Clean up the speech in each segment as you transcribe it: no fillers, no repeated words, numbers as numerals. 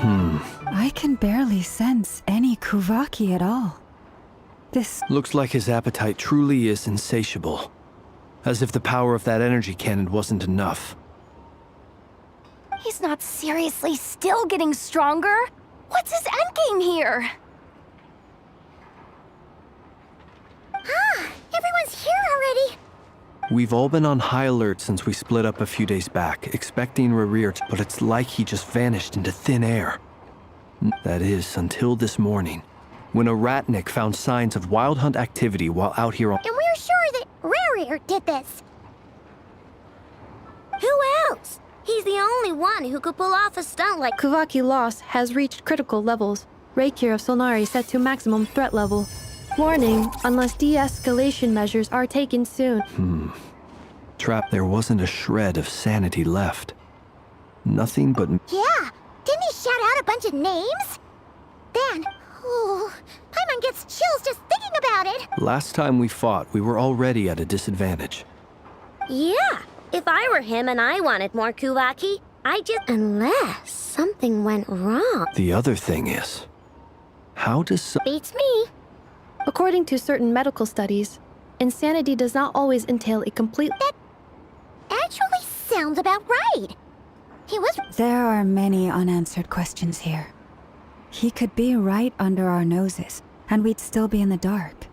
I can barely sense any Kuvaki at all. This Looks like his appetite truly is insatiable. As if the power of that energy cannon wasn't enough. He's not seriously still getting stronger? What's his endgame here? Everyone's here already! We've all been on high alert since we split up a few days back, expecting Rerir but it's like he just vanished into thin air. That is, until this morning, when a ratnik found signs of wild hunt activity while out here on— And we're sure that Rerir did this. Who else? He's the only one who could pull off a stunt like— Kuvaki loss has reached critical levels. Reiki of Solnari set to maximum threat level. Warning, unless de-escalation measures are taken soon. Trap, there wasn't a shred of sanity left. Nothing but— Yeah! Didn't he shout out a bunch of names? Then, Paimon gets chills just thinking about it! Last time we fought, we were already at a disadvantage. Yeah! If I were him and I wanted more Kuvaki, I'd just— Unless something went wrong. The other thing is, how does Beats me. According to certain medical studies, insanity does not always entail a complete— That actually sounds about right. He was— There are many unanswered questions here. He could be right under our noses, and we'd still be in the dark.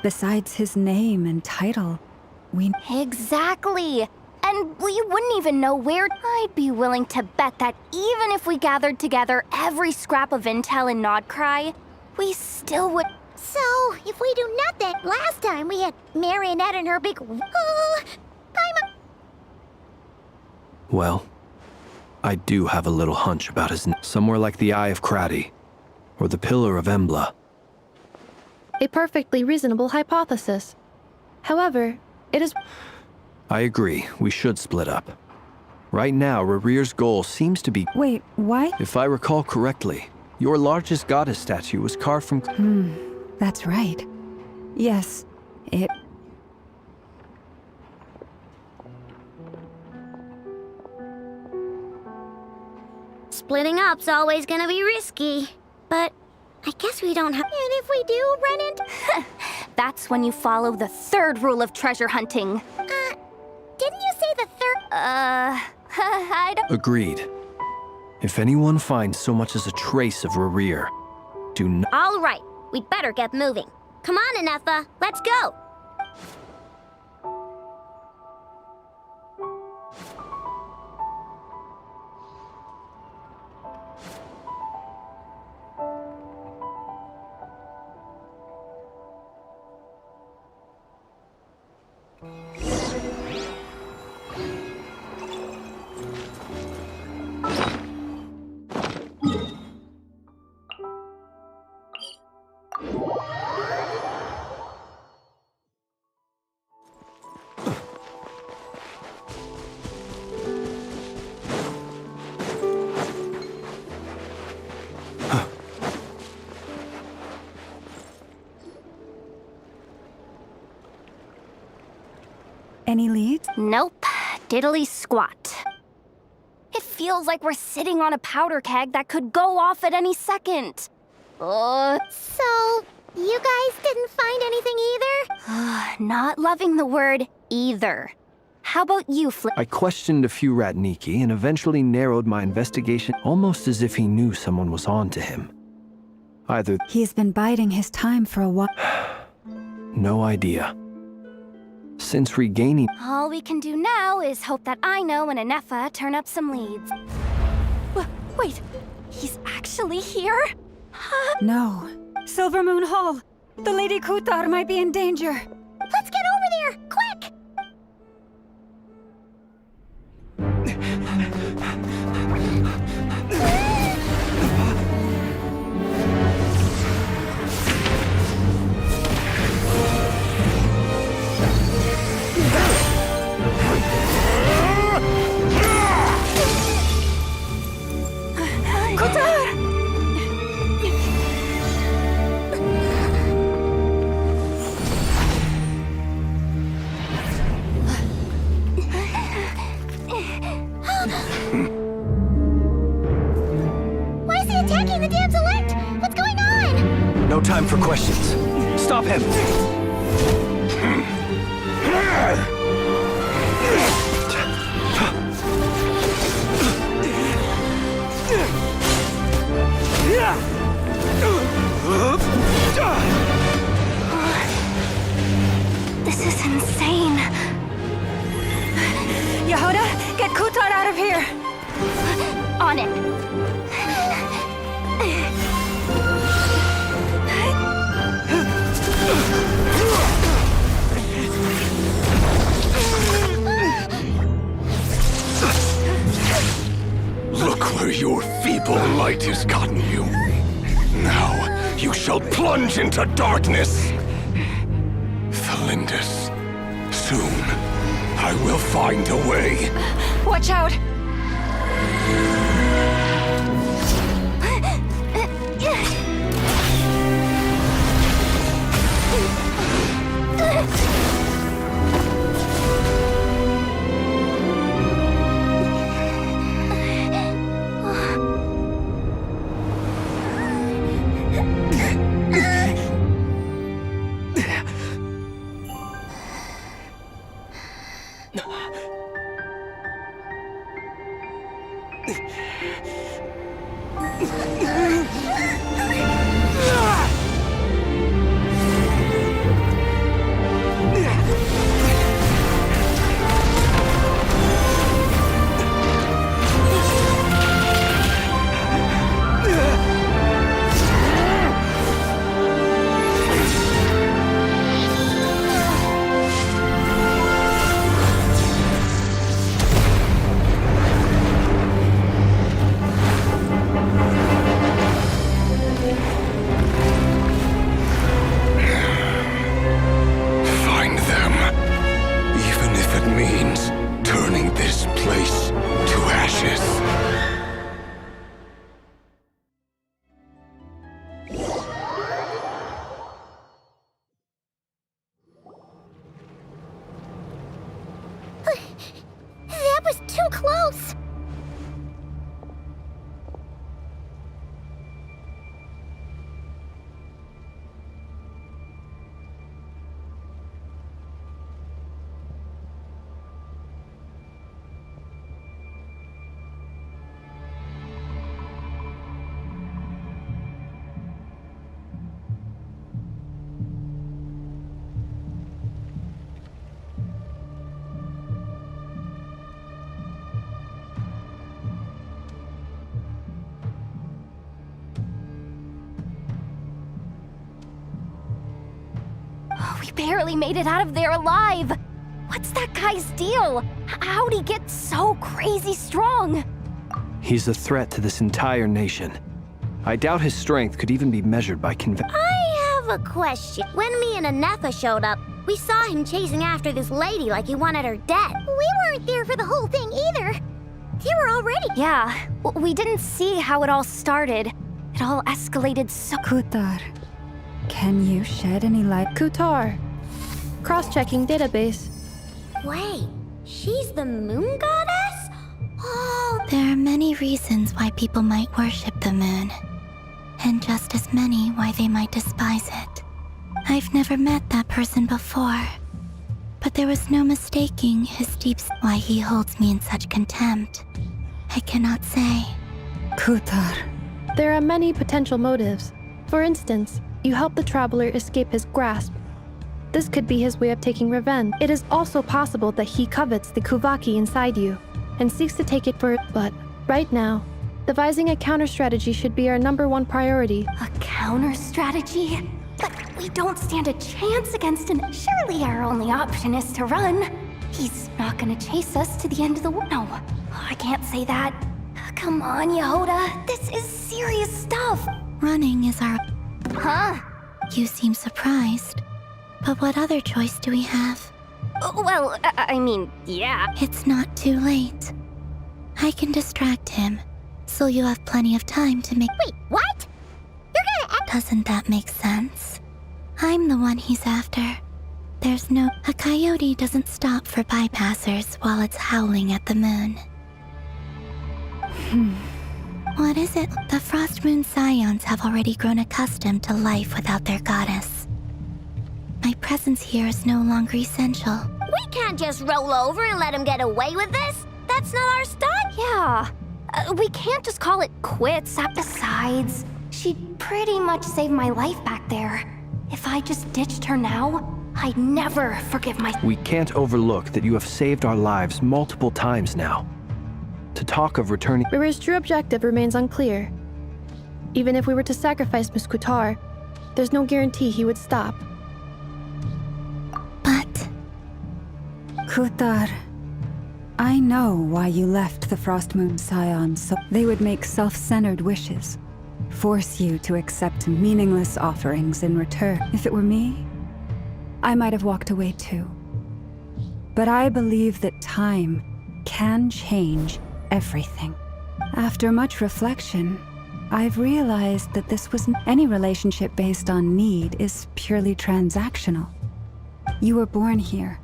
Besides his name and title, we— Exactly. And we wouldn't even know where. I'd be willing to bet that even if we gathered together every scrap of intel in Nodcry, we still would— So, if we do nothing, last time we had Marionette and her big— Paimon— Well, I do have a little hunch about his— somewhere like the Eye of Krati, or the Pillar of Embla. a perfectly reasonable hypothesis. However, it is— I agree, we should split up. Right now, Rerir's goal seems to be— Wait, what? If I recall correctly, your largest goddess statue was carved from— That's right. Yes, it... Splitting up's always gonna be risky. But I guess we don't have— And if we do run into— That's when you follow the third rule of treasure hunting. Didn't you say the third— I don't— Agreed. If anyone finds so much as a trace of Rerir, do not— All right, we'd better get moving. Come on, Anefa, let's go! Any leads? Nope. Diddly squat. It feels like we're sitting on a powder keg that could go off at any second. So, you guys didn't find anything either? Not loving the word either. How about you, Flip? I questioned a few Ratniki and eventually narrowed my investigation almost as if he knew someone was on to him. Either— He's been biding his time for a while. no idea. Since regaining— All we can do now is hope that Aino and Anefa turn up some leads. Wait, he's actually here? No. Silver Moon Hall! The Lady Kutar might be in danger! Let's get over there, quick! No time for questions. Stop him! This is insane. Yehuda, get Kutar out of here! On it. Look where your feeble light has gotten you. Now, you shall plunge into darkness. Thalindus, soon, I will find a way. Watch out! Find them. Even if it means turning this place to ashes. That was too close. We barely made it out of there alive. What's that guy's deal? How'd he get so crazy strong? He's a threat to this entire nation. I doubt his strength could even be measured by I have a question. When me and Anetha showed up, we saw him chasing after this lady like he wanted her dead. We weren't there for the whole thing either. They were already... Yeah, we didn't see how it all started. It all escalated so... Kutar, can you shed any light? Kutar. Cross-checking database. Wait, she's the moon goddess? Oh, There are many reasons why people might worship the moon, and just as many why they might despise it. I've never met that person before, but there was no mistaking his why he holds me in such contempt. I cannot say. Kutar. There are many potential motives. For instance, you help the traveler escape his grasp. This could be his way of taking revenge. It is also possible that he covets the Kuvaki inside you and seeks to take it for... But right now, devising a counter-strategy should be our #1 priority. A counter strategy? But we don't stand a chance against him. Surely our only option is to run. He's not gonna chase us to the end of the world. No, I can't say that. Come on, Yehuda. This is serious stuff. Running is our... Huh? You seem surprised. But what other choice do we have? Well, I mean, yeah. It's not too late. I can distract him, so you'll have plenty of time to make... wait, what? You're gonna... Doesn't that make sense? I'm the one he's after. There's no... A coyote doesn't stop for bypassers while it's howling at the moon. What is it? The Frost Moon Scions have already grown accustomed to life without their goddess. My presence here is no longer essential. We can't just roll over and let him get away with this. That's not our style. Yeah. We can't just call it quits. Besides, she pretty much saved my life back there. If I just ditched her now, I'd never forgive myself. We can't overlook that you have saved our lives multiple times now. To talk of returning... Riri's true objective remains unclear. Even if we were to sacrifice Miss Kutar, there's no guarantee he would stop. But Kutar, I know why you left the Frost Moon Scions, so they would make self-centered wishes, force you to accept meaningless offerings in return. If it were me, I might have walked away too. But I believe that time can change everything. After much reflection, I've realized that any relationship based on need is purely transactional. You were born here,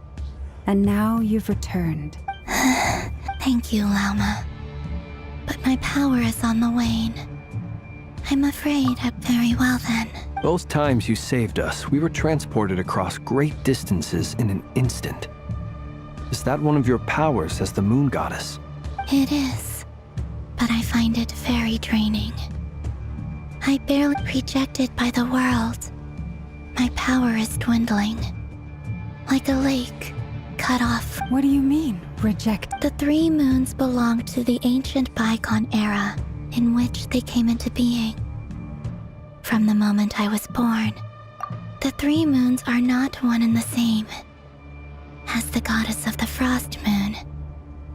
and now you've returned. thank you, Lauma. But my power is on the wane. I'm afraid. Very well then. Both times you saved us, we were transported across great distances in an instant. Is that one of your powers as the Moon Goddess? It is, but I find it very draining. I barely rejected by the world. My power is dwindling. Like a lake, cut off. What do you mean, reject? The 3 moons belonged to the ancient bygone era in which they came into being. From the moment I was born, the 3 moons are not one and the same. As the goddess of the Frost Moon,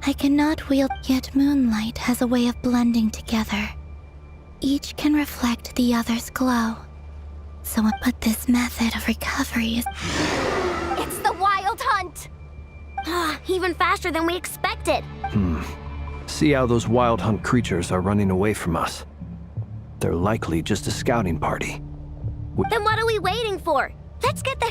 I cannot wield, yet moonlight has a way of blending together. Each can reflect the other's glow. But this method of recovery is... It's the Wild Hunt! Even faster than we expected. See how those Wild Hunt creatures are running away from us. They're likely just a scouting party. Then what are we waiting for? Let's get the...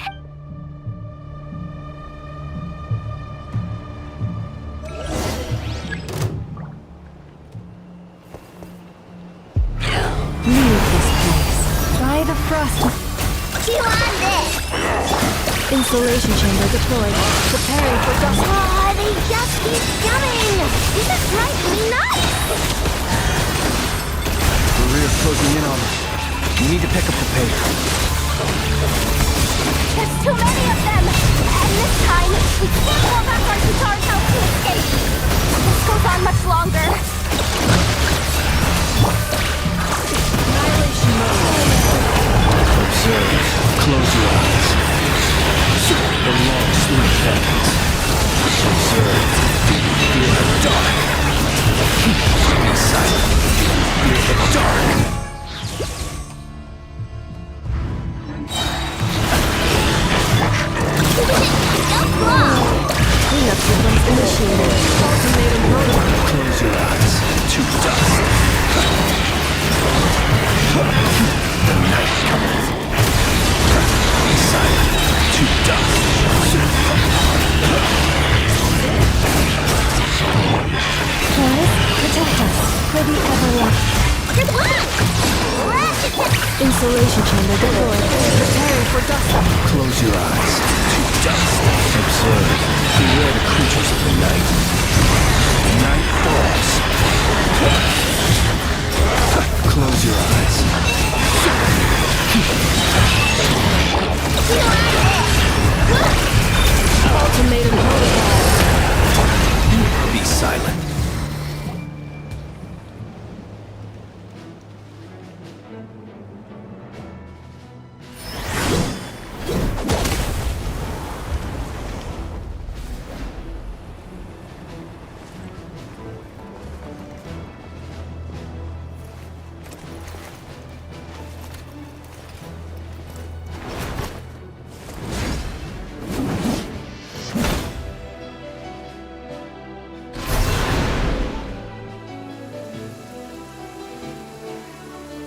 Leave this place. By the frost. You on this! Installation chamber deployed. Preparing for dust. They just keep coming! This is frightening nuts! Career's closing in on us. We need to pick up the pace. There's too many of them! And this time, we can't call back our guitar's help to escape! If this goes on much longer... Annihilation mode. Observe. Close your eyes. The long sleep happens. Observe. Feel the dark. Be silent. Feel the dark. Cleanup sequence initiated. Ultimatum protocol. Close your eyes. To dust. The night cometh. Be silent. To dust. Goddess, protect us for the everlasting. Installation chamber deployed. Preparing for dust. Close your eyes. To dust. Observe. Beware the creatures of the night. Night falls. Close your eyes. Ultimatum protocol. Be silent.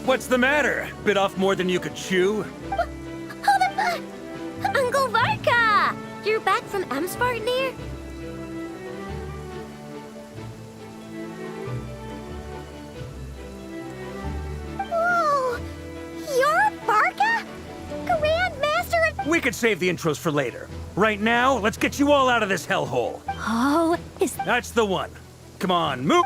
What's the matter? Bit off more than you could chew? Hold up! Uncle Varka! You're back from Amspartnir? We could save the intros for later. Right now, let's get you all out of this hellhole. Oh, is That's the one. Come on, move!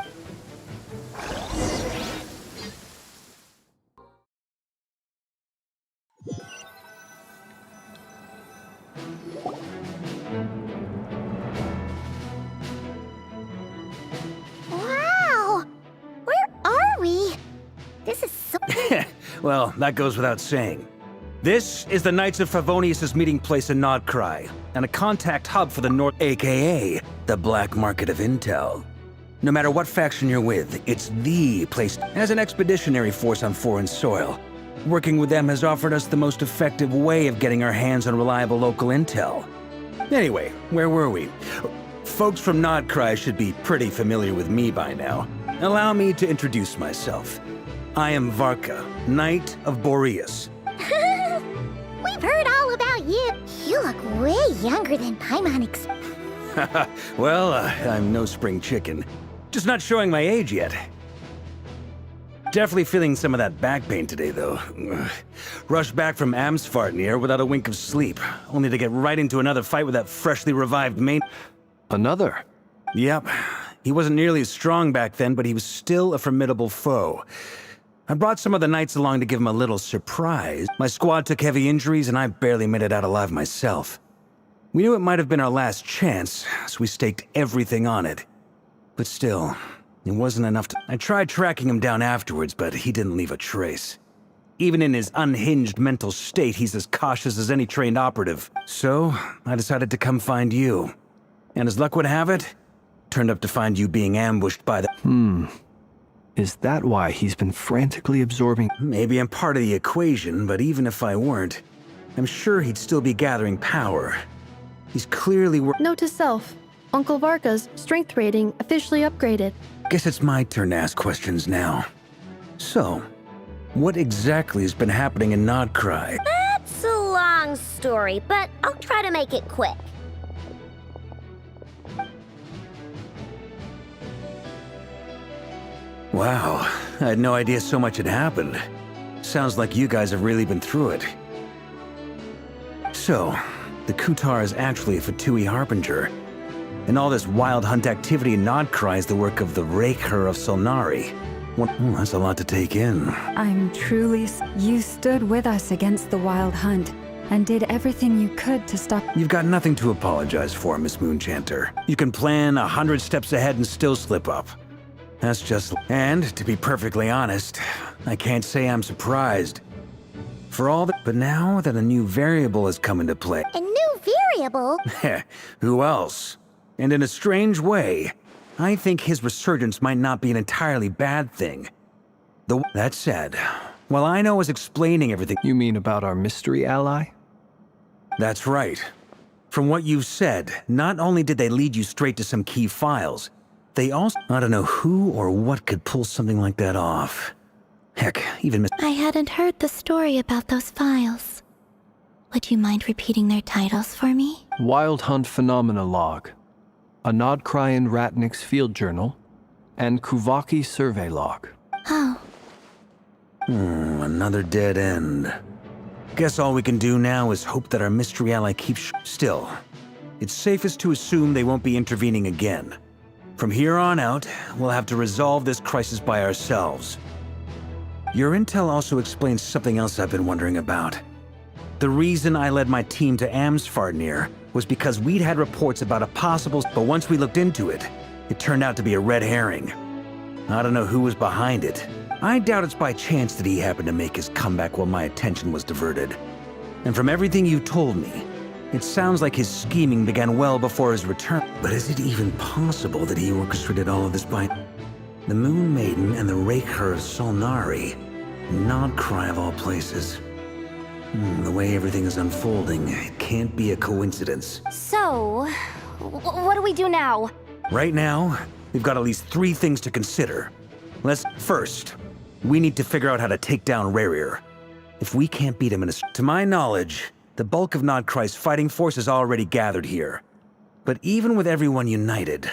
Wow! Where are we? This is so... Well, that goes without saying. This is the Knights of Favonius' meeting place in Nodcry, and a contact hub for the North, aka the black market of intel. No matter what faction you're with, it's the place. As an expeditionary force on foreign soil, working with them has offered us the most effective way of getting our hands on reliable local intel. Anyway, where were we? Folks from Nodcry should be pretty familiar with me by now. Allow me to introduce myself. I am Varka, Knight of Boreas. We've heard all about you. You look way younger than Paimon Well, I'm no spring chicken. Just not showing my age yet. Definitely feeling some of that back pain today, though. Rushed back from Amsfartnir without a wink of sleep, only to get right into another fight with that freshly revived main... Another? Yep. He wasn't nearly as strong back then, but he was still a formidable foe. I brought some of the knights along to give him a little surprise. My squad took heavy injuries, and I barely made it out alive myself. We knew it might have been our last chance, so we staked everything on it. But still, it wasn't enough to... I tried tracking him down afterwards, but he didn't leave a trace. Even in his unhinged mental state, he's as cautious as any trained operative. So, I decided to come find you. And as luck would have it, turned up to find you being ambushed by the... Is that why he's been frantically absorbing? Maybe I'm part of the equation, but even if I weren't, I'm sure he'd still be gathering power. He's clearly Note to self, Uncle Varka's strength rating officially upgraded. Guess it's my turn to ask questions now. So, what exactly has been happening in Nodcry? That's a long story, but I'll try to make it quick. Wow, I had no idea so much had happened. Sounds like you guys have really been through it. So, the Kutar is actually a Fatui Harbinger. And all this wild hunt activity in Nodcry is the work of the Raker of Solnari. That's a lot to take in. I'm truly... You stood with us against the Wild Hunt and did everything you could to stop... You've got nothing to apologize for, Miss Moonchanter. You can plan 100 steps ahead and still slip up. That's just... And, to be perfectly honest, I can't say I'm surprised. For all that... But now that a new variable has come into play... A new variable? Who else? And in a strange way, I think his resurgence might not be an entirely bad thing. That said, while I was explaining everything... You mean about our mystery ally? That's right. From what you've said, not only did they lead you straight to some key files, they also... I don't know who or what could pull something like that off. Heck, even Miss... I hadn't heard the story about those files. Would you mind repeating their titles for me? Wild Hunt Phenomena Log, a Nodcryan Ratnik's Field Journal, and Kuvaki Survey Log. Oh, Another dead end. Guess all we can do now is hope that our mystery ally keeps... Still, it's safest to assume they won't be intervening again. From here on out, we'll have to resolve this crisis by ourselves. Your intel also explains something else I've been wondering about. The reason I led my team to Amsfartnir was because we'd had reports about a possible... But once we looked into it, it turned out to be a red herring. I don't know who was behind it. I doubt it's by chance that he happened to make his comeback while my attention was diverted. And from everything you told me, it sounds like his scheming began well before his return. But is it even possible that he orchestrated all of this by... The Moon Maiden and the Raker of Solnari? Nodcry of all places. The way everything is unfolding, it can't be a coincidence. So, what do we do now? Right now, we've got at least 3 things to consider. First, we need to figure out how to take down Rarir. If we can't beat him in a... To my knowledge, the bulk of Nodcry's fighting force is already gathered here. But even with everyone united,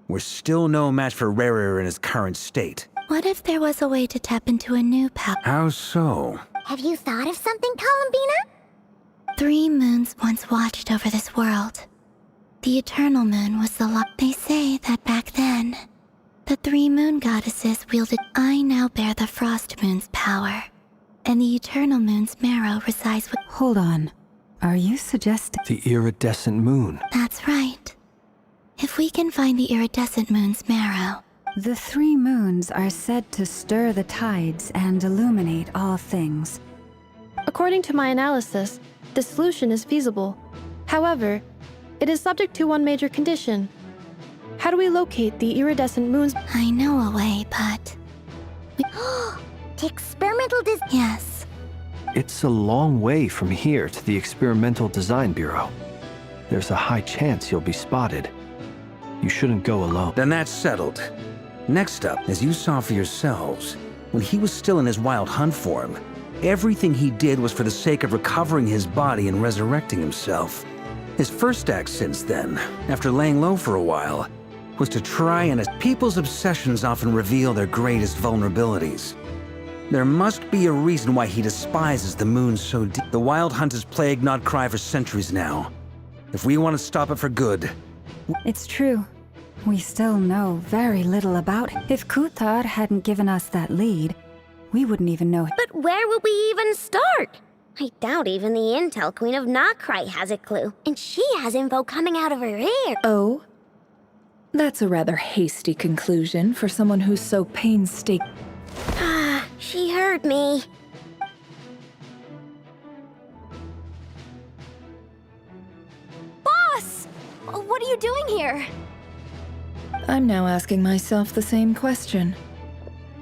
we're still no match for Rarir in his current state. what if there was a way to tap into a new power? How so? Have you thought of something, Columbina? 3 moons once watched over this world. The eternal moon was the They say that back then, the 3 moon goddesses wielded. I now bear the frost moon's power, and the eternal moon's marrow resides with. Hold on. Are you suggesting... The iridescent moon. That's right. If we can find the iridescent moon's marrow, The 3 moons are said to stir the tides and illuminate all things. According to my analysis, the solution is feasible. However, it is subject to one major condition. How do we locate the iridescent moons? I know a way, but The experimental yes, It's a long way from here to the Experimental Design Bureau. There's a high chance you'll be spotted. You shouldn't go alone. Then that's settled. Next up, as you saw for yourselves, when he was still in his wild hunt form, everything he did was for the sake of recovering his body and resurrecting himself. His first act since then, after laying low for a while, was to try and... People's obsessions often reveal their greatest vulnerabilities. There must be a reason why he despises the moon so deep. The wild hunt has plagued Nodcry for centuries now. If we want to stop it for good... It's true. We still know very little about him. If Kuthar hadn't given us that lead, we wouldn't even know. But where would we even start? I doubt even the Intel Queen of Nokrai has a clue. And she has info coming out of her ear. Oh? That's a rather hasty conclusion for someone who's so painstaking. Ah, she heard me. Boss! What are you doing here? I'm now asking myself the same question.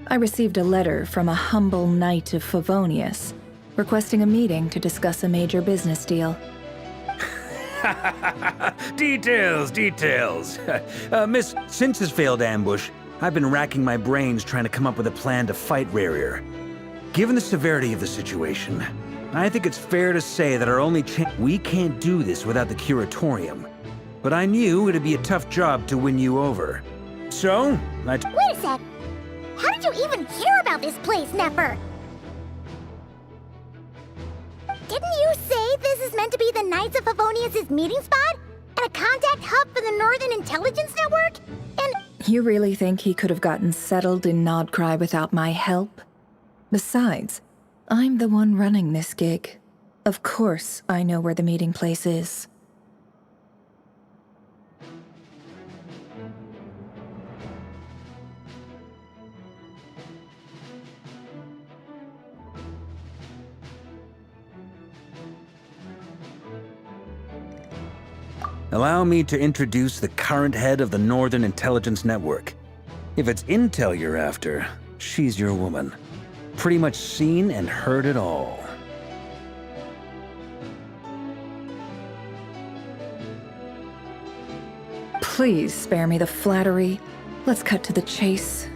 I received a letter from a humble knight of Favonius, requesting a meeting to discuss a major business deal. Details. Miss, since his failed ambush, I've been racking my brains trying to come up with a plan to fight Rarier. Given the severity of the situation, I think it's fair to say that our only chance... We can't do this without the Curatorium. But I knew it'd be a tough job to win you over. So, Wait a sec. How did you even hear about this place, Neffer? Didn't you say this is meant to be the Knights of Favonius' meeting spot? And a contact hub for the Northern Intelligence Network? And... You really think he could have gotten settled in Nodcry without my help? Besides, I'm the one running this gig. Of course I know where the meeting place is. allow me to introduce the current head of the Northern Intelligence Network. If it's intel you're after, she's your woman. Pretty much seen and heard it all. Please spare me the flattery. Let's cut to the chase.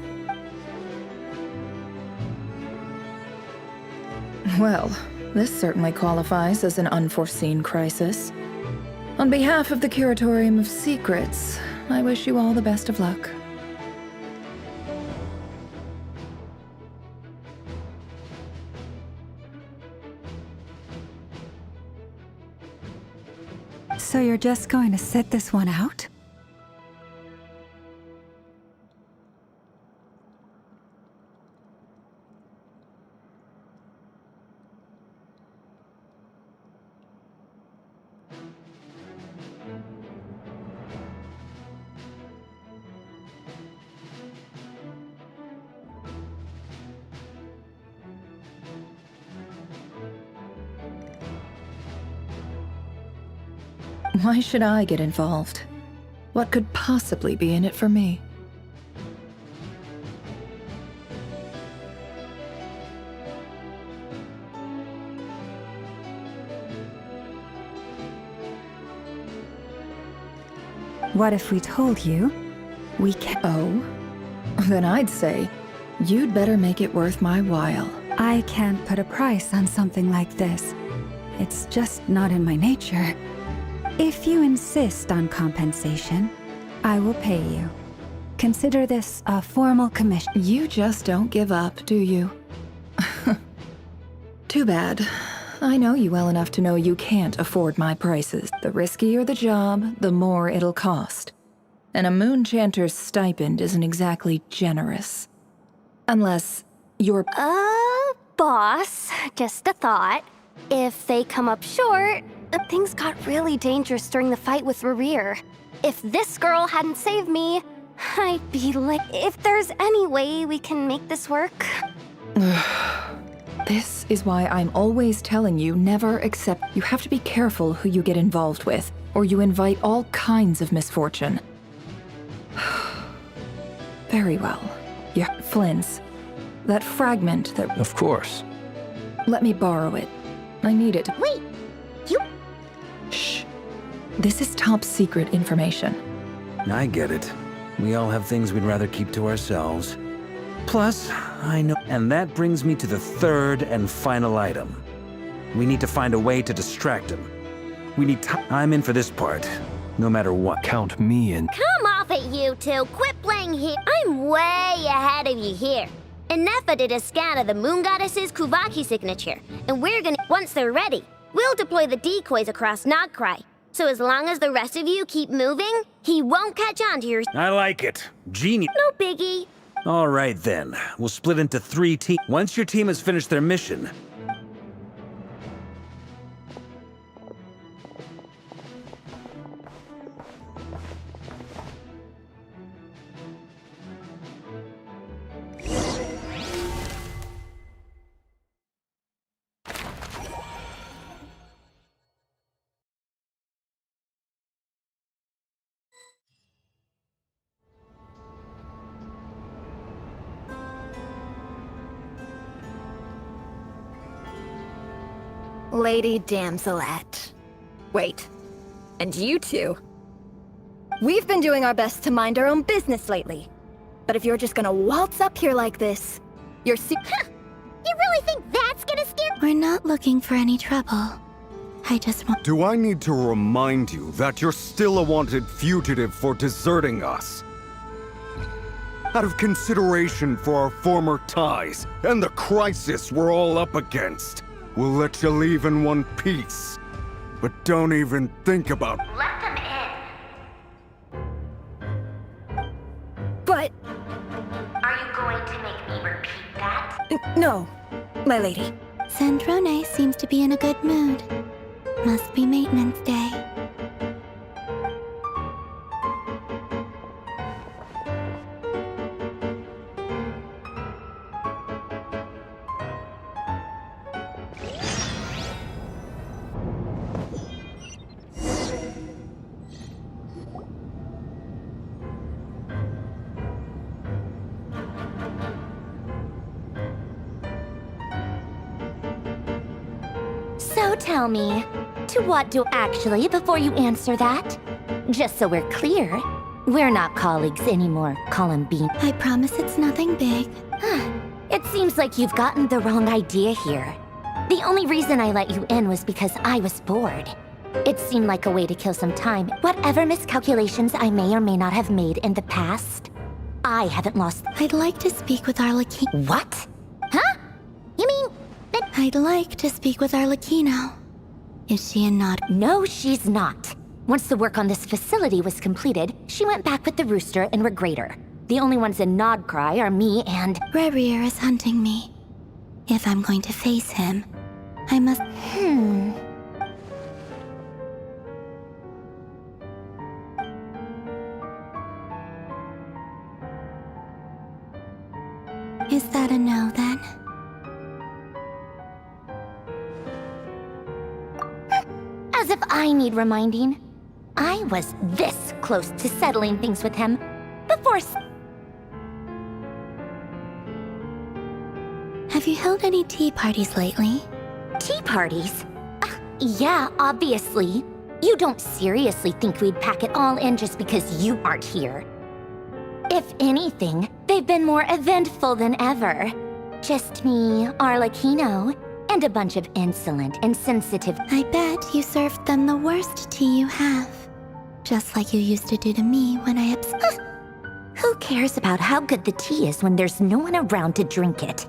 Well, this certainly qualifies as an unforeseen crisis. On behalf of the Curatorium of Secrets, I wish you all the best of luck. So you're just going to sit this one out? Why should I get involved? What could possibly be in it for me? What if we told you we can— Oh? Then I'd say, you'd better make it worth my while. I can't put a price on something like this. It's just not in my nature. If you insist on compensation, I will pay you. Consider this a formal commission. You just don't give up, do you? Too bad. I know you well enough to know you can't afford my prices. The riskier the job, the more it'll cost. And a moon chanter's stipend isn't exactly generous. Unless you're... Boss, just a thought. If they come up short, things got really dangerous during the fight with Rerir. If this girl hadn't saved me, I'd be like, if there's any way we can make this work. This is why I'm always telling you never accept. You have to be careful who you get involved with, or you invite all kinds of misfortune. Very well. Yeah, Flynn's. That fragment that... Of course. Let me borrow it. I need it. Wait, you... Shh. This is top secret information. I get it. We all have things we'd rather keep to ourselves. Plus, I know... And that brings me to the third and final item. We need to find a way to distract him. We need time. I'm in for this part, no matter what. Count me in. Come off it, you two. Quit playing here. I'm way ahead of you here. Nefa did a scan of the Moon Goddess's Kuvaki signature, and we're gonna... Once they're ready, we'll deploy the decoys across Nogcry. So as long as the rest of you keep moving, he won't catch on to your... I like it. Genius. No biggie. All right, then. We'll split into 3 teams. Once your team has finished their mission... Lady Damselette. Wait, and you two? We've been doing our best to mind our own business lately. But if you're just gonna waltz up here like this, you're You really think that's gonna scare... We're not looking for any trouble. I just want... Do I need to remind you that you're still a wanted fugitive for deserting us? Out of consideration for our former ties and the crisis we're all up against, we'll let you leave in one piece. But don't even think about... Let them in. But... Are you going to make me repeat that? No, my lady. Sandrone seems to be in a good mood. Must be maintenance day. So tell me, to what do actually before you answer that? Just so we're clear, we're not colleagues anymore, Columbine. I promise it's nothing big. It seems like you've gotten the wrong idea here. The only reason I let you in was because I was bored. It seemed like a way to kill some time. Whatever miscalculations I may or may not have made in the past, I haven't lost... I'd like to speak with Arlecchino. What? Huh? You mean... I'd like to speak with Arlecchino. Is she in Nod? No, she's not. Once the work on this facility was completed, she went back with the Rooster and Regrator. The only ones in Nodcry are me and... Rerir is hunting me. If I'm going to face him, I must... Is that a no, then? As if I need reminding. I was this close to settling things with him before... Have you held any tea parties lately? Tea parties? Yeah, obviously. You don't seriously think we'd pack it all in just because you aren't here. If anything, they've been more eventful than ever. Just me, Arlecchino, and a bunch of insolent and sensitive... I bet you served them the worst tea you have. Just like you used to do to me when I Who cares about how good the tea is when there's no one around to drink it?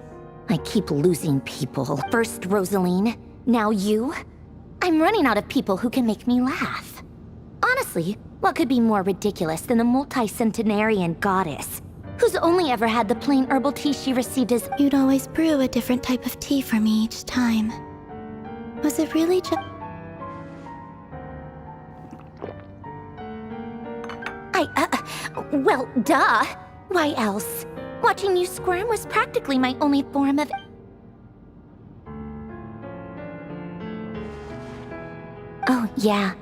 I keep losing people. First Rosaline, Now you? I'm running out of people who can make me laugh. Honestly, what could be more ridiculous than the multi-centenarian goddess, who's only ever had the plain herbal tea she received as— You'd always brew a different type of tea for me each time. Was it really just— well, duh. Why else? Watching you squirm was practically my only form of— Oh, yeah.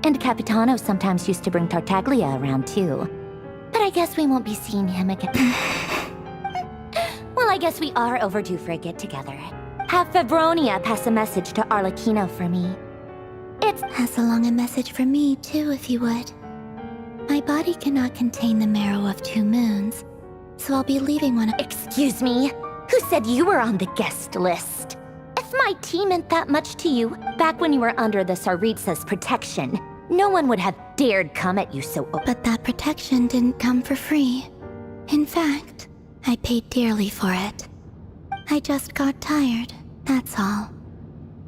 And Capitano sometimes used to bring Tartaglia around, too. But I guess we won't be seeing him again. Well, I guess we are overdue for a get-together. Have Febronia pass a message to Arlecchino for me. Pass along a message for me, too, if you would. My body cannot contain the marrow of 2 moons, so I'll be leaving one— Excuse me? Who said you were on the guest list? If my tea meant that much to you, back when you were under the Tsaritsa's protection, no one would have dared come at you so open. But that protection didn't come for free. In fact, I paid dearly for it. I just got tired, that's all.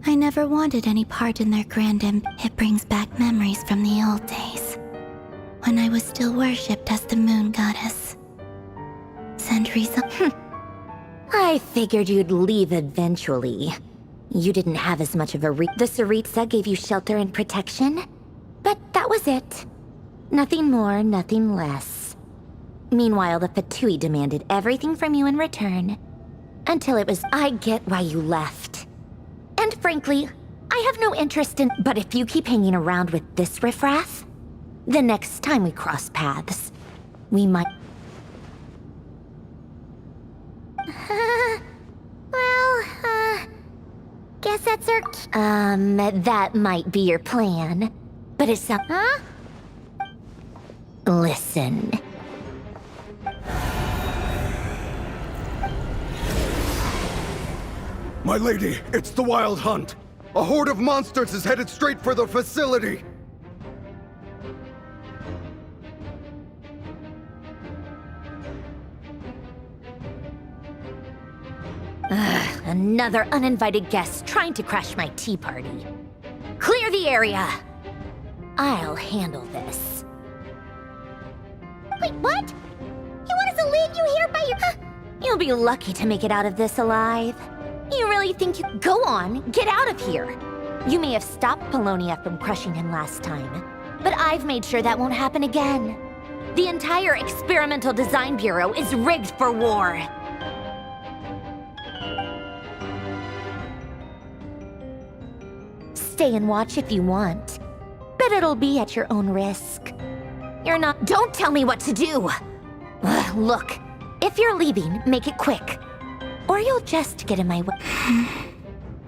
I never wanted any part in their grand It brings back memories from the old days, when I was still worshipped as the moon goddess. Centuries— I figured you'd leave eventually. You didn't have as much of a The Tsaritsa gave you shelter and protection, but that was it. Nothing more, nothing less. Meanwhile, the Fatui demanded everything from you in return, until it was— I get why you left. And frankly, I have no interest in— But if you keep hanging around with this riffraff, the next time we cross paths, we might— Guess that's our— that might be your plan. But it's some— Huh? Listen. My lady, it's the Wild Hunt. A horde of monsters is headed straight for the facility. Another uninvited guest trying to crash my tea party. Clear the area! I'll handle this. Wait, what? You want us to leave you here by your— You'll be lucky to make it out of this alive. You really think you— Go on, get out of here! You may have stopped Polonia from crushing him last time, but I've made sure that won't happen again. The entire Experimental Design Bureau is rigged for war. Stay and watch if you want, but it'll be at your own risk. You're not— Don't tell me what to do! Ugh, look, if you're leaving, make it quick, or you'll just get in my way.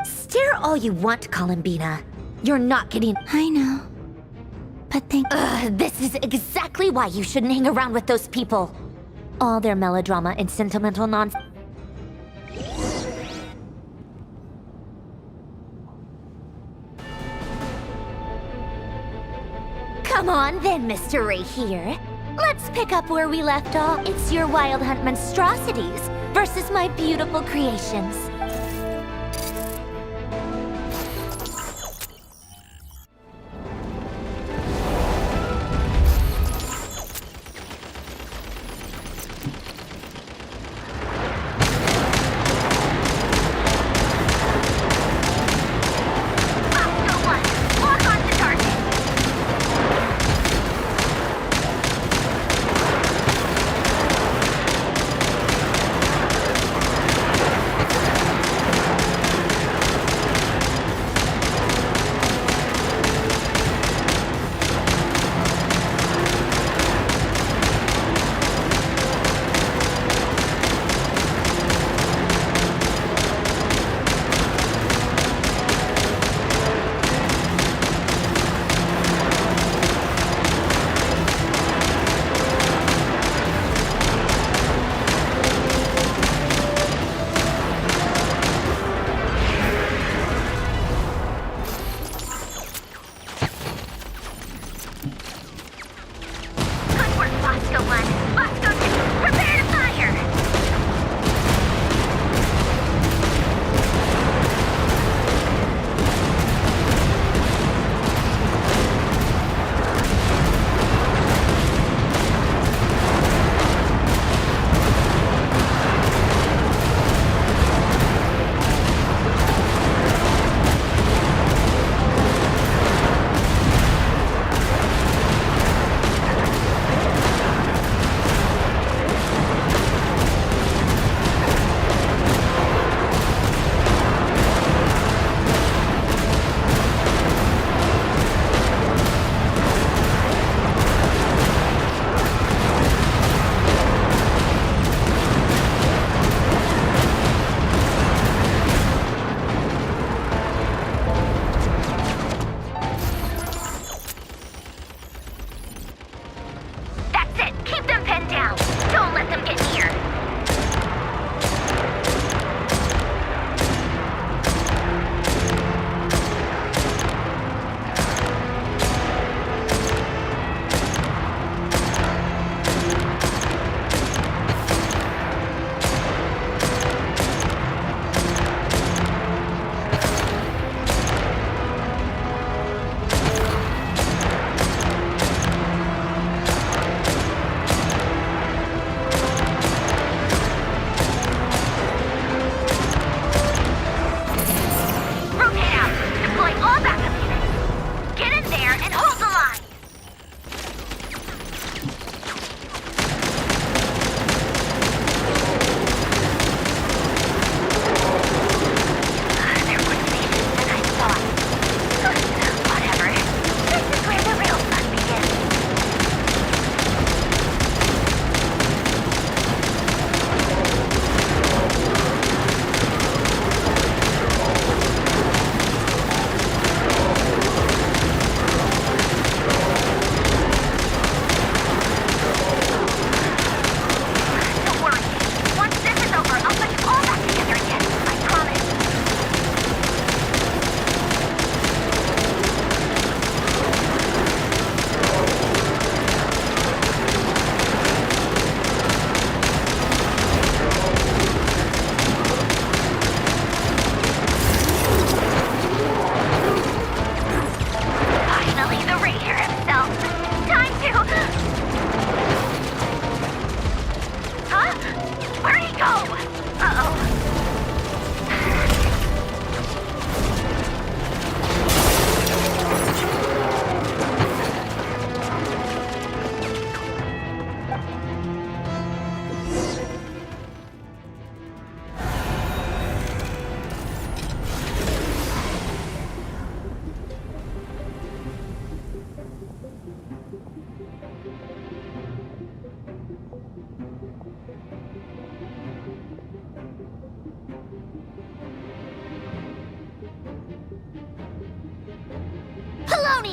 Stare all you want, Columbina. You're not getting— I know. But this is exactly why you shouldn't hang around with those people. All their melodrama and sentimental nonsense. Come on then, Mr. Ray here. Let's pick up where we left off. It's your Wild Hunt monstrosities versus my beautiful creations.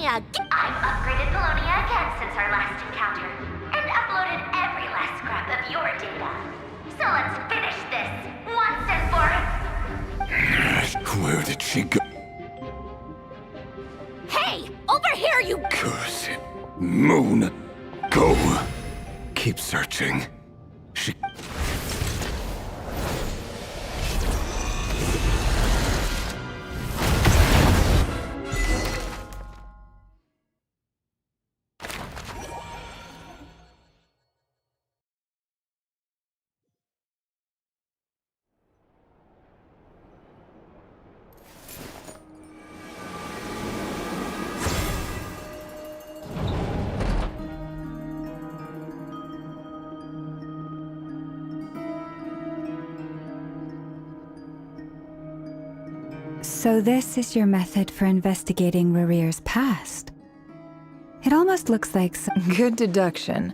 Polonia! I've upgraded Polonia again since our last encounter, and uploaded every last scrap of your data. So let's finish this, once and for... Where did she go? Hey! Over here, you... Curse it. Moon, go. Keep searching. She... So this is your method for investigating Rarir's past? It almost looks like Good deduction.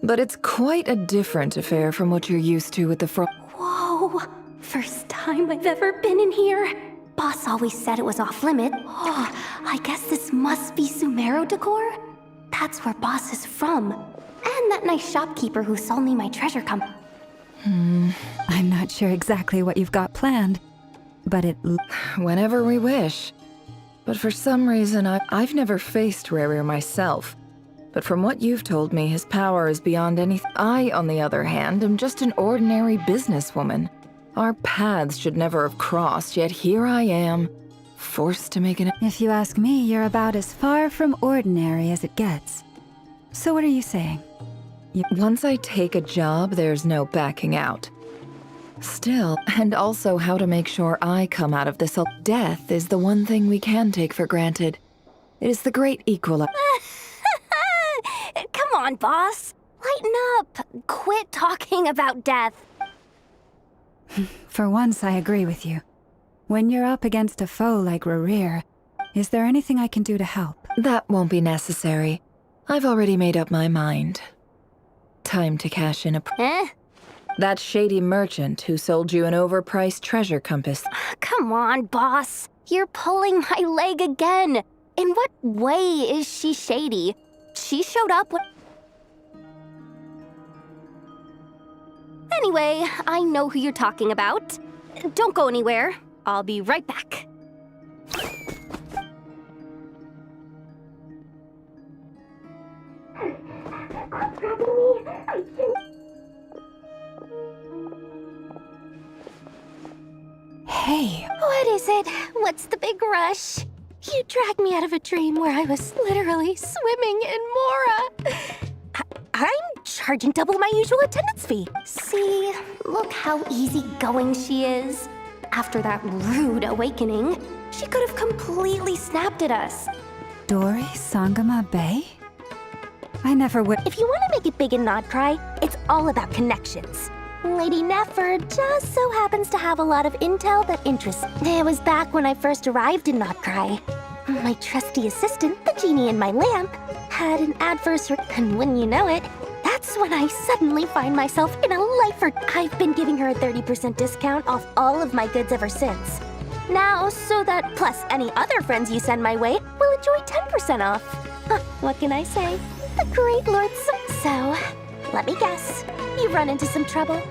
But it's quite a different affair from what you're used to with the Whoa! First time I've ever been in here. Boss always said it was off limit. Oh, I guess this must be Sumero decor? That's where Boss is from. And that nice shopkeeper who sold me my treasure I'm not sure exactly what you've got planned, but Whenever we wish. But for some reason, I've never faced Rarir myself. But from what you've told me, his power is beyond anything. I, on the other hand, am just an ordinary businesswoman. Our paths should never have crossed, yet here I am, forced to make an... If you ask me, you're about as far from ordinary as it gets. So what are you saying? Once I take a job, there's no backing out. Still, and also how to make sure I come out of this. Death is the one thing we can take for granted. It is the great equalizer. Come on, boss. Lighten up. Quit talking about death. For once, I agree with you. When you're up against a foe like Rarir, is there anything I can do to help? That won't be necessary. I've already made up my mind. Time to cash in a... That shady merchant who sold you an overpriced treasure compass. Come on, boss. You're pulling my leg again. In what way is she shady? She showed up when... Anyway, I know who you're talking about. Don't go anywhere. I'll be right back. Hey. What is it? What's the big rush? You dragged me out of a dream where I was literally swimming in Mora. I'm charging double my usual attendance fee. See, look how easygoing she is. After that rude awakening, she could have completely snapped at us. Dori Sangama Bay? I never would... If you want to make it big and not cry, it's all about connections. Lady Nefer just so happens to have a lot of intel that interests. It was back when I first arrived in Not Cry. My trusty assistant, the genie in my lamp, had an adverse and wouldn't you know it, that's when I suddenly find myself in a lifer. I've been giving her a 30% discount off all of my goods ever since. Now, so that plus any other friends you send my way will enjoy 10% off. Huh, what can I say? The great Lord So, let me guess, you've run into some trouble.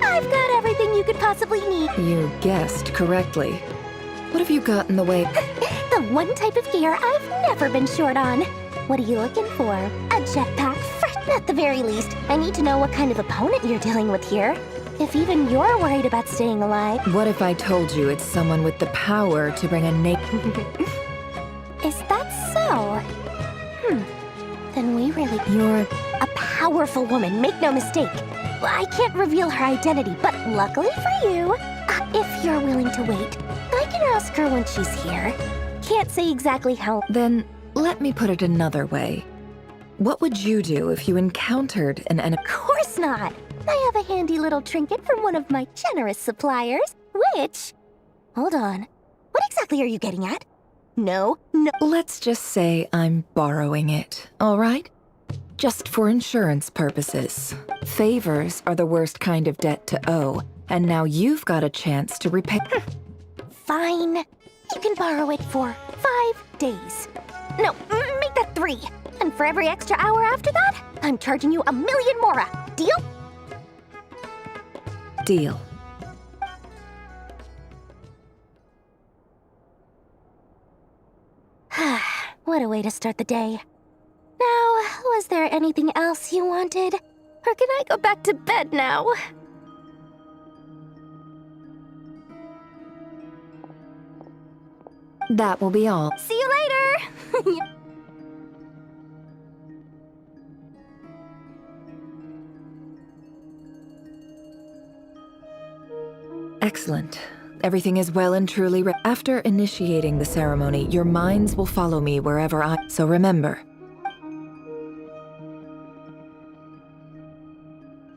I've got everything you could possibly need. You guessed correctly. What have you got in the way? The one type of gear I've never been short on. What are you looking for? A jetpack? At the very least, I need to know what kind of opponent you're dealing with here. If even you're worried about staying alive. What if I told you it's someone with the power to bring a Is that so? Then we really... You're... a powerful woman, make no mistake. I can't reveal her identity, but luckily for you, if you're willing to wait, I can ask her when she's here. Can't say exactly how... Then, let me put it another way. What would you do if you encountered an enemy? Of course not! I have a handy little trinket from one of my generous suppliers, which... Hold on. What exactly are you getting at? No. Let's just say I'm borrowing it, all right? Just for insurance purposes. Favors are the worst kind of debt to owe, and now you've got a chance to repay... Fine. You can borrow it for 5 days. No, make that 3. And for every extra hour after that, I'm charging you 1,000,000 mora. Deal? Deal. What a way to start the day. Now, was there anything else you wanted? Or can I go back to bed now? That will be all. See you later! Excellent. Everything is well and truly After initiating the ceremony, your minds will follow me wherever So remember.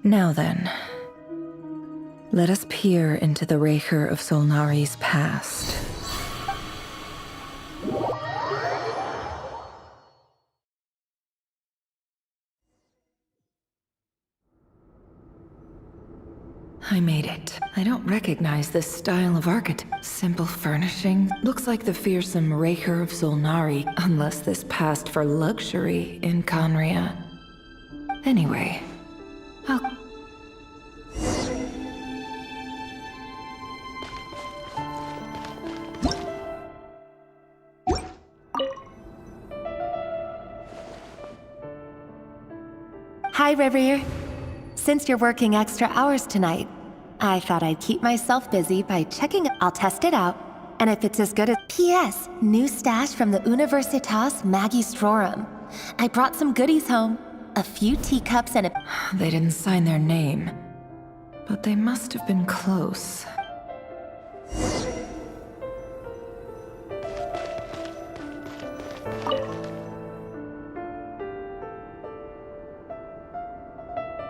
Now then, let us peer into the Raker of Solnari's past. I made it. I don't recognize this style of architecture. Simple furnishing. Looks like the fearsome Raker of Solnari, unless this passed for luxury in Conria. Anyway, I'll... Hi, Reverie. Since you're working extra hours tonight, I thought I'd keep myself busy by checking. I'll test it out, and if it's as good as... P.S. New stash from the Universitas Magistrorum. I brought some goodies home. A few teacups and a... They didn't sign their name, but they must have been close.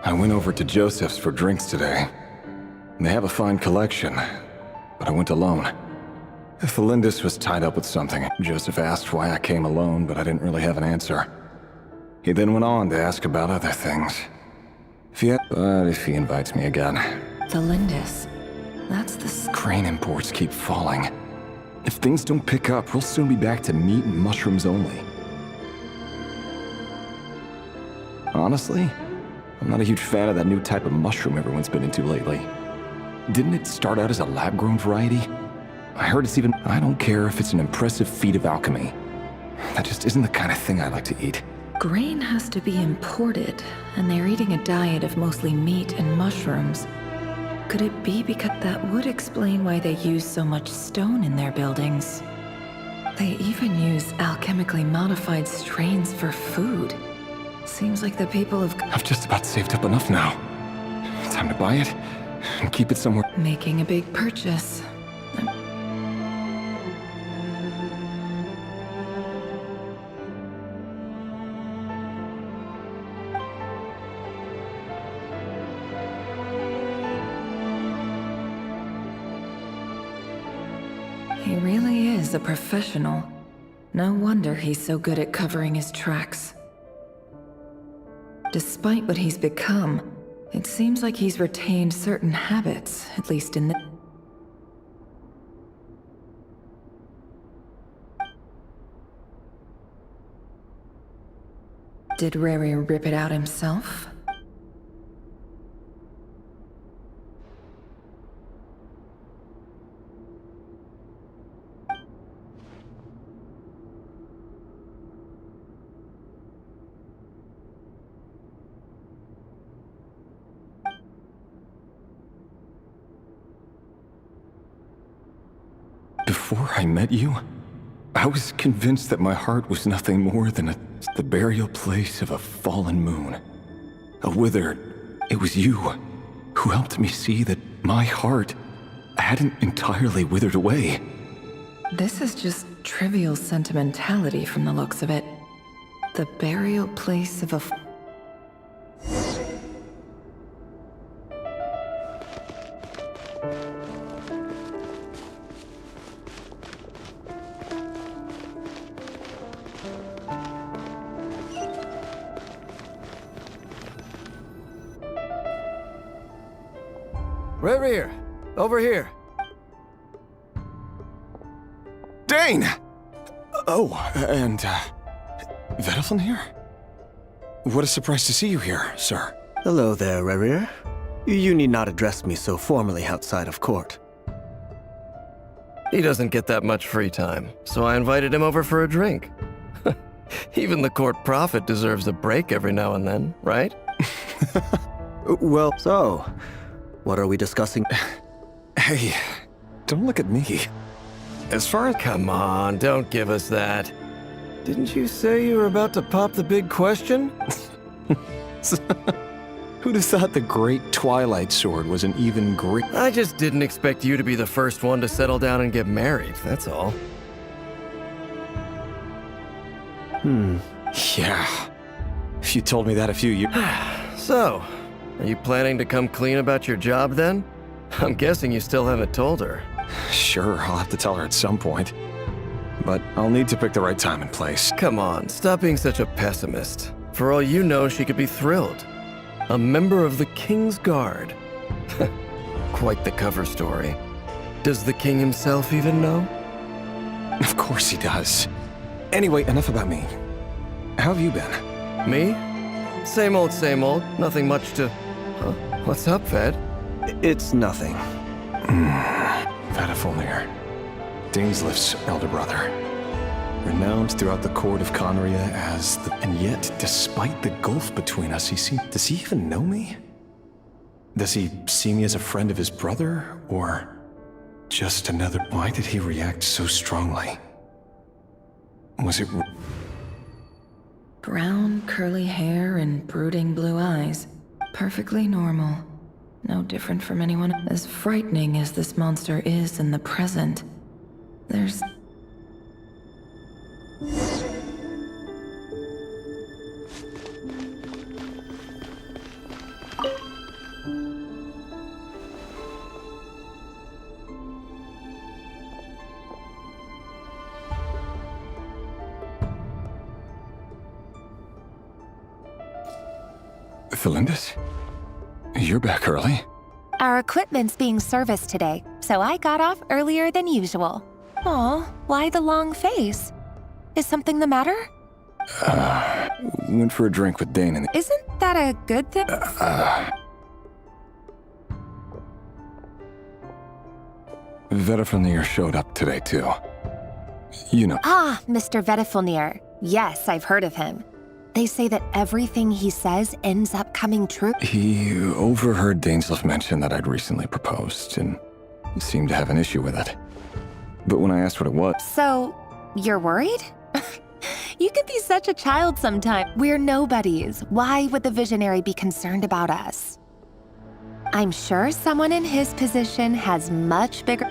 I went over to Joseph's for drinks today. They have a fine collection, but I went alone. Felindus was tied up with something. Joseph asked why I came alone, but I didn't really have an answer. He then went on to ask about other things. If he invites me again. Felindus. That's the... Crane imports keep falling. If things don't pick up, we'll soon be back to meat and mushrooms only. Honestly, I'm not a huge fan of that new type of mushroom everyone's been into lately. Didn't it start out as a lab-grown variety? I heard it's even... I don't care if it's an impressive feat of alchemy. That just isn't the kind of thing I like to eat. Grain has to be imported, and they're eating a diet of mostly meat and mushrooms. Could it be because that would explain why they use so much stone in their buildings? They even use alchemically modified strains for food. Seems like the people have... I've just about saved up enough now. Time to buy it and keep it somewhere. Making a big purchase. He really is a professional. No wonder he's so good at covering his tracks. Despite what he's become, it seems like he's retained certain habits, at least in the... Did Rary rip it out himself? Before I met you, I was convinced that my heart was nothing more than the burial place of a fallen moon. A withered... It was you who helped me see that my heart hadn't entirely withered away. This is just trivial sentimentality from the looks of it. The burial place of a... Reverie, over here. Dane! Oh, and Vediflin here? What a surprise to see you here, sir. Hello there, Rerir. You need not address me so formally outside of court. He doesn't get that much free time, so I invited him over for a drink. Even the court prophet deserves a break every now and then, right? Well, so, what are we discussing? Hey, don't look at me. As far as... Come on, don't give us that. Didn't you say you were about to pop the big question? Who'd have thought the Great Twilight Sword was an even great... I just didn't expect you to be the first one to settle down and get married, that's all. Yeah. If you told me that a few years... So, are you planning to come clean about your job then? I'm guessing you still haven't told her. Sure, I'll have to tell her at some point. But I'll need to pick the right time and place. Come on, stop being such a pessimist. For all you know, she could be thrilled. A member of the King's Guard. Quite the cover story. Does the king himself even know? Of course he does. Anyway, enough about me. How have you been? Me? Same old, same old. Nothing much to... Huh? What's up, Ved? It's nothing. Vediflin, Dainsleif's elder brother. Renowned throughout the court of Conria as the... And yet, despite the gulf between us, Does he even know me? Does he see me as a friend of his brother? Or just another... Why did he react so strongly? Was it... Brown, curly hair and brooding blue eyes. Perfectly normal. No different from anyone. As frightening as this monster is in the present, there's... Felindis? You're back early? Our equipment's being serviced today, so I got off earlier than usual. Aw, why the long face? Is something the matter? Went for a drink with Dane and... Isn't that a good thing? Vediflin showed up today, too. You know... Ah, Mr. Vediflin. Yes, I've heard of him. They say that everything he says ends up coming true. He overheard Dainsleif mention that I'd recently proposed, and seemed to have an issue with it. But when I asked what it was... So, you're worried? You could be such a child sometime. We're nobodies. Why would the visionary be concerned about us? I'm sure someone in his position has much bigger...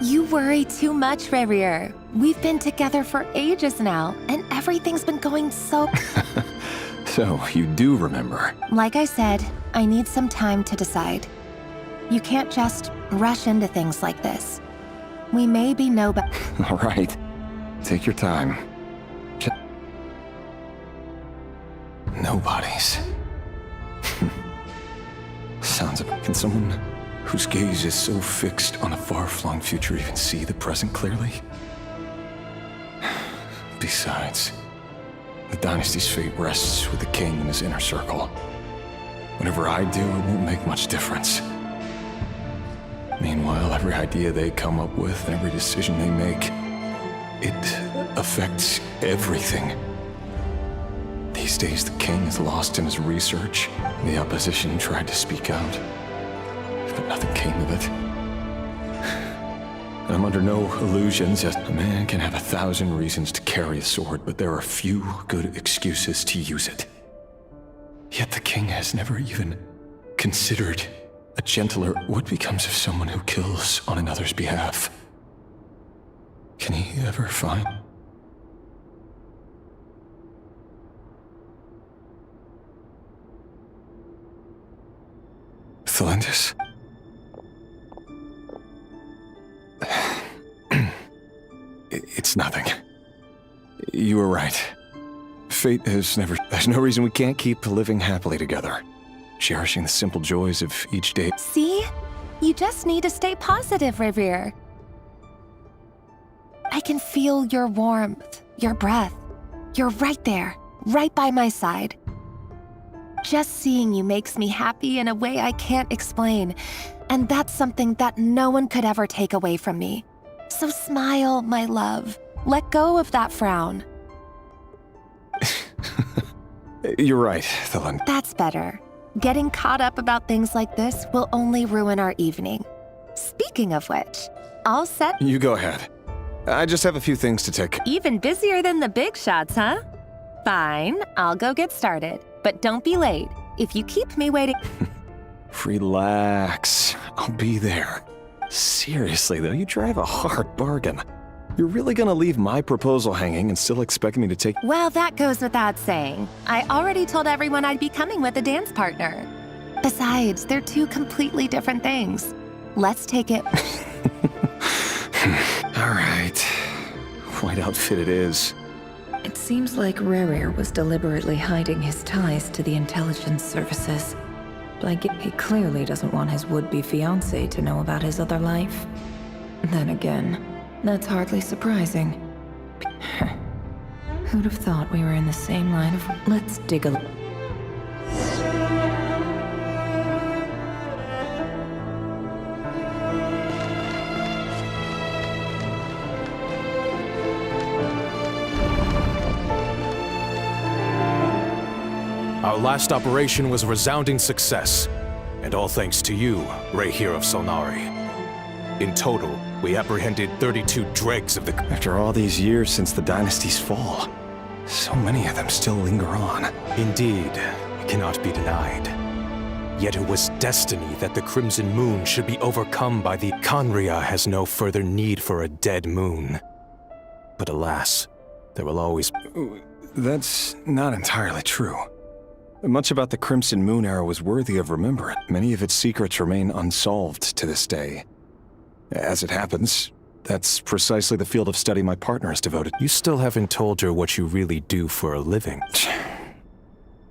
You worry too much, Rerir. We've been together for ages now, and everything's been going so... So, you do remember? Like I said, I need some time to decide. You can't just rush into things like this. We may be All right. Take your time. Nobodies. Sounds of... Can someone whose gaze is so fixed on a far-flung future even see the present clearly? Besides, the dynasty's fate rests with the king and his inner circle. Whatever I do, it won't make much difference. Meanwhile, every idea they come up with, every decision they make, it affects everything. These days, the king is lost in his research. The opposition tried to speak out, but nothing came of it. And I'm under no illusions as a man can have 1,000 reasons to carry a sword, but there are few good excuses to use it. Yet the king has never even considered a gentler... What becomes of someone who kills on another's behalf? Can he ever find... Felindis? It's nothing. You were right. Fate has never... There's no reason we can't keep living happily together. Cherishing the simple joys of each day. See? You just need to stay positive, Rerir. I can feel your warmth, your breath. You're right there, right by my side. Just seeing you makes me happy in a way I can't explain, and that's something that no one could ever take away from me. So smile, my love. Let go of that frown. You're right, Thelen. That's better. Getting caught up about things like this will only ruin our evening. Speaking of which, all set? You go ahead. I just have a few things to take. Even busier than the big shots, huh? Fine, I'll go get started. But don't be late. If you keep me waiting... Relax. I'll be there. Seriously, though, you drive a hard bargain. You're really gonna leave my proposal hanging and still expect me to take... Well, that goes without saying. I already told everyone I'd be coming with a dance partner. Besides, they're two completely different things. Let's take it... All right. White outfit it is. It seems like Rerir was deliberately hiding his ties to the intelligence services. Like, he clearly doesn't want his would-be fiancée to know about his other life. Then again, that's hardly surprising. Who'd have thought we were in the same line of... Let's dig a... Our last operation was a resounding success, and all thanks to you, Rehir of Solnari. In total, we apprehended 32 dregs of the... After all these years since the dynasty's fall, so many of them still linger on. Indeed, it cannot be denied. Yet it was destiny that the Crimson Moon should be overcome by the... Khaenri'ah has no further need for a dead moon. But alas, there will always... That's not entirely true. Much about the Crimson Moon era was worthy of remembrance. Many of its secrets remain unsolved to this day. As it happens, that's precisely the field of study my partner is devoted. You still haven't told her what you really do for a living.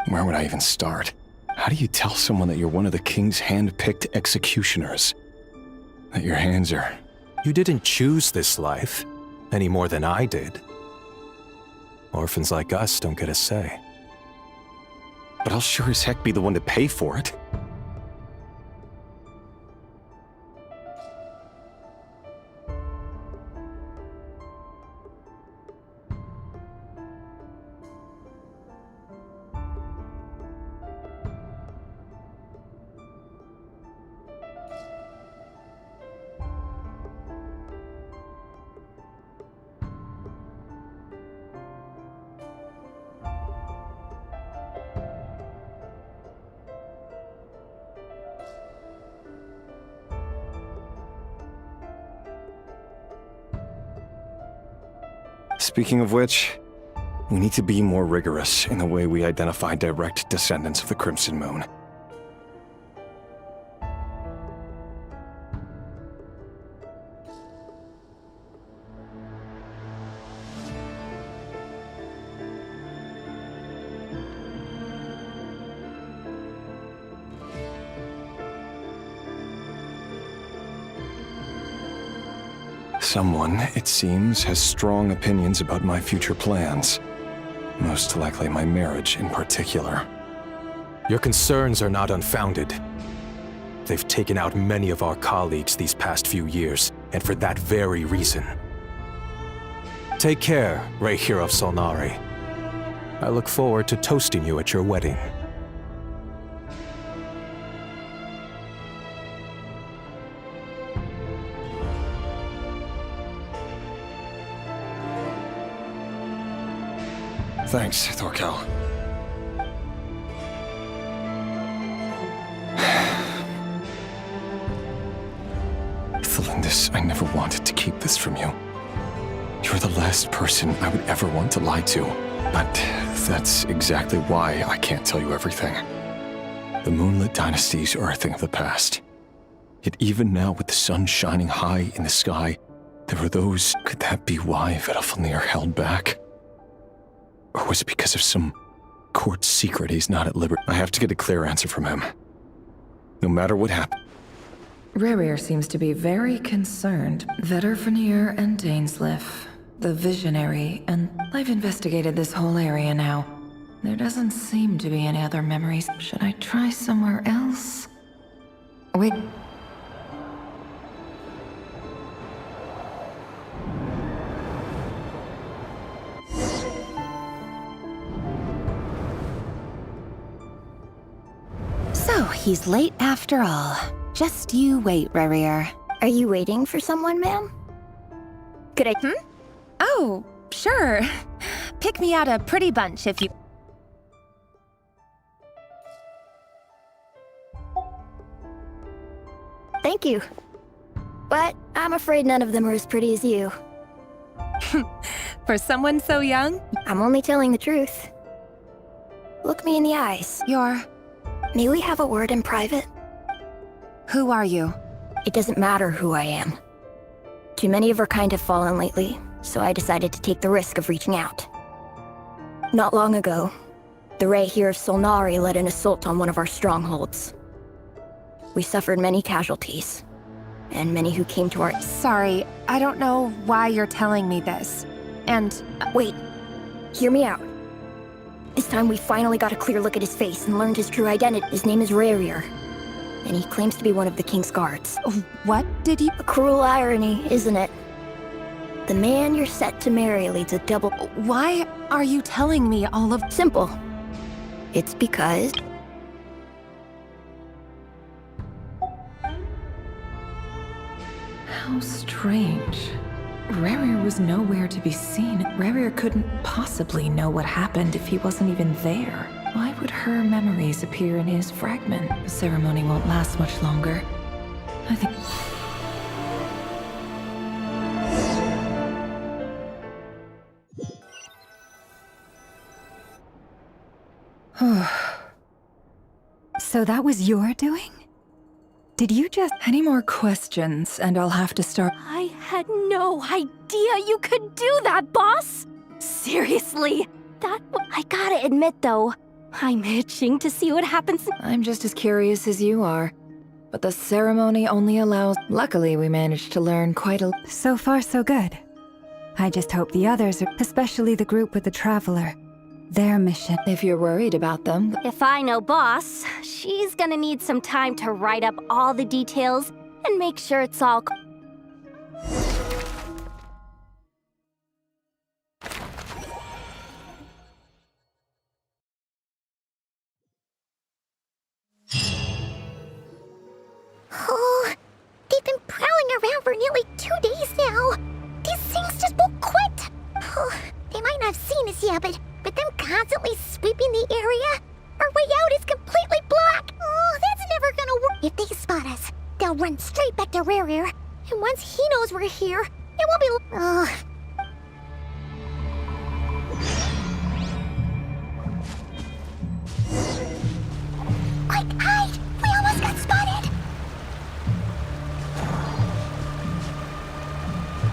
Where would I even start? How do you tell someone that you're one of the king's hand-picked executioners? That your hands are... You didn't choose this life, any more than I did. Orphans like us don't get a say. But I'll sure as heck be the one to pay for it. Speaking of which, we need to be more rigorous in the way we identify direct descendants of the Crimson Moon. Someone, it seems, has strong opinions about my future plans. Most likely my marriage in particular. Your concerns are not unfounded. They've taken out many of our colleagues these past few years, and for that very reason. Take care, Rehir of Solnari. I look forward to toasting you at your wedding. Thanks, Thorkel. Thelindis, I never wanted to keep this from you. You're the last person I would ever want to lie to. But that's exactly why I can't tell you everything. The Moonlit Dynasties are a thing of the past. Yet even now, with the sun shining high in the sky, there are those... Could that be why Vedalfnir held back? Or was it because of some court secret he's not at liberty? I have to get a clear answer from him. No matter what happens. Rerir seems to be very concerned. Vedalfnir and Dainsleif. the visionary, and I've investigated this whole area now. There doesn't seem to be any other memories. Should I try somewhere else? Wait. So, he's late after all. Just you wait, Rarier. Are you waiting for someone, ma'am? Could I? Oh, sure. Pick me out a pretty bunch if you... Thank you. But I'm afraid none of them are as pretty as you. For someone so young? I'm only telling the truth. Look me in the eyes. May we have a word in private? Who are you? It doesn't matter who I am. Too many of our kind have fallen lately, so I decided to take the risk of reaching out. Not long ago, the Ray here of Solnari led an assault on one of our strongholds. We suffered many casualties, and many who came to our— Sorry, I don't know why you're telling me this. And— Wait, hear me out. This time we finally got a clear look at his face and learned his true identity. His name is Rarier, and he claims to be one of the King's Guards. What did you— A cruel irony, isn't it? The man you're set to marry leads a double— Why are you telling me all of— Simple. It's because— How strange. Rarier was nowhere to be seen. Rarier couldn't possibly know what happened if he wasn't even there. Why would her memories appear in his fragment? The ceremony won't last much longer. I think... So that was your doing? Did you just— Any more questions, and I'll have to start— I had no idea you could do that, boss! Seriously, I gotta admit though, I'm itching to see what happens. I'm just as curious as you are. But the ceremony only allows— Luckily, we managed to learn quite a— So far, so good. I just hope the others, especially the group with the Traveler, their mission— If you're worried about them— If I know boss, she's gonna need some time to write up all the details and make sure it's all— Oh, they've been prowling around for nearly 2 days now. These things just won't quit. Oh, they might not have seen us yet, but them constantly sweeping the area, our way out is completely blocked. Oh, that's never gonna work. If they spot us, they'll run straight back to Rarier. And once he knows we're here, it won't be— Ugh. Quick, hide! We almost got spotted!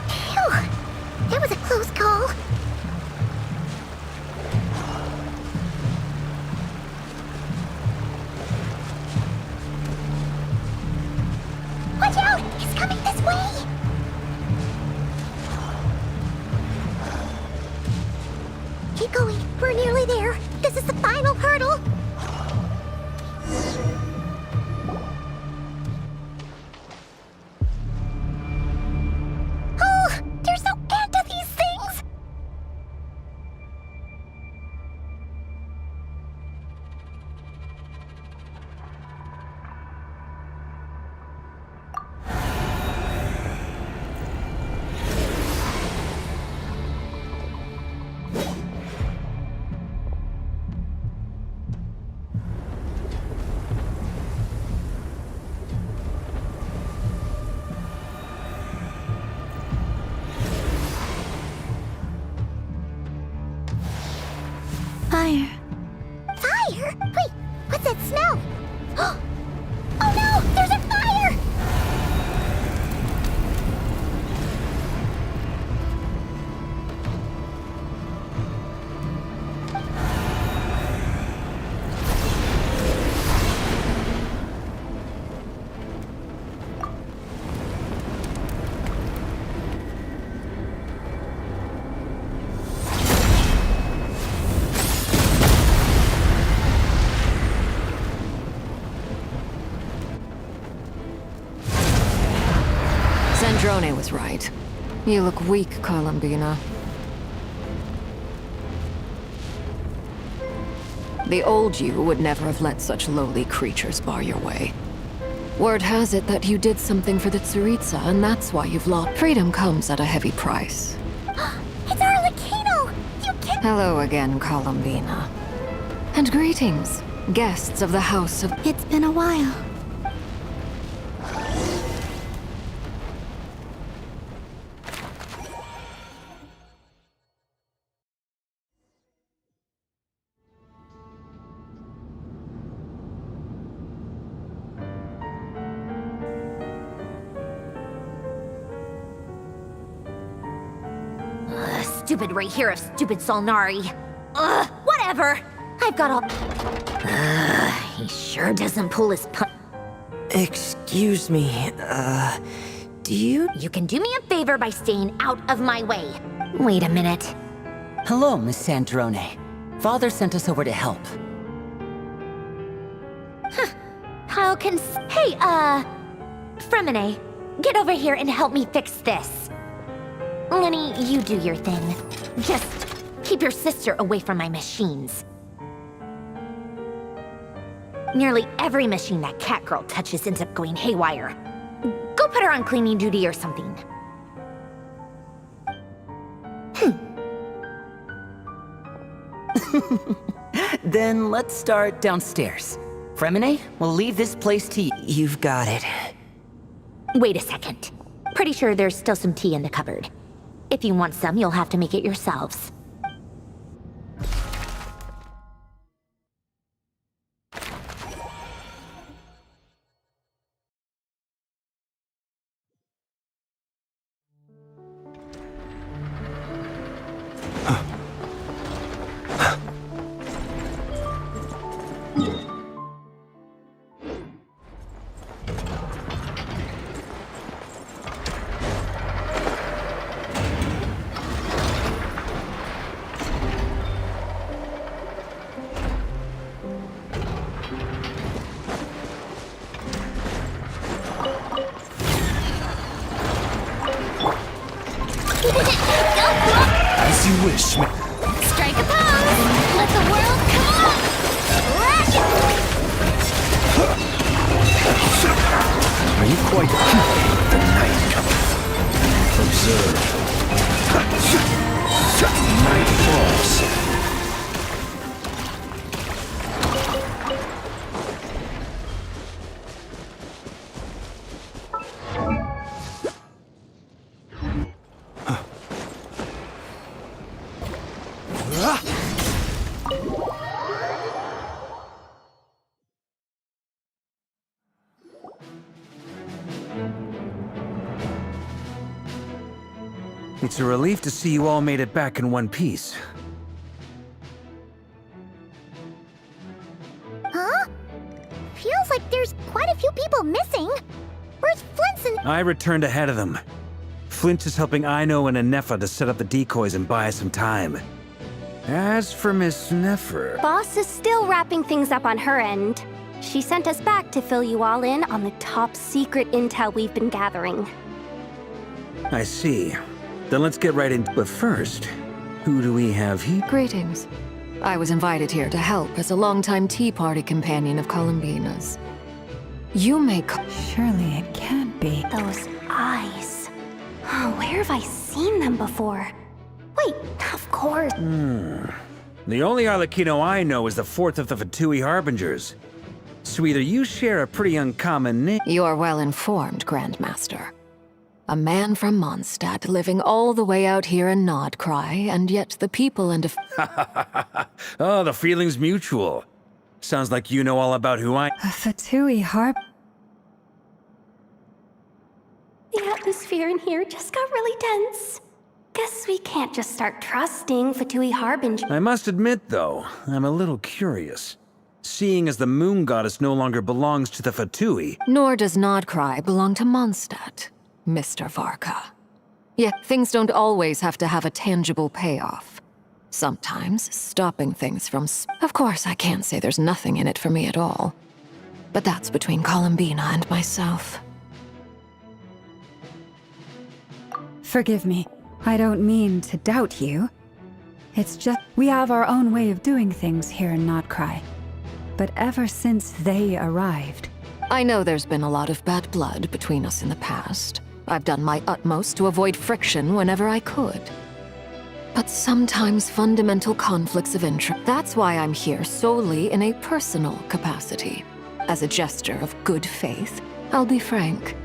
Phew! That was a close call. Watch out! He's coming this way! Sandrone was right. You look weak, Columbina. The old you would never have let such lowly creatures bar your way. Word has it that you did something for the Tsaritsa, and that's why you've lost. Freedom comes at a heavy price. It's Arlecchino! You can't— Hello again, Columbina. And greetings, guests of the House of— It's been a while. Stupid right here of stupid Solnari. Ugh, whatever! I've got all— he sure doesn't pull his pun— Excuse me, do you— You can do me a favor by staying out of my way. Wait a minute. Hello, Miss Sandrone. Father sent us over to help. How can— Hey, Fremine, get over here and help me fix this. Lenny, you do your thing. Just keep your sister away from my machines. Nearly every machine that cat girl touches ends up going haywire. Go put her on cleaning duty or something. Then let's start downstairs. Fremine, we'll leave this place to you. You've got it. Wait a second. Pretty sure there's still some tea in the cupboard. If you want some, you'll have to make it yourselves. As you wish, man. Strike a pose! Let the world come on! Are you quite the night coming? Observe. Night falls. It's a relief to see you all made it back in one piece. Huh? Feels like there's quite a few people missing. Where's Flint's and— I returned ahead of them. Flint is helping Aino and Anefa to set up the decoys and buy us some time. As for Miss Nefer... Boss is still wrapping things up on her end. She sent us back to fill you all in on the top secret intel we've been gathering. I see. Then let's get right in. But first, who do we have here? Greetings. I was invited here to help as a longtime tea party companion of Columbina's. You may Surely it can't be. Those eyes. Oh, where have I seen them before? Wait, of course. The only Arlecchino I know is the fourth of the Fatui Harbingers. So either you share a pretty uncommon name— You're well informed, Grandmaster. A man from Mondstadt living all the way out here in Nodcry, and yet the people and— Oh, the feeling's mutual. Sounds like you know all about who I— A Fatui Harp. The atmosphere in here just got really tense. Guess we can't just start trusting Fatui Harbinger. I must admit, though, I'm a little curious. Seeing as the moon goddess no longer belongs to the Fatui— Nor does Nodcry belong to Mondstadt, Mr. Varka. Yet things don't always have to have a tangible payoff. Sometimes stopping things from Of course, I can't say there's nothing in it for me at all. But that's between Columbina and myself. Forgive me. I don't mean to doubt you. It's just we have our own way of doing things here in Notcry. But ever since they arrived... I know there's been a lot of bad blood between us in the past. I've done my utmost to avoid friction whenever I could. But sometimes fundamental conflicts of interest. That's why I'm here solely in a personal capacity. As a gesture of good faith, I'll be frank.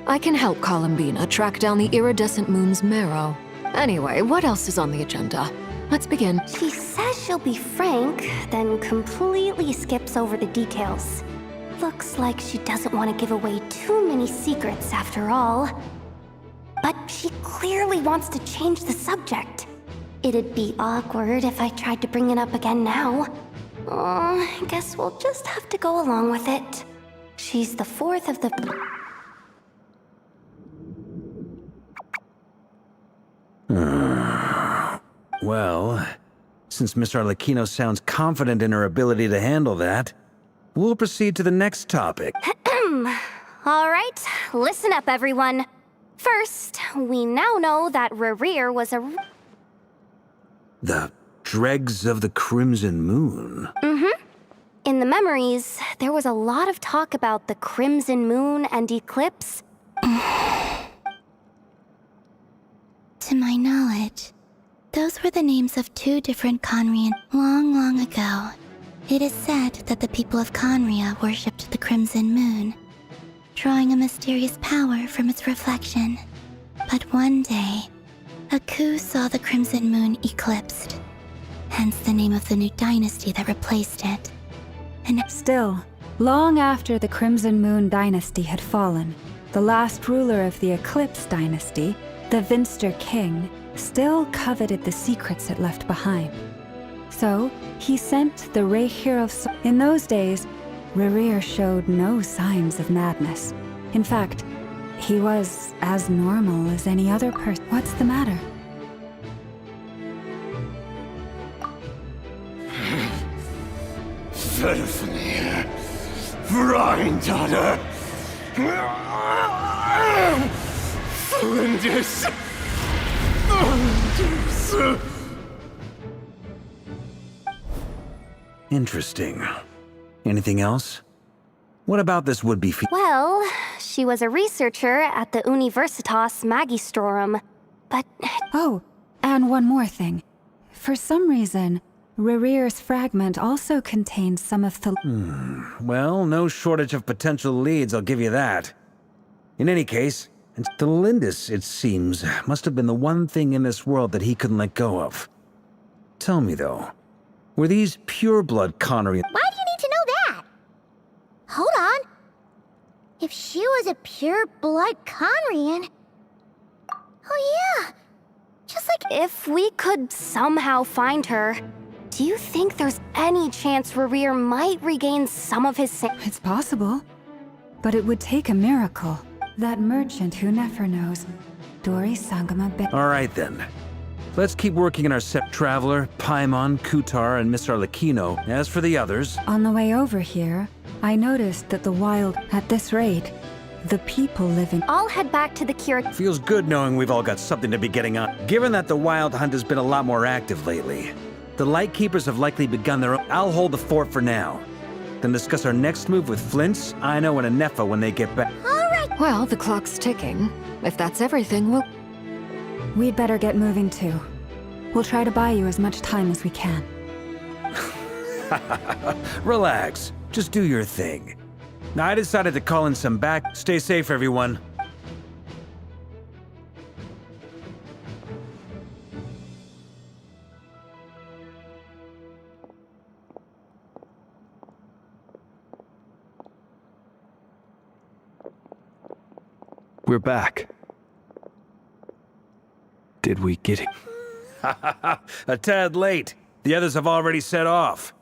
I can help Columbina track down the iridescent moon's marrow. Anyway, what else is on the agenda? Let's begin. She says she'll be frank, then completely skips over the details. Looks like she doesn't want to give away too many secrets after all. But she clearly wants to change the subject. It'd be awkward if I tried to bring it up again now. I guess we'll just have to go along with it. She's the fourth of the... Well, since Miss Arlecchino sounds confident in her ability to handle that, we'll proceed to the next topic. All right, listen up, everyone. First, we now know that Rerir was a... The dregs of the Crimson Moon. In the memories, there was a lot of talk about the Crimson Moon and Eclipse. To my knowledge, those were the names of two different Conrian. Long, long ago, it is said that the people of Conria worshipped the Crimson Moon, drawing a mysterious power from its reflection. But one day, a coup saw the Crimson Moon eclipsed, hence the name of the new dynasty that replaced it. And still, long after the Crimson Moon dynasty had fallen, the last ruler of the Eclipse dynasty, the Vinster King, still coveted the secrets it left behind. So, he sent the Rerir of... In those days, Rerir showed no signs of madness. In fact, he was as normal as any other person. What's the matter? Stephanie, Granddaughter, Flinders. Interesting. Anything else? What about this would-be Well, she was a researcher at the Universitas Magistrorum, but... Oh, and one more thing. For some reason, Rerir's fragment also contained some of the... Well, no shortage of potential leads, I'll give you that. In any case, the Lindis, it seems, must have been the one thing in this world that he couldn't let go of. Tell me, though, were these pure-blood Connery... Why do you need to know that? Hold on. If she was a pure-blood Conrian... Oh yeah! Just like... If we could somehow find her, do you think there's any chance Rerir might regain some of his... It's possible. But it would take a miracle. That merchant who never knows. Dori Sangama Be... All right, then. Let's keep working on our set Traveler, Paimon, Kutar, and Miss Arlecchino. As for the others... On the way over here, I noticed that the wild... At this rate, the people living... I'll head back to the cure... Feels good knowing we've all got something to be getting on. Given that the wild hunt has been a lot more active lately, the Lightkeepers have likely begun their own... I'll hold the fort for now. Then discuss our next move with Flints, Aino, and Anefa when they get back. Well, the clock's ticking. If that's everything, we'll... We'd better get moving too. We'll try to buy you as much time as we can. Relax. Just do your thing. I decided to call in some back. Stay safe, everyone. We're back. Did we get it? A tad late. The others have already set off.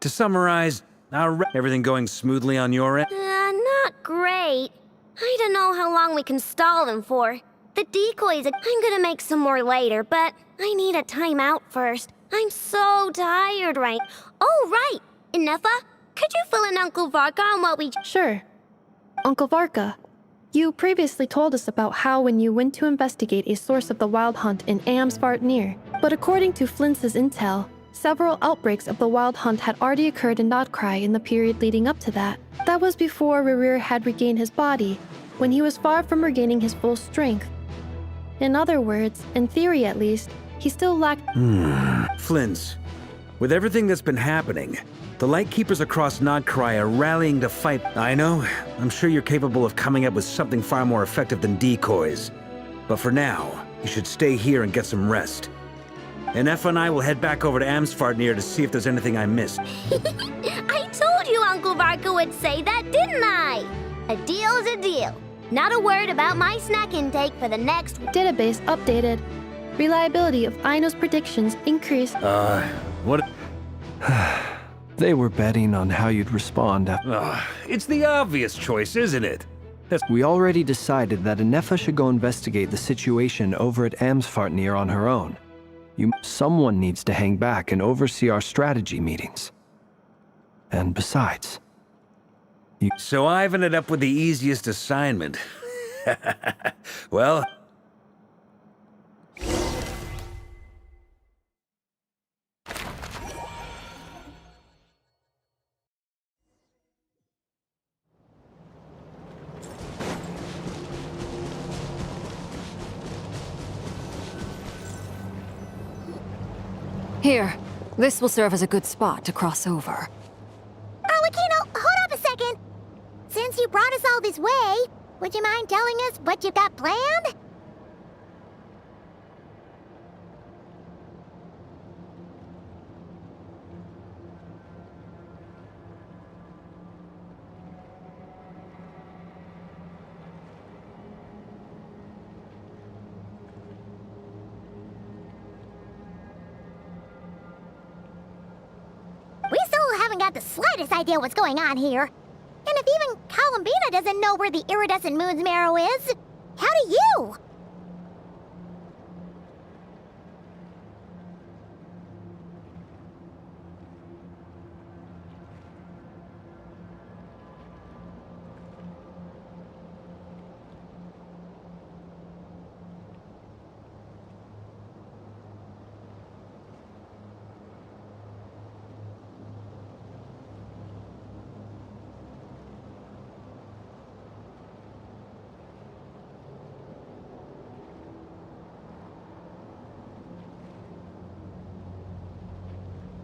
To summarize, everything going smoothly on your end? Not great. I don't know how long we can stall them for. The decoys, I'm gonna make some more later, but I need a timeout first. I'm so tired right... Oh, right! Anefa, could you fill in Uncle Varka on what we... Sure. Uncle Varka, You previously told us about how when you went to investigate a source of the Wild Hunt in Amsvartnir, but according to Flintz's intel, several outbreaks of the Wild Hunt had already occurred in Notcry in the period leading up to that. That was before Rerir had regained his body, when he was far from regaining his full strength. In other words, in theory at least, he still lacked— Flintz, with everything that's been happening, the Lightkeepers across Notcry are rallying to fight. I know, I'm sure you're capable of coming up with something far more effective than decoys. But for now, you should stay here and get some rest. And Effa and I will head back over to Amsvartnir to see if there's anything I missed. I told you Uncle Varka would say that, didn't I? A deal's a deal. Not a word about my snack intake for the next— Database updated. Reliability of Aino's predictions increased. What? They were betting on how you'd respond. It's the obvious choice, isn't it? We already decided that Anefa should go investigate the situation over at Amsvartnir on her own. Someone needs to hang back and oversee our strategy meetings. And besides... So I've ended up with the easiest assignment. Well... Here, this will serve as a good spot to cross over. Arlecchino, hold up a second! Since you brought us all this way, would you mind telling us what you've got planned? We still haven't got the slightest idea what's going on here. And if even Columbina doesn't know where the iridescent moon's marrow is, how do you?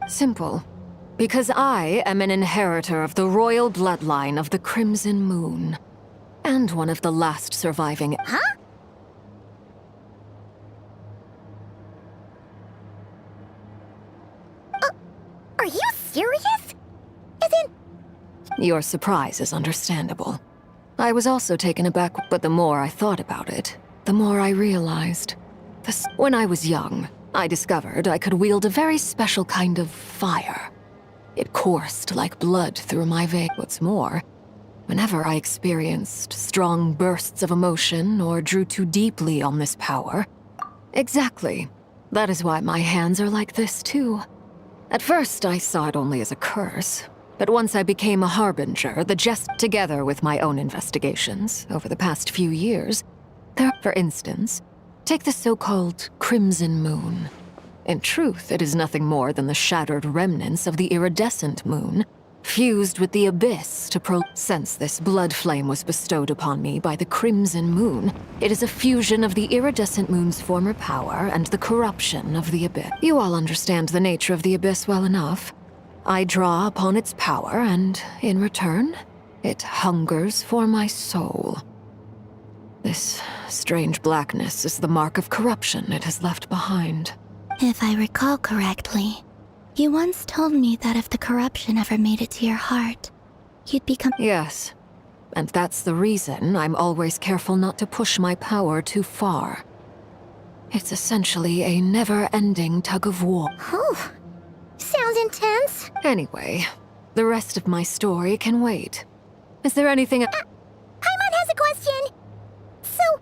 Simple. Because I am an inheritor of the royal bloodline of the Crimson Moon. And one of the last surviving— Huh? Are you serious? As in— Your surprise is understandable. I was also taken aback, but the more I thought about it, the more I realized. When I was young, I discovered I could wield a very special kind of fire. It coursed like blood through my veins. What's more, whenever I experienced strong bursts of emotion or drew too deeply on this power— Exactly. That is why my hands are like this too. At first, I saw it only as a curse, but once I became a harbinger, together with my own investigations over the past few years, for instance, take the so-called Crimson Moon. In truth, it is nothing more than the shattered remnants of the iridescent moon, fused with the abyss to Since this blood flame was bestowed upon me by the Crimson Moon, it is a fusion of the iridescent moon's former power and the corruption of the abyss. You all understand the nature of the abyss well enough. I draw upon its power, and in return, it hungers for my soul. This strange blackness is the mark of corruption it has left behind. If I recall correctly, you once told me that if the corruption ever made it to your heart, you'd become— Yes, and that's the reason I'm always careful not to push my power too far. It's essentially a never-ending tug of war. Oh, sounds intense. Anyway, the rest of my story can wait. Is there anything— Paimon has a question! So,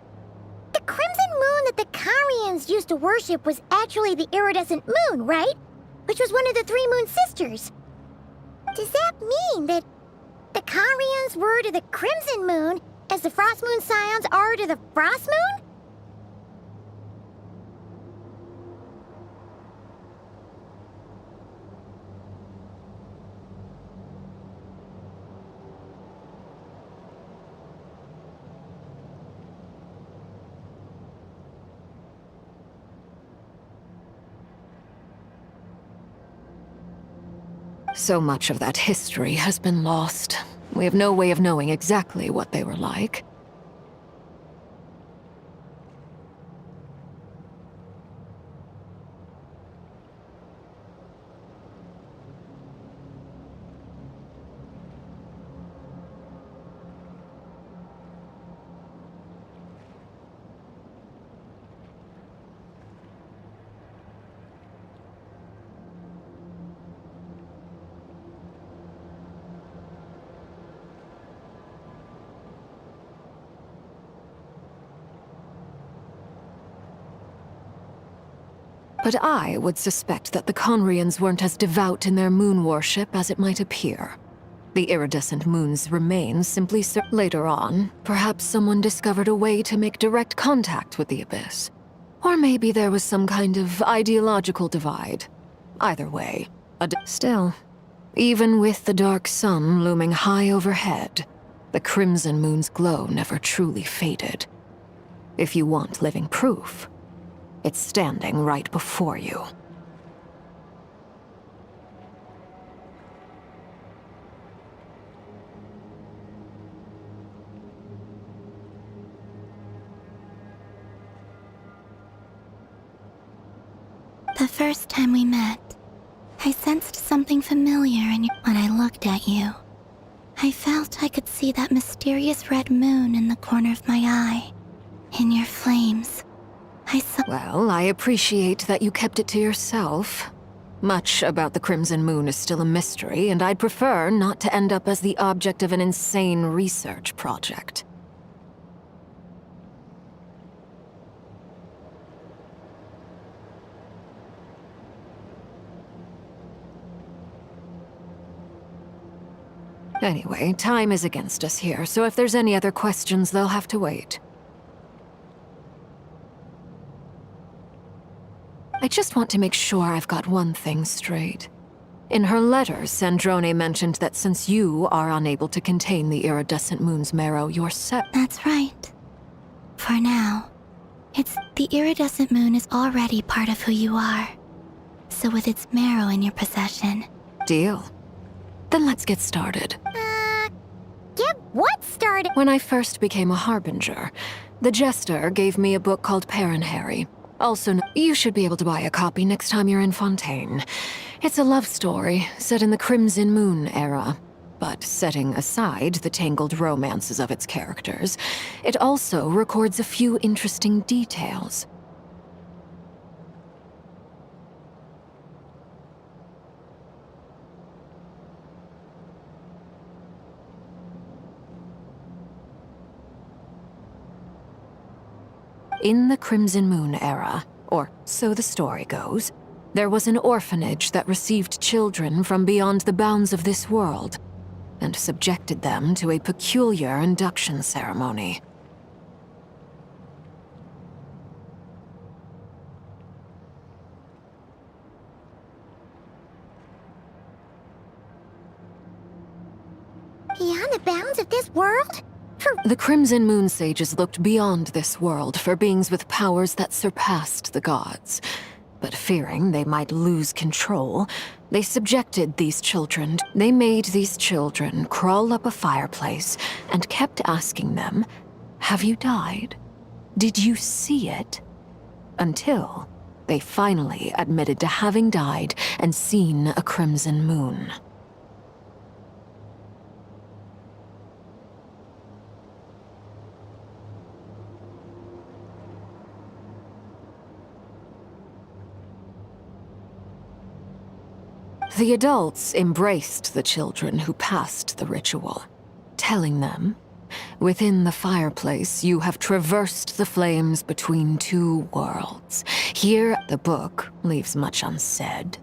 the Crimson Moon that the Carians used to worship was actually the iridescent moon, right? Which was one of the three moon sisters. Does that mean that the Carians were to the Crimson Moon as the Frost Moon Scions are to the Frost Moon? So much of that history has been lost. We have no way of knowing exactly what they were like. But I would suspect that the Conrians weren't as devout in their moon worship as it might appear. The iridescent moon's remains simply later on, perhaps someone discovered a way to make direct contact with the Abyss. Or maybe there was some kind of ideological divide. Either way, still, even with the dark sun looming high overhead, the Crimson Moon's glow never truly faded. If you want living proof, it's standing right before you. The first time we met, I sensed something familiar when I looked at you. I felt I could see that mysterious red moon in the corner of my eye, in your flames. Well, I appreciate that you kept it to yourself. Much about the Crimson Moon is still a mystery, and I'd prefer not to end up as the object of an insane research project. Anyway, time is against us here, so if there's any other questions, they'll have to wait. I just want to make sure I've got one thing straight. In her letter, Sandrone mentioned that since you are unable to contain the iridescent moon's marrow yourself... That's right. For now. The iridescent moon is already part of who you are. So with its marrow in your possession... Deal. Then let's get started. Get what started? When I first became a Harbinger, the Jester gave me a book called Harry. Also, you should be able to buy a copy next time you're in Fontaine. It's a love story set in the Crimson Moon era. But setting aside the tangled romances of its characters, it also records a few interesting details. In the Crimson Moon era, or so the story goes, there was an orphanage that received children from beyond the bounds of this world, and subjected them to a peculiar induction ceremony. Beyond the bounds of this world? The Crimson Moon Sages looked beyond this world for beings with powers that surpassed the gods. But fearing they might lose control, they subjected these children. They made these children crawl up a fireplace and kept asking them, "Have you died? Did you see it?" Until they finally admitted to having died and seen a crimson moon. The adults embraced the children who passed the ritual, telling them, "Within the fireplace, you have traversed the flames between two worlds. Here, the book leaves much unsaid.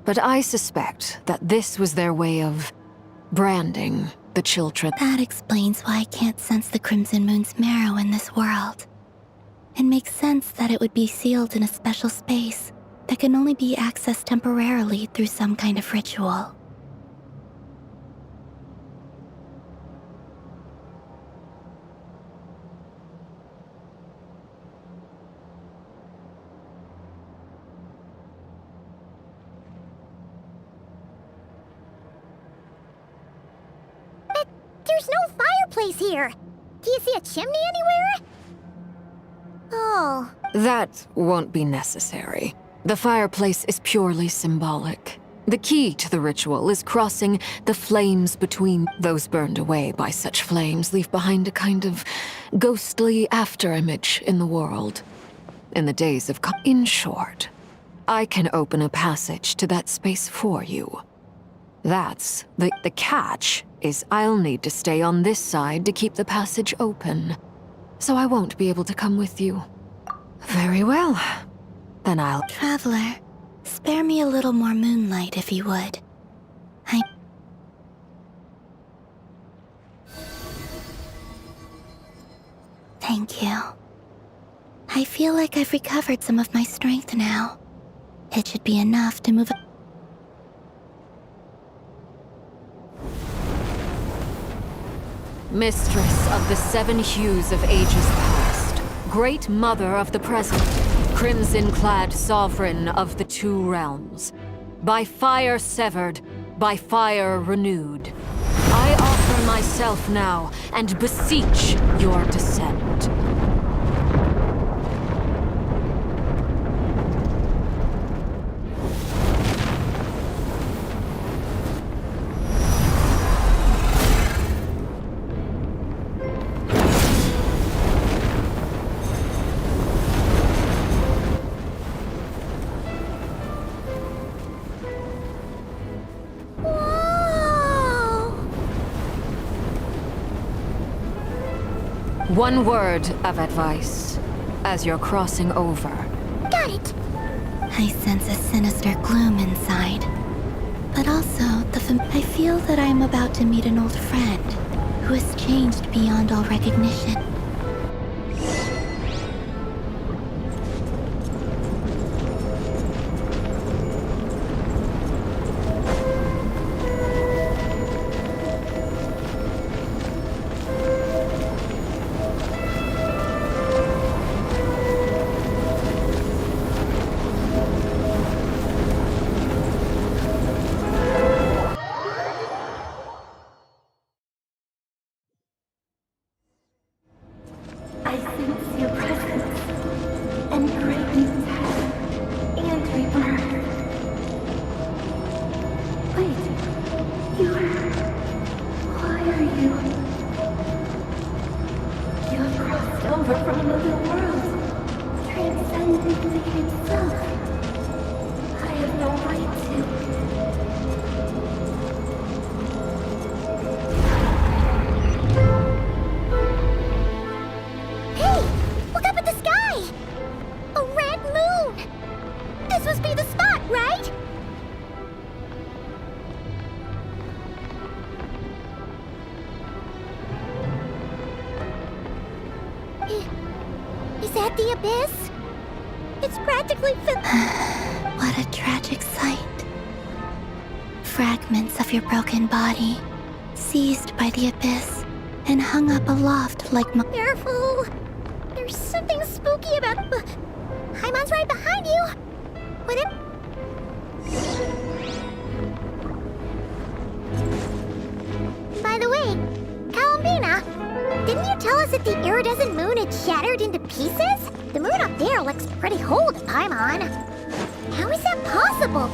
But I suspect that this was their way of branding the children. That explains why I can't sense the Crimson Moon's marrow in this world. It makes sense that it would be sealed in a special space that can only be accessed temporarily through some kind of ritual. There's no fireplace here. Do you see a chimney anywhere? Oh. That won't be necessary. The fireplace is purely symbolic. The key to the ritual is crossing the flames between. Those burned away by such flames leave behind a kind of ghostly afterimage in the world. In the days of. In short, I can open a passage to that space for you. That's the catch is I'll need to stay on this side to keep the passage open. So I won't be able to come with you. Very well. Then I'll... Traveler, spare me a little more moonlight if you would. Thank you. I feel like I've recovered some of my strength now. It should be enough to move... Mistress of the 7 hues of ages past, Great Mother of the present, crimson-clad sovereign of the 2 realms, by fire severed, by fire renewed, I offer myself now and beseech your descent. One word of advice as you're crossing over. Got it. I sense a sinister gloom inside. But also, I feel that I am about to meet an old friend who has changed beyond all recognition. Is that the abyss? It's practically What a tragic sight. Fragments of your broken body, seized by the abyss, and hung up aloft like Careful! There's something spooky about... Haimon's right behind you! Would it... By the way, Columbina, didn't you tell us that the iridescent moon had shattered into pieces? The moon up there looks pretty whole to Paimon. How is that possible?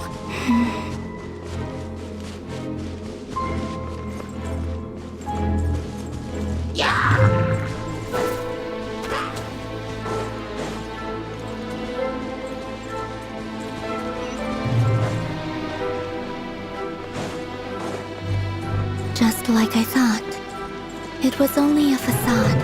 Just like I thought. It was only a facade.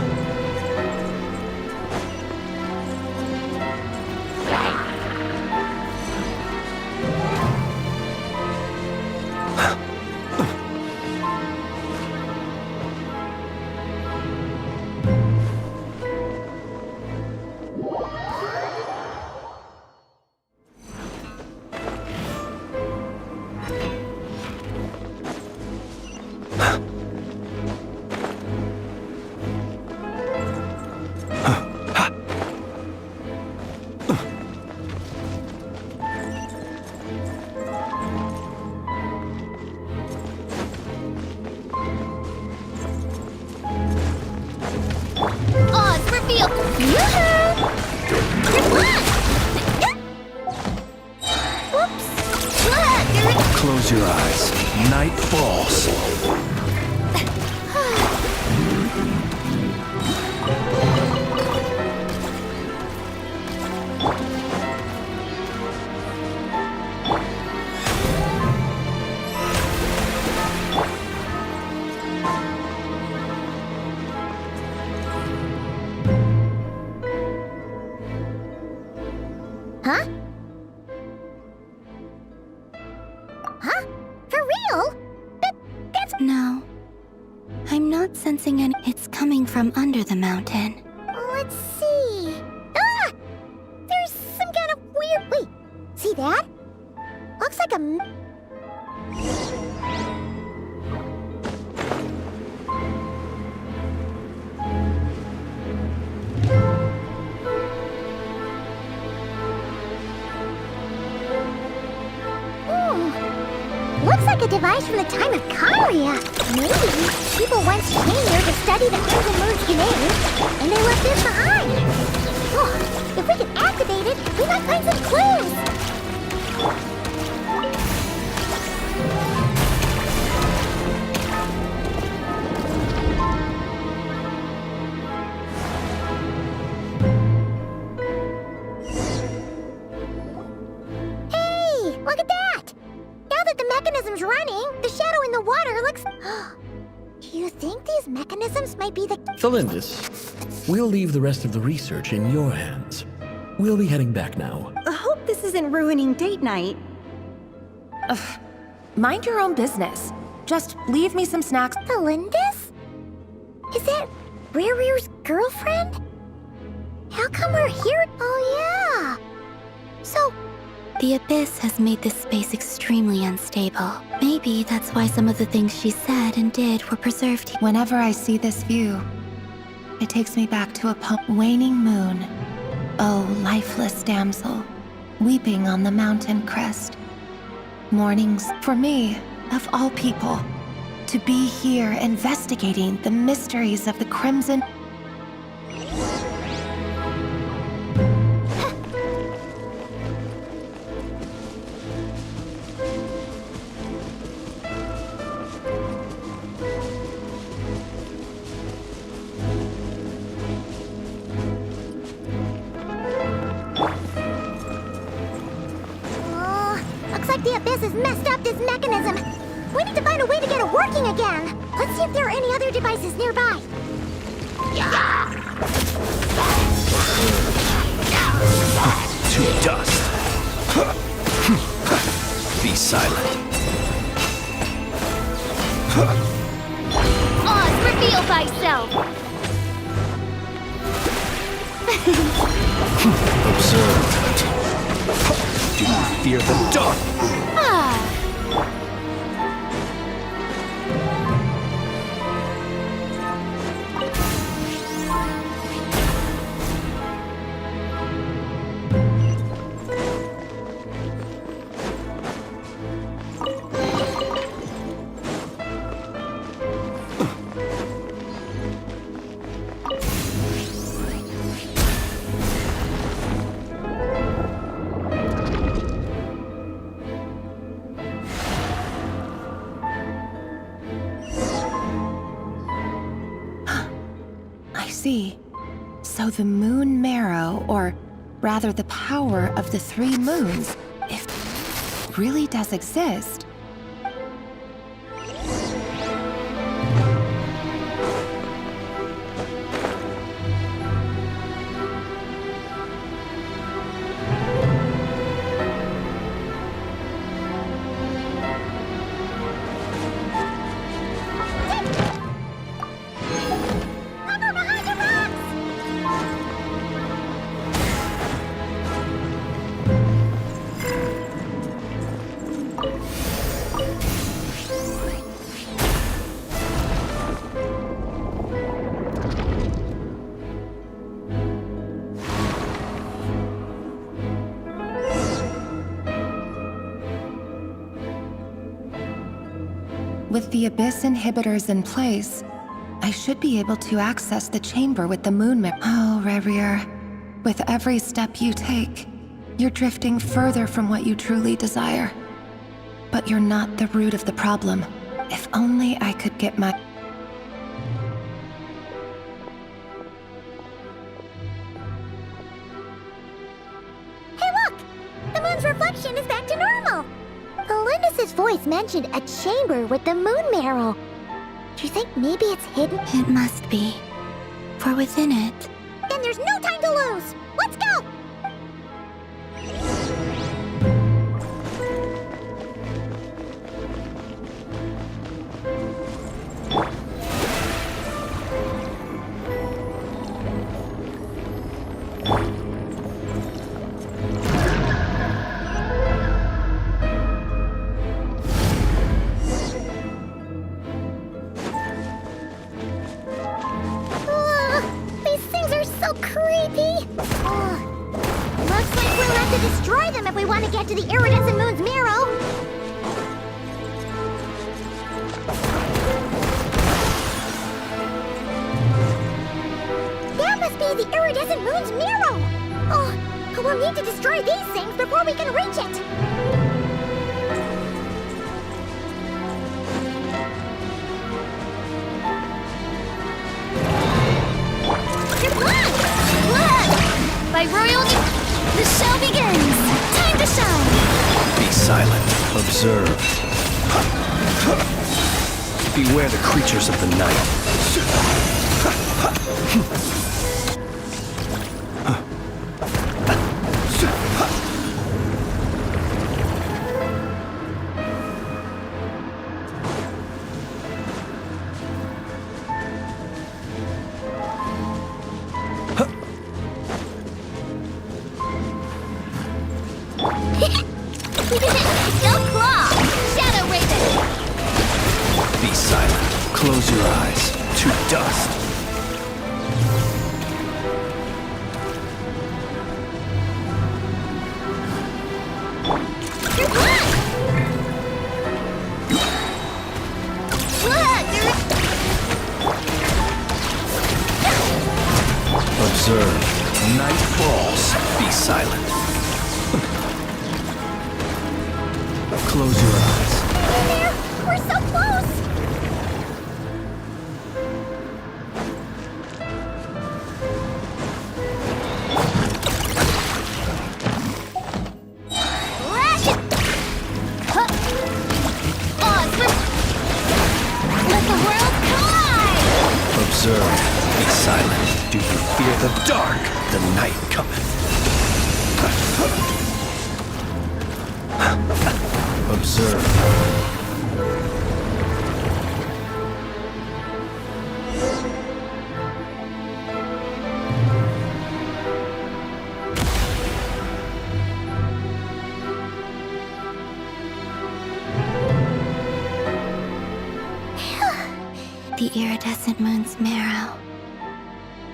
Close your eyes. Night falls. Huh? Huh? For real? That's... No. I'm not sensing any. It's coming from under the mountain. Let's see. Ah! There's some kind of weird... Wait, see that? Looks like a... Looks like a device from the time of Karia. Maybe people once came here to study the Crimson Moon's domain, and they left this behind. Oh, if we can activate it, we might find some clues. Hey, look at that! Now that the mechanism's running, the shadow in the water looks... Do you think these mechanisms might be the... Felindis, we'll leave the rest of the research in your hands. We'll be heading back now. I hope this isn't ruining date night. Ugh. Mind your own business. Just leave me some snacks. Felindis? Is that Rear's girlfriend? How come we're here? Oh, yeah. So... The Abyss has made this space extremely unstable. Maybe that's why some of the things she said and did were preserved here. Whenever I see this view, it takes me back to a waning moon. Oh, lifeless damsel, weeping on the mountain crest. Mornings, for me, of all people, to be here investigating the mysteries of the Crimson... Looks like the Abyss has messed up this mechanism. We need to find a way to get it working again. Let's see if there are any other devices nearby. To dust. Be silent. Oz, reveal thyself! Observe. Do not fear the dark. See, so the moon marrow, or rather the power of the three moons, if it really does exist. With the Abyss inhibitors in place, I should be able to access the chamber with the moon map. Oh, Revier. With every step you take, you're drifting further from what you truly desire. But you're not the root of the problem. If only I could get my... Hey look! The moon's reflection is back to normal! Felindus's voice mentioned a chamber with the moon marrow. Do you think maybe it's hidden? It must be. For within it... Then there's no time to lose! Let's go! These things are so creepy! Looks like we'll have to destroy them if we want to get to the iridescent moon's marrow! That must be the iridescent moon's marrow! Oh, we'll need to destroy these things before we can reach it! By royal, the show begins! Time to shine! Be silent. Observe. Beware the creatures of the night. Go claw! Shadow Raven! Be silent. Close your eyes. To dust. Observe. Night falls. Be silent. Close your eyes. There! We're so close! Let the world collide! Observe. Be silent. Do you fear the dark? The night cometh. Observe. The iridescent moon's marrow.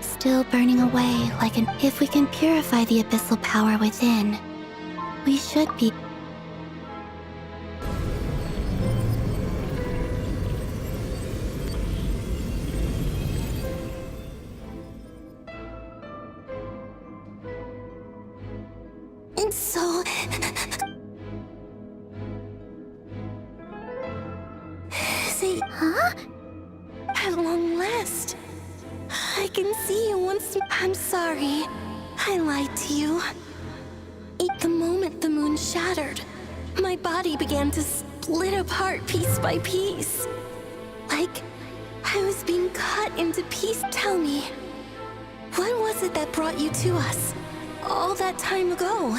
Still burning away like an... If we can purify the abyssal power within, we should be... And so... See... Huh? At long last, I can see you once. I'm sorry. I lied to you. The moment the moon shattered, my body began to split apart piece by piece. Like I was being cut into pieces. Tell me, what was it that brought you to us all that time ago?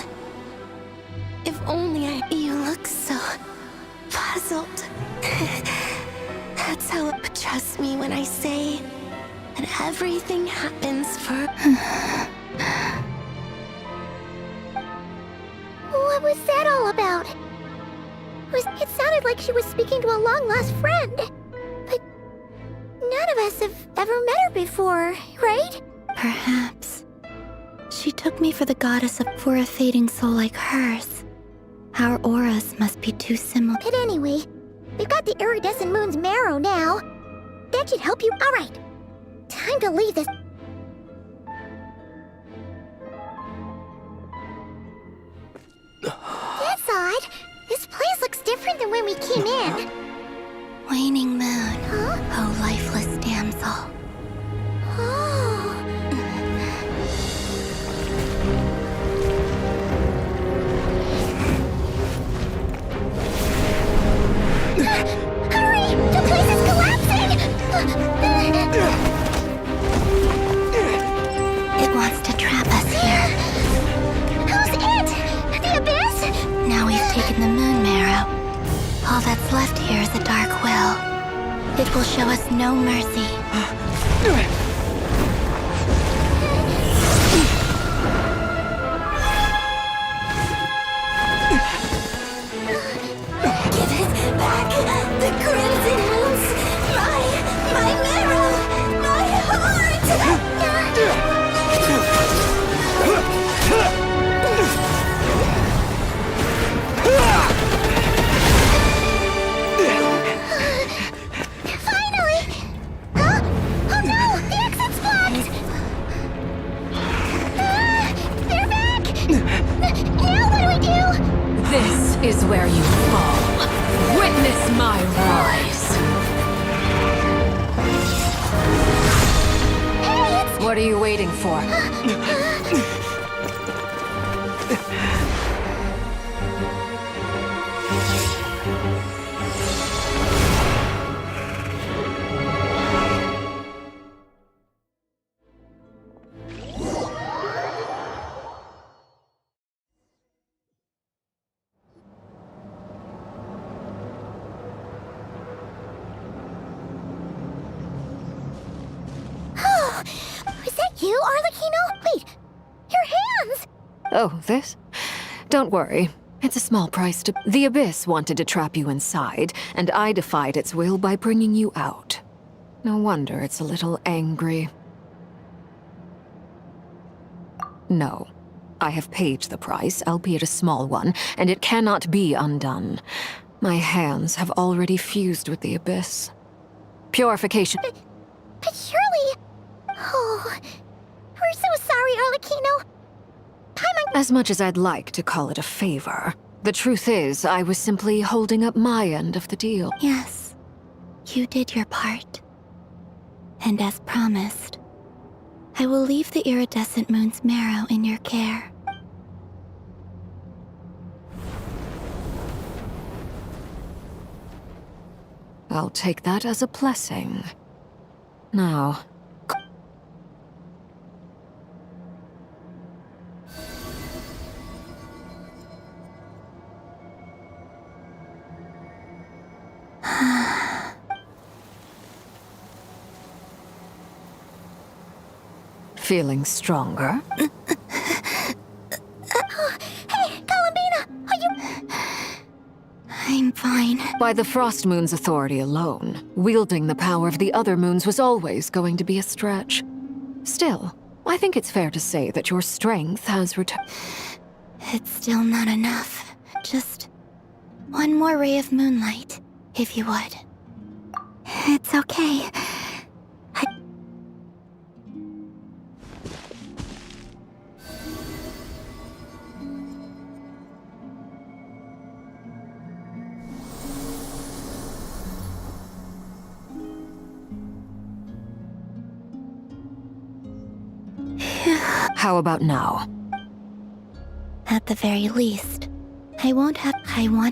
If only You look so puzzled. That's how... But trust me when I say that everything happens for... What was that all about? It sounded like she was speaking to a long-lost friend. But none of us have ever met her before, right? Perhaps. She took me for the goddess for a fading soul like hers. Our auras must be too similar. But anyway, we've got the iridescent moon's marrow now. That should help you. All right. Time to leave this. than when we came in. Waning moon, oh lifeless damsel. Hurry! The place is collapsing! It wants to trap us here. Who's it? The Abyss? Now we've taken the moon marrow. All that's left here is a dark will. It will show us no mercy. Give it back! The Crimson Moons! My marrow! My heart! Finally! Huh? Oh no! The exit's blocked! They're back! Now what do we do? This is where you fall. Witness my rise. What are you waiting for? Is that you, Arlecchino? Wait, your hands! Oh, this? Don't worry. It's a small price to... The Abyss wanted to trap you inside, and I defied its will by bringing you out. No wonder it's a little angry. No. I have paid the price, albeit a small one, and it cannot be undone. My hands have already fused with the Abyss. Purification... But surely... Oh... We're so sorry, Arlecchino. As much as I'd like to call it a favor, the truth is, I was simply holding up my end of the deal. Yes, you did your part. And as promised, I will leave the iridescent moon's marrow in your care. I'll take that as a blessing. Now... Feeling stronger? Hey, Columbina! Are you... I'm fine. By the Frost Moon's authority alone, wielding the power of the other moons was always going to be a stretch. Still, I think it's fair to say that your strength has returned. It's still not enough. Just one more ray of moonlight, if you would. It's okay. How about now? At the very least, I want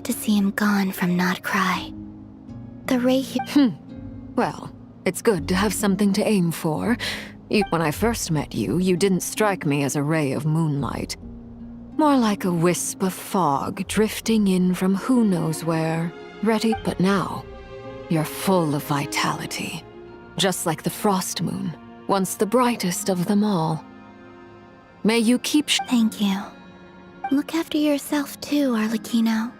to see him gone from Not Cry. The ray Well, it's good to have something to aim for. When I first met you, you didn't strike me as a ray of moonlight. More like a wisp of fog drifting in from who knows where. Ready? But now, you're full of vitality. Just like the Frost Moon, once the brightest of them all. May you keep Thank you. Look after yourself too, Arlecchino.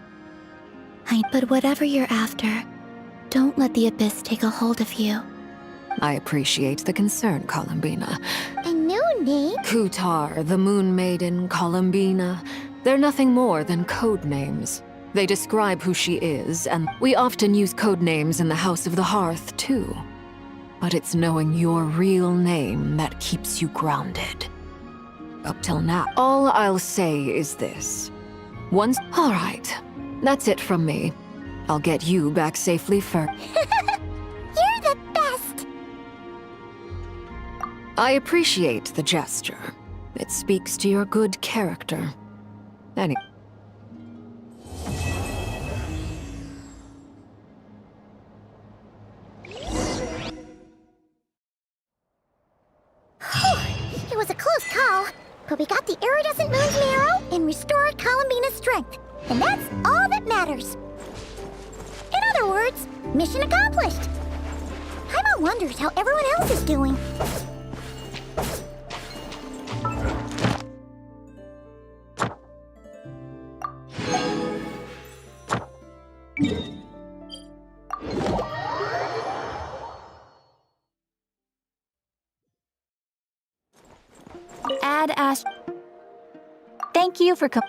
But whatever you're after, don't let the Abyss take a hold of you. I appreciate the concern, Columbina. A new name? Kutar, the Moon Maiden, Columbina. They're nothing more than code names. They describe who she is, and we often use code names in the House of the Hearth, too. But it's knowing your real name that keeps you grounded. Up till now, all I'll say is this. All right, that's it from me. I'll get you back safely first. You're the best! I appreciate the gesture. It speaks to your good character. Anyway. It was a close call, but we got the iridescent moon's marrow and restored Columbina's strength. And that's all that matters. In other words, mission accomplished. Paimon wonders how everyone else is doing. Ad Ash. Thank you for coming.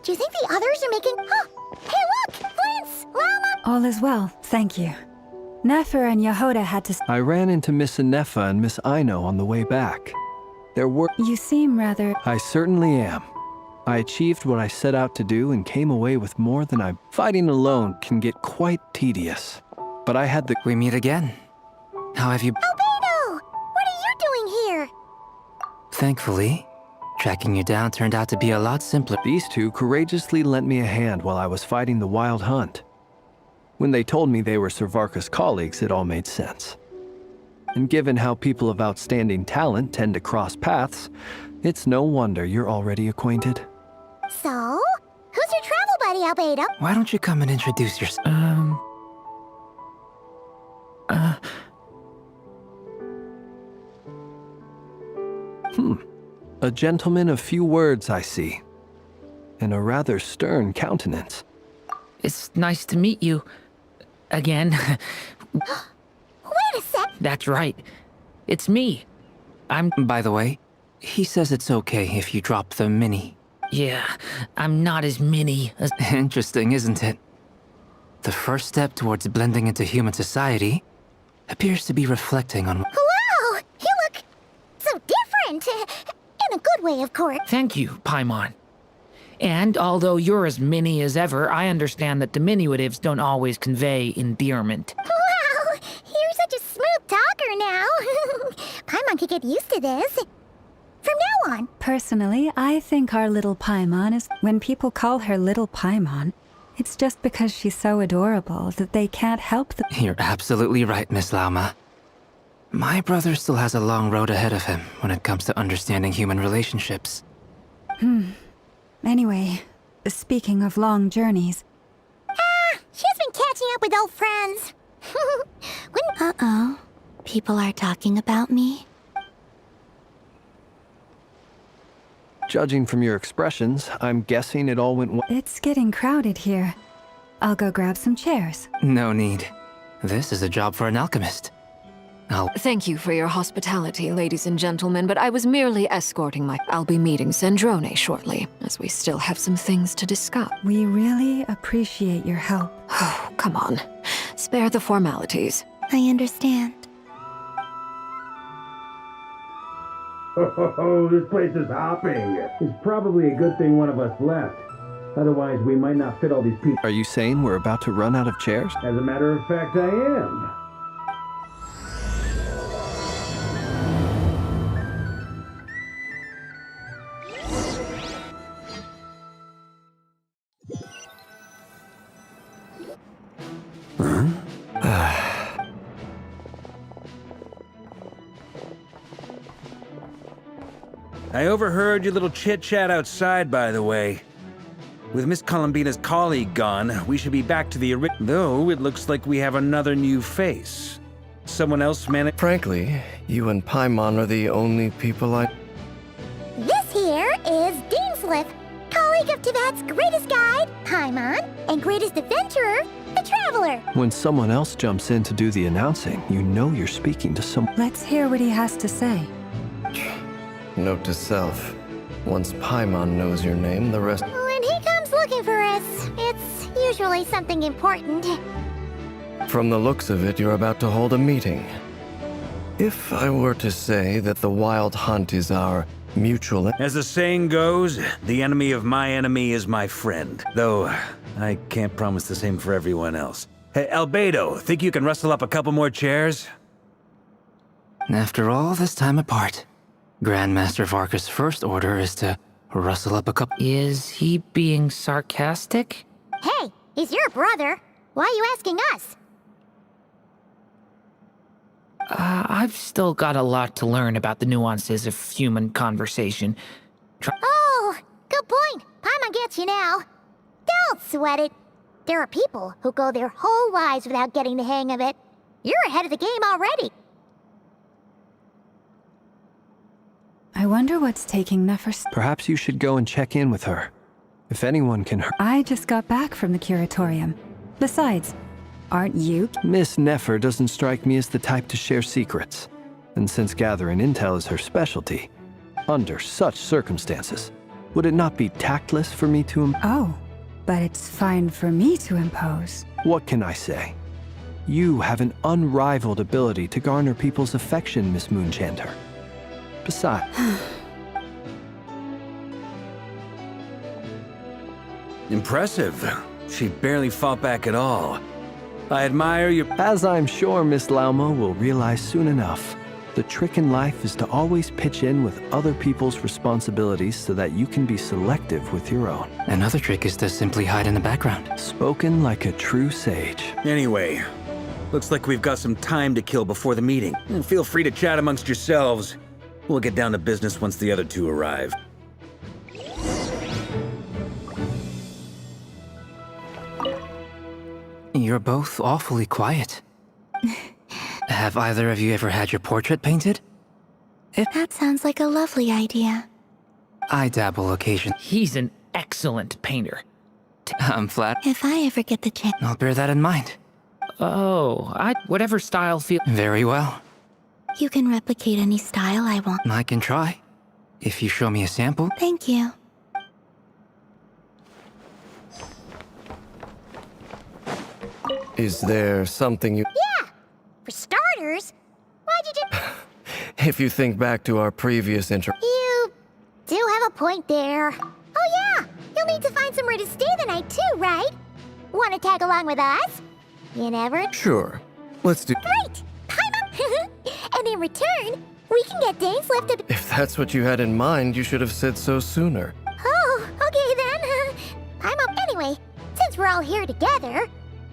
Do you think the others are making... Oh, hey look! Flint's! Llama! All is well, thank you. Nefer and Yehoda had to... I ran into Miss Anefa and Miss Aino on the way back. There were... You seem rather... I certainly am. I achieved what I set out to do and came away with more than I... Fighting alone can get quite tedious. But I had the... We meet again. How have you... Albedo! What are you doing here? Thankfully, tracking you down turned out to be a lot simpler. These two courageously lent me a hand while I was fighting the Wild Hunt. When they told me they were Sir Varka's colleagues, it all made sense. And given how people of outstanding talent tend to cross paths, it's no wonder you're already acquainted. So, who's your travel buddy, Albedo? Why don't you come and introduce yourself? A gentleman of few words, I see. And a rather stern countenance. It's nice to meet you. Again. Wait a sec! That's right. It's me. By the way, he says it's okay if you drop the mini. Yeah, I'm not as mini as... Interesting, isn't it? The first step towards blending into human society appears to be reflecting on... Wow! You look so different! In a good way, of course. Thank you, Paimon. And although you're as mini as ever, I understand that diminutives don't always convey endearment. Wow! You're such a smooth talker now. Paimon could get used to this. From now on. Personally, I think our little Paimon is... When people call her little Paimon, it's just because she's so adorable that they can't help the... You're absolutely right, Miss Lauma. My brother still has a long road ahead of him when it comes to understanding human relationships. Anyway, speaking of long journeys... She's been catching up with old friends. Uh-oh. People are talking about me? Judging from your expressions, I'm guessing it all went well. It's getting crowded here. I'll go grab some chairs. No need. This is a job for an alchemist. Thank you for your hospitality, ladies and gentlemen, but I was merely escorting my... I'll be meeting Sandrone shortly, as we still have some things to discuss. We really appreciate your help. Oh, come on. Spare the formalities. I understand. Oh, this place is hopping. It's probably a good thing one of us left. Otherwise, we might not fit all these people. Are you saying we're about to run out of chairs? As a matter of fact, I am. I overheard your little chit-chat outside, by the way. With Miss Columbina's colleague gone, we should be back to the though it looks like we have another new face. Someone else managed. Frankly, you and Paimon are the only people I... This here is Dainsleif, colleague of Tibet's greatest guide, Paimon, and greatest adventurer, the Traveler. When someone else jumps in to do the announcing, you know you're speaking to someone. Let's hear what he has to say. Note to self. Once Paimon knows your name, the rest... When he comes looking for us, it's usually something important. From the looks of it, you're about to hold a meeting. If I were to say that the Wild Hunt is our mutual... As the saying goes, the enemy of my enemy is my friend. Though, I can't promise the same for everyone else. Hey, Albedo, think you can rustle up a couple more chairs? After all this time apart, Grandmaster Varka's first order is to rustle up a couple... Is he being sarcastic? Hey, he's your brother. Why are you asking us? I've still got a lot to learn about the nuances of human conversation. Oh, good point. Paimon gets you now. Don't sweat it. There are people who go their whole lives without getting the hang of it. You're ahead of the game already. I wonder what's taking Nefer... Perhaps you should go and check in with her. If anyone can hurt... I just got back from the curatorium. Besides, aren't you... Miss Nefer doesn't strike me as the type to share secrets. And since gathering intel is her specialty, under such circumstances, would it not be tactless for me to... Oh, but it's fine for me to impose. What can I say? You have an unrivaled ability to garner people's affection, Miss Moonchanter. Besides... Impressive. She barely fought back at all. I admire your... As I'm sure Miss Lauma will realize soon enough, the trick in life is to always pitch in with other people's responsibilities so that you can be selective with your own. Another trick is to simply hide in the background. Spoken like a true sage. Anyway, looks like we've got some time to kill before the meeting. Feel free to chat amongst yourselves. We'll get down to business once the other two arrive. You're both awfully quiet. Have either of you ever had your portrait painted? That sounds like a lovely idea. I dabble occasionally. He's an excellent painter. I'm flattered. If I ever get the chance... I'll bear that in mind. Oh, whatever style feel... Very well. You can replicate any style I want. I can try, if you show me a sample. Thank you. Is there something you... Yeah! For starters, why'd you just... If you think back to our previous intro... You do have a point there. Oh yeah! You'll need to find somewhere to stay the night too, right? Want to tag along with us? You never... Sure. Let's do... Great! And in return, we can get Dainsleif to... If that's what you had in mind, you should have said so sooner. Oh, okay then. Anyway, since we're all here together,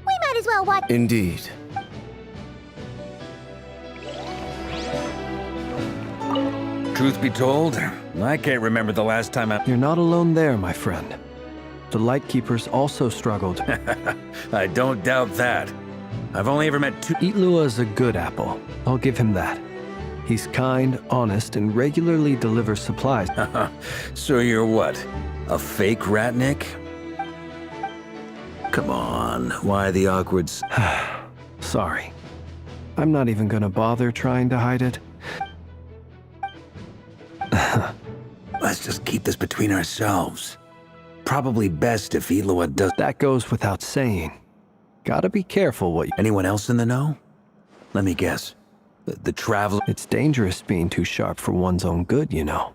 we might as well watch... Indeed. Truth be told, I can't remember the last time I... You're not alone there, my friend. The Lightkeepers also struggled. I don't doubt that. I've only ever met two... Itlua is a good apple. I'll give him that. He's kind, honest, and regularly delivers supplies. So you're what? A fake Ratnik? Come on, why the awkward... Sorry. I'm not even gonna bother trying to hide it. Let's just keep this between ourselves. Probably best if Itlua does... That goes without saying. Gotta be careful what you... Anyone else in the know? Let me guess. The Traveler... It's dangerous being too sharp for one's own good, you know.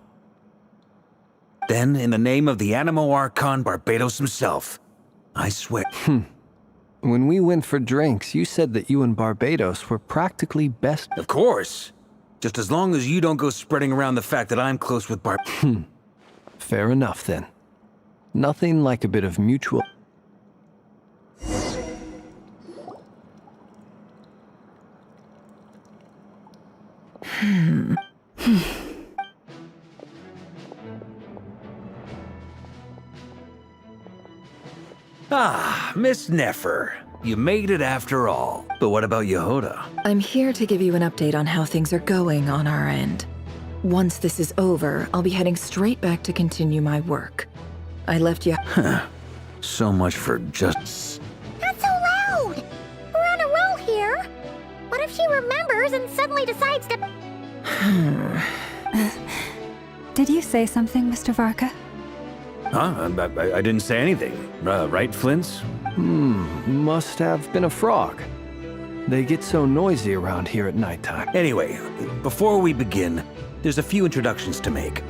Then, in the name of the Animo Archon Barbados himself, I swear... When we went for drinks, you said that you and Barbados were practically best... Of course! Just as long as you don't go spreading around the fact that I'm close with Fair enough, then. Nothing like a bit of mutual... Ah, Miss Nefer. You made it after all. But what about Yehoda? I'm here to give you an update on how things are going on our end. Once this is over, I'll be heading straight back to continue my work. I left you. So much for just... Not so loud! We're on a roll here. What if she remembers and suddenly decides to... Did you say something, Mr. Varka? Huh? I didn't say anything. Right, Flints? Must have been a frog. They get so noisy around here at nighttime. Anyway, before we begin, there's a few introductions to make.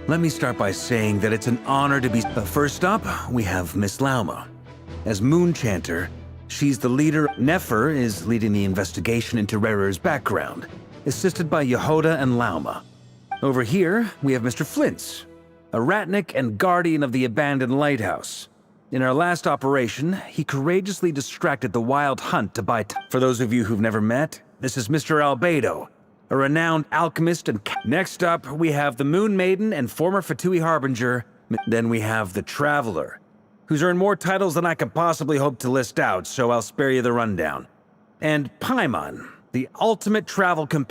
Let me start by saying that it's an honor to be... First up, we have Miss Lauma. As Moon Chanter, she's the leader. Nefer is leading the investigation into Rerer's background, assisted by Yehoda and Lauma. Over here, we have Mr. Flints, a ratnik and guardian of the abandoned lighthouse. In our last operation, he courageously distracted the wild hunt to buy For those of you who've never met, this is Mr. Albedo, a renowned alchemist and... Next up, we have the Moon Maiden and former Fatui Harbinger. Then we have the Traveler, who's earned more titles than I could possibly hope to list out, so I'll spare you the rundown. And Paimon, the ultimate travel Wow!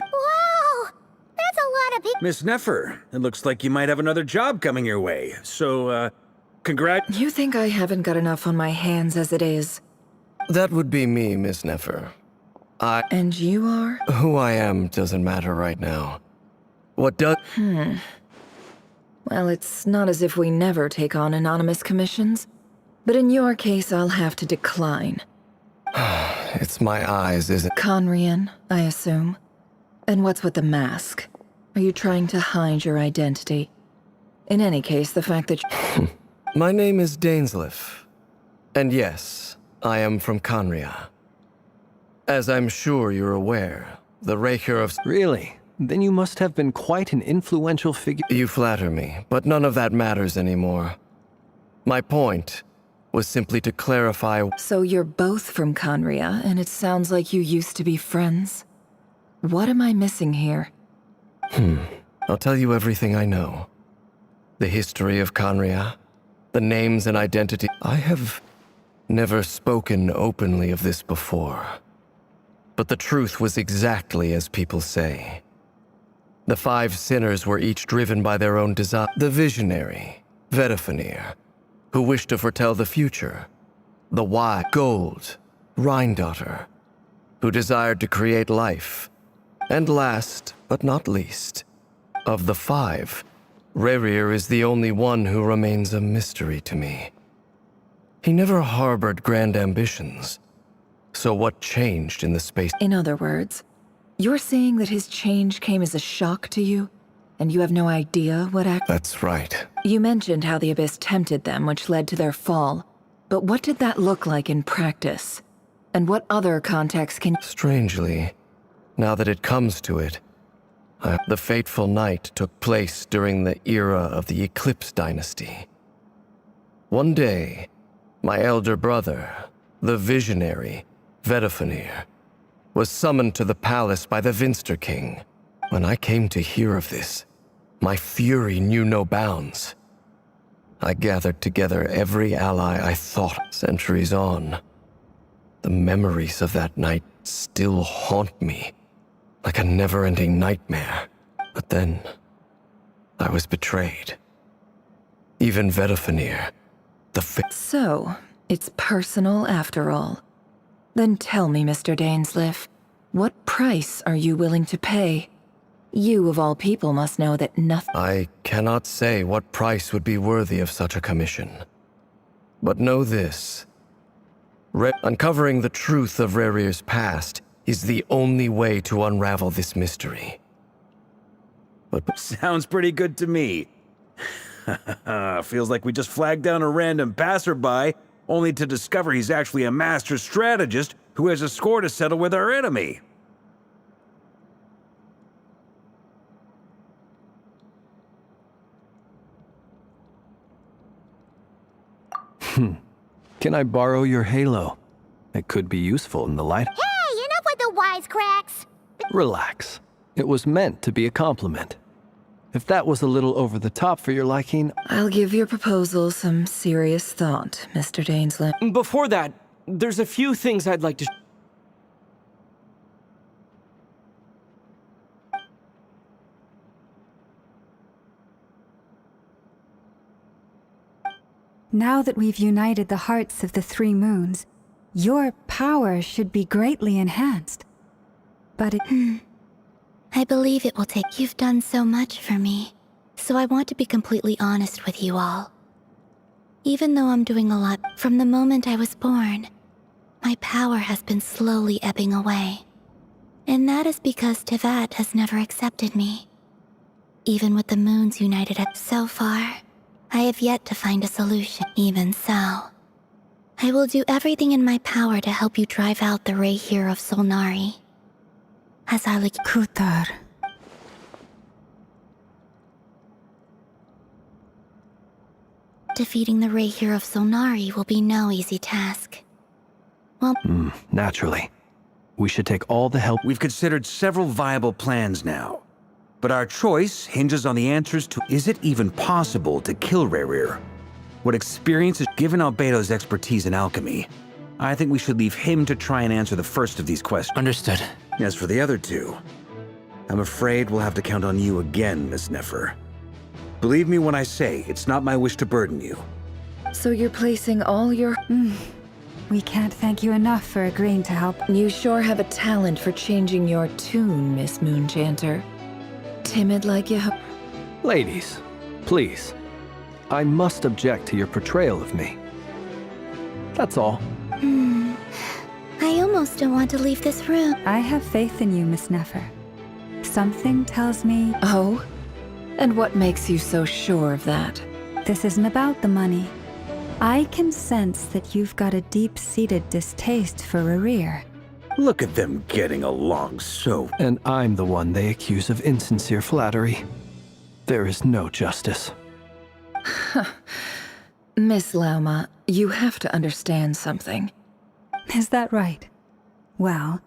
That's a lot of people. Miss Nefer, it looks like you might have another job coming your way, so, You think I haven't got enough on my hands as it is? That would be me, Miss Nefer. And you are? Who I am doesn't matter right now. What does... Well, it's not as if we never take on anonymous commissions. But in your case, I'll have to decline. It's my eyes, isn't... Conrian, I assume. And what's with the mask? Are you trying to hide your identity? In any case, the fact that... My name is Dainsleif. And yes, I am from Conria. As I'm sure you're aware, the Raker of... Really? Then you must have been quite an influential figure. You flatter me, but none of that matters anymore. My point was simply to clarify... So you're both from Conria, and it sounds like you used to be friends. What am I missing here? I'll tell you everything I know. The history of Conria, the names and identity... I have never spoken openly of this before. But the truth was exactly as people say. The 5 sinners were each driven by their own desire. The visionary, Vedifenir, who wished to foretell the future. The wise, Gold, Rhine-daughter, who desired to create life. And last, but not least, of the 5, Rerir is the only one who remains a mystery to me. He never harbored grand ambitions. So what changed in the space? In other words, you're saying that his change came as a shock to you, and you have no idea what That's right. You mentioned how the Abyss tempted them, which led to their fall. But what did that look like in practice? And what other contexts can... Strangely, now that it comes to it, the fateful night took place during the era of the Eclipse Dynasty. One day, my elder brother, the visionary, Vedifenir, was summoned to the palace by the Vinster King. When I came to hear of this, my fury knew no bounds. I gathered together every ally I thought. Centuries on, the memories of that night still haunt me, like a never-ending nightmare. But then, I was betrayed. Even Vedifenir, So, it's personal after all. Then tell me, Mr. Dainsleif, what price are you willing to pay? You, of all people, must know that nothing... I cannot say what price would be worthy of such a commission. But know this. Uncovering the truth of Rerir's past is the only way to unravel this mystery. But sounds pretty good to me. Feels like we just flagged down a random passerby, only to discover he's actually a master strategist who has a score to settle with our enemy. Can I borrow your halo? It could be useful in the light. Hey, enough with the wisecracks! Relax. It was meant to be a compliment. If that was a little over the top for your liking... I'll give your proposal some serious thought, Mr. Dainsleif. Before that, there's a few things I'd like to... Now that we've united the hearts of the three moons, your power should be greatly enhanced. But it... I believe it will take. You've done so much for me, so I want to be completely honest with you all. Even though I'm doing a lot, from the moment I was born, my power has been slowly ebbing away. And that is because Tevat has never accepted me. Even with the moons united so far, I have yet to find a solution. Even so, I will do everything in my power to help you drive out the Ray here of Solnari. As I like Kutar. Defeating the Ray here of Solnari will be no easy task. Well, naturally. We should take all the help... We've considered several viable plans now. But our choice hinges on the answers to, is it even possible to kill Rerir? What experience is given Albedo's expertise in alchemy? I think we should leave him to try and answer the first of these questions. Understood. As for the other two, I'm afraid we'll have to count on you again, Miss Nefer. Believe me when I say, it's not my wish to burden you. So you're placing all your... We can't thank you enough for agreeing to help. You sure have a talent for changing your tune, Miss Moonchanter. Timid like you... Ladies, please. I must object to your portrayal of me. That's all. I almost don't want to leave this room. I have faith in you, Miss Nefer. Something tells me... Oh? And what makes you so sure of that? This isn't about the money. I can sense that you've got a deep-seated distaste for Rerir. Look at them getting along so... And I'm the one they accuse of insincere flattery. There is no justice. Miss Lauma, you have to understand something. Is that right? Well,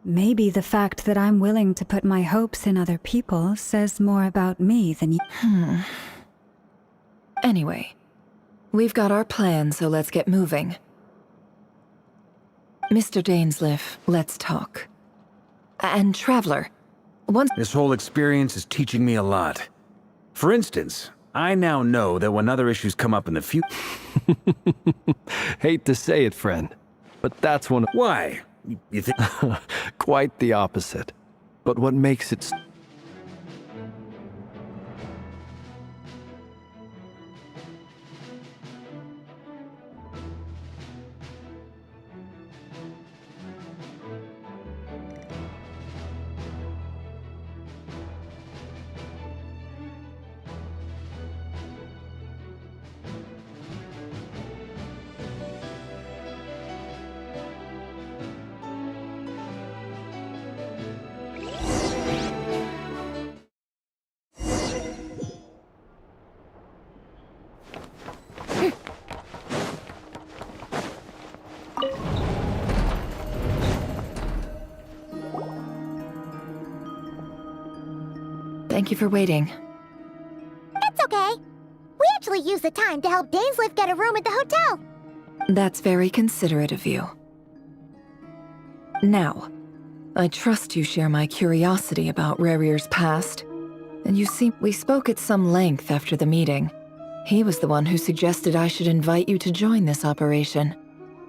maybe the fact that I'm willing to put my hopes in other people says more about me than you... Anyway, we've got our plan, so let's get moving. Mr. Dainsleif, let's talk. And Traveler, once... This whole experience is teaching me a lot. For instance, I now know that when other issues come up in the future... Hate to say it, friend, but that's one of... Why? You think... Quite the opposite. But what makes it... Thank you for waiting. It's okay. We actually used the time to help Dainsleif get a room at the hotel. That's very considerate of you. Now, I trust you share my curiosity about Rerir's past. And you see, we spoke at some length after the meeting. He was the one who suggested I should invite you to join this operation.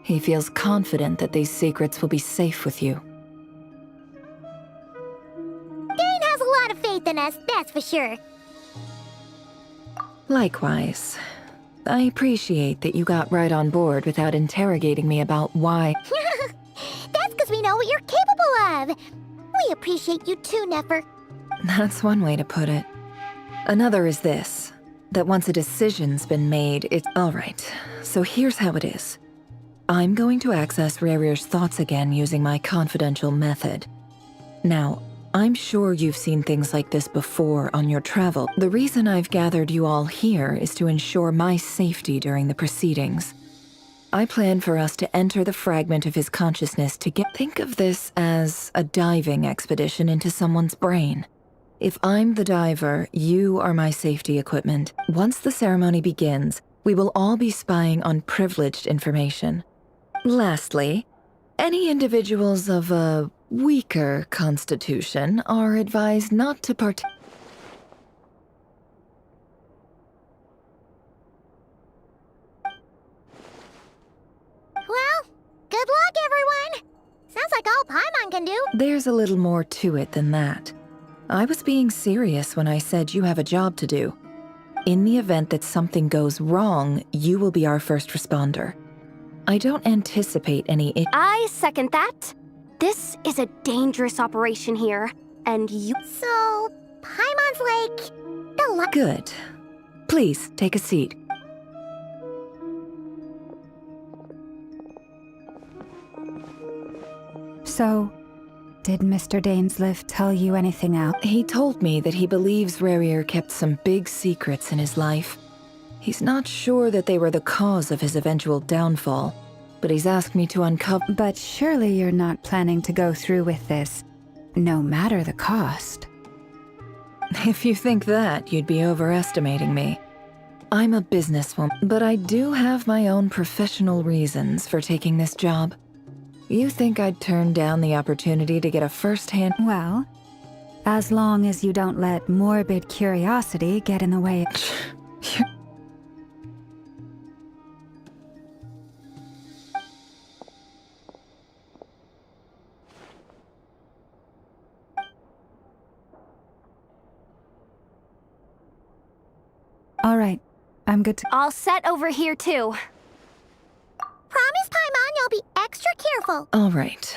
He feels confident that these secrets will be safe with you. Dane has a lot of faith in us, that's for sure. Likewise. I appreciate that you got right on board without interrogating me about why... That's because we know what you're capable of. We appreciate you too, Nefer. That's one way to put it. Another is this, that once a decision's been made, it's... Alright, so here's how it is. I'm going to access Rerir's thoughts again using my confidential method. Now, I'm sure you've seen things like this before on your travel. The reason I've gathered you all here is to ensure my safety during the proceedings. I plan for us to enter the fragment of his consciousness to get... Think of this as a diving expedition into someone's brain. If I'm the diver, you are my safety equipment. Once the ceremony begins, we will all be spying on privileged information. Lastly, any individuals of a weaker constitution are advised not to partake. Well, good luck, everyone! Sounds like all Paimon can do. There's a little more to it than that. I was being serious when I said you have a job to do. In the event that something goes wrong, you will be our first responder. I don't anticipate any I second that. This is a dangerous operation here, and you— So, Paimon's like... the Good. Please, take a seat. So, did Mr. Dainsliff tell you anything else? He told me that he believes Rarier kept some big secrets in his life. He's not sure that they were the cause of his eventual downfall, but he's asked me to uncover— But surely you're not planning to go through with this, no matter the cost. If you think that, you'd be overestimating me. I'm a businesswoman, but I do have my own professional reasons for taking this job. You think I'd turn down the opportunity to get a first-hand— Well, as long as you don't let morbid curiosity get in the way. All right, I'm good to— All set over here, too. Promise, Paimon, you'll be extra careful. All right.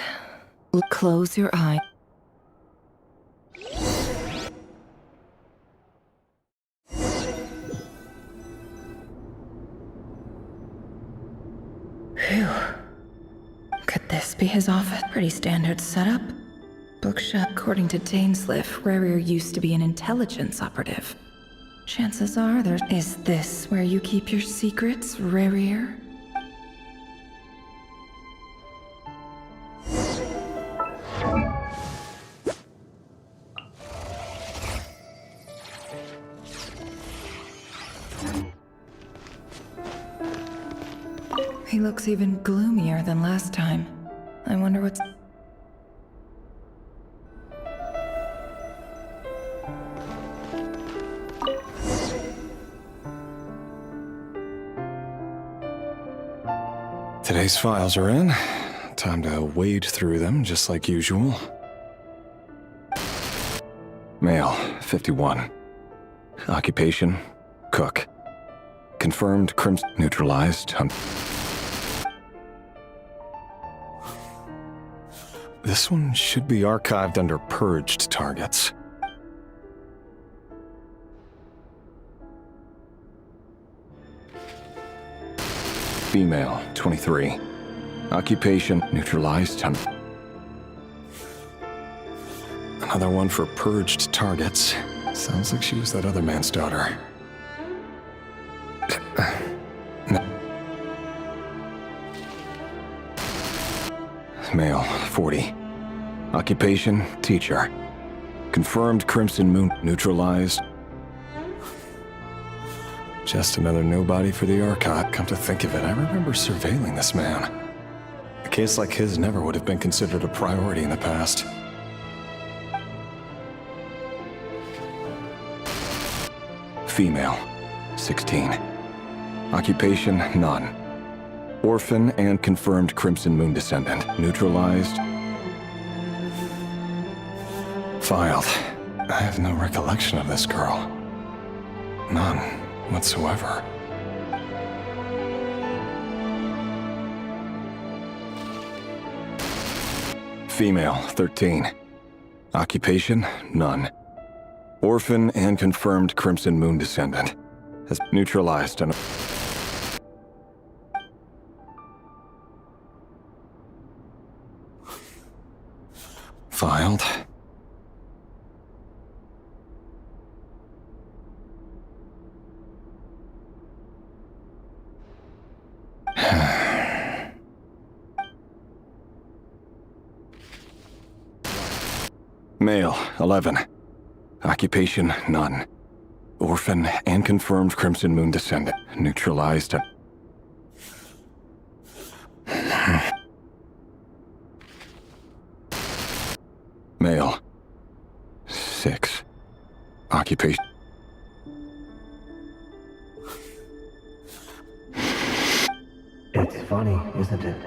Close your eye. Phew. Could this be his office? Pretty standard setup. Bookshelf. According to Dainsliff, Rarier used to be an intelligence operative. Chances are there's— Is this where you keep your secrets, Rarier? He looks even gloomier than last time. I wonder what's— Today's files are in. Time to wade through them, just like usual. Male, 51. Occupation, cook. Confirmed crimson, neutralized. This one should be archived under purged targets. Female, 23. Occupation, neutralized. Another one for purged targets. Sounds like she was that other man's daughter. Male, 40. Occupation, teacher. Confirmed Crimson Moon, neutralized. Just another nobody for the archive. Come to think of it, I remember surveilling this man. A case like his never would have been considered a priority in the past. Female, 16. Occupation, none. Orphan and confirmed Crimson Moon descendant. Neutralized. Filed. I have no recollection of this girl. None whatsoever. Female, 13. Occupation, none. Orphan and confirmed Crimson Moon descendant. Has neutralized and... Filed. Male, 11. Occupation, none. Orphan and confirmed Crimson Moon descendant. Neutralized. Male. 6. Occupation. It's funny, isn't it?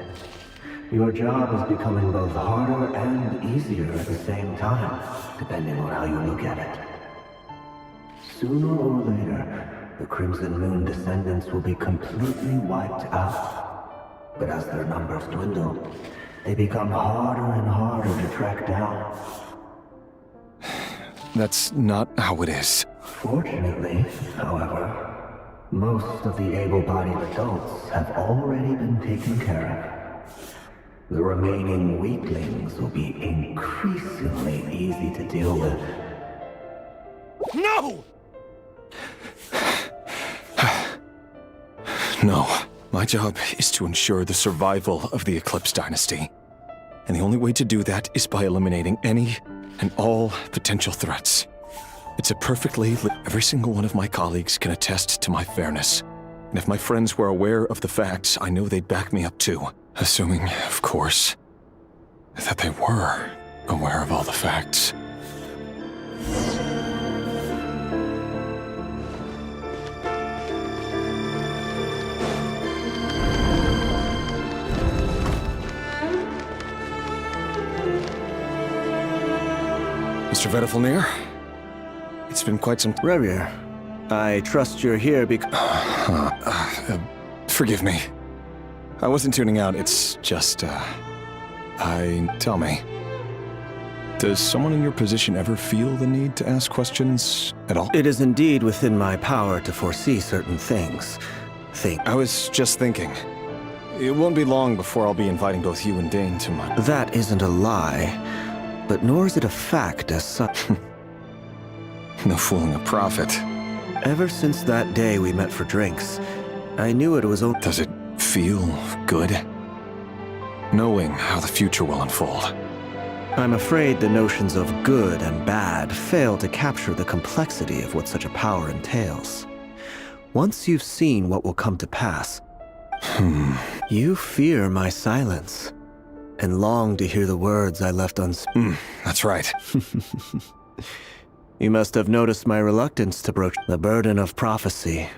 Your job is becoming both harder and easier at the same time, depending on how you look at it. Sooner or later, the Crimson Moon descendants will be completely wiped out. But as their numbers dwindle, they become harder and harder to track down. That's not how it is. Fortunately, however, most of the able-bodied adults have already been taken care of. The remaining weaklings will be increasingly easy to deal with. No! No. My job is to ensure the survival of the Eclipse Dynasty. And the only way to do that is by eliminating any and all potential threats. It's a perfectly every single one of my colleagues can attest to my fairness. And if my friends were aware of the facts, I know they'd back me up too. Assuming, of course, that they were aware of all the facts. Mr. Vedafelnir? It's been quite some... Revier, I trust you're here because... forgive me. I wasn't tuning out, it's just, Tell me. Does someone in your position ever feel the need to ask questions at all? It is indeed within my power to foresee certain things. I was just thinking. It won't be long before I'll be inviting both you and Dane to my... That isn't a lie, but nor is it a fact as such. No fooling a prophet. Ever since that day we met for drinks, I knew it was... Does it feel good? Knowing how the future will unfold. I'm afraid the notions of good and bad fail to capture the complexity of what such a power entails. Once you've seen what will come to pass, you fear my silence, and long to hear the words I left unspoken. That's right. You must have noticed my reluctance to broach the burden of prophecy.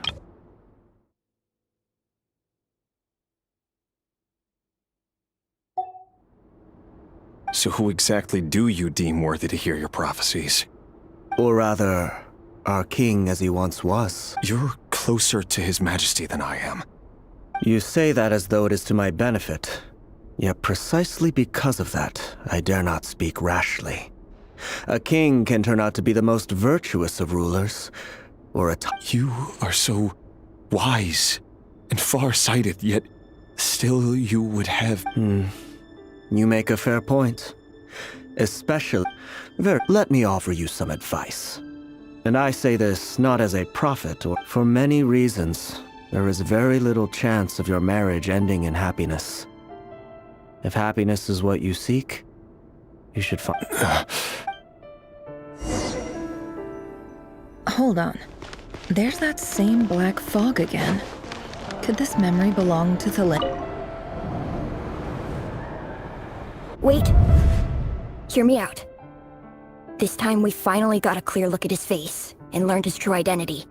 So who exactly do you deem worthy to hear your prophecies? Or rather, our king as he once was. You're closer to his majesty than I am. You say that as though it is to my benefit. Yet precisely because of that, I dare not speak rashly. A king can turn out to be the most virtuous of rulers, or You are so wise and far-sighted, yet still you would have... You make a fair point. Especially... Let me offer you some advice. And I say this not as a prophet, or for many reasons. There is very little chance of your marriage ending in happiness. If happiness is what you seek, you should find... Hold on. There's that same black fog again. Could this memory belong to the Wait. Hear me out. This time we finally got a clear look at his face and learned his true identity.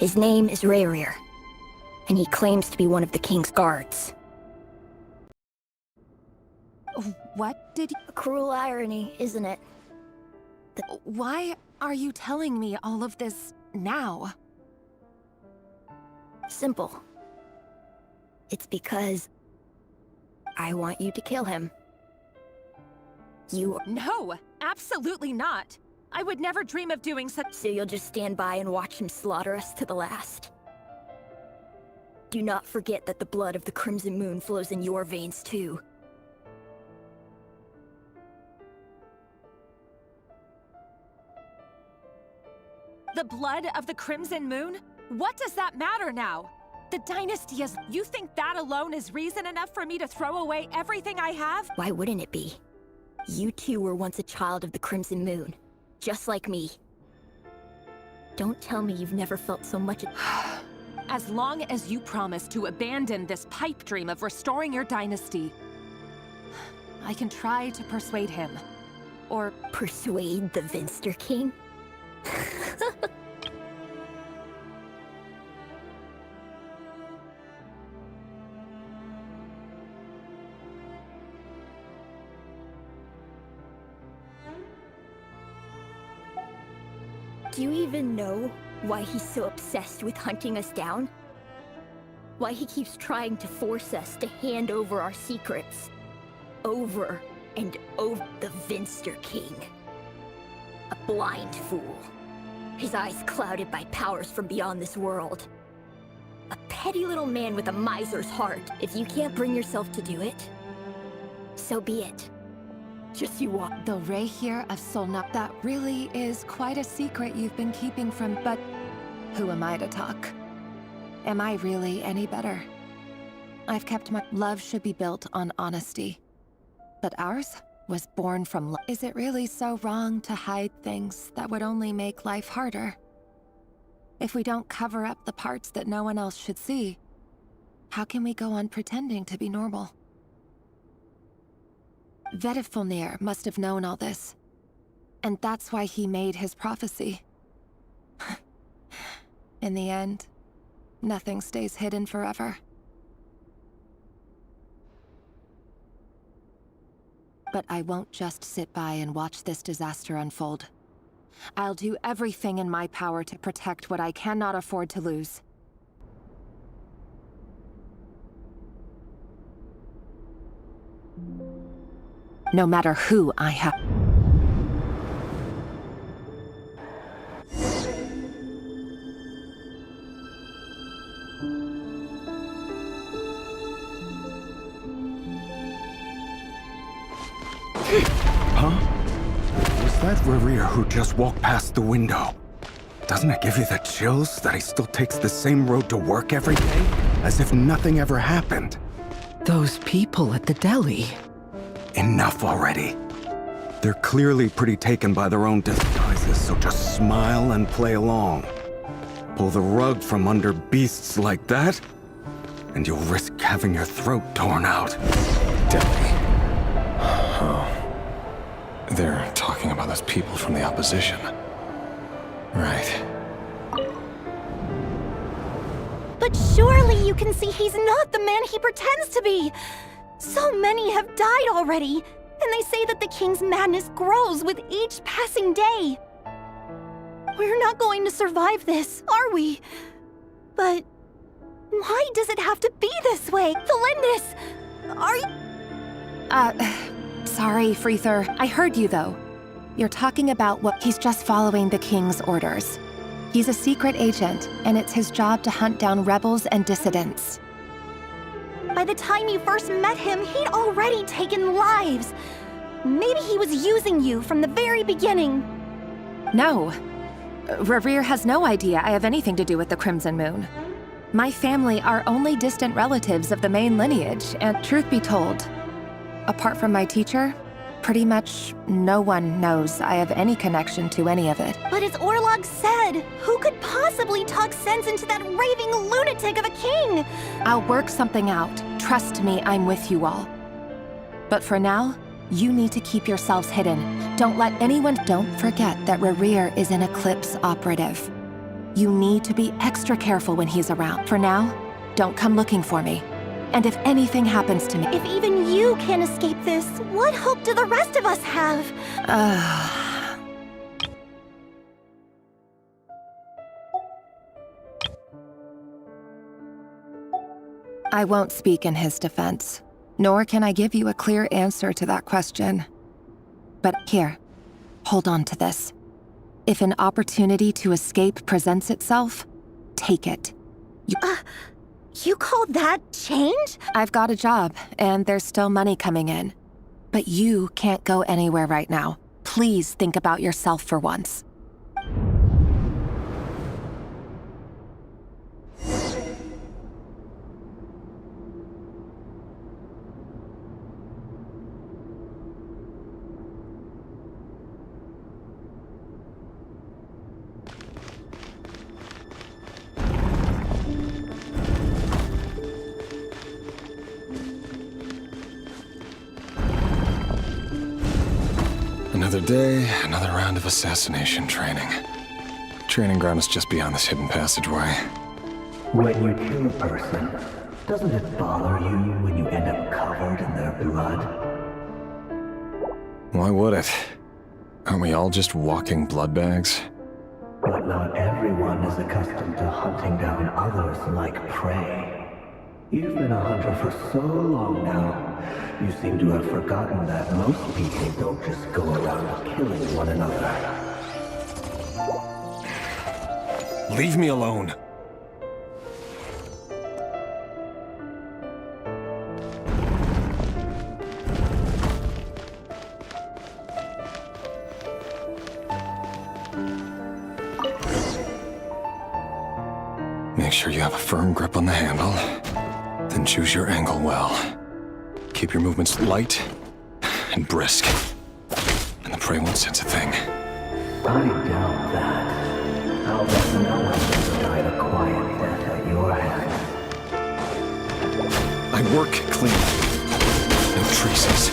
His name is Rerir, and he claims to be one of the king's guards. What did you— A cruel irony, isn't it? Why are you telling me all of this now? Simple. It's because I want you to kill him. No, absolutely not. I would never dream of doing such— So you'll just stand by and watch him slaughter us to the last? Do not forget that the blood of the Crimson Moon flows in your veins too. The blood of the Crimson Moon? What does that matter now? The dynasty is— You think that alone is reason enough for me to throw away everything I have? Why wouldn't it be? You too were once a child of the Crimson Moon, just like me. Don't tell me you've never felt so much— As long as you promise to abandon this pipe dream of restoring your dynasty, I can try to persuade him. Or— Persuade the Vinster King? Do you even know why he's so obsessed with hunting us down? Why he keeps trying to force us to hand over our secrets? Over and over. The Vinster King. A blind fool. His eyes clouded by powers from beyond this world. A petty little man with a miser's heart. If you can't bring yourself to do it, so be it. Just you walk. The Reir of Solnar— That really is quite a secret you've been keeping from— But who am I to talk? Am I really any better? I've kept my— Love should be built on honesty. But ours was born from— Is it really so wrong to hide things that would only make life harder? If we don't cover up the parts that no one else should see, how can we go on pretending to be normal? Vedifulnir must have known all this. And that's why he made his prophecy. In the end, nothing stays hidden forever. But I won't just sit by and watch this disaster unfold. I'll do everything in my power to protect what I cannot afford to lose. No matter who I have. Huh? Was that Rerir who just walked past the window? Doesn't it give you the chills that he still takes the same road to work every day? As if nothing ever happened. Those people at the deli. Enough already. They're clearly pretty taken by their own disguises, so just smile and play along. Pull the rug from under beasts like that, and you'll risk having your throat torn out. Deli. Oh. They're talking about those people from the opposition. Right. But surely you can see he's not the man he pretends to be! So many have died already, and they say that the king's madness grows with each passing day. We're not going to survive this, are we? But why does it have to be this way? Felindis, are you— Sorry, Freether. I heard you, though. You're talking about what— He's just following the king's orders. He's a secret agent, and it's his job to hunt down rebels and dissidents. By the time you first met him, he'd already taken lives. Maybe he was using you from the very beginning. No. Rerir has no idea I have anything to do with the Crimson Moon. My family are only distant relatives of the main lineage, and truth be told, apart from my teacher, pretty much no one knows I have any connection to any of it. But as Orlog said, who could possibly talk sense into that raving lunatic of a king? I'll work something out. Trust me, I'm with you all. But for now, you need to keep yourselves hidden. Don't let anyone— Don't forget that Rerir is an Eclipse operative. You need to be extra careful when he's around. For now, don't come looking for me. And if anything happens to me... If even you can't escape this, what hope do the rest of us have? I won't speak in his defense, nor can I give you a clear answer to that question. But here, hold on to this. If an opportunity to escape presents itself, take it. You call that change? I've got a job, and there's still money coming in. But you can't go anywhere right now. Please think about yourself for once. Another day, another round of assassination training. Training ground is just beyond this hidden passageway. When you kill a person, doesn't it bother you when you end up covered in their blood? Why would it? Aren't we all just walking blood bags? But not everyone is accustomed to hunting down others like prey. You've been a hunter for so long now, you seem to have forgotten that most people don't just go around killing one another. Leave me alone. Make sure you have a firm grip on the handle. Then choose your angle well. Keep your movements light and brisk. And the prey won't sense a thing. I doubt that. I'll bet no one ever died a quiet death at your hands. I work clean. No traces.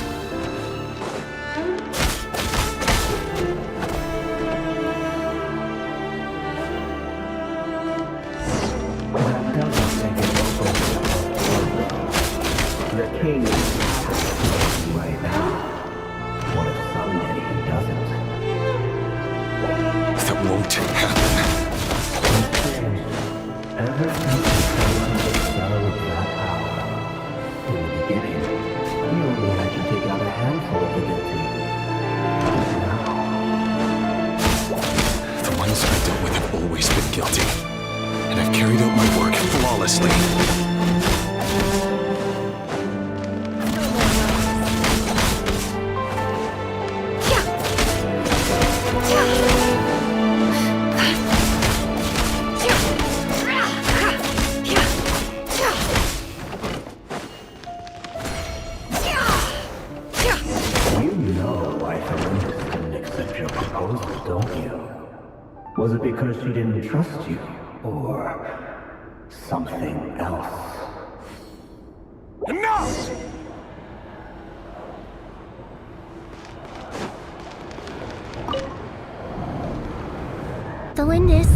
That doesn't make it the king is right now. What if someday he doesn't? That won't happen. Ever since you fell under the spell of that power, in the beginning, we only had you take out a handful of the guilty. But now... The ones I dealt with have always been guilty. And I've carried out my work flawlessly. Was it because she didn't trust you? Or something else? Enough! Delindis,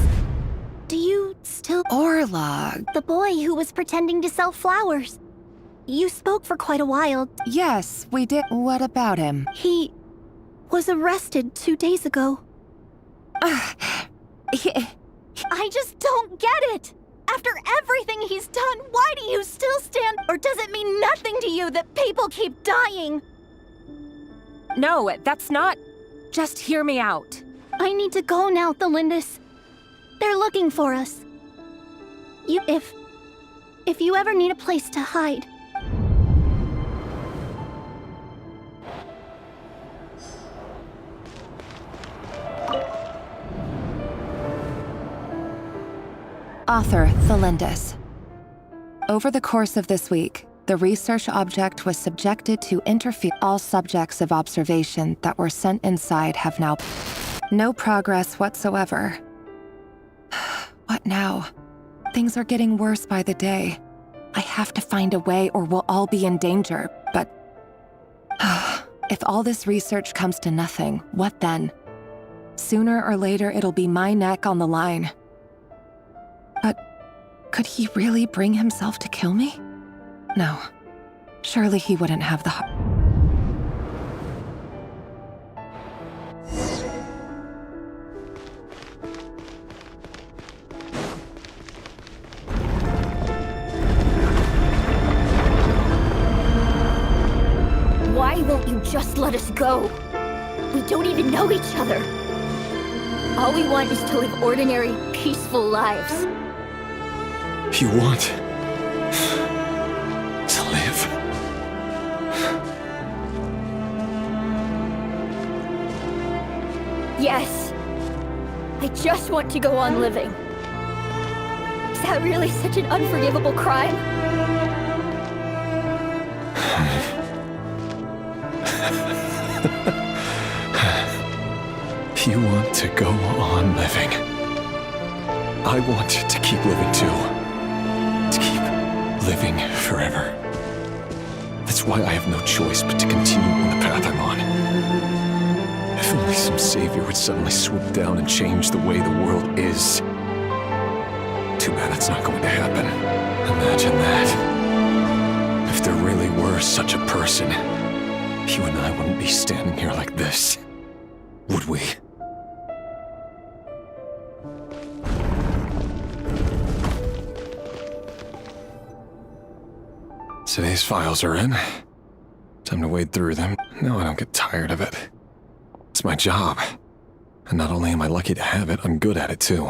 do you still... Orlog. The boy who was pretending to sell flowers. You spoke for quite a while. Yes, we did. What about him? He was arrested 2 days ago. I just don't get it! After everything he's done, why do you still stand? Or does it mean nothing to you that people keep dying? No, that's not... Just hear me out. I need to go now, Delindis. They're looking for us. If you ever need a place to hide... Author, Delindis. Over the course of this week, the research object was subjected to interfere. All subjects of observation that were sent inside have now... No progress whatsoever. What now? Things are getting worse by the day. I have to find a way or we'll all be in danger, but... If all this research comes to nothing, what then? Sooner or later, it'll be my neck on the line. Could he really bring himself to kill me? No. Surely he wouldn't have the heart. Why won't you just let us go? We don't even know each other. All we want is to live ordinary, peaceful lives. You want to live? Yes. I just want to go on living. Is that really such an unforgivable crime? You want to go on living. I want to keep living too. To keep living forever. That's why I have no choice but to continue on the path I'm on. If only some savior would suddenly swoop down and change the way the world is. Too bad that's not going to happen. Imagine that. If there really were such a person, you and I wouldn't be standing here like this, would we? Today's files are in. Time to wade through them. No, I don't get tired of it. It's my job. And not only am I lucky to have it, I'm good at it too.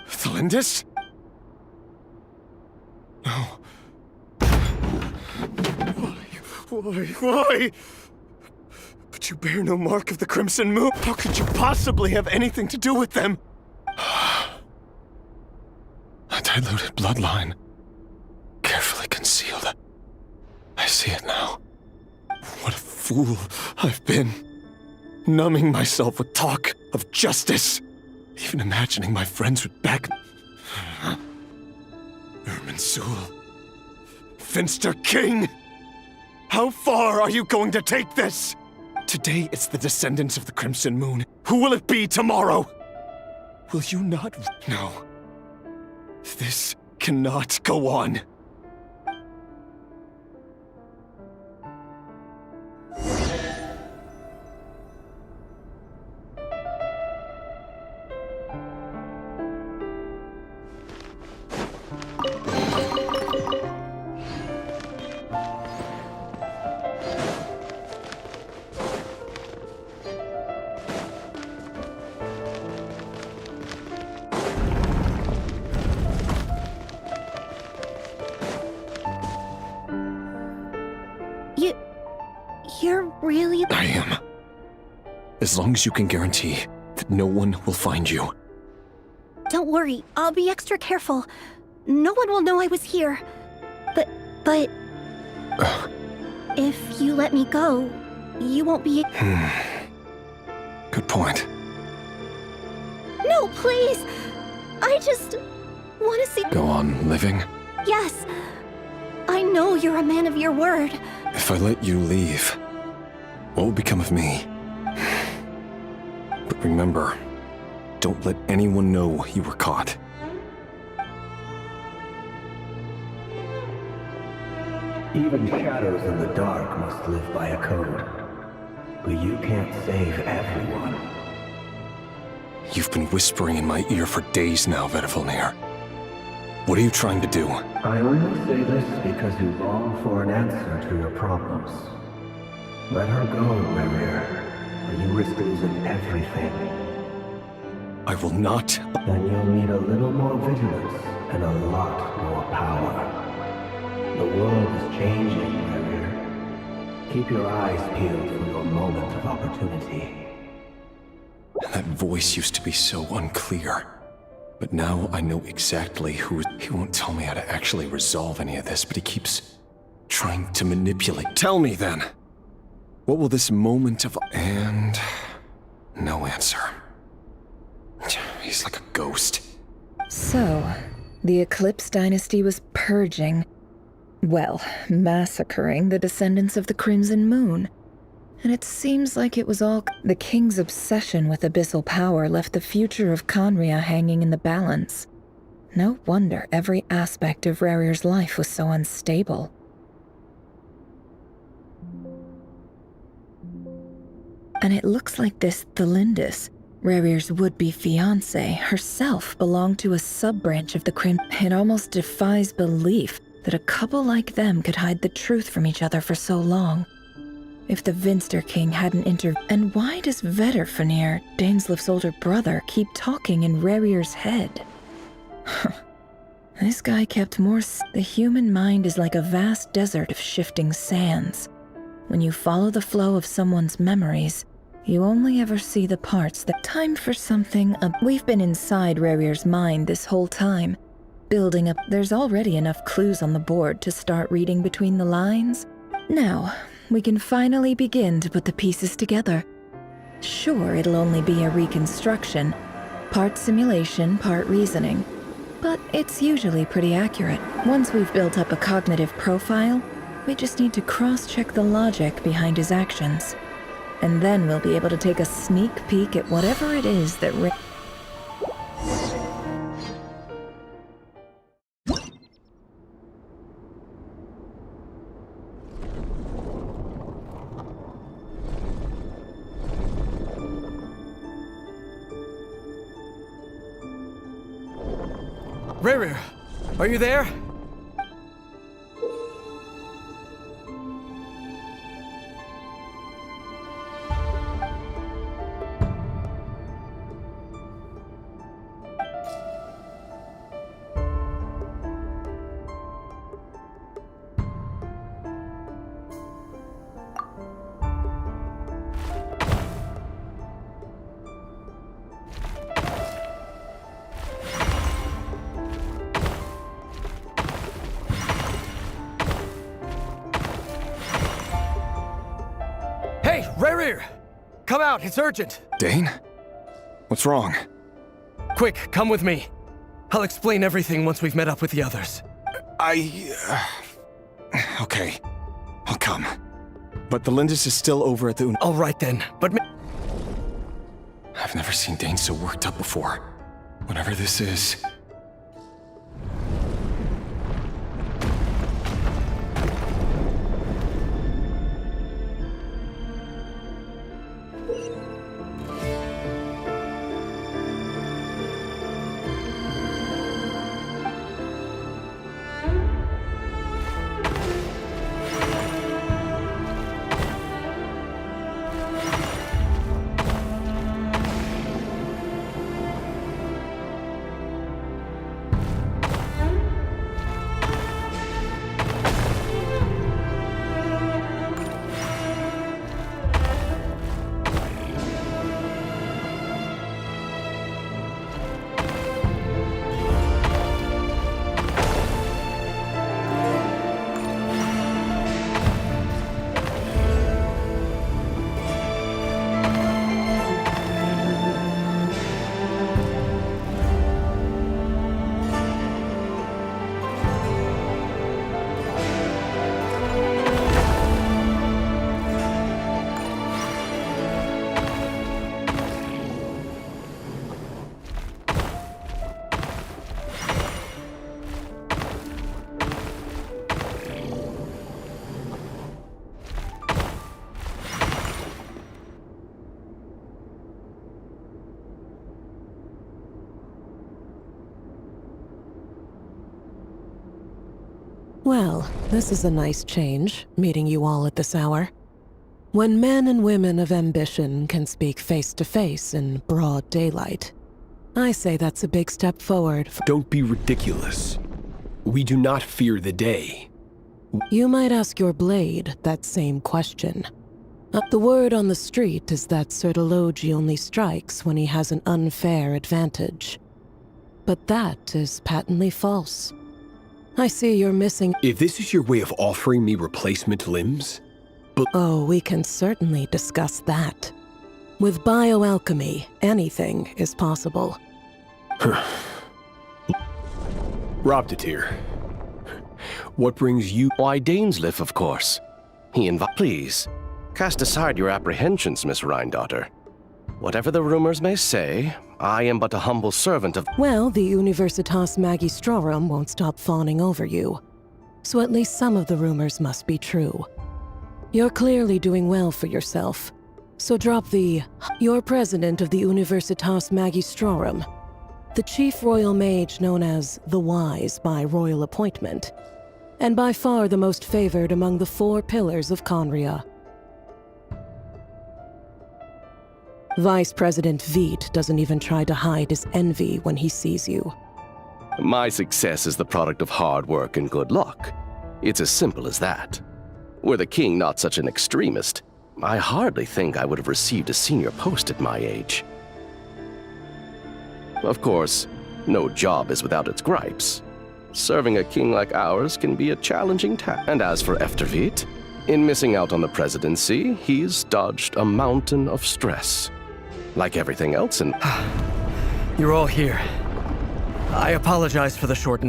Thalindis? No. Why? But you bear no mark of the Crimson Moon. How could you possibly have anything to do with them? A diluted bloodline. Carefully concealed. I see it now. What a fool I've been. Numbing myself with talk of justice. Even imagining my friends would back... Irminsul. Finster King! How far are you going to take this? Today it's the descendants of the Crimson Moon. Who will it be tomorrow? Will you not... No. This cannot go on. You're really... I am. As long as you can guarantee that no one will find you. Don't worry, I'll be extra careful. No one will know I was here. But... if you let me go, you won't be... Good point. No, please! I just... want to see... Go on living? Yes. I know you're a man of your word. If I let you leave, what will become of me? But remember, don't let anyone know you were caught. Even shadows in the dark must live by a code. But you can't save everyone. You've been whispering in my ear for days now, Vedavulnir. What are you trying to do? I only say this because you long for an answer to your problems. Let her go, Rerir, or you risk losing everything. I will not. Then you'll need a little more vigilance and a lot more power. The world is changing, Rerir. Keep your eyes peeled for your moment of opportunity. And that voice used to be so unclear. But now I know exactly who... He won't tell me how to actually resolve any of this, but he keeps trying to manipulate. Tell me then! What will this moment of... And... no answer. He's like a ghost. So, the Eclipse Dynasty was purging... well, massacring the descendants of the Crimson Moon. And it seems like it was all... The king's obsession with abyssal power left the future of Conria hanging in the balance. No wonder every aspect of Rerir's life was so unstable. And it looks like this Thelindis, Rerir's would-be fiancé, herself belonged to a sub-branch of the Crim. It almost defies belief that a couple like them could hide the truth from each other for so long. If the Vinster King hadn't And why does Vedderfanir, Daneslif's older brother, keep talking in Rerir's head? This guy kept more... The human mind is like a vast desert of shifting sands. When you follow the flow of someone's memories, you only ever see the parts that... Time for something... We've been inside Rerir's mind this whole time, building up... There's already enough clues on the board to start reading between the lines. Now, we can finally begin to put the pieces together. Sure, it'll only be a reconstruction, part simulation, part reasoning, but it's usually pretty accurate. Once we've built up a cognitive profile, we just need to cross-check the logic behind his actions. And then we'll be able to take a sneak peek at whatever it is that Rerir, are you there? Hey, Rerir! Come out, it's urgent! Dane? What's wrong? Quick, come with me. I'll explain everything once we've met up with the others. Okay. I'll come. But the Lindis is still over at the... All right then, but... I've never seen Dane so worked up before. Whatever this is... Well, this is a nice change, meeting you all at this hour. When men and women of ambition can speak face to face in broad daylight, I say that's a big step forward. Don't be ridiculous. We do not fear the day. You might ask your blade that same question. The word on the street is that Sertologi only strikes when he has an unfair advantage. But that is patently false. I see you're missing... If this is your way of offering me replacement limbs... Oh, we can certainly discuss that. With bioalchemy, anything is possible. Robdatir. What brings you... Why, Daneslif, of course. Please, Cast aside your apprehensions, Miss Rhine-daughter. Whatever the rumors may say, I am but a humble servant of— Well, the Universitas Magistrorum won't stop fawning over you. So at least some of the rumors must be true. You're clearly doing well for yourself. So drop the— You're president of the Universitas Magistrorum, the chief royal mage known as the Wise by royal appointment, and by far the most favored among the 4 pillars of Conria. Vice President Veit doesn't even try to hide his envy when he sees you. My success is the product of hard work and good luck. It's as simple as that. Were the king not such an extremist, I hardly think I would have received a senior post at my age. Of course, no job is without its gripes. Serving a king like ours can be a challenging task. And as for Efterveit, in missing out on the presidency, he's dodged a mountain of stress. Like everything else in— You're all here. I apologize for the short—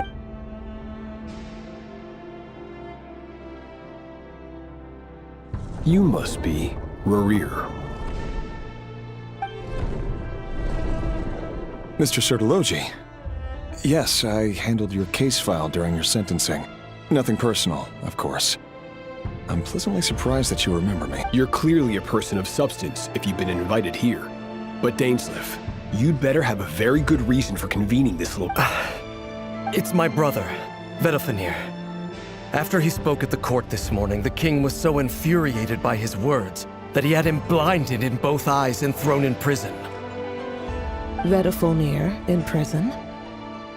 You must be Rerir. Mr. Sertologi. Yes, I handled your case file during your sentencing. Nothing personal, of course. I'm pleasantly surprised that you remember me. You're clearly a person of substance if you've been invited here. But Dainsleif, you'd better have a very good reason for convening this little— It's my brother, Vedofenir. After he spoke at the court this morning, the king was so infuriated by his words that he had him blinded in both eyes and thrown in prison. Vedofenir in prison?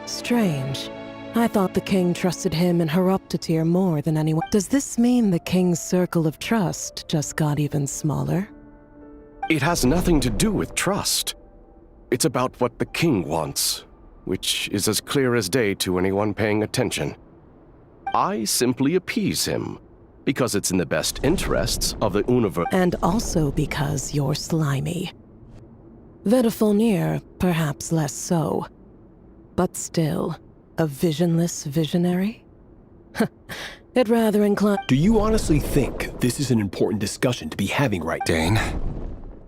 Strange. I thought the king trusted him and Heroptatir more than anyone. Does this mean the king's circle of trust just got even smaller? It has nothing to do with trust. It's about what the king wants, which is as clear as day to anyone paying attention. I simply appease him, because it's in the best interests of the universe. And also because you're slimy. Vedofenir, perhaps less so. But still, a visionless visionary? It rather incline— Do you honestly think this is an important discussion to be having right now? Dane,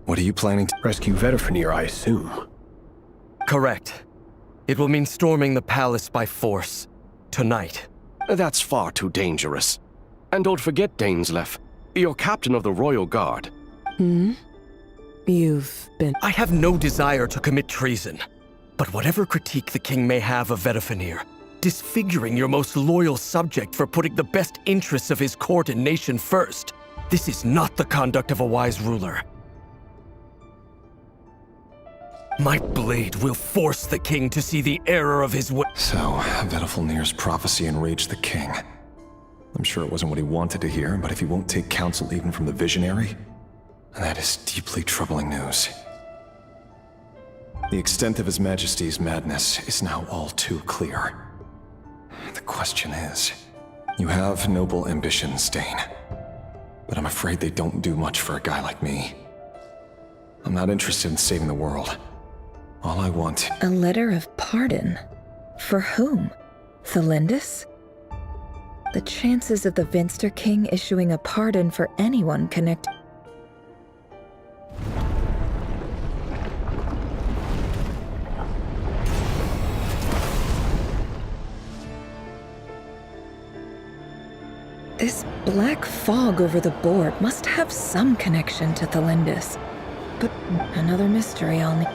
what are you planning to— Rescue Vedofenir, I assume. Correct. It will mean storming the palace by force. Tonight. That's far too dangerous. And don't forget, Dainsleif, you're captain of the Royal Guard. You've been— I have no desire to commit treason. But whatever critique the king may have of Vedofenir, disfiguring your most loyal subject for putting the best interests of his court and nation first, this is not the conduct of a wise ruler. My blade will force the king to see the error of his way. So, Vedofenir's prophecy enraged the king. I'm sure it wasn't what he wanted to hear, but if he won't take counsel even from the visionary, that is deeply troubling news. The extent of His Majesty's madness is now all too clear. The question is, you have noble ambitions, Dane, but I'm afraid they don't do much for a guy like me. I'm not interested in saving the world. All I want— A letter of pardon? For whom? Thelindis? The chances of the Vinster King issuing a pardon for anyone connected— This black fog over the board must have some connection to Thelindis. But another mystery I'll need—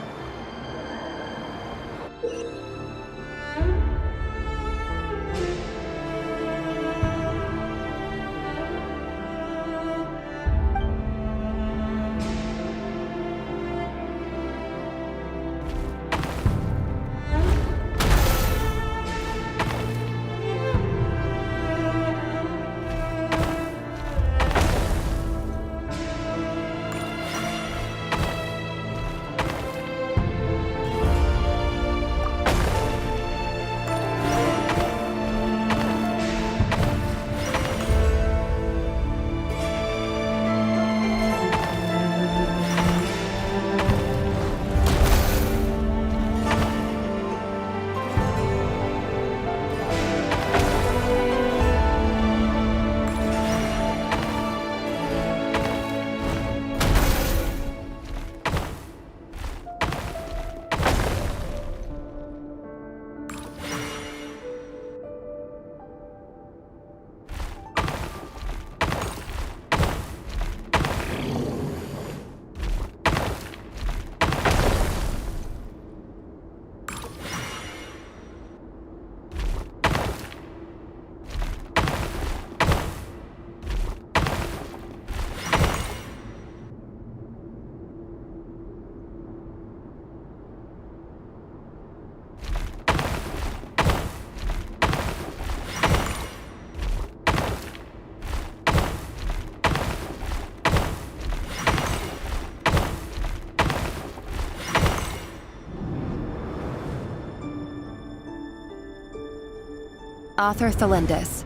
Author Thelindis.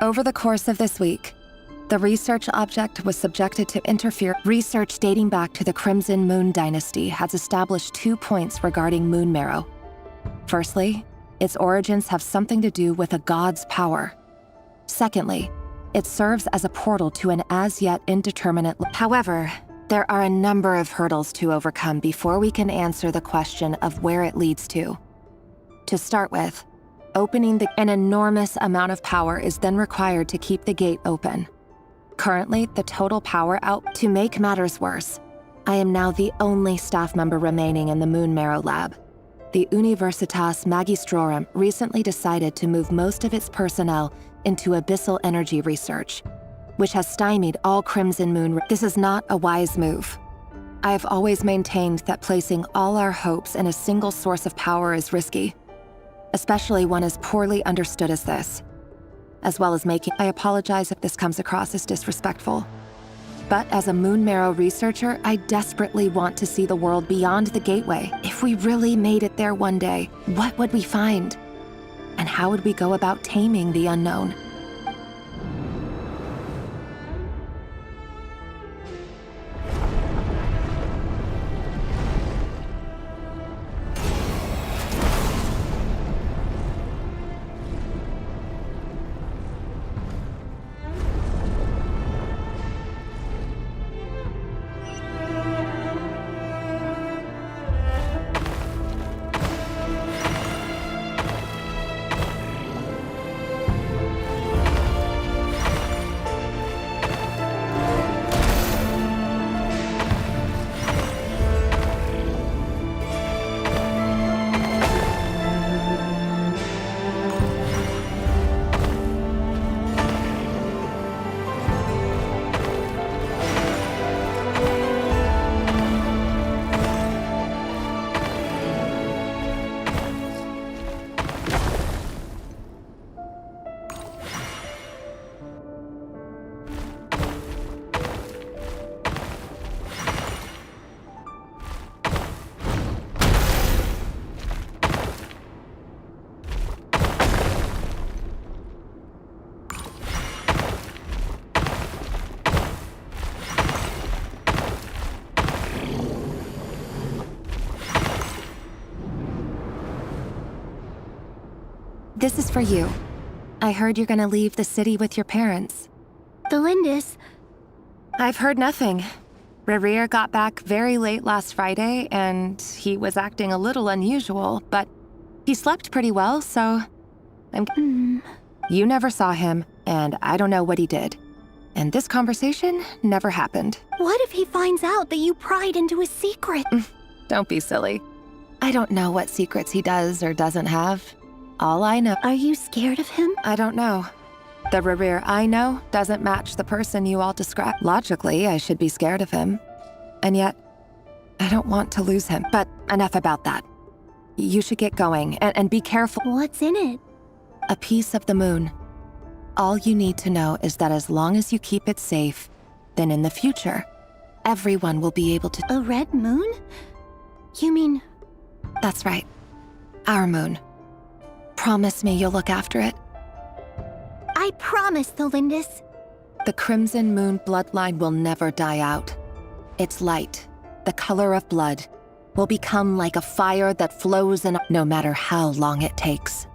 Over the course of this week, the research object was subjected to interfere. Research dating back to the Crimson Moon Dynasty has established 2 points regarding moon marrow. Firstly, its origins have something to do with a god's power. Secondly, it serves as a portal to an as-yet indeterminate. However, there are a number of hurdles to overcome before we can answer the question of where it leads to. To start with, an enormous amount of power is then required to keep the gate open. Currently, the total power out. To make matters worse, I am now the only staff member remaining in the Moon Marrow lab. The Universitas Magistrorum recently decided to move most of its personnel into abyssal energy research, which has stymied all Crimson Moon. This is not a wise move. I have always maintained that placing all our hopes in a single source of power is risky, especially one as poorly understood as this, as well as making. I apologize if this comes across as disrespectful. But as a Moon Marrow researcher, I desperately want to see the world beyond the gateway. If we really made it there one day, what would we find? And how would we go about taming the unknown? This is for you. I heard you're gonna leave the city with your parents. Thelindis. I've heard nothing. Rerir got back very late last Friday, and he was acting a little unusual, but he slept pretty well, so You never saw him, and I don't know what he did. And this conversation never happened. What if he finds out that you pried into his secret? Don't be silly. I don't know what secrets he does or doesn't have. All I know— Are you scared of him? I don't know. The Rerir I know doesn't match the person you all describe. Logically, I should be scared of him. And yet, I don't want to lose him. But enough about that. You should get going, and be careful. What's in it? A piece of the moon. All you need to know is that as long as you keep it safe, then in the future, everyone will be able to— A red moon? You mean— That's right. Our moon. Promise me you'll look after it. I promise, Thelindis. The Crimson Moon bloodline will never die out. Its light, the color of blood, will become like a fire that flows in no matter how long it takes.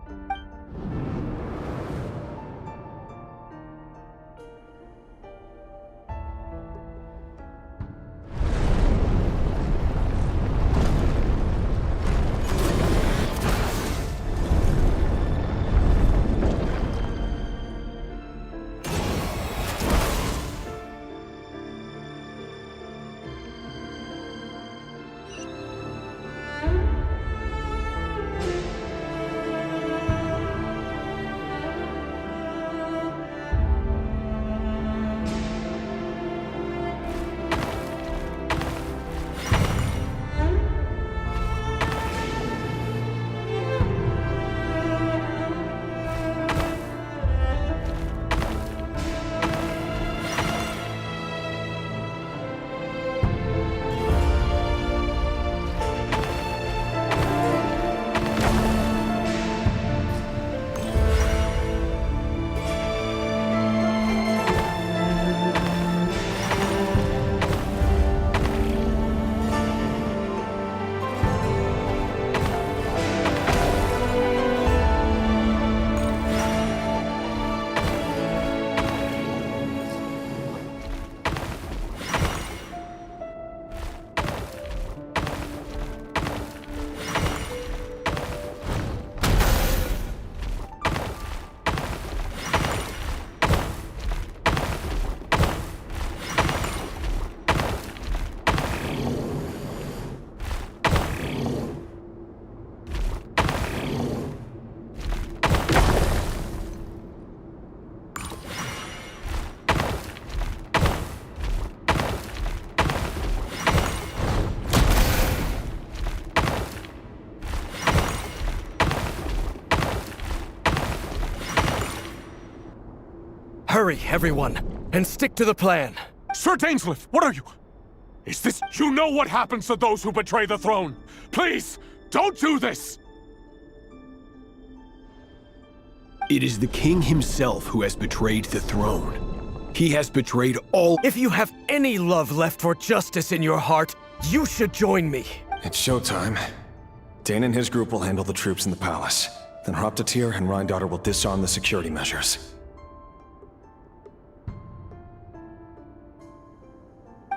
Hurry, everyone, and stick to the plan. Sir Dainsleif, what are you? Is this... You know what happens to those who betray the throne! Please, don't do this! It is the king himself who has betrayed the throne. He has betrayed all... If you have any love left for justice in your heart, you should join me. It's showtime. Dane and his group will handle the troops in the palace. Then Hraptatyr and Rheindater will disarm the security measures.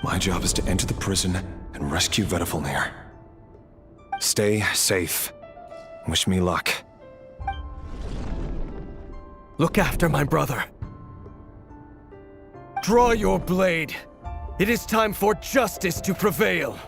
My job is to enter the prison and rescue Vedifalnir. Stay safe. Wish me luck. Look after my brother. Draw your blade. It is time for justice to prevail.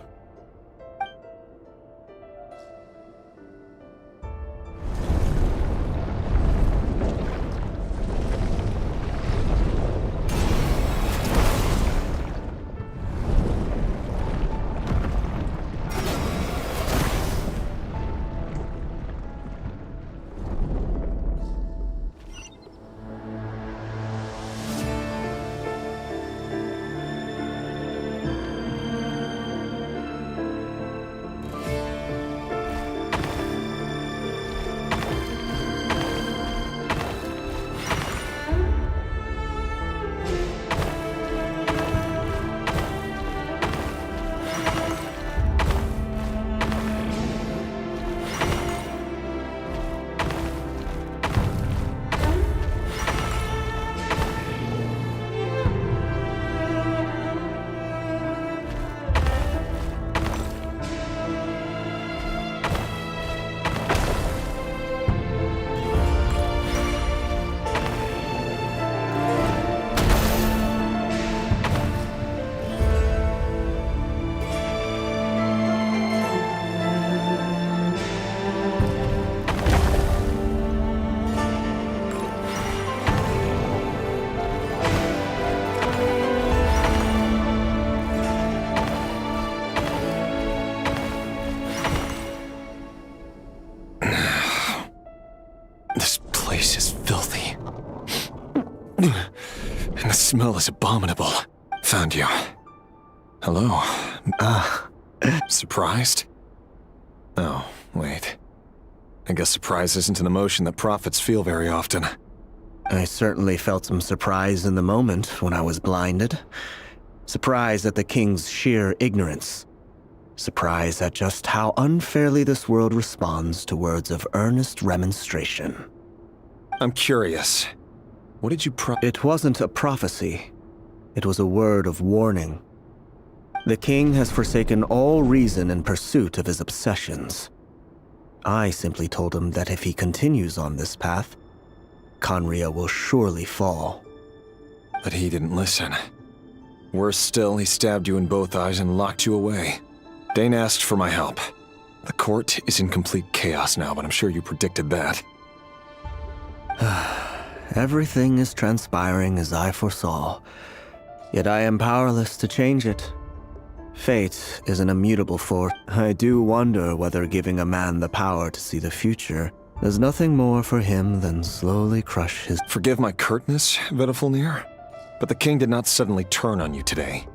And the smell is abominable. Found you. Hello. Surprised? Oh, wait. I guess surprise isn't an emotion that prophets feel very often. I certainly felt some surprise in the moment when I was blinded. Surprise at the king's sheer ignorance. Surprise at just how unfairly this world responds to words of earnest remonstration. I'm curious. What did you It wasn't a prophecy. It was a word of warning. The king has forsaken all reason in pursuit of his obsessions. I simply told him that if he continues on this path, Khaenri'ah will surely fall. But he didn't listen. Worse still, he stabbed you in both eyes and locked you away. Dane asked for my help. The court is in complete chaos now, but I'm sure you predicted that. Everything is transpiring as I foresaw, yet I am powerless to change it. Fate is an immutable force. I do wonder whether giving a man the power to see the future does nothing more for him than slowly crush his... Forgive my curtness, Vedifalnir, but the king did not suddenly turn on you today.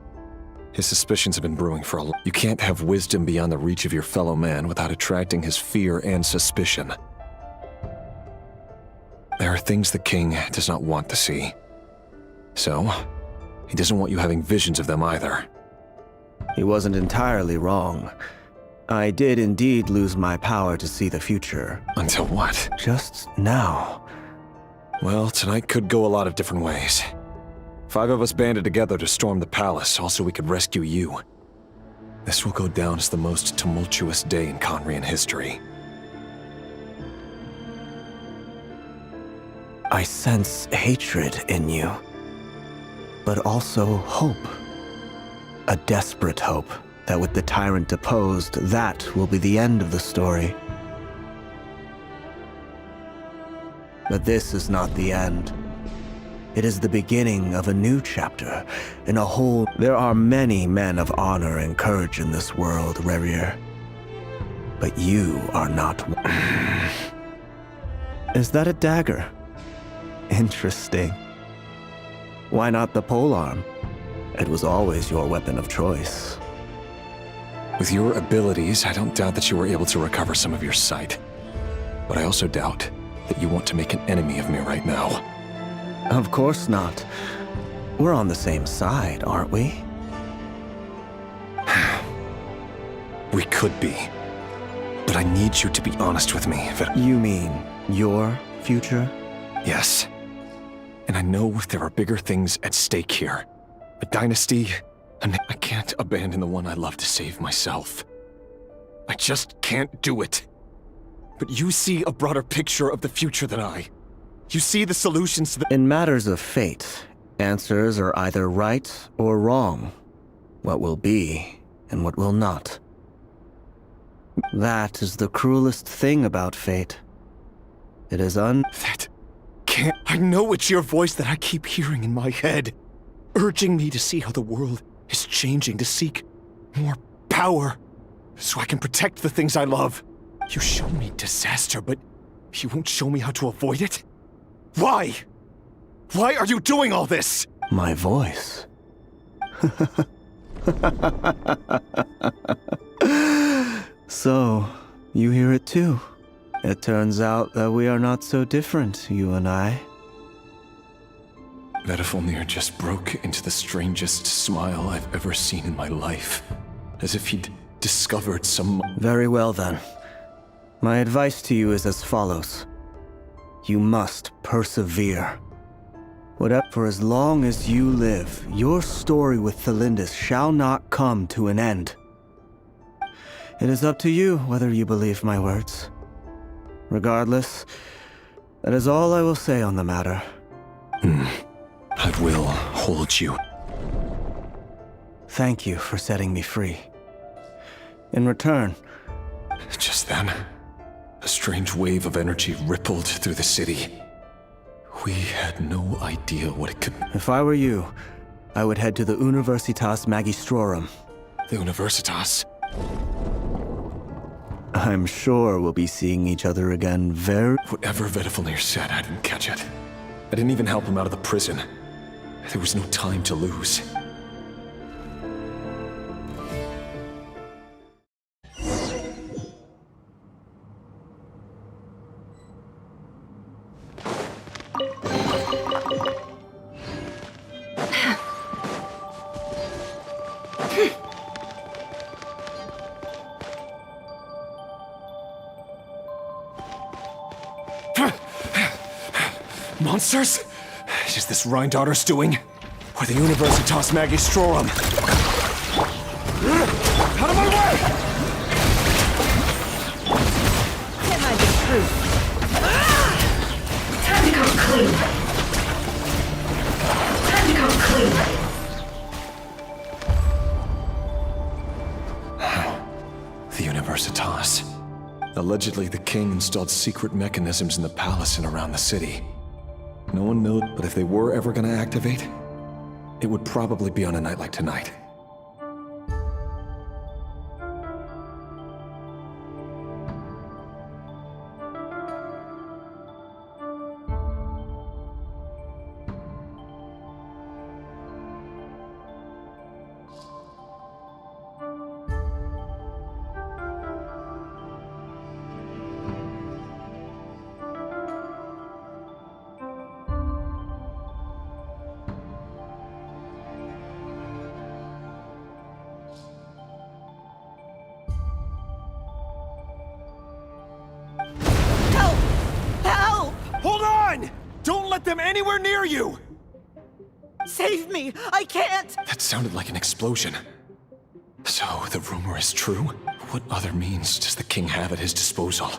His suspicions have been brewing for a long... You can't have wisdom beyond the reach of your fellow man without attracting his fear and suspicion. There are things the king does not want to see. So, he doesn't want you having visions of them either. He wasn't entirely wrong. I did indeed lose my power to see the future. Until what? Just now. Well, tonight could go a lot of different ways. 5 of us banded together to storm the palace, also we could rescue you. This will go down as the most tumultuous day in Khaenri'ah history. I sense hatred in you, but also hope. A desperate hope that with the tyrant deposed, that will be the end of the story. But this is not the end. It is the beginning of a new chapter, in a whole... There are many men of honor and courage in this world, Rerir. But you are not one. Is that a dagger? Interesting. Why not the polearm? It was always your weapon of choice. With your abilities, I don't doubt that you were able to recover some of your sight. But I also doubt that you want to make an enemy of me right now. Of course not. We're on the same side, aren't we? We could be. But I need you to be honest with me. You mean your future? Yes. And I know there are bigger things at stake here. A dynasty, and I can't abandon the one I love to save myself. I just can't do it. But you see a broader picture of the future than I. You see the solutions to the— In matters of fate, answers are either right or wrong. What will be, and what will not. That is the cruelest thing about fate. It is That can't— I know it's your voice that I keep hearing in my head, urging me to see how the world is changing, to seek more power, so I can protect the things I love. You show me disaster, but you won't show me how to avoid it? Why? Why are you doing all this? My voice. So, you hear it too. It turns out that we are not so different, you and I. Vedifalnir just broke into the strangest smile I've ever seen in my life. As if he'd discovered some— Very well then. My advice to you is as follows. You must persevere. Whatever, for as long as you live, your story with Thelindis shall not come to an end. It is up to you whether you believe my words. Regardless, that is all I will say on the matter. I will hold you. Thank you for setting me free. In return... Just then, a strange wave of energy rippled through the city. We had no idea what it could... If I were you, I would head to the Universitas Magistrorum. The Universitas? I'm sure we'll be seeing each other again very... Whatever Vedifalnir said, I didn't catch it. I didn't even help him out of the prison. There was no time to lose. Monsters? Is this Rhindaughter's doing? Or the Universitas Magistrorum? Out of my way! Can't hide the truth. Time to come clean. Time to come clean. The Universitas. Allegedly, the king installed secret mechanisms in the palace and around the city. No one knows, but if they were ever going to activate, it would probably be on a night like tonight. Hold on! Don't let them anywhere near you! Save me! I can't! That sounded like an explosion. So, the rumor is true? What other means does the king have at his disposal?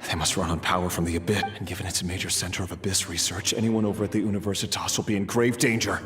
They must run on power from the Abyss, and given it's a major center of Abyss research, anyone over at the Universitas will be in grave danger.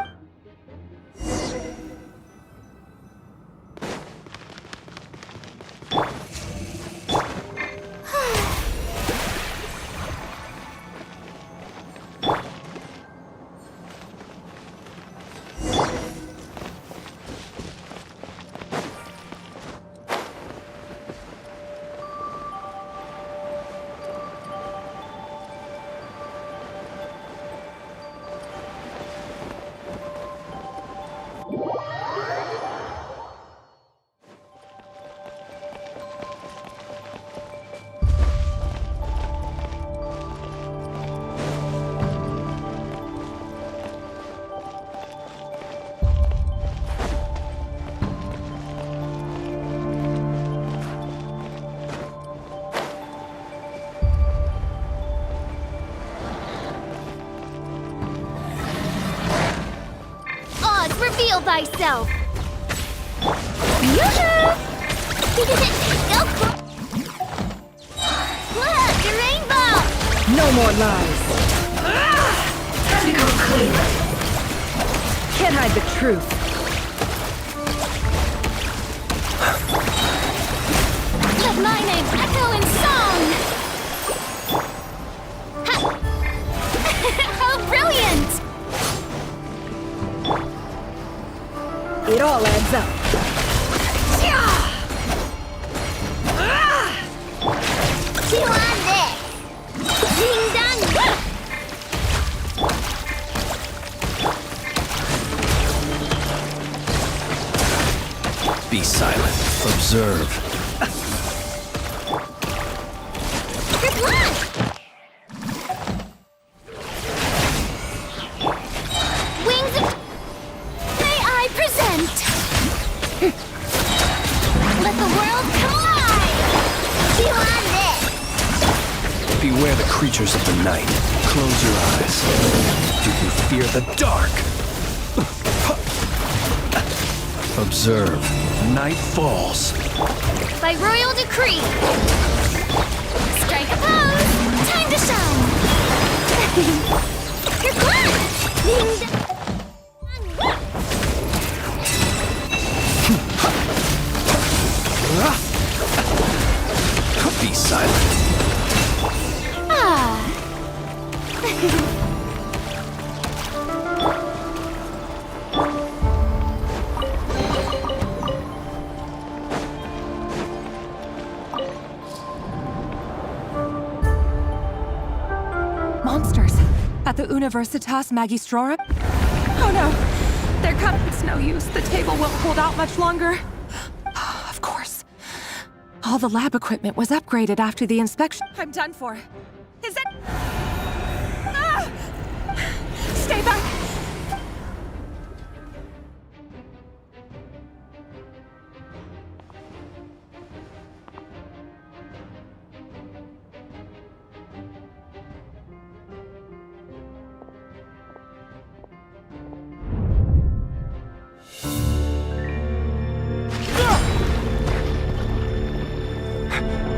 Reveal thyself! Yoo-hoo! Go look, the rainbow! No more lies. Time to come clean. Can't hide the truth. Let my name echo in song! How brilliant! It all adds up. Chew on this! Ding dong! Be silent. Observe. Good luck! Wings of... May I present? Let the world collide! Chew on this! Beware the creatures of the night. Close your eyes. Do you fear the dark? Observe. Night falls. By royal decree! Strike a pose! Time to shine! Good luck! Ding dong! Be silent. Ah! Monsters! At the Universitas Magistrorum? Oh no! They're coming. It's no use. The table won't hold out much longer. Of course. All the lab equipment was upgraded after the inspection. I'm done for. Is that... Ah! Stay back!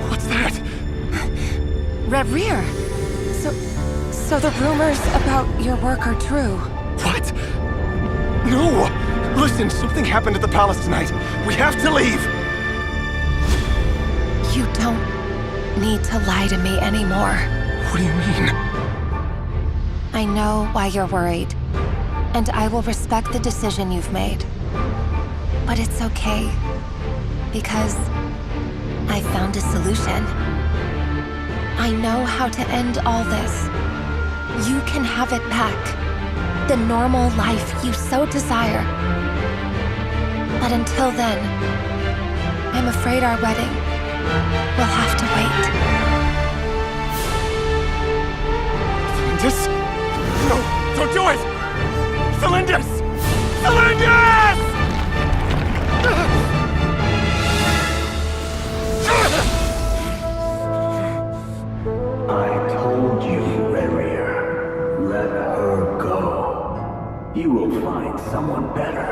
What's that? Rear. So the rumors about your work are true. What? No! Listen, something happened at the palace tonight. We have to leave! You don't need to lie to me anymore. What do you mean? I know why you're worried, and I will respect the decision you've made. But it's okay, because I found a solution. I know how to end all this. You can have it back. The normal life you so desire. But until then, I'm afraid our wedding will have to wait. Cylindus? No, don't do it! Cylindus! Cylindus! I told you, Rerir. Let her go. You will find someone better.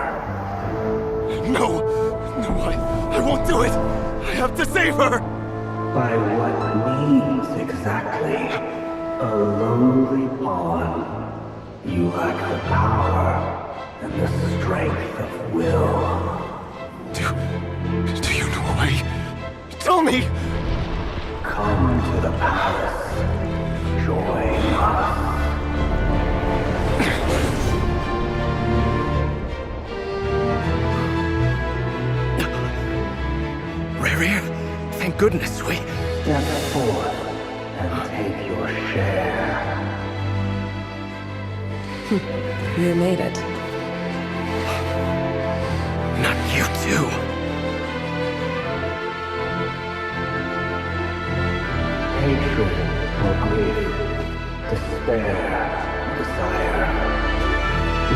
No! No, I won't do it! I have to save her! By what means exactly? A lowly pawn. You lack the power and the strength of will. Do you know a way? Tell me! Come to the palace. Join us. Rerir, thank goodness we... Step forth and take your share. You made it. Not you too. Hatred or grief, despair or desire.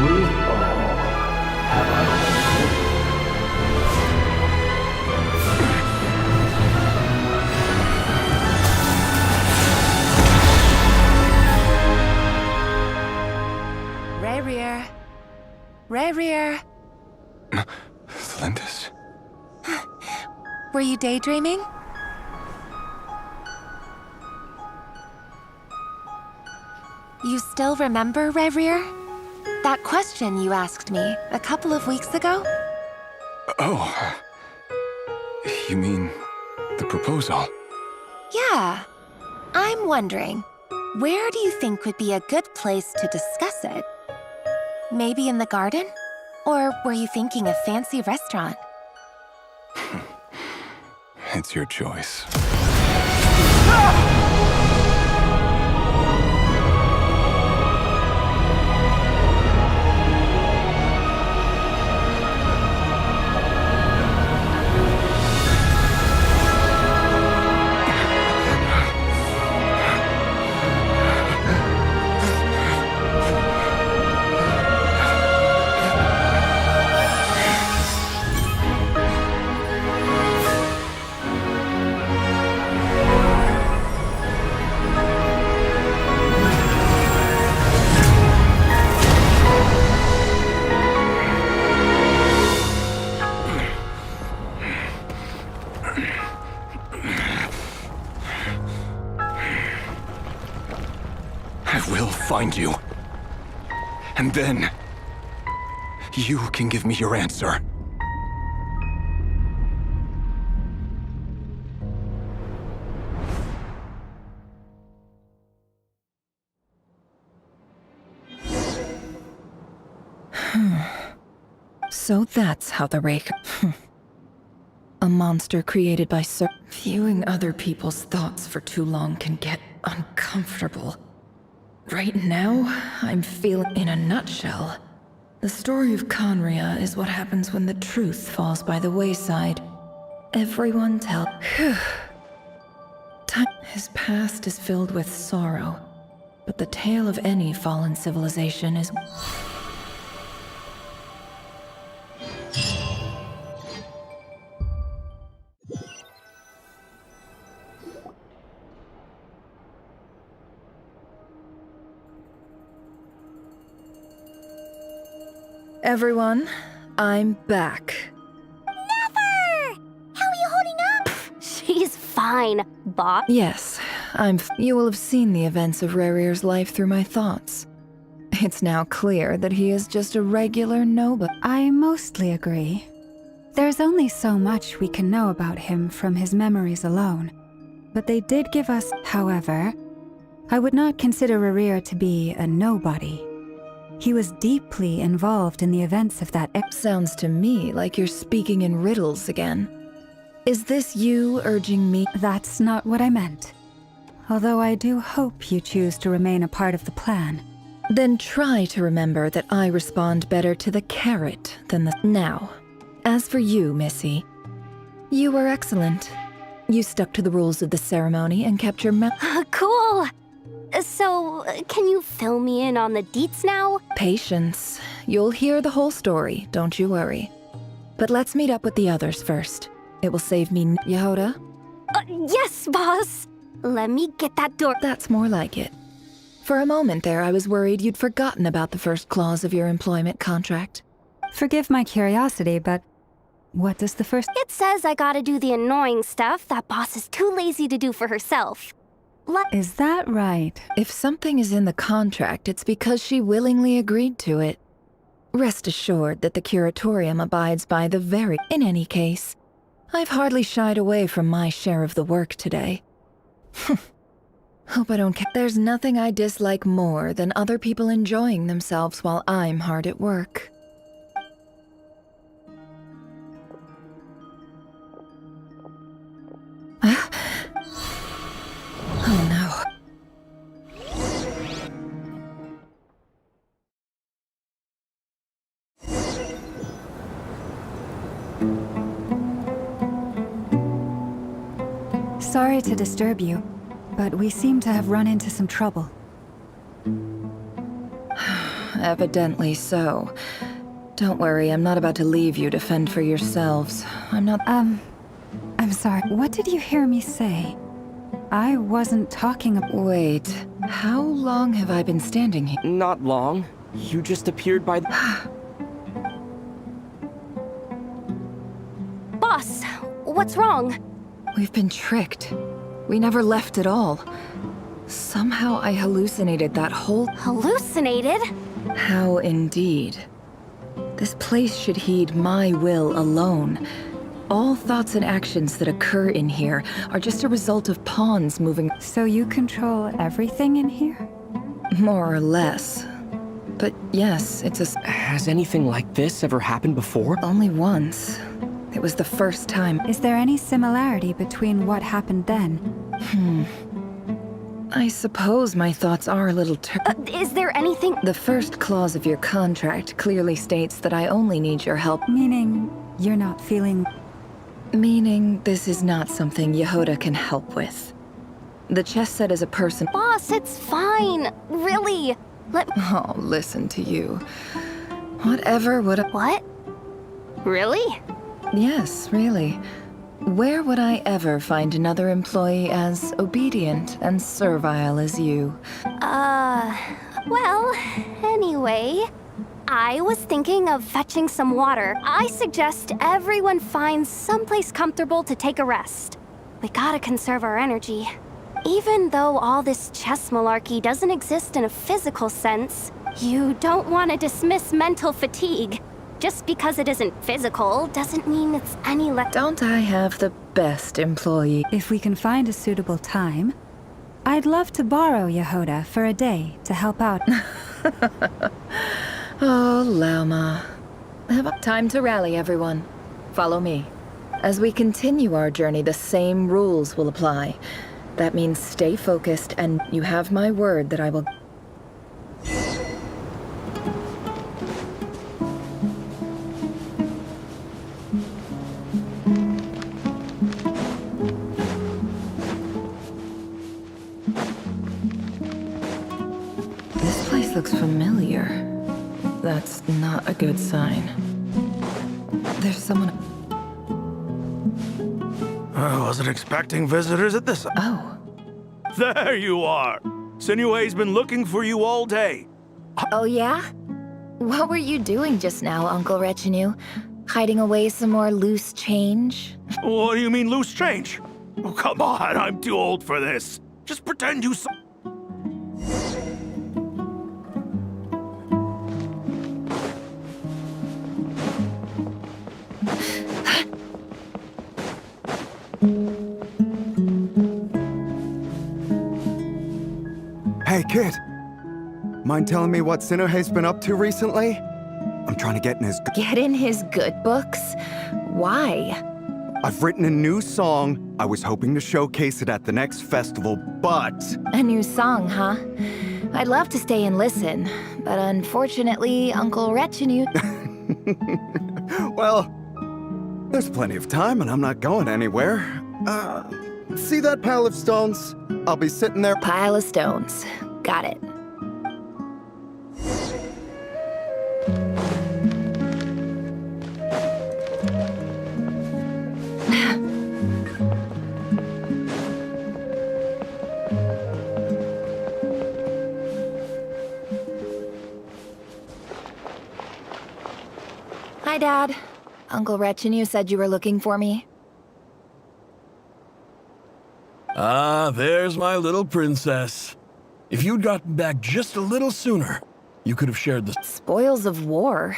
We all have our Rerir. Lindis? Were you daydreaming? You still remember, Rerir? That question you asked me a couple of weeks ago? Oh. You mean the proposal? Yeah. I'm wondering, where do you think would be a good place to discuss it? Maybe in the garden? Or were you thinking a fancy restaurant? It's your choice. I will find you. And then, you can give me your answer. So that's how the Rake... A monster created by viewing other people's thoughts for too long can get uncomfortable. Right now, I'm feeling... In a nutshell, the story of Conria is what happens when the truth falls by the wayside. Everyone tell... His past is filled with sorrow, but the tale of any fallen civilization is... Everyone, I'm back. Never! How are you holding up? She's fine, Bob. Yes, You will have seen the events of Rerir's life through my thoughts. It's now clear that he is just a regular nobody. I mostly agree. There's only so much we can know about him from his memories alone. But they did give us, however, I would not consider Rerir to be a nobody. He was deeply involved in the events of that Sounds to me like you're speaking in riddles again. Is this you urging me? That's not what I meant. Although I do hope you choose to remain a part of the plan. Then try to remember that I respond better to the carrot than the... Now, as for you, Missy, you were excellent. You stuck to the rules of the ceremony and kept your mouth... Cool! So, can you fill me in on the deets now? Patience. You'll hear the whole story, don't you worry. But let's meet up with the others first. It will save me... Yehoda? Yes, boss! Let me get that door... That's more like it. For a moment there, I was worried you'd forgotten about the first clause of your employment contract. Forgive my curiosity, but what does the first... It says I gotta do the annoying stuff that boss is too lazy to do for herself. Is that right? If something is in the contract, it's because she willingly agreed to it. Rest assured that the curatorium abides by the very... In any case, I've hardly shied away from my share of the work today. Hope I don't care. There's nothing I dislike more than other people enjoying themselves while I'm hard at work. Oh no. Sorry to disturb you, but we seem to have run into some trouble. Evidently so. Don't worry, I'm not about to leave you to fend for yourselves. I'm not... I'm sorry, what did you hear me say? I wasn't talking about... Wait, how long have I been standing here? Not long. You just appeared by the... What's wrong? We've been tricked. We never left at all. Somehow I hallucinated that whole... Hallucinated? How indeed. This place should heed my will alone. All thoughts and actions that occur in here are just a result of pawns moving... So you control everything in here? More or less. But yes, it's a... Has anything like this ever happened before? Only once. It was the first time. Is there any similarity between what happened then? I suppose my thoughts are a little Is there anything... The first clause of your contract clearly states that I only need your help. Meaning, you're not feeling... Meaning, this is not something Yehoda can help with. The chess set is a person... Boss, it's fine. Really. Oh, listen to you. Whatever would... What? Really? Yes, really. Where would I ever find another employee as obedient and servile as you? Well, anyway, I was thinking of fetching some water. I suggest everyone finds someplace comfortable to take a rest. We gotta conserve our energy. Even though all this chess malarkey doesn't exist in a physical sense, you don't want to dismiss mental fatigue. Just because it isn't physical doesn't mean it's any less... Don't I have the best employee? If we can find a suitable time, I'd love to borrow Yehoda for a day to help out. Oh, Lauma. Time to rally, everyone. Follow me. As we continue our journey, the same rules will apply. That means stay focused, and you have my word that I will... This place looks familiar. That's not a good sign. There's someone... I wasn't expecting visitors at this... Oh. There you are! Sinue's been looking for you all day. Oh yeah? What were you doing just now, Uncle Retinue? Hiding away some more loose change? What do you mean, loose change? Oh, come on, I'm too old for this. Just pretend you... Hey, kid. Mind telling me what Sinuhe's been up to recently? I'm trying to get in his... Get in his good books? Why? I've written a new song. I was hoping to showcase it at the next festival, but... A new song, huh? I'd love to stay and listen, but unfortunately, Uncle Retinue... Well, there's plenty of time and I'm not going anywhere. See that pile of stones? I'll be sitting there... Pile of stones. Got it. Hi, Dad. Uncle Retinue said you were looking for me. Ah, there's my little princess. If you'd gotten back just a little sooner, you could have shared the... Spoils of war?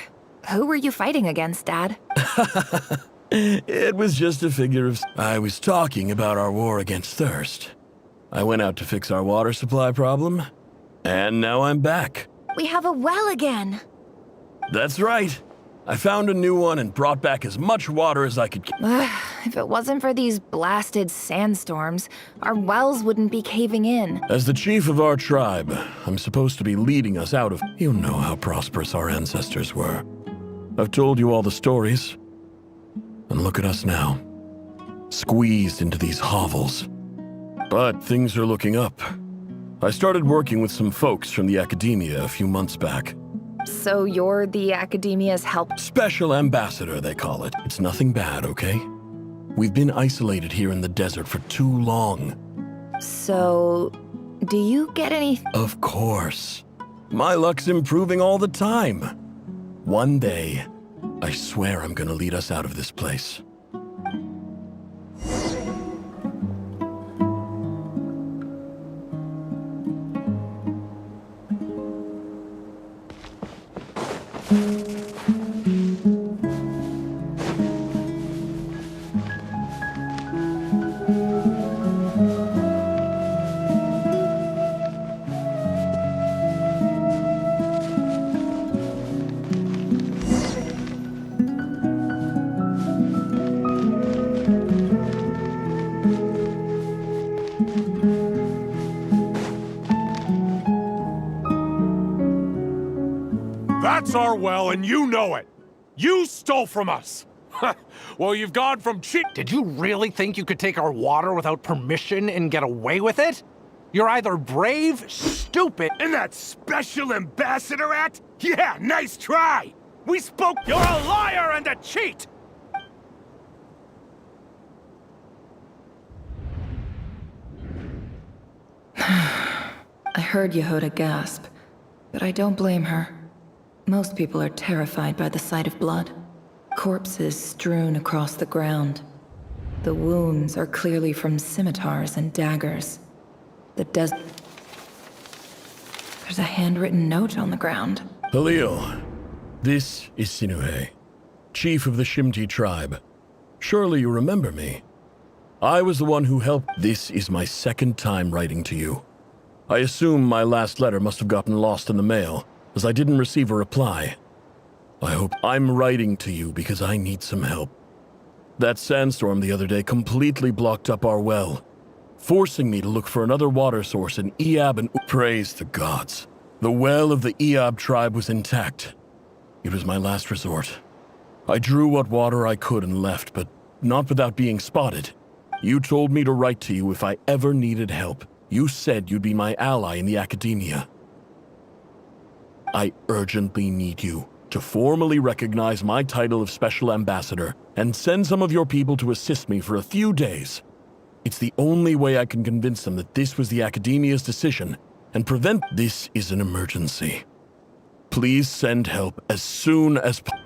Who were you fighting against, Dad? It was just a figure of... I was talking about our war against thirst. I went out to fix our water supply problem, and now I'm back. We have a well again. That's right. I found a new one and brought back as much water as I could... If it wasn't for these blasted sandstorms, our wells wouldn't be caving in. As the chief of our tribe, I'm supposed to be leading us out of... You know how prosperous our ancestors were. I've told you all the stories. And look at us now. Squeezed into these hovels. But things are looking up. I started working with some folks from the academia a few months back. So you're the academia's help? Special ambassador, they call it. It's nothing bad, okay? We've been isolated here in the desert for too long. So, do you get any... Of course. My luck's improving all the time. One day, I swear I'm gonna lead us out of this place. That's our well, and you know it. You stole from us. Well, you've gone from cheap. Did you really think you could take our water without permission and get away with it? You're either brave, stupid, And that special ambassador act? Yeah, nice try. We spoke. You're a liar and a cheat. I heard Yehuda gasp, but I don't blame her. Most people are terrified by the sight of blood. Corpses strewn across the ground. The wounds are clearly from scimitars and daggers. There's a handwritten note on the ground. Halil, this is Sinuhe, chief of the Shimti tribe. Surely you remember me. I was the one who helped. This is my second time writing to you. I assume my last letter must have gotten lost in the mail, as I didn't receive a reply. I hope I'm writing to you because I need some help. That sandstorm the other day completely blocked up our well, forcing me to look for another water source in Eab and praise the gods. The well of the Eab tribe was intact. It was my last resort. I drew what water I could and left, but not without being spotted. You told me to write to you if I ever needed help. You said you'd be my ally in the academia. I urgently need you to formally recognize my title of Special Ambassador and send some of your people to assist me for a few days. It's the only way I can convince them that this was the academia's decision and prevent this is an emergency. Please send help as soon as possible.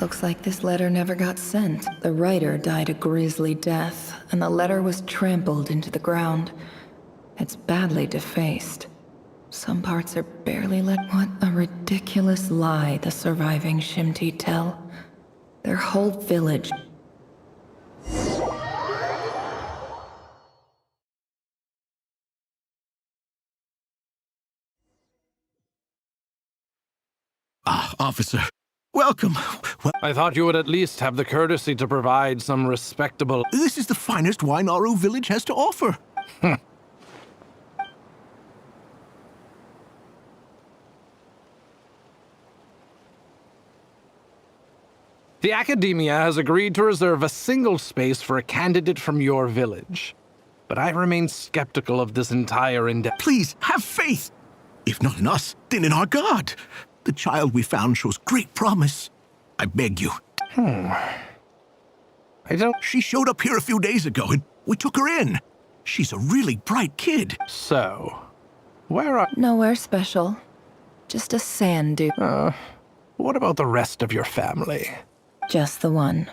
Looks like this letter never got sent. The writer died a grisly death, and the letter was trampled into the ground. It's badly defaced. Some parts are barely lit. What a ridiculous lie the surviving Shimti tell. Their whole village. Ah, officer. Welcome. I thought you would at least have the courtesy to provide some respectable... This is the finest wine Aru village has to offer. The Academia has agreed to reserve a single space for a candidate from your village. But I remain skeptical of this entire endeavor. Please, have faith. If not in us, then in our god. The child we found shows great promise. I beg you. I don't... She showed up here a few days ago, and we took her in. She's a really bright kid. So, where are... Nowhere special. Just a sand dune. What about the rest of your family? Just the one.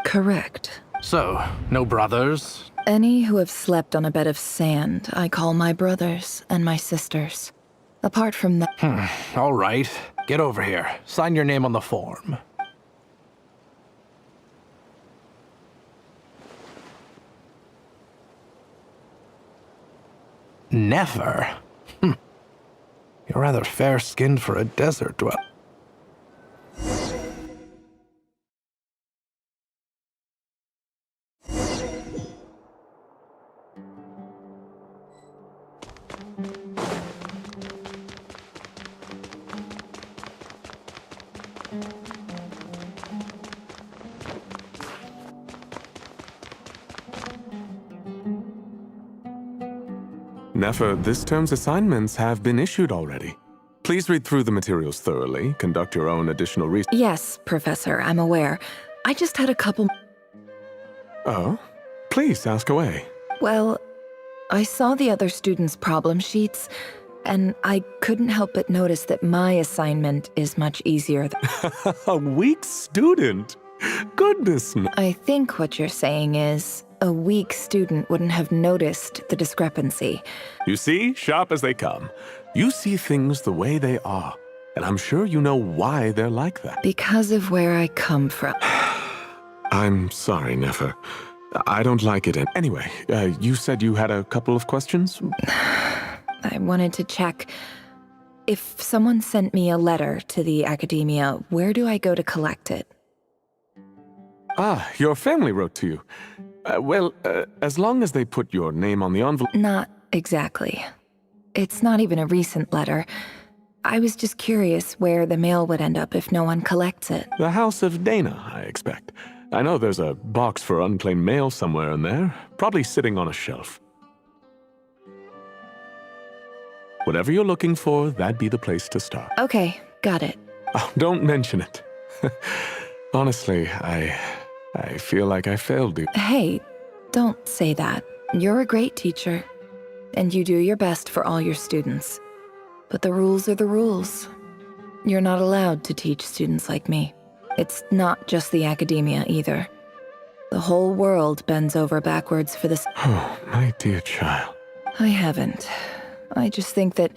Correct. So, no brothers? Any who have slept on a bed of sand, I call my brothers and my sisters. Apart from that... All right. Get over here. Sign your name on the form. Never? You're rather fair-skinned for a desert dweller. Nefer, this term's assignments have been issued already. Please read through the materials thoroughly, conduct your own additional research. Yes, Professor, I'm aware. I just had a couple... Oh? Please, ask away. Well, I saw the other students' problem sheets, and I couldn't help but notice that my assignment is much easier than... A weak student? Goodness me. I think what you're saying is, a weak student wouldn't have noticed the discrepancy. You see, sharp as they come. You see things the way they are, and I'm sure you know why they're like that. Because of where I come from. I'm sorry, Nefer. I don't like it. Anyway, you said you had a couple of questions? I wanted to check. If someone sent me a letter to the Academia, where do I go to collect it? Ah, your family wrote to you. Well, as long as they put your name on the envelope... Not exactly. It's not even a recent letter. I was just curious where the mail would end up if no one collects it. The House of Dana, I expect. I know there's a box for unclaimed mail somewhere in there, probably sitting on a shelf. Whatever you're looking for, that'd be the place to start. Okay, got it. Oh, don't mention it. Honestly, I feel like I failed you. Hey, don't say that. You're a great teacher, and you do your best for all your students. But the rules are the rules. You're not allowed to teach students like me. It's not just the academia either. The whole world bends over backwards for this. Oh, my dear child. I haven't. I just think that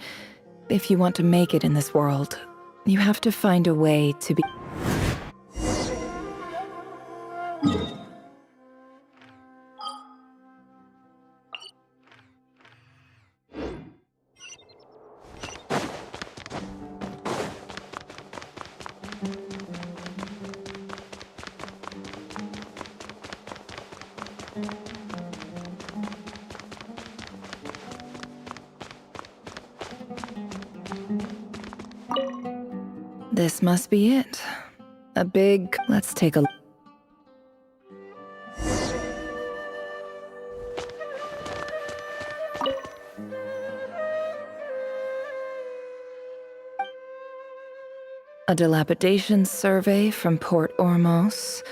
if you want to make it in this world, you have to find a way to be. This must be it. A big. Let's take a. A dilapidation survey from Port Ormos.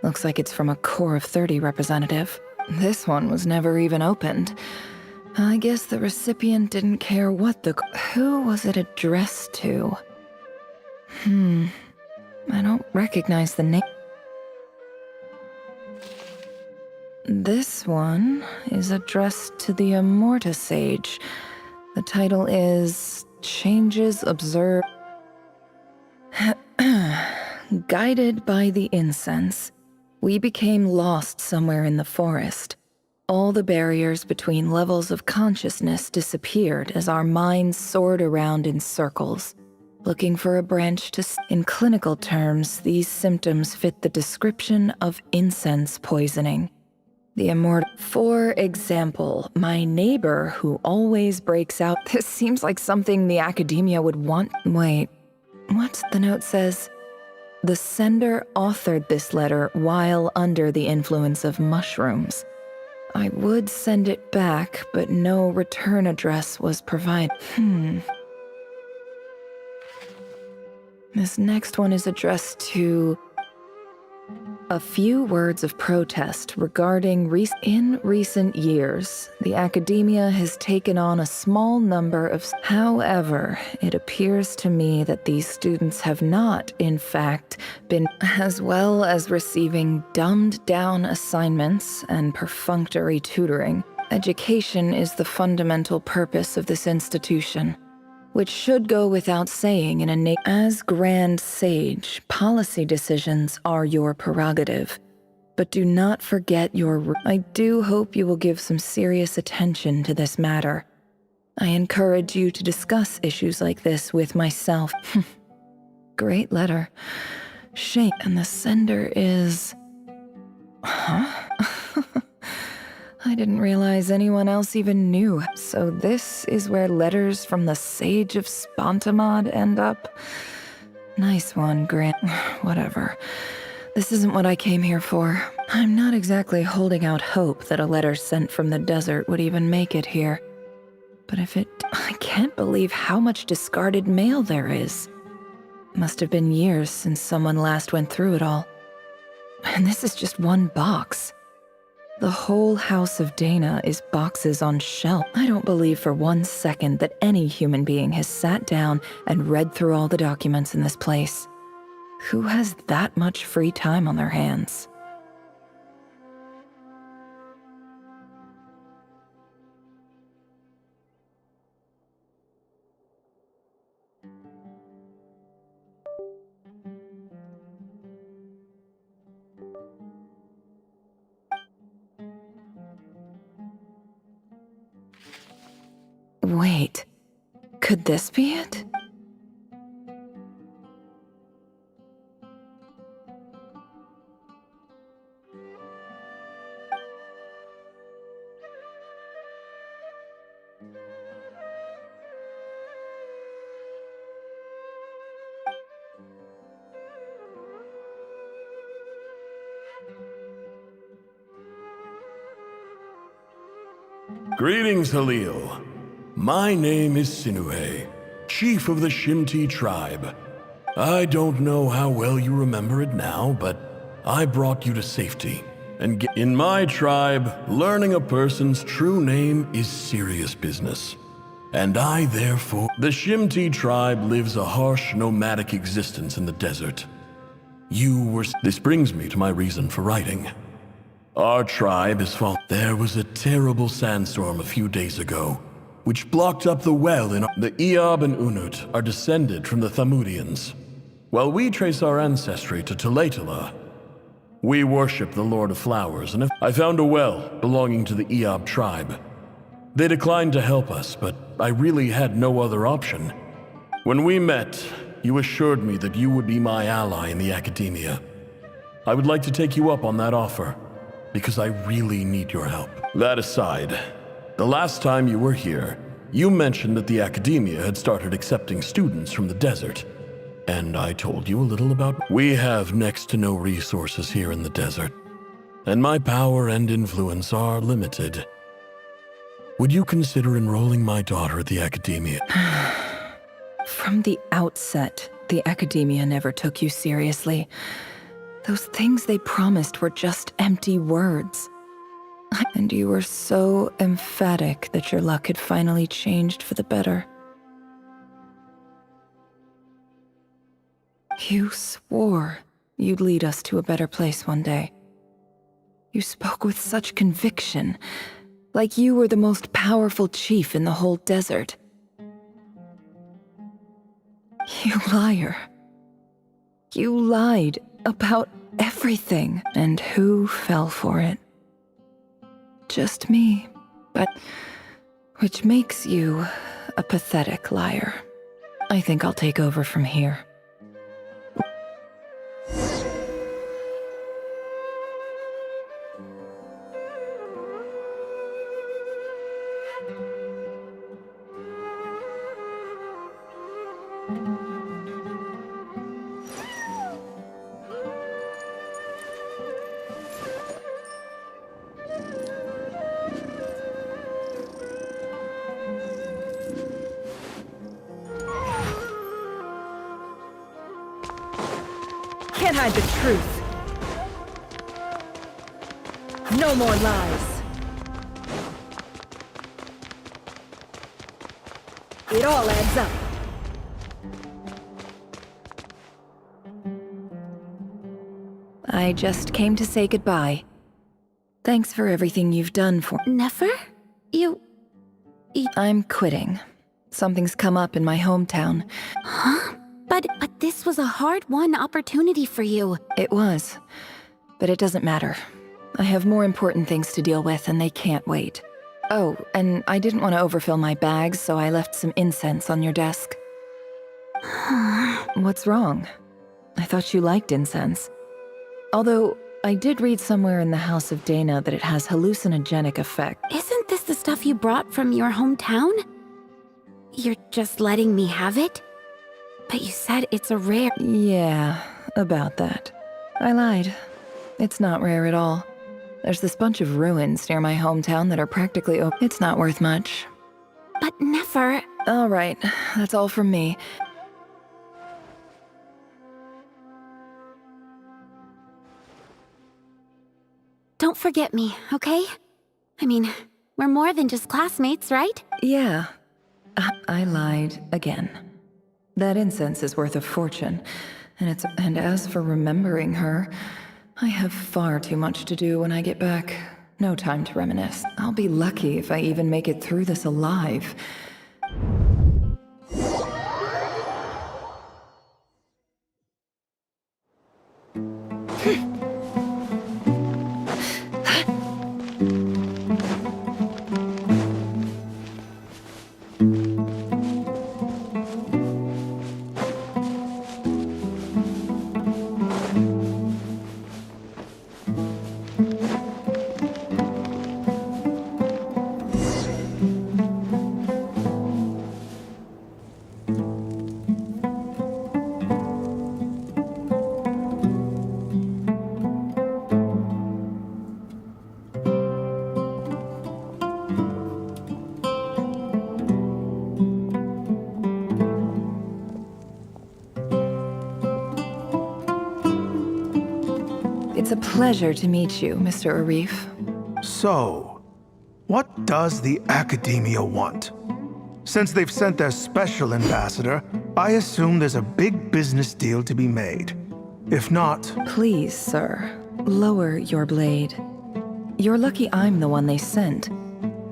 Looks like it's from a Core of 30 representative. This one was never even opened. I guess the recipient didn't care what the. Who was it addressed to? I don't recognize the name. This one is addressed to the Immorta Sage. The title is Changes Observed. Guided by the incense, we became lost somewhere in the forest. All the barriers between levels of consciousness disappeared as our minds soared around in circles, looking for a branch to. In clinical terms, these symptoms fit the description of incense poisoning. The immortal. For example, my neighbor who always breaks out. This seems like something the academia would want. Wait, what's the note says? The sender authored this letter while under the influence of mushrooms. I would send it back, but no return address was provided. This next one is addressed to a few words of protest regarding in recent years, the academia has taken on a small number of. However, it appears to me that these students have not, in fact, been, as well as receiving dumbed down assignments and perfunctory tutoring. Education is the fundamental purpose of this institution, which should go without saying in a as Grand Sage, policy decisions are your prerogative. But do not forget your. I do hope you will give some serious attention to this matter. I encourage you to discuss issues like this with myself. Great letter. Shame. And the sender is. Huh? I didn't realize anyone else even knew. So this is where letters from the Sage of Spontamod end up? Nice one, Grant. Whatever. This isn't what I came here for. I'm not exactly holding out hope that a letter sent from the desert would even make it here. But if it... I can't believe how much discarded mail there is. Must have been years since someone last went through it all. And this is just one box. The whole House of Dana is boxes on shelf. I don't believe for 1 second that any human being has sat down and read through all the documents in this place. Who has that much free time on their hands? Wait, could this be it? Greetings, Halil. My name is Sinuhe, chief of the Shimti tribe. I don't know how well you remember it now, but I brought you to safety. And in my tribe, learning a person's true name is serious business. And I therefore... The Shimti tribe lives a harsh, nomadic existence in the desert. This brings me to my reason for writing. Our tribe is fallen. There was a terrible sandstorm a few days ago, which blocked up the well in... The Eob and Unut are descended from the Thamudians. While we trace our ancestry to Tulatala, we worship the Lord of Flowers, and I found a well belonging to the Eob tribe. They declined to help us, but I really had no other option. When we met, you assured me that you would be my ally in the academia. I would like to take you up on that offer, because I really need your help. That aside, the last time you were here, you mentioned that the academia had started accepting students from the desert. And I told you a little about... We have next to no resources here in the desert, and my power and influence are limited. Would you consider enrolling my daughter at the academia? From the outset, the academia never took you seriously. Those things they promised were just empty words. And you were so emphatic that your luck had finally changed for the better. You swore you'd lead us to a better place one day. You spoke with such conviction, like you were the most powerful chief in the whole desert. You liar. You lied about everything. And who fell for it? Just me. But which makes you a pathetic liar. I think I'll take over from here. Can't hide the truth. No more lies. It all adds up. I just came to say goodbye. Thanks for everything you've done for... Nefer? I'm quitting. Something's come up in my hometown. Huh? But this was a hard-won opportunity for you. It was. But it doesn't matter. I have more important things to deal with, and they can't wait. Oh, and I didn't want to overfill my bags, so I left some incense on your desk. What's wrong? I thought you liked incense. Although, I did read somewhere in the House of Dana that it has hallucinogenic effect. Isn't this the stuff you brought from your hometown? You're just letting me have it? But you said it's a rare... Yeah, about that. I lied. It's not rare at all. There's this bunch of ruins near my hometown that are practically open. It's not worth much. But Nefer... All right, that's all from me. Don't forget me, okay? I mean, we're more than just classmates, right? Yeah. I lied again. That incense is worth a fortune, and as for remembering her, I have far too much to do when I get back. No time to reminisce. I'll be lucky if I even make it through this alive. It's a pleasure to meet you, Mr. Arif. So, what does the Academia want? Since they've sent their special ambassador, I assume there's a big business deal to be made. If not... Please, sir, lower your blade. You're lucky I'm the one they sent.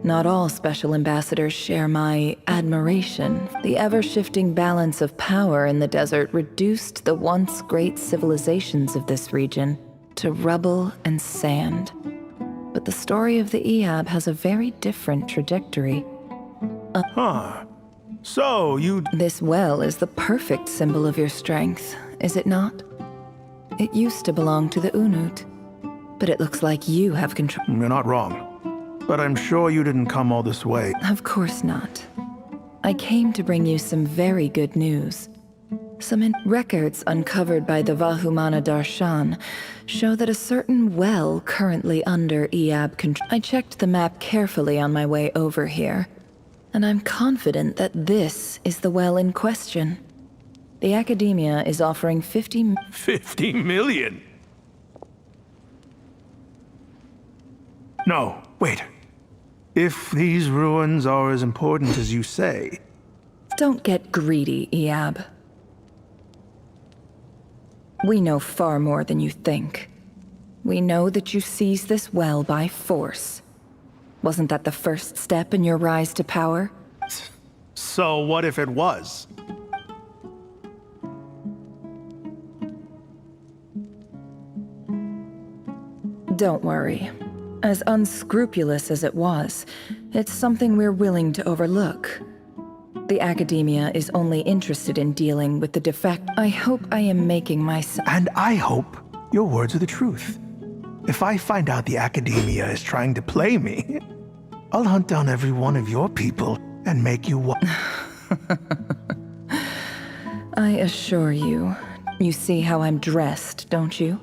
Not all special ambassadors share my admiration. The ever-shifting balance of power in the desert reduced the once great civilizations of this region to rubble and sand. But the story of the Eab has a very different trajectory. So, This well is the perfect symbol of your strength, is it not? It used to belong to the Unut, but it looks like you have control. You're not wrong. But I'm sure you didn't come all this way. Of course not. I came to bring you some very good news. Some records uncovered by the Vahumana Darshan show that a certain well currently under Eab control. I checked the map carefully on my way over here, and I'm confident that this is the well in question. The Academia is offering 50 million? No, wait. If these ruins are as important as you say... Don't get greedy, Eab. We know far more than you think. We know that you seized this well by force. Wasn't that the first step in your rise to power? So what if it was? Don't worry. As unscrupulous as it was, it's something we're willing to overlook. The Academia is only interested in dealing with the defect. I hope I am making myself... And I hope your words are the truth. If I find out the Academia is trying to play me, I'll hunt down every one of your people and make you one. I assure you, you see how I'm dressed, don't you?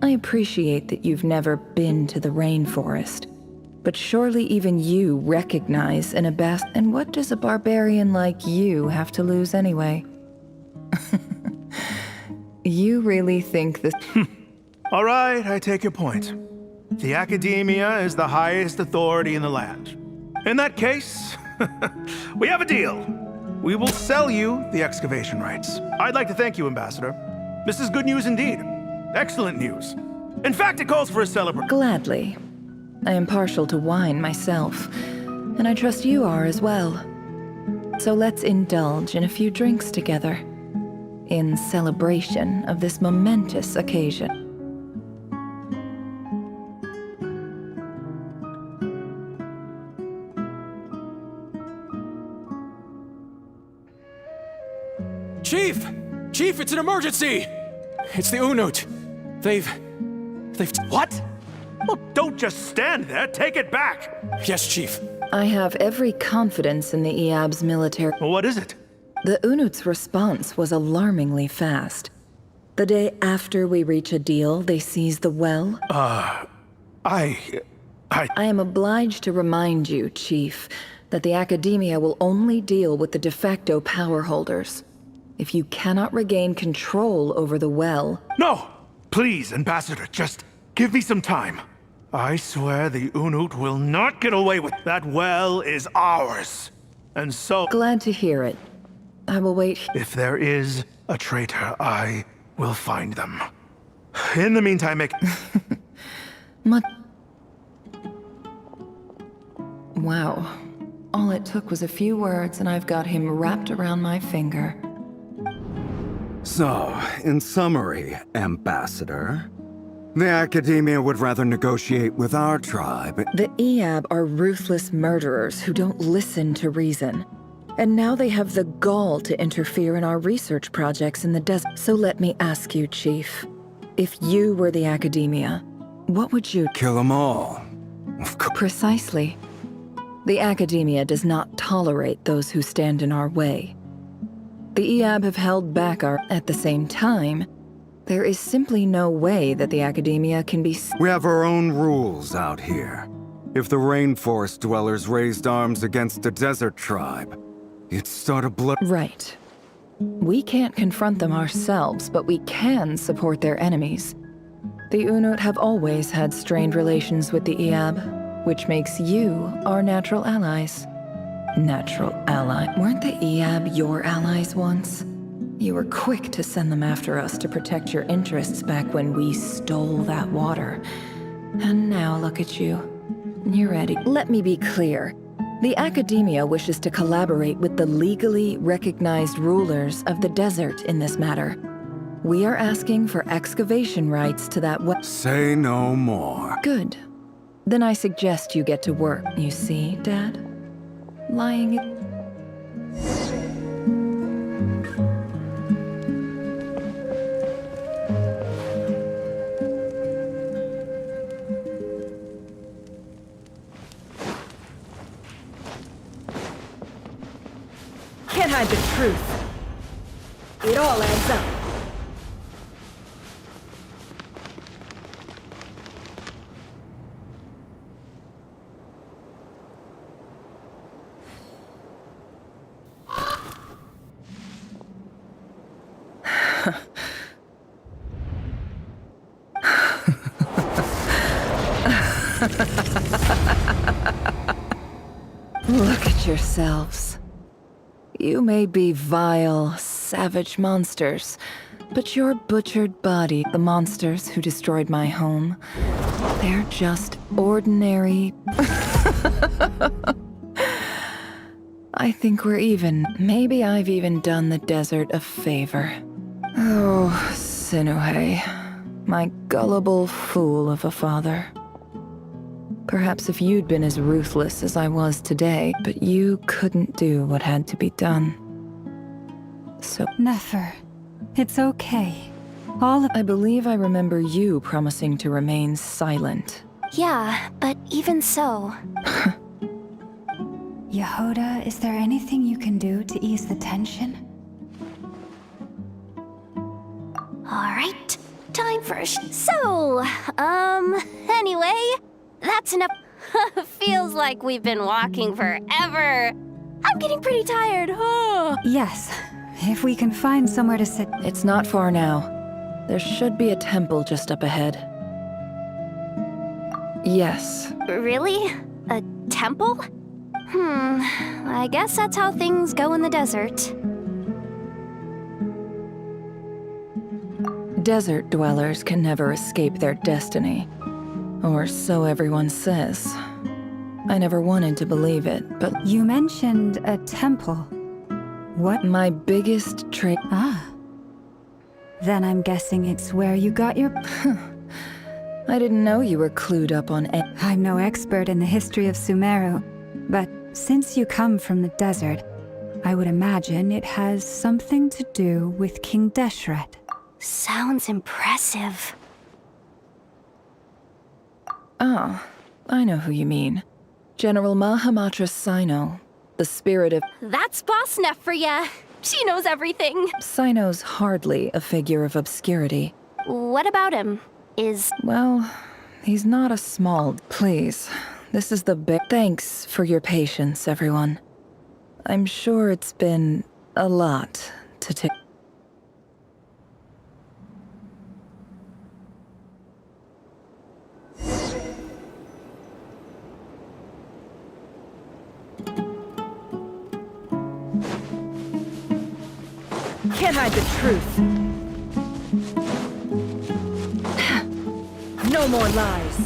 I appreciate that you've never been to the rainforest, but surely even you recognize an abbas. And what does a barbarian like you have to lose anyway? You really think this... All right, I take your point. The Academia is the highest authority in the land. In that case, we have a deal. We will sell you the excavation rights. I'd like to thank you, Ambassador. This is good news indeed. Excellent news. In fact, it calls for a celebration. Gladly. I am partial to wine myself, and I trust you are as well. So let's indulge in a few drinks together, in celebration of this momentous occasion. Chief! Chief, it's an emergency! It's the Unut. They've... What? Well, don't just stand there. Take it back. Yes, Chief. I have every confidence in the Eab's military... Well, what is it? The Unut's response was alarmingly fast. The day after we reach a deal, they seize the well. I am obliged to remind you, Chief, that the Academia will only deal with the de facto power holders. If you cannot regain control over the well... No! Please, Ambassador, just give me some time. I swear the Unut will not get away with that well is ours. And so... Glad to hear it. I will wait... If there is a traitor, I will find them. In the meantime, make... Wow. All it took was a few words and I've got him wrapped around my finger. So, in summary, Ambassador, the Academia would rather negotiate with our tribe. The Eab are ruthless murderers who don't listen to reason. And now they have the gall to interfere in our research projects in the desert. So let me ask you, Chief. If you were the Academia, what would you... Kill them all. Precisely. The Academia does not tolerate those who stand in our way. The Eab have held back our... At the same time, there is simply no way that the Academia can be... We have our own rules out here. If the rainforest dwellers raised arms against a desert tribe, it'd start a blood... Right. We can't confront them ourselves, but we can support their enemies. The Unut have always had strained relations with the Eab, which makes you our natural allies. Natural ally? Weren't the Eab your allies once? You were quick to send them after us to protect your interests back when we stole that water. And now look at you. You're ready. Let me be clear. The Academia wishes to collaborate with the legally recognized rulers of the desert in this matter. We are asking for excavation rights to that Say no more. Good. Then I suggest you get to work. You see, Dad? Lying... Can't hide the truth. It all adds up. Look at yourselves. You may be vile, savage monsters, but your butchered body, the monsters who destroyed my home, they're just ordinary... I think we're even. Maybe I've even done the desert a favor. Oh, Sinuhe, my gullible fool of a father. Perhaps if you'd been as ruthless as I was today, but you couldn't do what had to be done. So... Nefer, it's okay. I believe I remember you promising to remain silent. Yeah, but even so... Yehoda, is there anything you can do to ease the tension? Alright, time for anyway, that's enough. Feels like we've been walking forever. I'm getting pretty tired. Yes, if we can find somewhere to sit. It's not far now. There should be a temple just up ahead. Yes. Really? A temple? I guess that's how things go in the desert. Desert dwellers can never escape their destiny. Or so everyone says. I never wanted to believe it, but... You mentioned a temple. What? My biggest trait... Ah. Then I'm guessing it's where you got your... I didn't know you were clued up on it. I'm no expert in the history of Sumeru, but since you come from the desert, I would imagine it has something to do with King Deshret. Sounds impressive. Ah, I know who you mean. General Mahamatra Sino, the spirit of... That's Boss Neff for ya. She knows everything. Sino's hardly a figure of obscurity. What about him? Well, he's not a small... Please, this is the big... Thanks for your patience, everyone. I'm sure it's been a lot to take. Can't hide the truth. No more lies.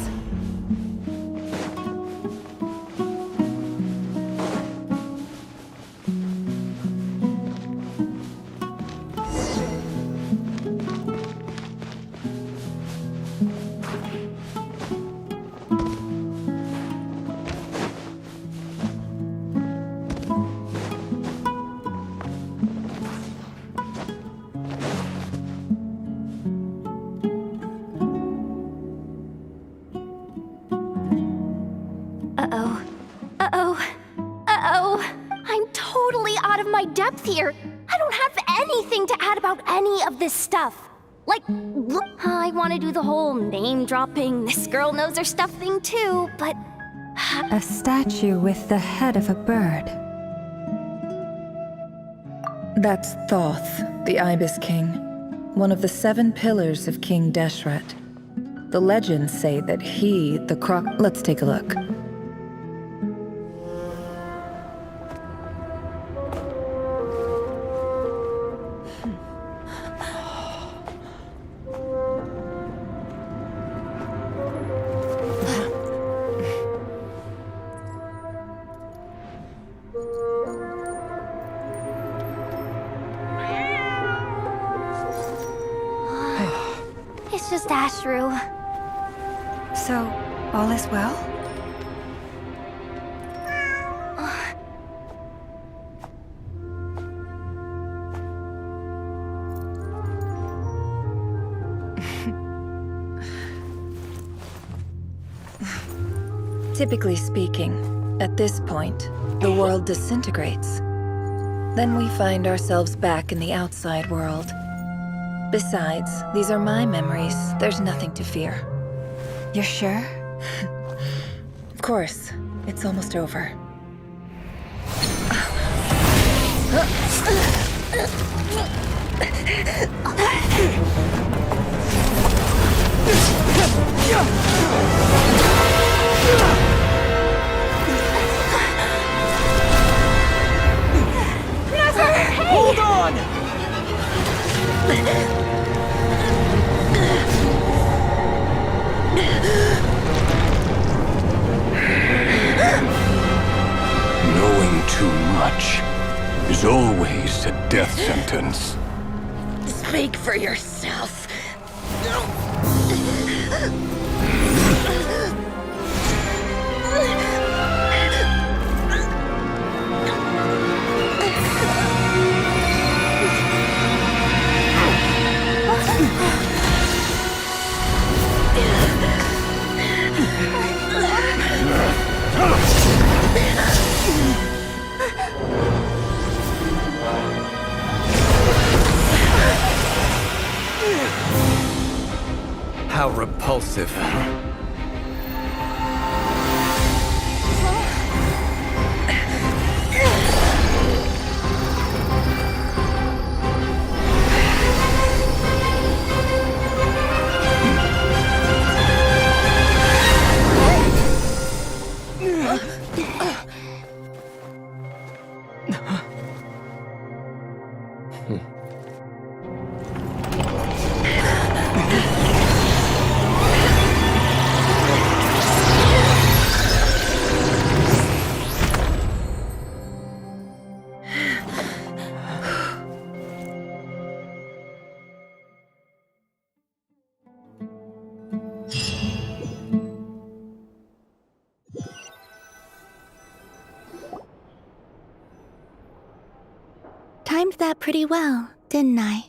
I'm totally out of my depth here. I don't have anything to add about any of this stuff. Like, I want to do the whole name-dropping, this girl knows her stuff thing too, but... A statue with the head of a bird. That's Thoth, the Ibis King, one of the 7 pillars of King Deshret. The legends say that he, the croc... Let's take a look. It's just Ashru. So, all is well? Typically speaking, at this point, the world disintegrates. Then we find ourselves back in the outside world. Besides, these are my memories. There's nothing to fear. You're sure? Of course. It's almost over. Hold on! Knowing too much is always a death sentence. Speak for yourself. How repulsive. Timed that pretty well, didn't I?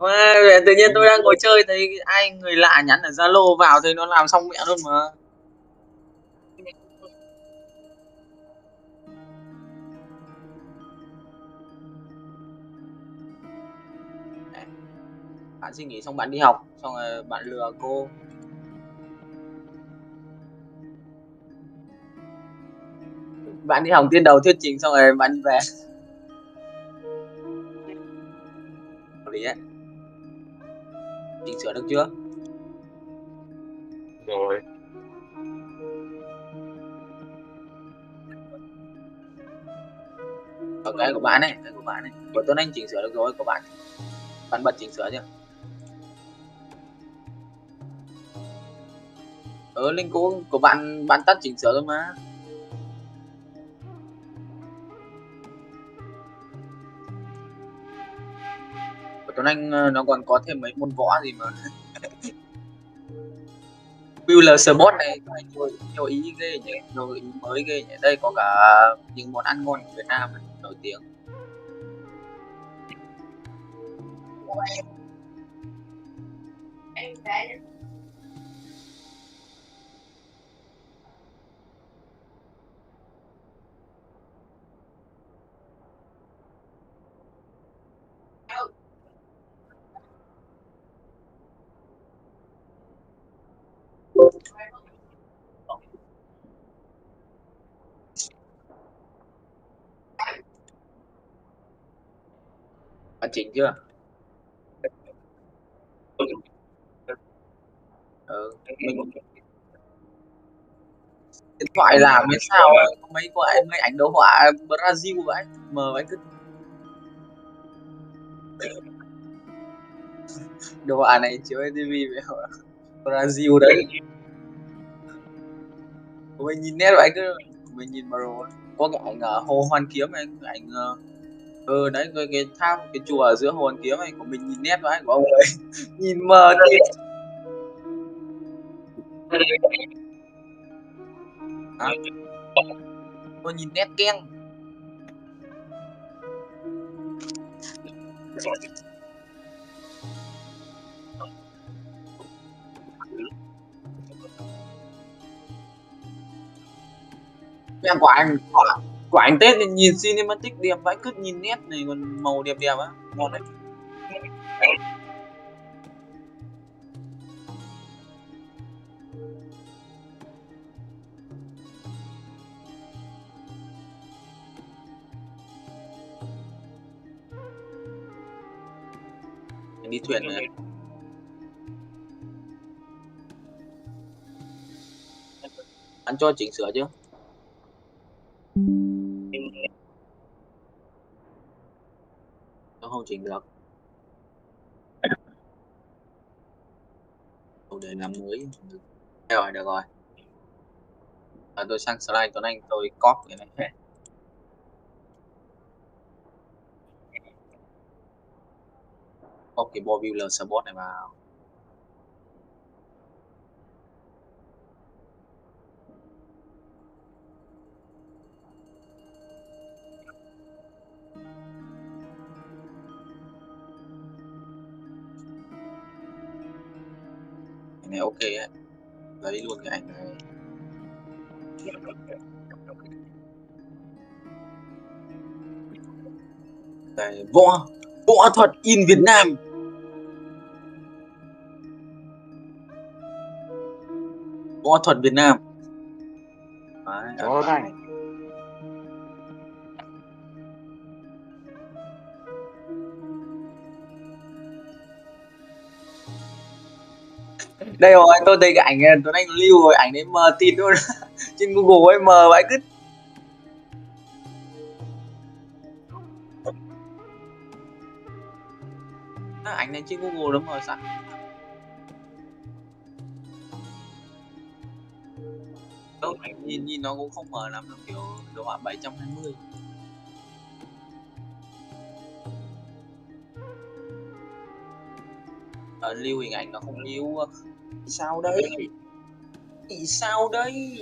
Mà tự nhiên tôi đang ngồi chơi thấy ai người lạ nhắn ở Zalo vào thấy nó làm xong mẹ luôn mà. Bạn xin nghỉ xong bạn đi học, xong rồi bạn lừa cô. Bạn đi học tiên đầu thuyết trình xong rồi bạn đi về. Hợp lý đấy. Chỉnh sửa được chưa? Rồi. Ở cái của bạn này, của Tuấn Anh chỉnh sửa được rồi, của bạn. Bạn bật chỉnh sửa chưa? Link của bạn bạn tắt chỉnh sửa rồi mà. Của Tuấn Anh nó còn có thêm mấy môn võ gì mà. Build Sport này nhiều ý ghê nhỉ, nhiều ý mới ghê nhỉ. Đây có cả những món ăn ngon của Việt Nam này, nổi tiếng. Bạn chỉnh chưa? Mình điện thoại làm hay sao ấy, có mấy ảnh đồ họa Brazil vậy mà anh cứ đồ họa này chiếu trên TV về Brazil đấy. Mình nhìn nét vậy cứ mình nhìn mà rồi có cái ảnh Hồ Hoàn Kiếm này, ảnh đấy cái tháp cái chùa ở giữa Hồ Hoàn Kiếm này của mình nhìn nét vậy của ông ấy nhìn mờ thì tôi nhìn nét keng. Em của anh Tết thì nhìn cinematic đẹp vậy cứ nhìn nét này còn màu đẹp đẹp á ngon đấy. Đi thuyền này. Anh cho chỉnh sửa chưa? Nó không chỉnh được. Để làm mới. Rồi được rồi. Tôi sang slide Tuấn Anh tôi copy cái này. Copy Builder Support này vào. Cái này ok ấy. Lấy luôn cái ảnh này. Cái võ thuật in Việt Nam. Võ thuật Việt Nam. Đấy, Cho này. Đây rồi tôi thấy cái ảnh Tuấn Anh lưu rồi, ảnh đấy mờ tịt luôn trên Google ấy mờ vậy cứ ảnh này trên Google nó mờ sẵn. Đâu ảnh nhìn nó cũng không mờ lắm đâu, kiểu đồ họa 720. Lưu hình ảnh nó không lưu. Sao đây? Sao đây?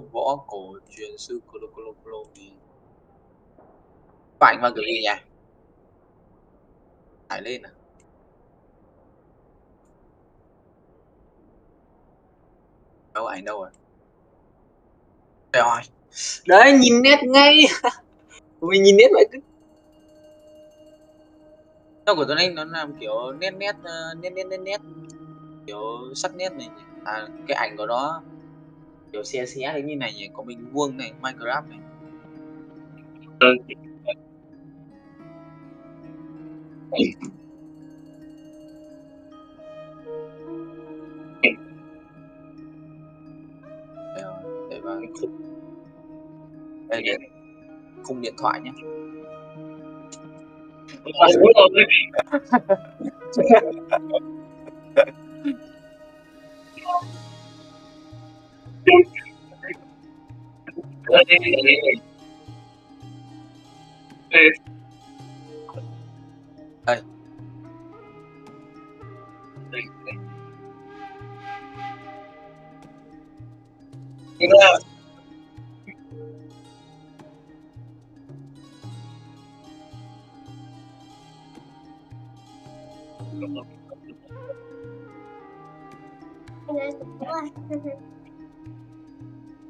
Cô võ cổ truyền sư Colo Colo Colo thì ảnh vào kiểu gì nhỉ? Tải lên à? Đâu ảnh đâu rồi? Rồi. Đấy, nhìn nét ngay. Mình nhìn nét vậy cứ. Tao của tôi anh nó làm kiểu nét kiểu sắc nét này nhỉ? À, cái ảnh của nó kiểu xé xé đấy như này nhỉ? Có mình vuông này, Minecraft này. Để vào cái khung. Đây để khung điện thoại nhé. Đây.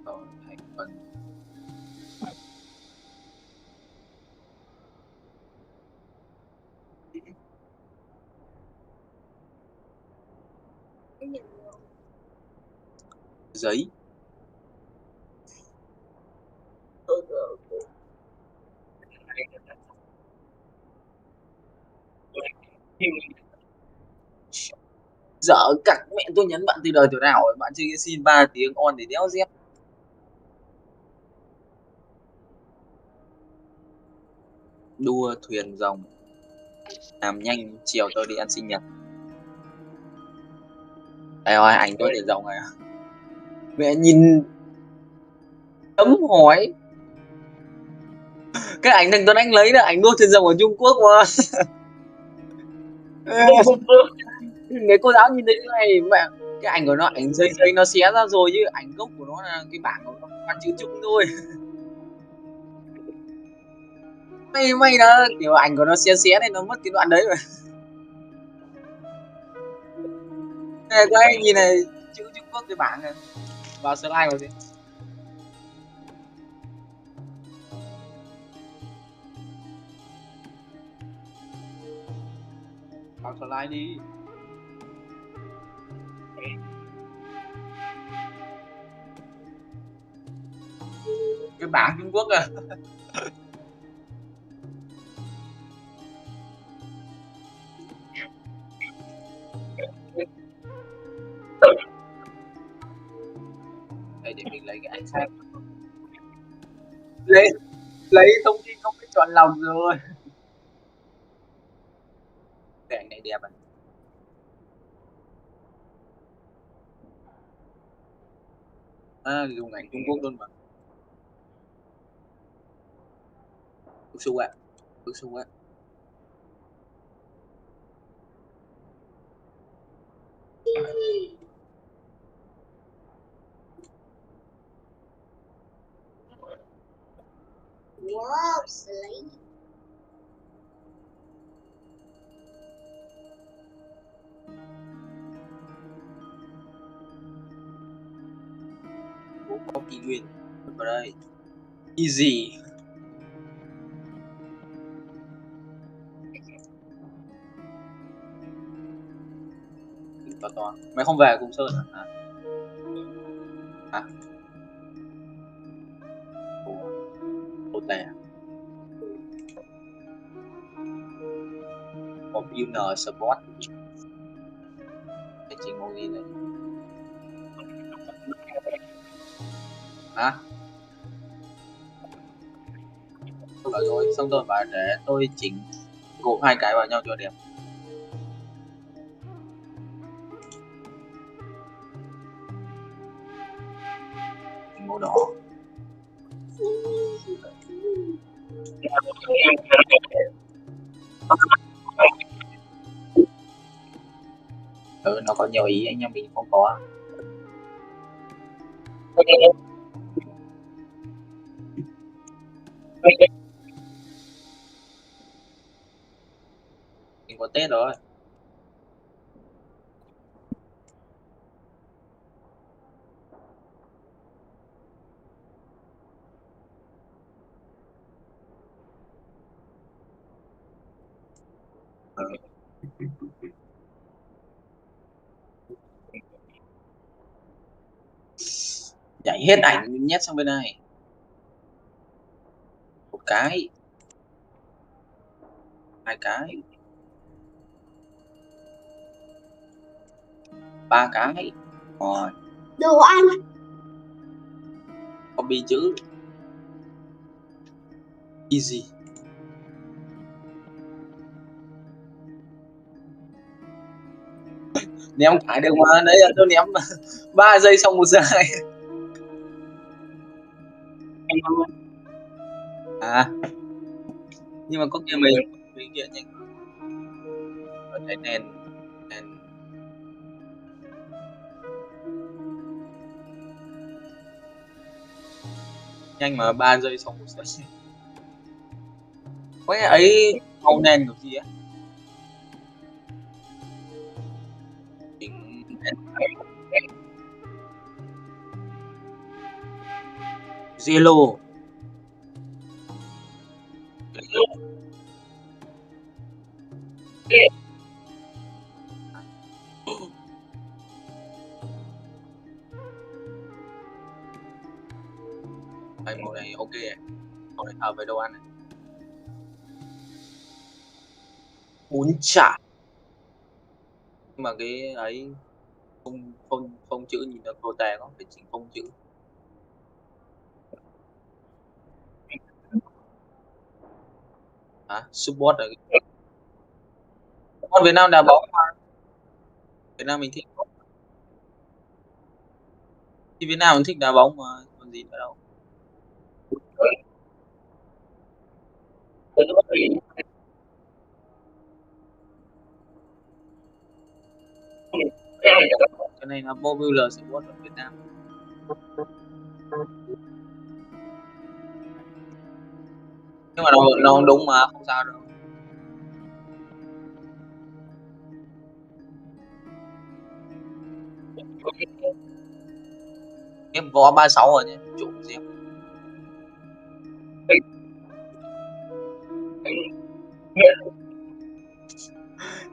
Rồi, thành phần. Giấy. Dở cặc mẹ, tôi nhấn bạn từ đời tuổi nào rồi, bạn chơi Genshin 3 tiếng on để đéo dép. Đua thuyền rồng. Làm nhanh, chiều tôi đi ăn sinh nhật. Đây rồi, ảnh tôi thuyền rồng này. Mẹ nhìn chấm hỏi. Cái ảnh thằng Tuấn Anh lấy là ảnh đua thuyền rồng ở Trung Quốc mà. Nếu cô giáo nhìn thấy cái này mẹ, cái ảnh của nó, ảnh dây dây nó xé ra rồi chứ ảnh gốc của nó là cái bảng của nó ăn chữ chung thôi. May là kiểu ảnh của nó xé xé nên nó mất cái đoạn đấy rồi. Này các anh nhìn này, chữ Trung Quốc cái bảng này. Vào slide vào gì? Vào slide đi. Cái bảng Trung Quốc à? Đây để mình lấy cái ảnh khác. Lấy thông tin không biết chọn lòng rồi. Cái ảnh này đẹp à? À, dùng ảnh Trung Quốc luôn mà. Bức xúc ạ. Bức xúc ạ. Wow, slay. Có kỷ nguyên vào đây. Easy. To. Mày không về cùng Sơn à? Hả? Ủa tè. Một Lunar support. Cái trình ngồi gì này? Hả? Tôi bảo rồi, xong rồi và để tôi chỉnh gộp hai cái vào nhau cho đẹp. Màu đỏ. Nó có nhiều ý anh em mình không có. Tết rồi. Nhảy hết ảnh nhét sang bên này. Một cái, hai cái, ba cái. Rồi, Đồ ăn. copy chữ. Easy. Ném cái được mà, đấy là tôi ném 3 giây xong một giải. À, nhưng mà có kia mình kia nhanh. Ở đây nền nền nhanh mà 3 giây xong một giây. Quét ấy màu nền kiểu gì á? Zelo. Đây, màu này ok này. Màu này hợp với đồ ăn này. Bún chả. Nhưng mà cái ấy phông chữ nhìn nó tô tè có phải chỉnh phông chữ. Hả? Support là support Việt Nam đá bóng mà. Việt Nam mình thích bóng. Thì Việt Nam mình thích đá bóng mà, còn gì nữa đâu. Cái này là popular support ở Việt Nam. Nhưng mà nó không đúng mà, không sao đâu. Em võ 36 rồi nhỉ, trộm dép.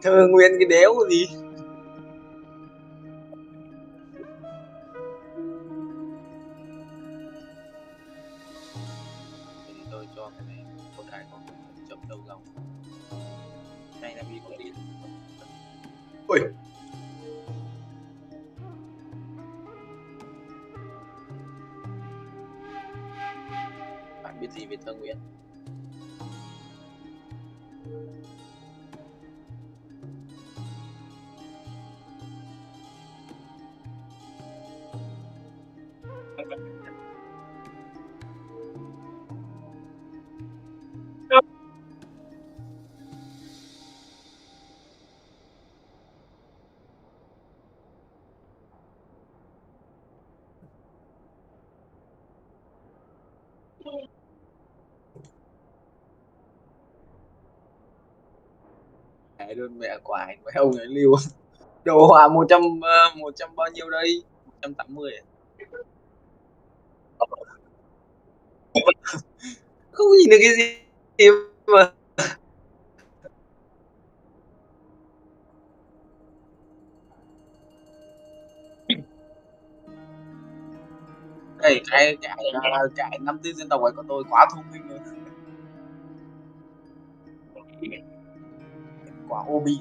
Thơ nguyên cái đéo gì. Thì tôi cho cái này một cái con chấm đầu dòng. Này là vì có tí. Ui. Bạn biết gì về thơ nguyên? Mẹ luôn mẹ của anh mấy ông ấy lưu đồ họa 100 bao nhiêu đây? 180 à? Không nhìn được cái gì mà. Đây cái 54 dân tộc ấy của tôi quá thông minh rồi. Quá obi.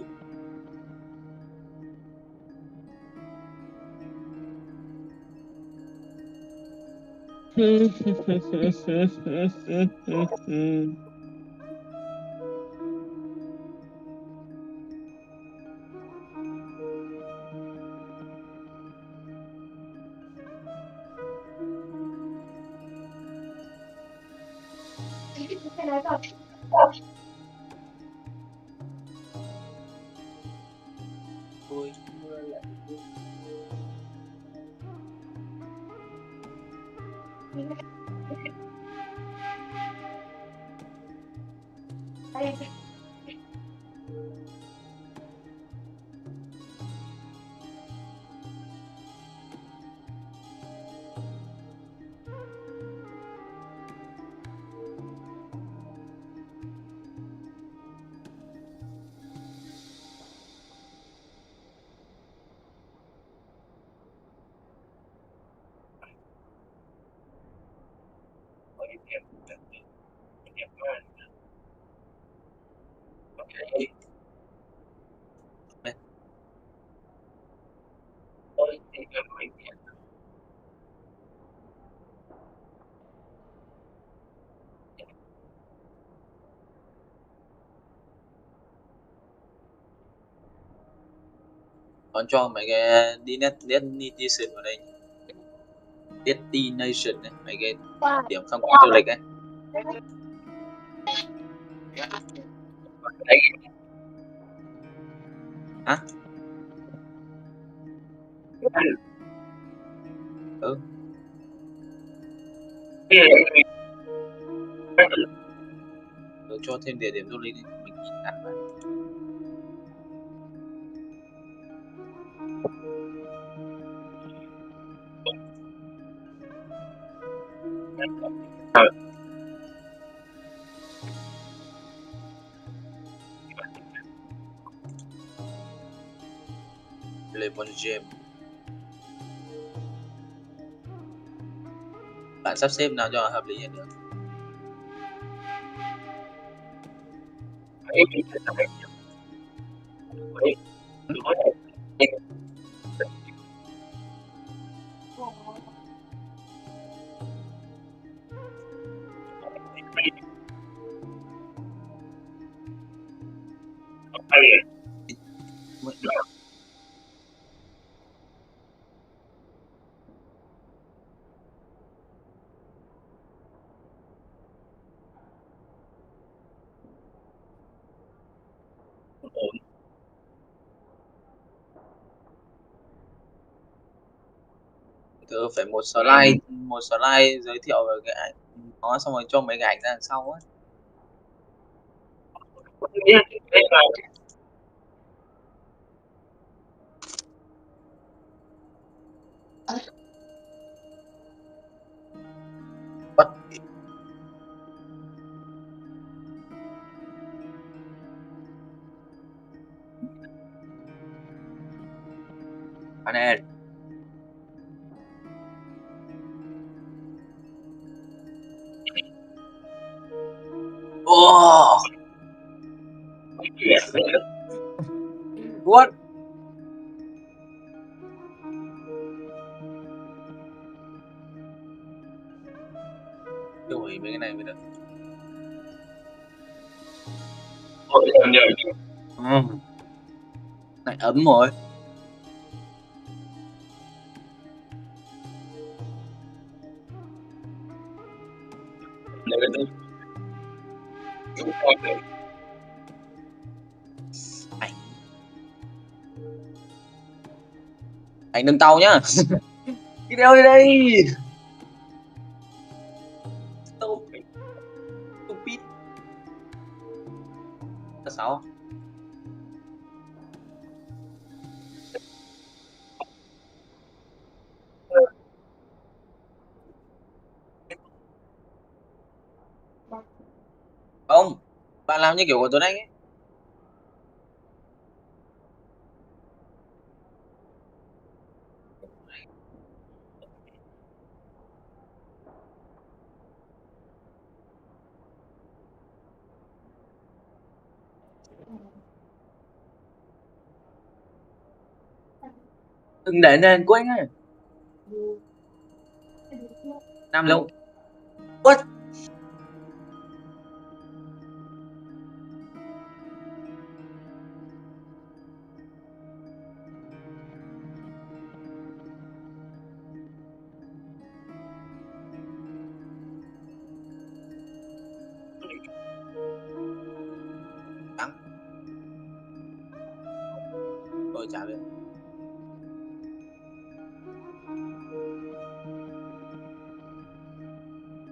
Tôi mưa lại Còn cho mấy cái destination vào đây, destination ấy, mấy cái điểm tham quan du lịch ấy. Hả? Ừ. Rồi cho thêm địa điểm du lịch đi, mình nhìn hẳn vào. Lemon Gem. Bạn sắp xếp nào cho hợp lý nhất được. Thử phải một slide giới thiệu về cái ảnh nó, xong rồi cho mấy cái ảnh ra đằng sau á. Panel. Oh. What? Tiêu hủy mấy cái này mới được. Này ấm rồi. Anh nâng tàu nhá. Đi đeo đi đây. Stupid. 6. Không, bạn làm như kiểu của Tuấn Anh ấy. Đừng để nền của anh ơi. Nam lâu. What? Đắng. Tôi trả về.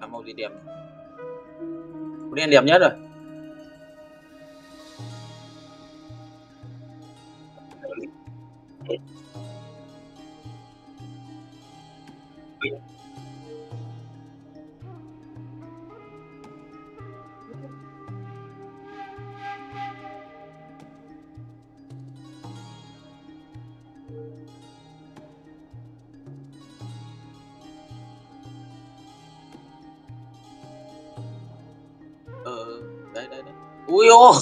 Làm màu gì đẹp? Màu đen đẹp nhất rồi. Ui ô.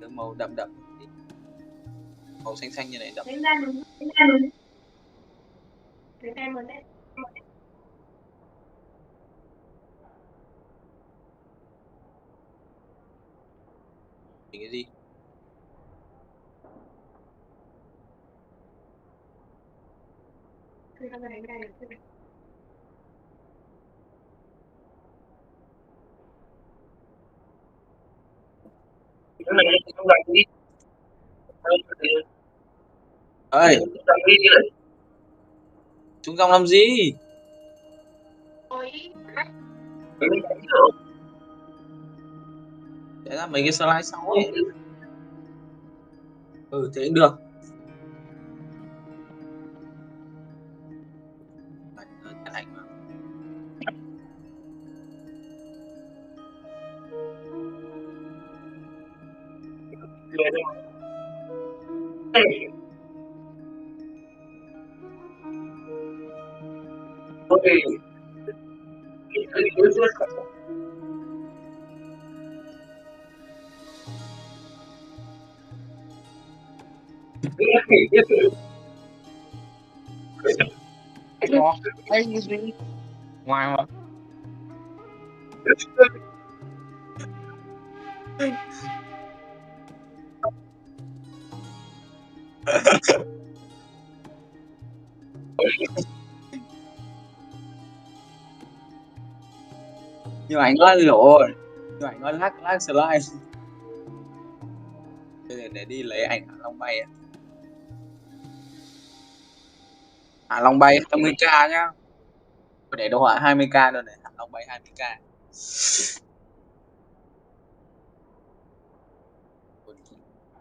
Cái màu đậm đậm, màu xanh xanh như này đậm. Cái gì? Ơi, chúng dòng làm gì? Để ra mấy cái slide sau ấy. Ừ, thế cũng được. Chặn ảnh mà. Anh cái gì? Ngoài mà. Nhưng mà anh nói rồi. Nhưng mà anh nói lắc slide. Để đi lấy ảnh Hạ Long bay à. Hạ Long bay 20k nhá. Để đồ họa 20k rồi này, Hạ Long bay 20k.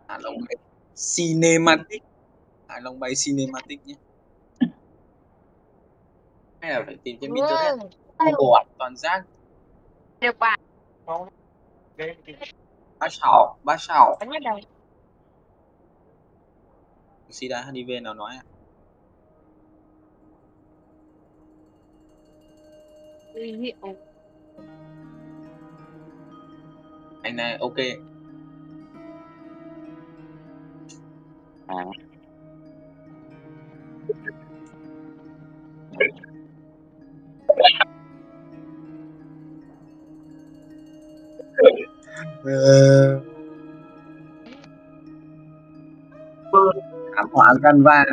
Hạ Long bay cinematic. Hạ Long bay cinematic nhé. Hay là phải tìm trên internet. Ồ, ảnh toàn giác. Ba sáu. Sida HIV nào nói à? Anh này ok. À. Thảm họa Canva.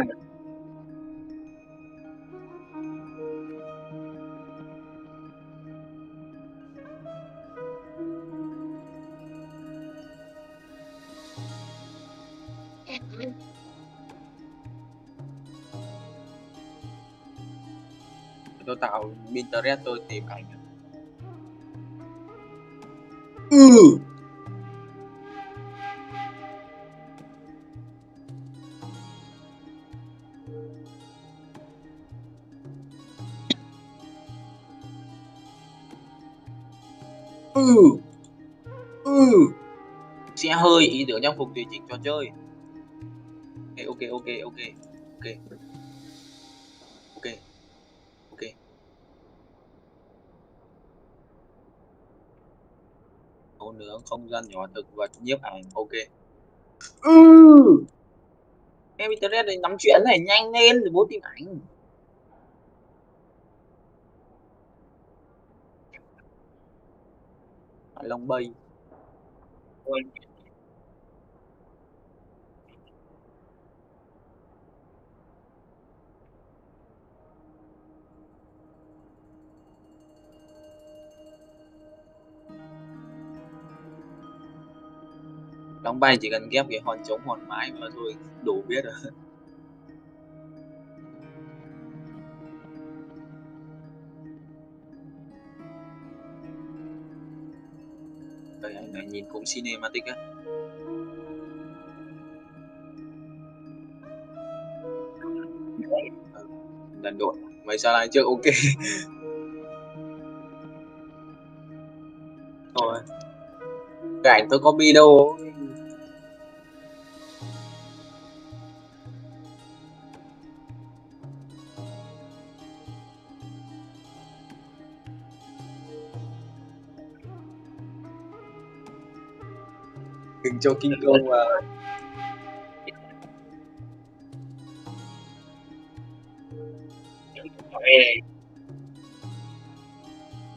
Tôi tạo Pinterest tôi tìm ảnh. Xe hơi ý tưởng trang phục tùy chỉnh trò chơi. Ok. Nấu nướng không gian nhỏ thực vật nhiếp ảnh. Ok. Em internet này nắm chuyện này, nhanh lên rồi bố tìm ảnh. Phải Long bay. Long bay chỉ cần ghép cái hòn trống hòn mái mà thôi đủ biết rồi. Đây anh này nhìn cũng cinematic á. Lần đột mấy sao lại chưa ok. Thôi cái ảnh tôi copy đâu. Đừng cho kinh công vào.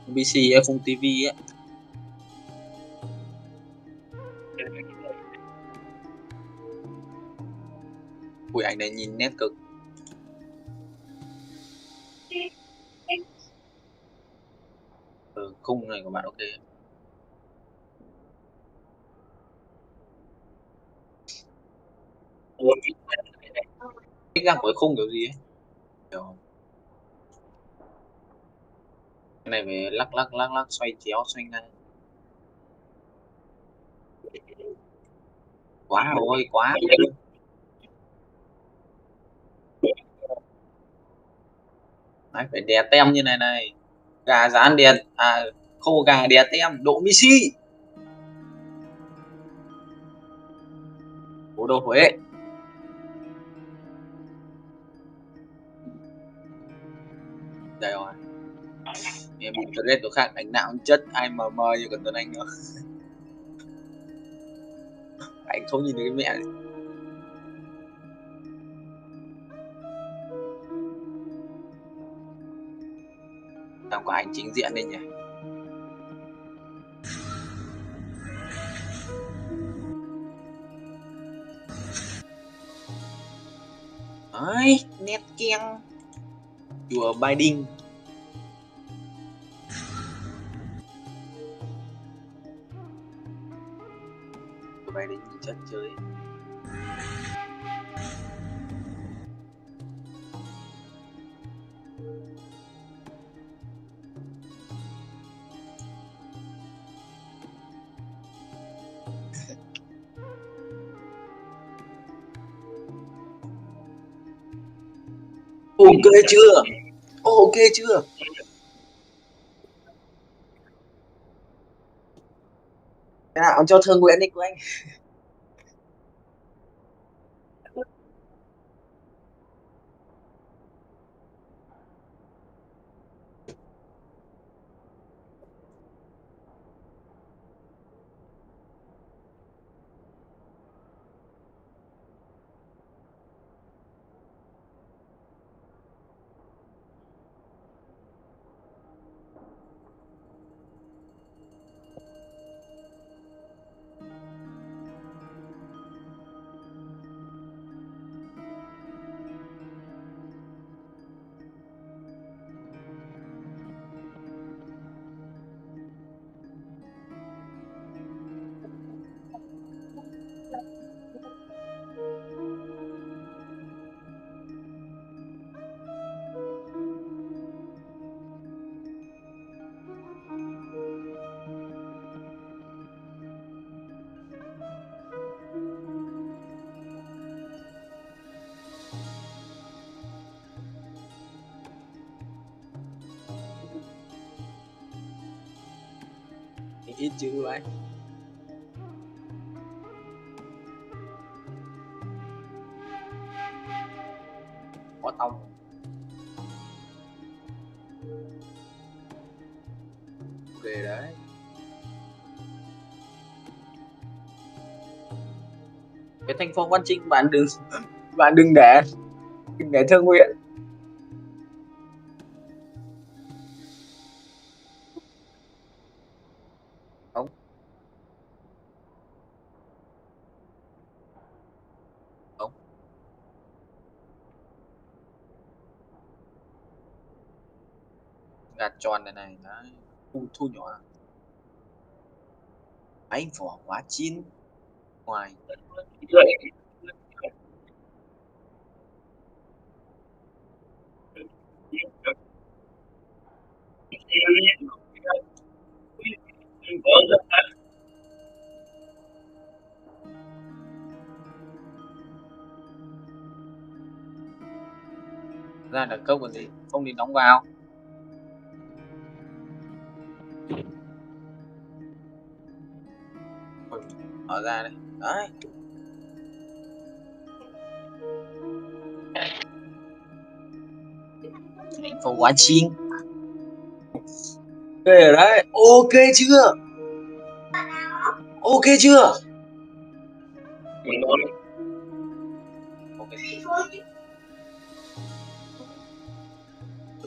PC ấy, không tivi ấy. Ui ảnh này nhìn nét cực. Khung này của bạn ok. Thích làm cái khung kiểu gì ấy. Kiểu cái này phải lắc xoay chéo xoay ngang. Quá ôi quá. Đấy, phải đè tem như này này. Gà rán đè khô gà đè tem độ Missy. Cố đô Huế. Đây rồi. Em bị internet của khác ảnh nào chất ai mà mơ như còn Tuấn Anh nữa. Anh không nhìn thấy cái mẹ này. Làm có ảnh chính diện đây nhỉ. Đấy, nét keng. Chùa Bài Đinh. Chùa Bài Đinh chất chơi. Ok chưa? Ok chưa? Thế nào cho Thơ Nguyễn đi của anh. Ít chữ vậy. Có tông. Ok đấy. Cái thành phố Văn Trinh bạn đừng để Thơ Nguyễn. Không. Không. Gạt tròn này này đấy. Thu nhỏ. Ánh vỏ quá chín. Ngoài. Ra được câu còn gì không thì đóng vào. Mở ra đây đấy. Thành phố quá chín. Ok rồi đấy. Ok chưa? Ok chưa?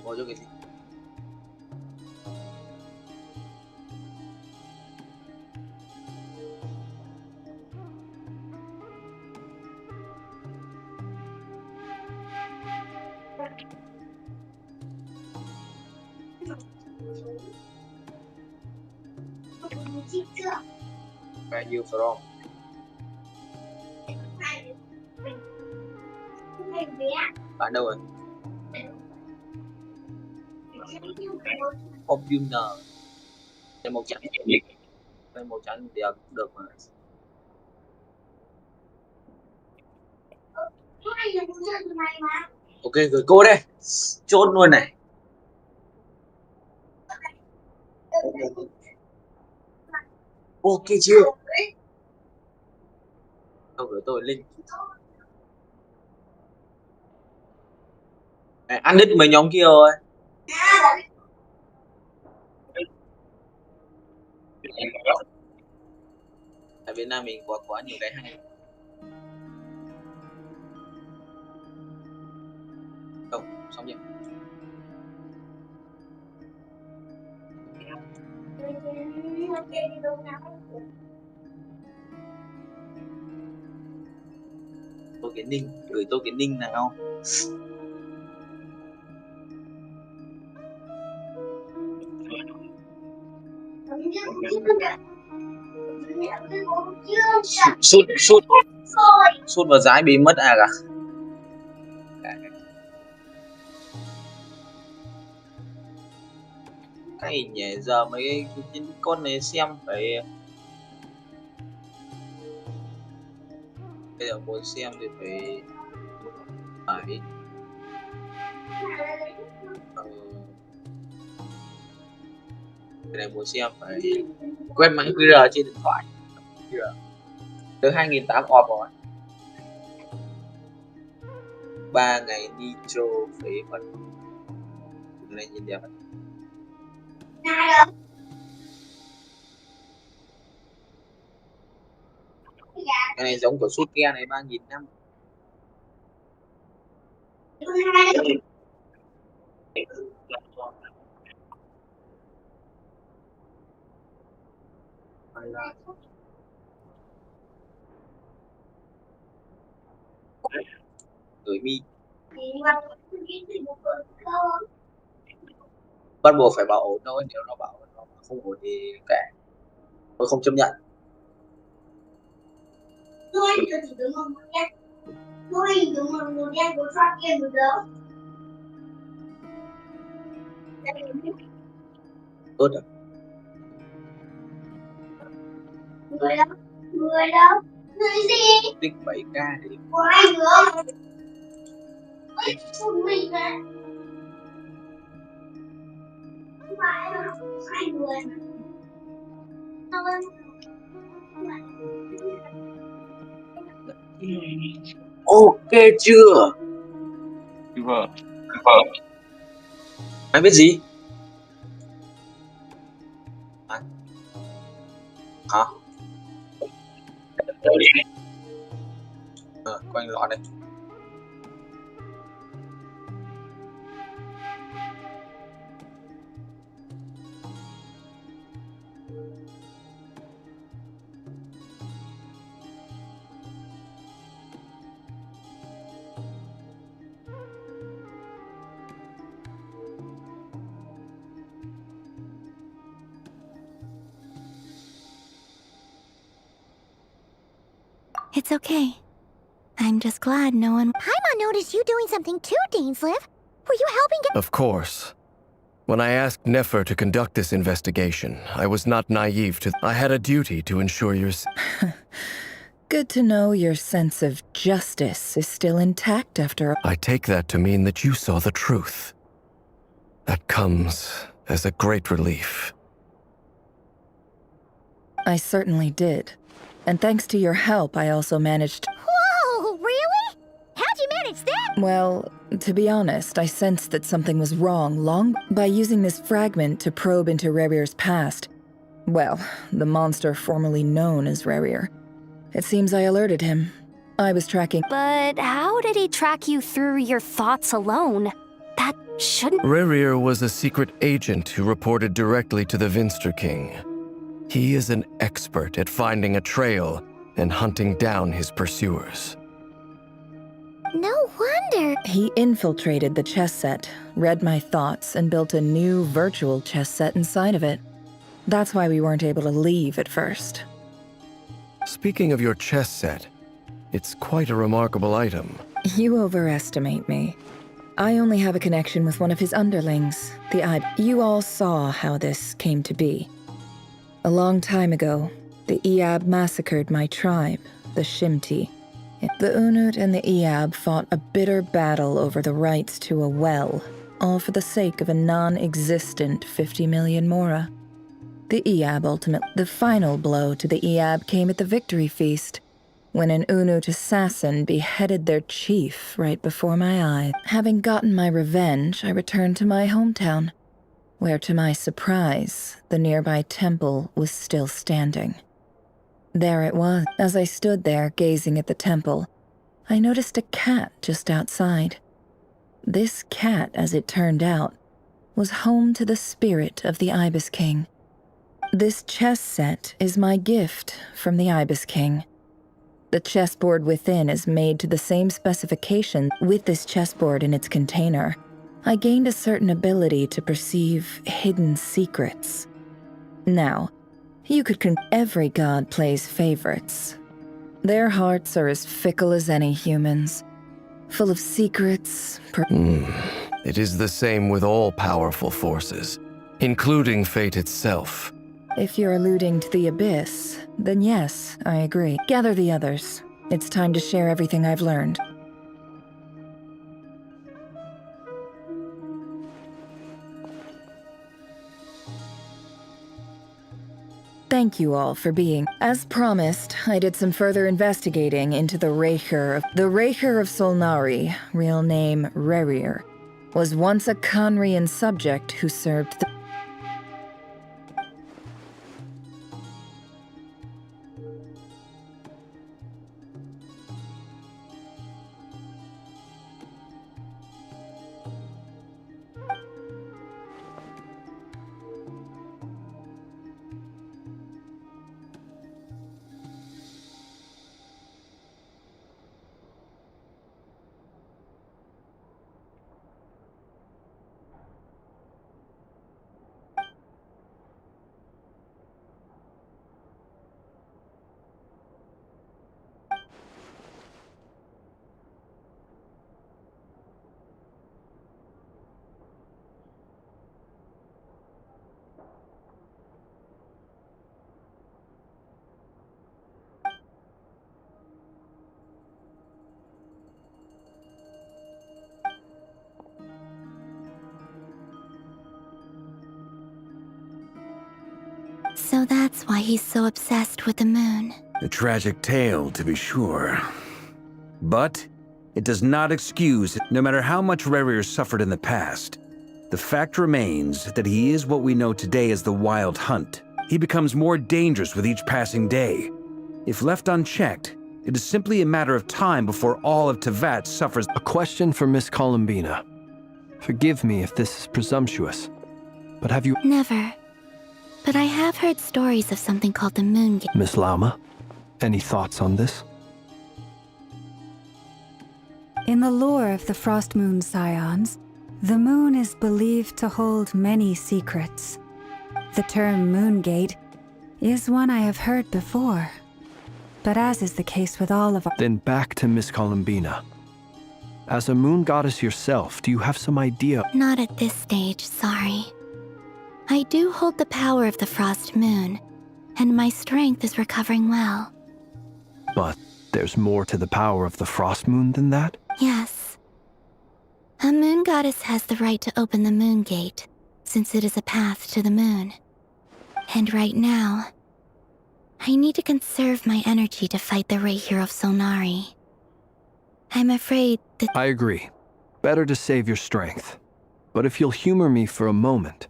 Ngồi cho cái gì? Where you from? Bạn đâu rồi? Lunar. Đây màu trắng. Đây màu trắng thì được mà. Ok, gửi cô đây. Chốt luôn này. Ok chưa? Đâu gửi tôi link. Ăn đứt mấy nhóm kia rồi. Ở Việt Nam mình quá nhiều cái hay. Không, xong chưa? Tôi cái ninh, gửi tôi cái ninh nào. Sút vào dái bị mất à cả. Cái nhảy giờ mấy cái con này xem phải, bây giờ muốn xem thì phải cái này muốn xem phải quét mã QR trên điện thoại. Tới 2008 off rồi. 3 ngày nitro phế vật này nhìn đẹp. Cái này giống của sút ke này 3.000 năm. Gửi mi. Bắt buộc phải bảo ổn thôi, nếu nó bảo nó không ổn thì kệ. Tôi không chấp nhận. Tốt rồi. Người đâu? Người gì? Tích 7k thì Có ai nữa? Một mình à? Không phải đâu, hai người. ok chưa? Vâng. Anh biết gì? Hả? Quanh lọ đây. It's okay. I'm just glad no one... Paimon noticed you doing something too, Dainsleif. Were you helping get... Of course. When I asked Nefer to conduct this investigation, I was not naive to... I had a duty to ensure your... Good to know your sense of justice is still intact after... I take that to mean that you saw the truth. That comes as a great relief. I certainly did. And thanks to your help, I also managed... Whoa, really? How'd you manage that? Well, to be honest, I sensed that something was wrong long by using this fragment to probe into Rerir's past. Well, the monster formerly known as Rerir. It seems I alerted him. I was tracking. But how did he track you through your thoughts alone? That shouldn't... Rerir was a secret agent who reported directly to the Vinster King. He is an expert at finding a trail and hunting down his pursuers. No wonder. He infiltrated the chess set, read my thoughts, and built a new virtual chess set inside of it. That's why we weren't able to leave at first. Speaking of your chess set, it's quite a remarkable item. You overestimate me. I only have a connection with one of his underlings, the Ib. You all saw how this came to be. A long time ago, the Eab massacred my tribe, the Shimti. The Unut and the Eab fought a bitter battle over the rights to a well, all for the sake of a non-existent 50 million Mora. The Eab ultimately... The final blow to the Eab came at the Victory Feast, when an Unut assassin beheaded their chief right before my eyes. Having gotten my revenge, I returned to my hometown, where to my surprise, the nearby temple was still standing. There it was. As I stood there gazing at the temple, I noticed a cat just outside. This cat, as it turned out, was home to the spirit of the Ibis King. This chess set is my gift from the Ibis King. The chessboard within is made to the same specification. With this chessboard in its container, I gained a certain ability to perceive hidden secrets. Now, you could every god plays favorites. Their hearts are as fickle as any human's, full of secrets. It is the same with all powerful forces, including fate itself. If you're alluding to the Abyss, then yes, I agree. Gather the others. It's time to share everything I've learned. Thank you all for being. As promised, I did some further investigating into the Reicher of Solnari, real name Rerir, was once a Conrian subject who served the... So that's why he's so obsessed with the moon. A tragic tale, to be sure. But it does not excuse, no matter how much Rerir suffered in the past, the fact remains that he is what we know today as the Wild Hunt. He becomes more dangerous with each passing day. If left unchecked, it is simply a matter of time before all of Teyvat suffers. A question for Miss Columbina. Forgive me if this is presumptuous, but have you... Never. But I have heard stories of something called the Moon Gate. Miss Lauma, any thoughts on this? In the lore of the Frost Moon Scions, the moon is believed to hold many secrets. The term Moon Gate is one I have heard before. But as is the case with all of our... Then back to Miss Columbina. As a moon goddess yourself, do you have some idea? Not at this stage, sorry. I do hold the power of the Frost Moon, and my strength is recovering well. But there's more to the power of the Frost Moon than that? Yes. A moon goddess has the right to open the Moon Gate, since it is a path to the moon. And right now, I need to conserve my energy to fight the Reicher of Solnari. I'm afraid that... I agree. Better to save your strength. But if you'll humor me for a moment,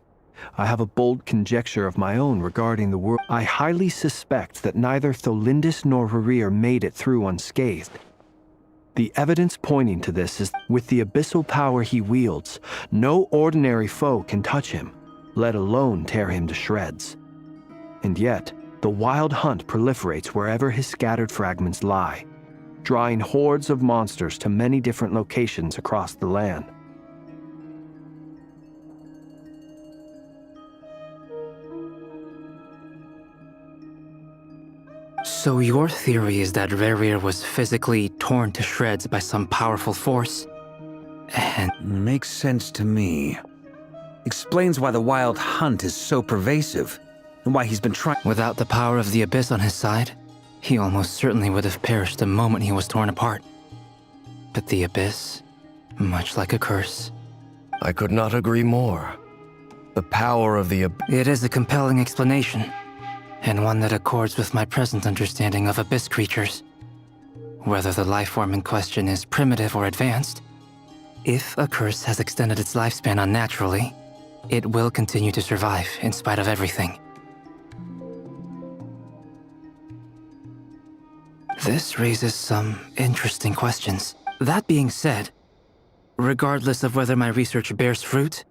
I have a bold conjecture of my own regarding the world. I highly suspect that neither Tholindis nor Rerir made it through unscathed. The evidence pointing to this is with the abyssal power he wields, no ordinary foe can touch him, let alone tear him to shreds. And yet, the wild hunt proliferates wherever his scattered fragments lie, drawing hordes of monsters to many different locations across the land. So your theory is that Rerir was physically torn to shreds by some powerful force? And... Makes sense to me. Explains why the wild hunt is so pervasive, and why he's been trying— Without the power of the Abyss on his side, he almost certainly would have perished the moment he was torn apart. But the Abyss, much like a curse. I could not agree more. The power of the Abyss— It is a compelling explanation, and one that accords with my present understanding of Abyss creatures. Whether the life form in question is primitive or advanced, if a curse has extended its lifespan unnaturally, it will continue to survive in spite of everything. This raises some interesting questions. That being said, regardless of whether my research bears fruit,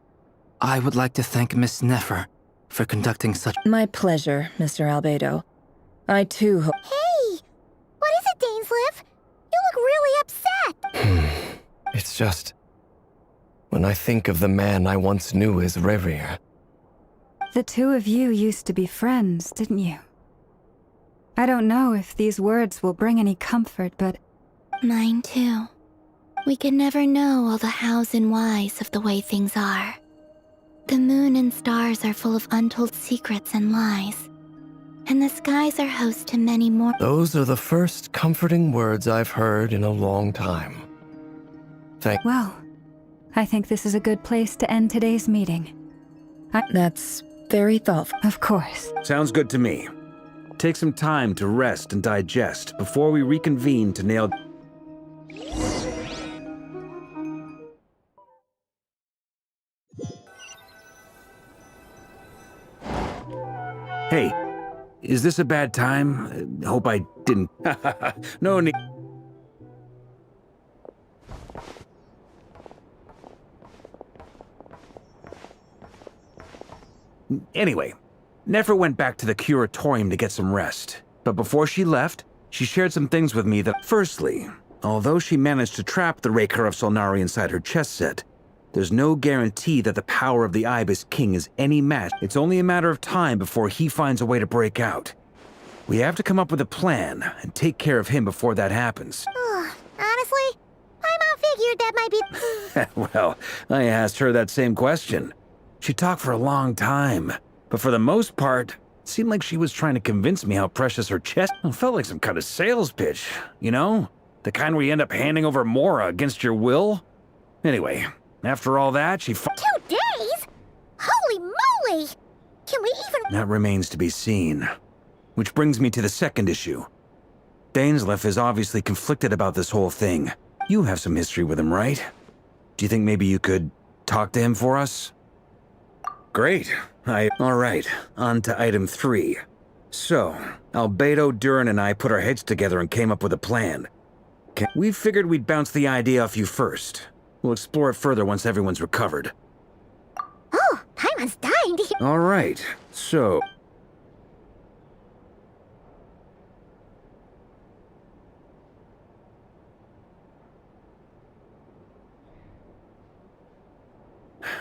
I would like to thank Miss Nefer for conducting such— My pleasure, Mr. Albedo. I too hope— Hey! What is it, Dainsleif? You look really upset! It's just... when I think of the man I once knew as Rerir. The two of you used to be friends, didn't you? I don't know if these words will bring any comfort, but... Mine too. We can never know all the hows and whys of the way things are. The moon and stars are full of untold secrets and lies. And the skies are host to many more— Those are the first comforting words I've heard in a long time. Well, I think this is a good place to end today's meeting. That's very thoughtful. Of course. Sounds good to me. Take some time to rest and digest before we reconvene to nail— Hey, is this a bad time? Hope I didn't— No need— Anyway, Nefer went back to the curatorium to get some rest. But before she left, she shared some things with me that— Firstly, although she managed to trap the Raker of Solnari inside her chess set, there's no guarantee that the power of the Ibis King is any match. It's only a matter of time before he finds a way to break out. We have to come up with a plan and take care of him before that happens. Honestly, my mom figured that might be— Well, I asked her that same question. She talked for a long time, but for the most part, it seemed like she was trying to convince me how precious her chest— It felt like some kind of sales pitch, you know? The kind where you end up handing over Mora against your will. Anyway, after all that, she— 2 days? Holy moly! Can we even— That remains to be seen. Which brings me to the second issue. Dainsleif is obviously conflicted about this whole thing. You have some history with him, right? Do you think maybe you could talk to him for us? Great. All right, on to item 3. So, Albedo, Durin, and I put our heads together and came up with a plan. We figured we'd bounce the idea off you first. We'll explore it further once everyone's recovered. Oh, Paimon's dying to hear— All right, so...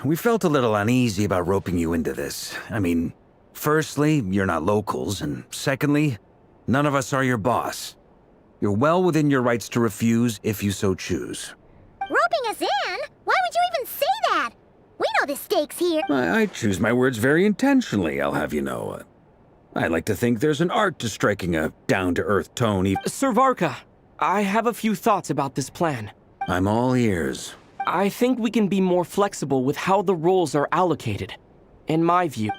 We felt a little uneasy about roping you into this. I mean, firstly, you're not locals, and secondly, none of us are your boss. You're well within your rights to refuse if you so choose. Roping us in? Why would you even say that? We know the stakes here. I choose my words very intentionally, I'll have you know. I like to think there's an art to striking a down-to-earth tone. Sir Varka, I have a few thoughts about this plan. I'm all ears. I think we can be more flexible with how the roles are allocated, in my view.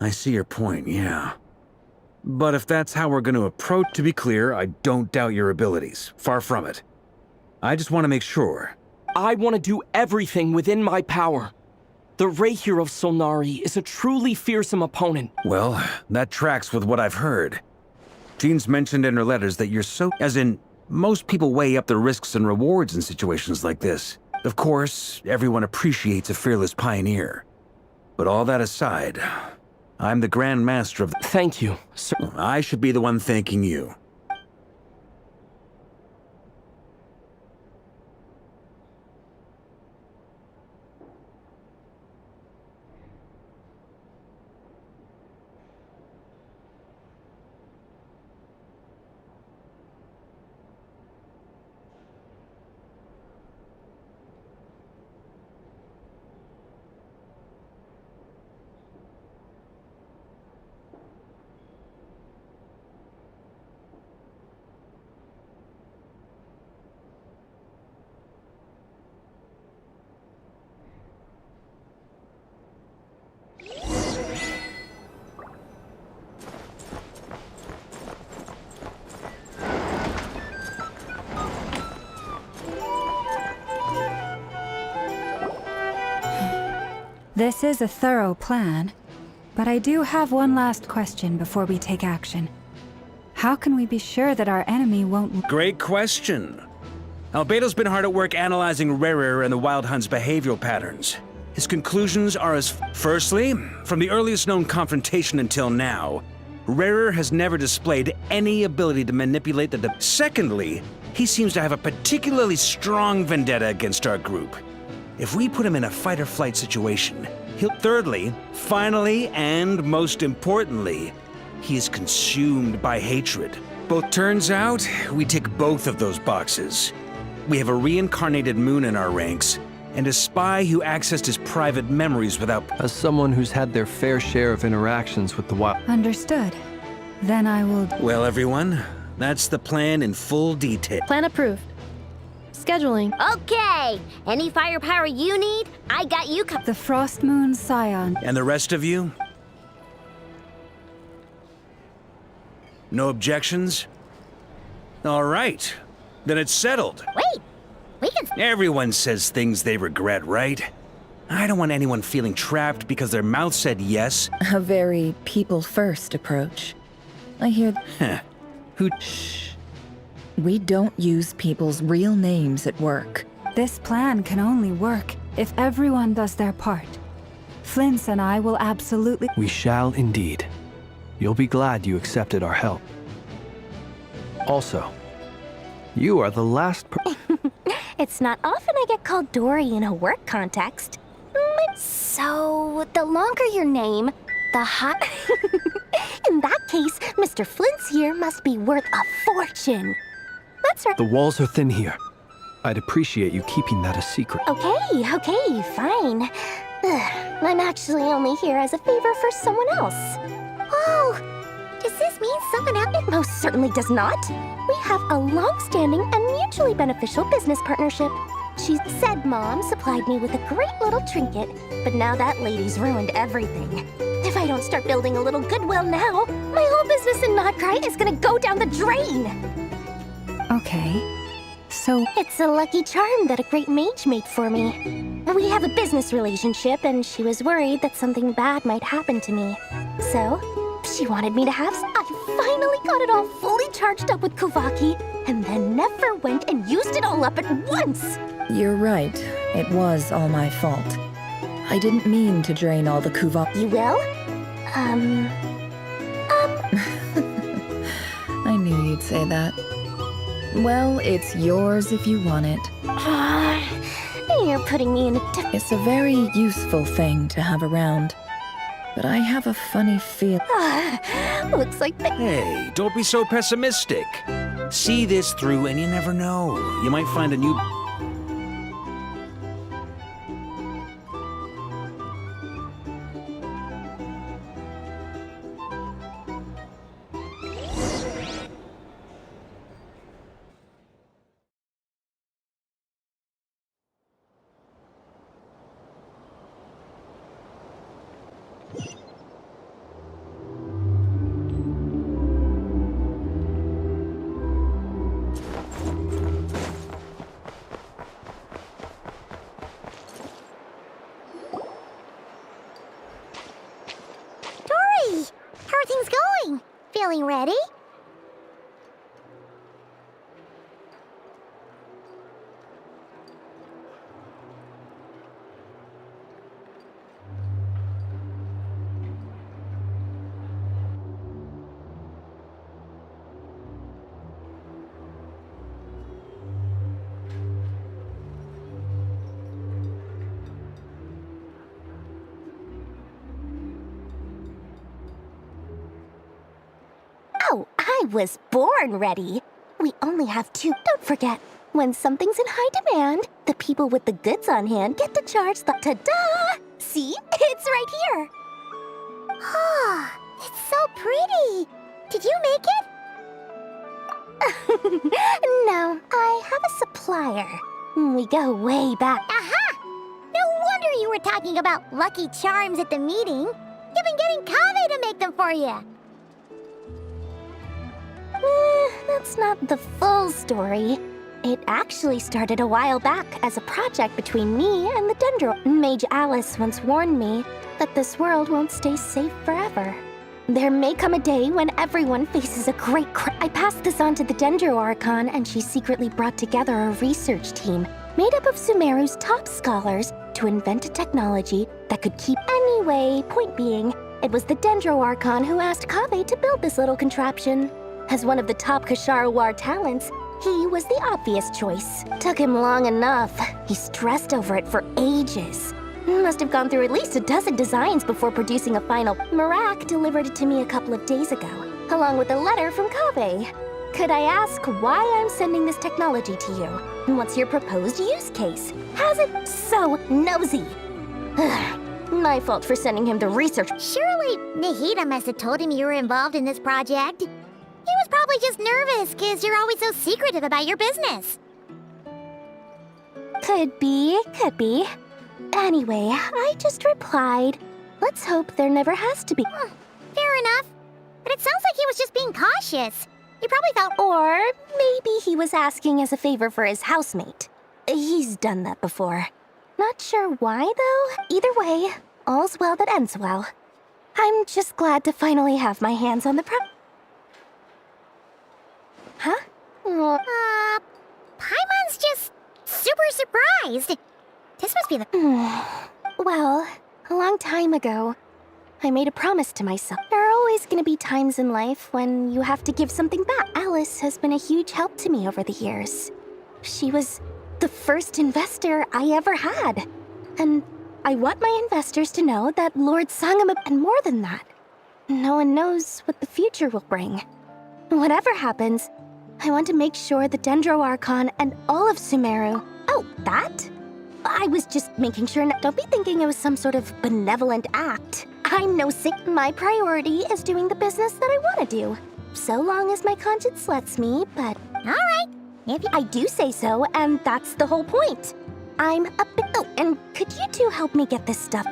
I see your point, yeah. But if that's how we're going to approach— To be clear, I don't doubt your abilities. Far from it. I just want to make sure. I want to do everything within my power. The Ray Hero Solnari is a truly fearsome opponent. Well, that tracks with what I've heard. Jean's mentioned in her letters that you're so... As in, most people weigh up the risks and rewards in situations like this. Of course, everyone appreciates a fearless pioneer. But all that aside, I'm the Grand Master of... Thank you, sir. I should be the one thanking you. This is a thorough plan, but I do have one last question before we take action. How can we be sure that our enemy won't... Great question. Albedo's been hard at work analyzing Rerir and the Wild Hunt's behavioral patterns. His conclusions are as... Firstly, from the earliest known confrontation until now, Rerir has never displayed any ability to manipulate the... Secondly, he seems to have a particularly strong vendetta against our group. If we put him in a fight-or-flight situation, he'll... Thirdly, finally, and most importantly, he is consumed by hatred. Turns out, we tick both of those boxes. We have a reincarnated moon in our ranks, and a spy who accessed his private memories without... As someone who's had their fair share of interactions with the Wild... Understood. Then I will... Well, everyone, that's the plan in full detail. Plan approved. Scheduling. Okay! Any firepower you need, I got you covered. The Frost Moon Scion. And the rest of you? No objections? All right. Then it's settled. Wait! We can... Everyone says things they regret, right? I don't want anyone feeling trapped because their mouth said yes. A very people-first approach. I hear... Heh. Who... Shh. We don't use people's real names at work. This plan can only work if everyone does their part. Flint's and I will absolutely... We shall indeed. You'll be glad you accepted our help. Also, you are the last It's not often I get called Dory in a work context. So, the longer your name, the hot... In that case, Mr. Flint's here must be worth a fortune. That's right. The walls are thin here. I'd appreciate you keeping that a secret. Okay, fine. I'm actually only here as a favor for someone else. Oh, does this mean someone else? It most certainly does not. We have a long-standing and mutually beneficial business partnership. She said Mom supplied me with a great little trinket, but now that lady's ruined everything. If I don't start building a little goodwill now, my whole business in Notcry is gonna go down the drain. Okay, so... It's a lucky charm that a great mage made for me. We have a business relationship, and she was worried that something bad might happen to me. So, she wanted me to have... I finally got it all fully charged up with Kuvaki, and then never went and used it all up at once! You're right. It was all my fault. I didn't mean to drain all the Kuvaki. You will? I knew you'd say that. Well, it's yours if you want it. You're putting me in a... It's a very useful thing to have around. But I have a funny feel... Looks like... Hey, don't be so pessimistic. See this through and you never know. You might find a new... feeling ready. Oh, I was born ready. We only have two. Don't forget, when something's in high demand, the people with the goods on hand get to charge the ta-da! See? It's right here. Ah, it's so pretty. Did you make it? No, I have a supplier. We go way back. Aha! No wonder you were talking about Lucky Charms at the meeting. You've been getting Kaveh to make them for you. That's not the full story. It actually started a while back as a project between me and the Dendro. Mage Alice once warned me that this world won't stay safe forever. There may come a day when everyone faces a great I passed this on to the Dendro Archon, and she secretly brought together a research team made up of Sumeru's top scholars to invent a technology that could keep... Anyway, point being, it was the Dendro Archon who asked Kaveh to build this little contraption. As one of the top Kashara War talents, he was the obvious choice. Took him long enough. He stressed over it for ages. Must have gone through at least a dozen designs before producing a final. Marak delivered it to me a couple of days ago, along with a letter from Kaveh. Could I ask why I'm sending this technology to you? And what's your proposed use case? How's it so nosy? My fault for sending him the research. Surely Nahida must have told him you were involved in this project. He was probably just nervous because you're always so secretive about your business. Could be. Anyway, I just replied, let's hope there never has to be. Fair enough. But it sounds like he was just being cautious. He probably felt... Or maybe he was asking as a favor for his housemate. He's done that before. Not sure why, though. Either way, all's well that ends well. I'm just glad to finally have my hands on the Huh? Paimon's just super surprised. This must be the... Well, a long time ago, I made a promise to myself. There are always gonna be times in life when you have to give something back. Alice has been a huge help to me over the years. She was the first investor I ever had. And I want my investors to know that Lord Sangam... And more than that, no one knows what the future will bring. Whatever happens, I want to make sure the Dendro Archon and all of Sumeru... Oh, that? I was just making sure... Don't be thinking it was some sort of benevolent act. I'm no sick. My priority is doing the business that I want to do. So long as my conscience lets me, but... Alright, if I do say so, and that's the whole point. I'm a bit... Oh, and could you two help me get this stuff?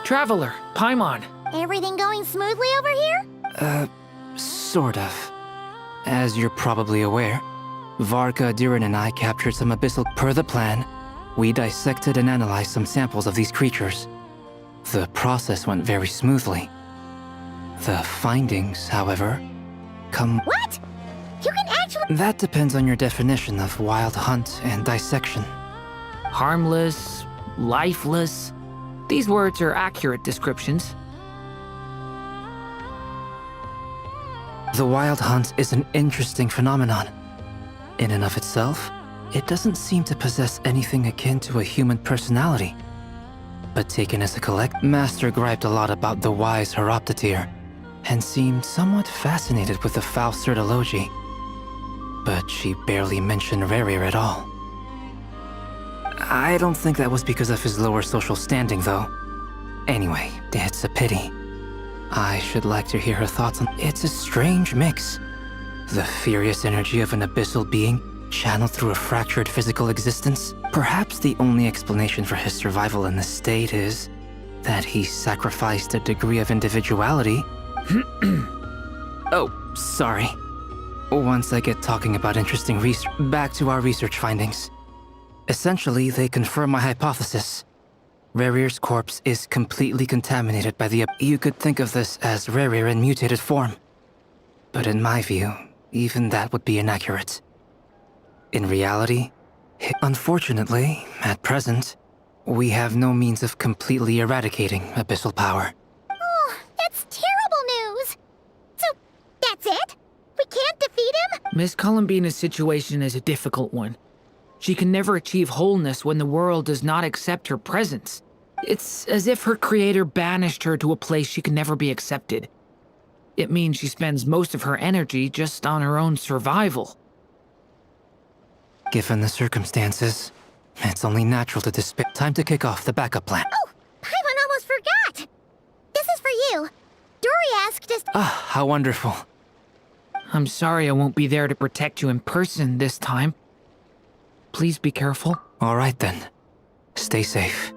Traveler, Paimon. Everything going smoothly over here? Sort of. As you're probably aware, Varka, Diren, and I captured some abyssal... Per the plan, we dissected and analyzed some samples of these creatures. The process went very smoothly. The findings, however, come... What? You can actually... That depends on your definition of wild hunt and dissection. Harmless, lifeless... These words are accurate descriptions. The wild hunt is an interesting phenomenon. In and of itself, it doesn't seem to possess anything akin to a human personality. But taken as a collect, Master griped a lot about the wise Horoptotire, and seemed somewhat fascinated with the foul Certology. But she barely mentioned Rerir at all. I don't think that was because of his lower social standing, though. Anyway, it's a pity. I should like to hear her thoughts on... It's a strange mix. The furious energy of an abyssal being channeled through a fractured physical existence? Perhaps the only explanation for his survival in this state is that he sacrificed a degree of individuality. Oh, sorry. Once I get talking about interesting research, back to our research findings. Essentially, they confirm my hypothesis. Rerir's corpse is completely contaminated by the... You could think of this as Rerir in mutated form. But in my view, even that would be inaccurate. In reality, unfortunately, at present, we have no means of completely eradicating abyssal power. Oh, that's terrible news! So, that's it? We can't defeat him? Miss Columbina's situation is a difficult one. She can never achieve wholeness when the world does not accept her presence. It's as if her creator banished her to a place she can never be accepted. It means she spends most of her energy just on her own survival. Given the circumstances, it's only natural to despair. Time to kick off the backup plan. Oh, Paimon almost forgot! This is for you. Dory asked us... Ah, how wonderful. I'm sorry I won't be there to protect you in person this time. Please be careful. All right then. Stay safe.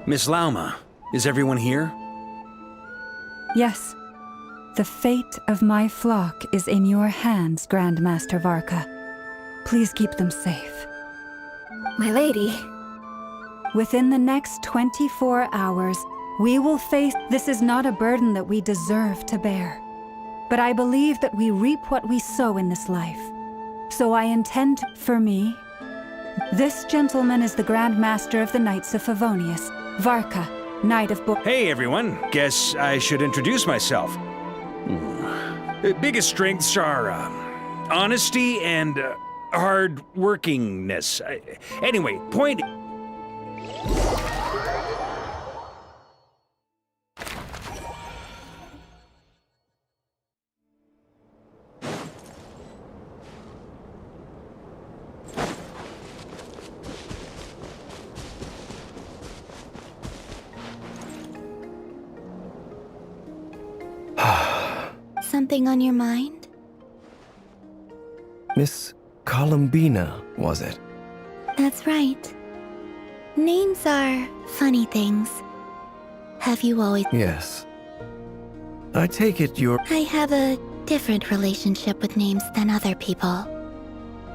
Miss Lauma, is everyone here? Yes. The fate of my flock is in your hands, Grandmaster Varka. Please keep them safe. My lady. Within the next 24 hours, we will face... This is not a burden that we deserve to bear. But I believe that we reap what we sow in this life. So I intend to... For me, this gentleman is the Grand Master of the Knights of Favonius, Varka, Knight of Bo... Hey everyone, guess I should introduce myself. The biggest strengths are honesty and hard-workingness. Anyway, point... Something on your mind? Miss Columbina, was it? That's right. Names are funny things. Have you always... Yes. I take it you're... I have a different relationship with names than other people.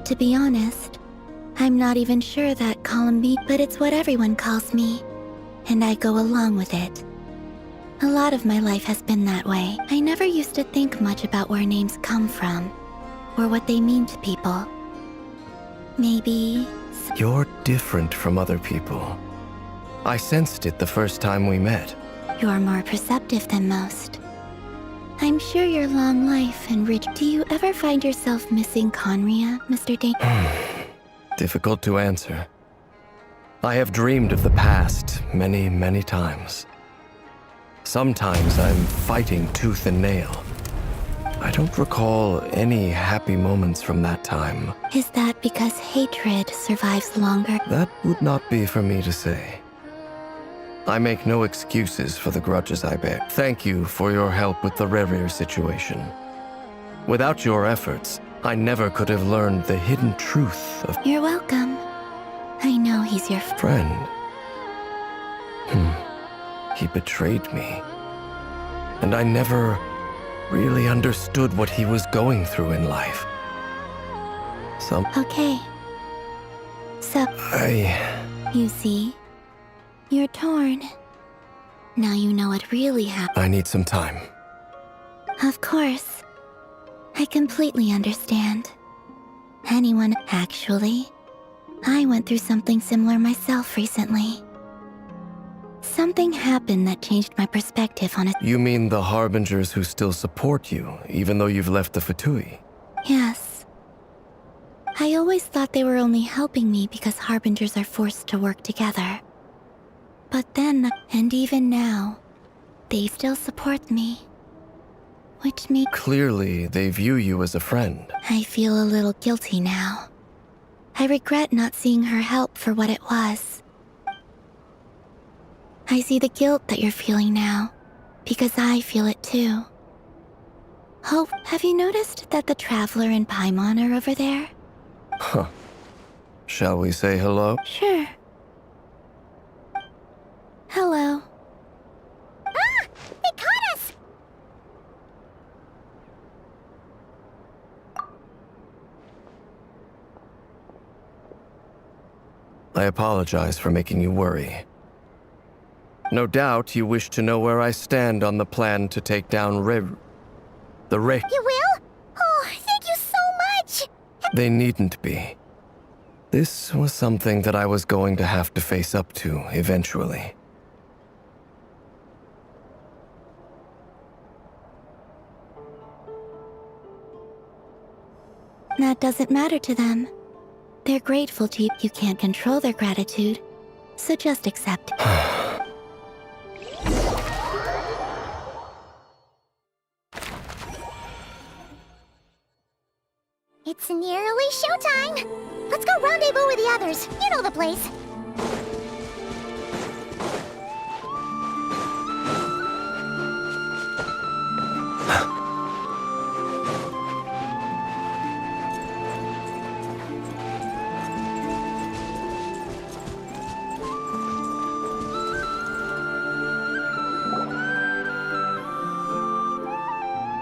To be honest, I'm not even sure that Columbine, but it's what everyone calls me, and I go along with it. A lot of my life has been that way. I never used to think much about where names come from, or what they mean to people. Maybe... You're different from other people. I sensed it the first time we met. You're more perceptive than most. I'm sure your long life and rich... Do you ever find yourself missing Conria, Mr. Dane? Difficult to answer. I have dreamed of the past many, many times. Sometimes I'm fighting tooth and nail. I don't recall any happy moments from that time. Is that because hatred survives longer? That would not be for me to say. I make no excuses for the grudges I bear. Thank you for your help with the Rerir situation. Without your efforts, I never could have learned the hidden truth of... You're welcome. I know he's your friend. He betrayed me. And I never really understood what he was going through in life. Okay. So... You see? You're torn. Now you know what really happened. I need some time. Of course. I completely understand. Anyone, actually. I went through something similar myself recently. Something happened that changed my perspective on it. You mean the Harbingers who still support you, even though you've left the Fatui? Yes. I always thought they were only helping me because Harbingers are forced to work together. But then, and even now, they still support me. Which means Clearly, they view you as a friend. I feel a little guilty now. I regret not seeing her help for what it was. I see the guilt that you're feeling now, because I feel it too. Hope, have you noticed that the Traveler and Paimon are over there? Huh. Shall we say hello? Sure. Hello. Ah! They caught us! I apologize for making you worry. No doubt you wish to know where I stand on the plan to take down the Re. You will? Oh, thank you so much! They needn't be. This was something that I was going to have to face up to eventually. That doesn't matter to them. They're grateful to you. You can't control their gratitude, so just accept. It's nearly showtime! Let's go rendezvous with the others. You know the place.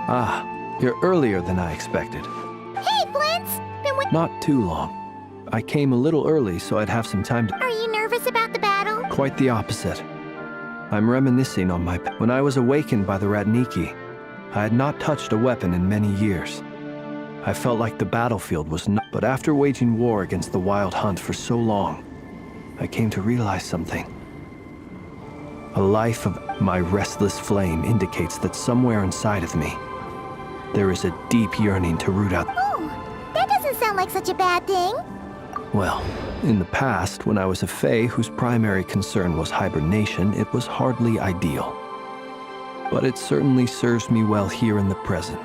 Ah, you're earlier than I expected. Hey, Flint's! Been waiting. Not too long. I came a little early so I'd have some time to... Are you nervous about the battle? Quite the opposite. I'm reminiscing on my... When I was awakened by the Radniki, I had not touched a weapon in many years. I felt like the battlefield was not... But after waging war against the Wild Hunt for so long, I came to realize something. A life of my restless flame indicates that somewhere inside of me, there is a deep yearning to root out... Oh, that doesn't sound like such a bad thing. Well, in the past, when I was a Fae whose primary concern was hibernation, it was hardly ideal. But it certainly serves me well here in the present.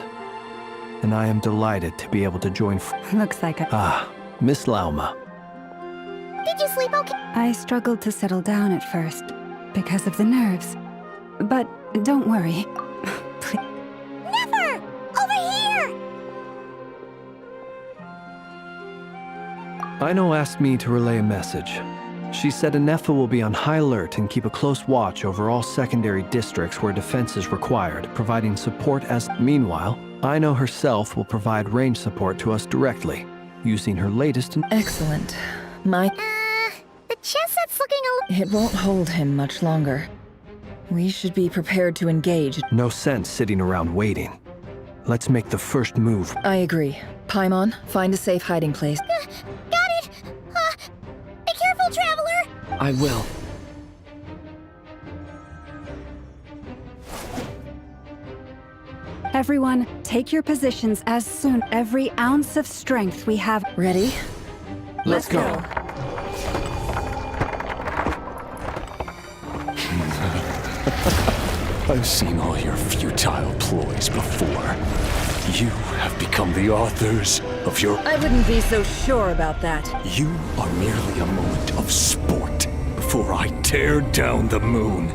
And I am delighted to be able to join... Looks like Miss Lauma. Did you sleep okay? I struggled to settle down at first, because of the nerves. But don't worry. Please. Never! Over here! Aino asked me to relay a message. She said Anefa will be on high alert and keep a close watch over all secondary districts where defense is required, providing support as... Meanwhile, Aino herself will provide range support to us directly, using her latest... Excellent. The chess set's looking a It won't hold him much longer. We should be prepared to engage. No sense sitting around waiting. Let's make the first move. I agree. Paimon, find a safe hiding place. Got it! Be careful, Traveler! I will. Everyone, take your positions as soon. Every ounce of strength we have. Ready? Let's go. I've seen all your futile ploys before. You have become the authors of your... I wouldn't be so sure about that. You are merely a moment of sport before I tear down the moon.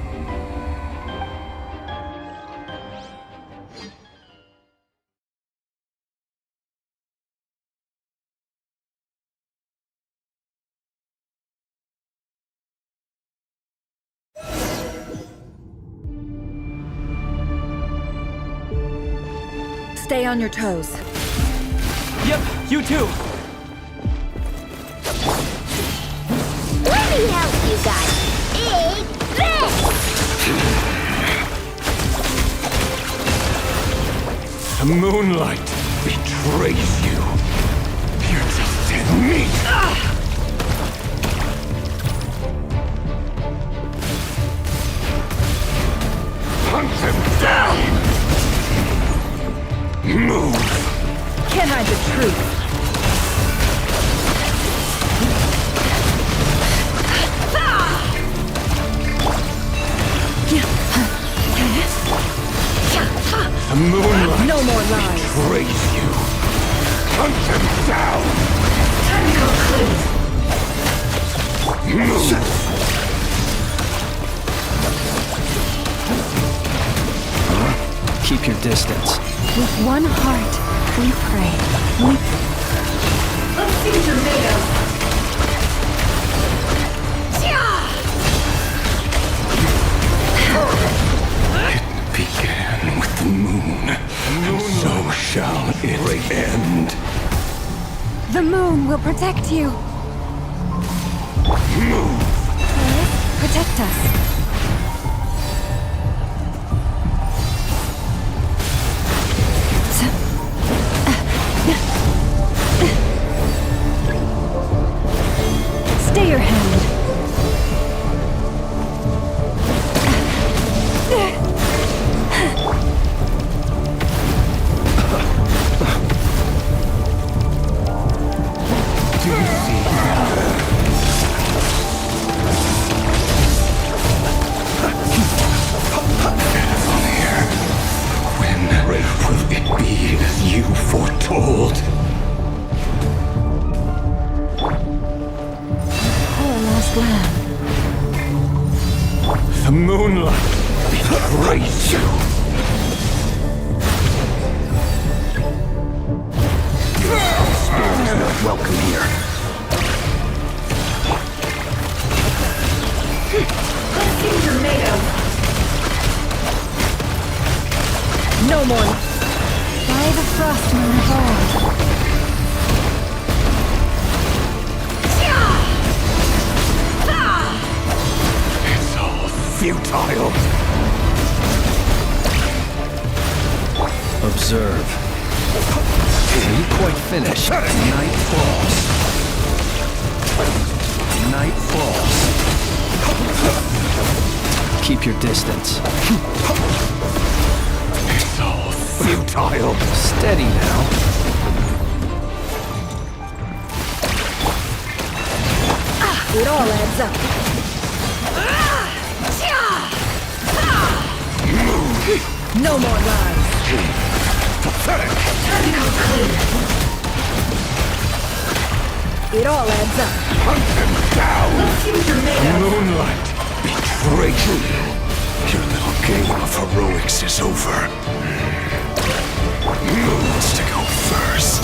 Stay on your toes. Yep, you too. Let me help you guys. Big Bang! The moonlight betrays you. You're just dead meat. Hunt him down! Move! Can't hide the truth. The moonlight No more lies. betrays you. Hunt him down! Move! Keep your distance. With one heart, we pray. Let's see what you're made of. It began with the moon, and so shall it end. The moon will protect you. Move! Protect us. Stay your hand. Do you see now? When will it be as you foretold? Our last lamb. The moonlight betrays you. Spirit is not welcome here. Let's see what you're made of. No more. By the frost moon of old. It's all futile. Observe. Ain't quite finished. Night falls. Night falls. Keep your distance. It's all futile. Steady now. It all adds up. No more lies. Pathetic. It all adds up. Hunt him down. Let's see what you're made of. Moonlight betrayed you. Your little game of heroics is over. Who wants to go first?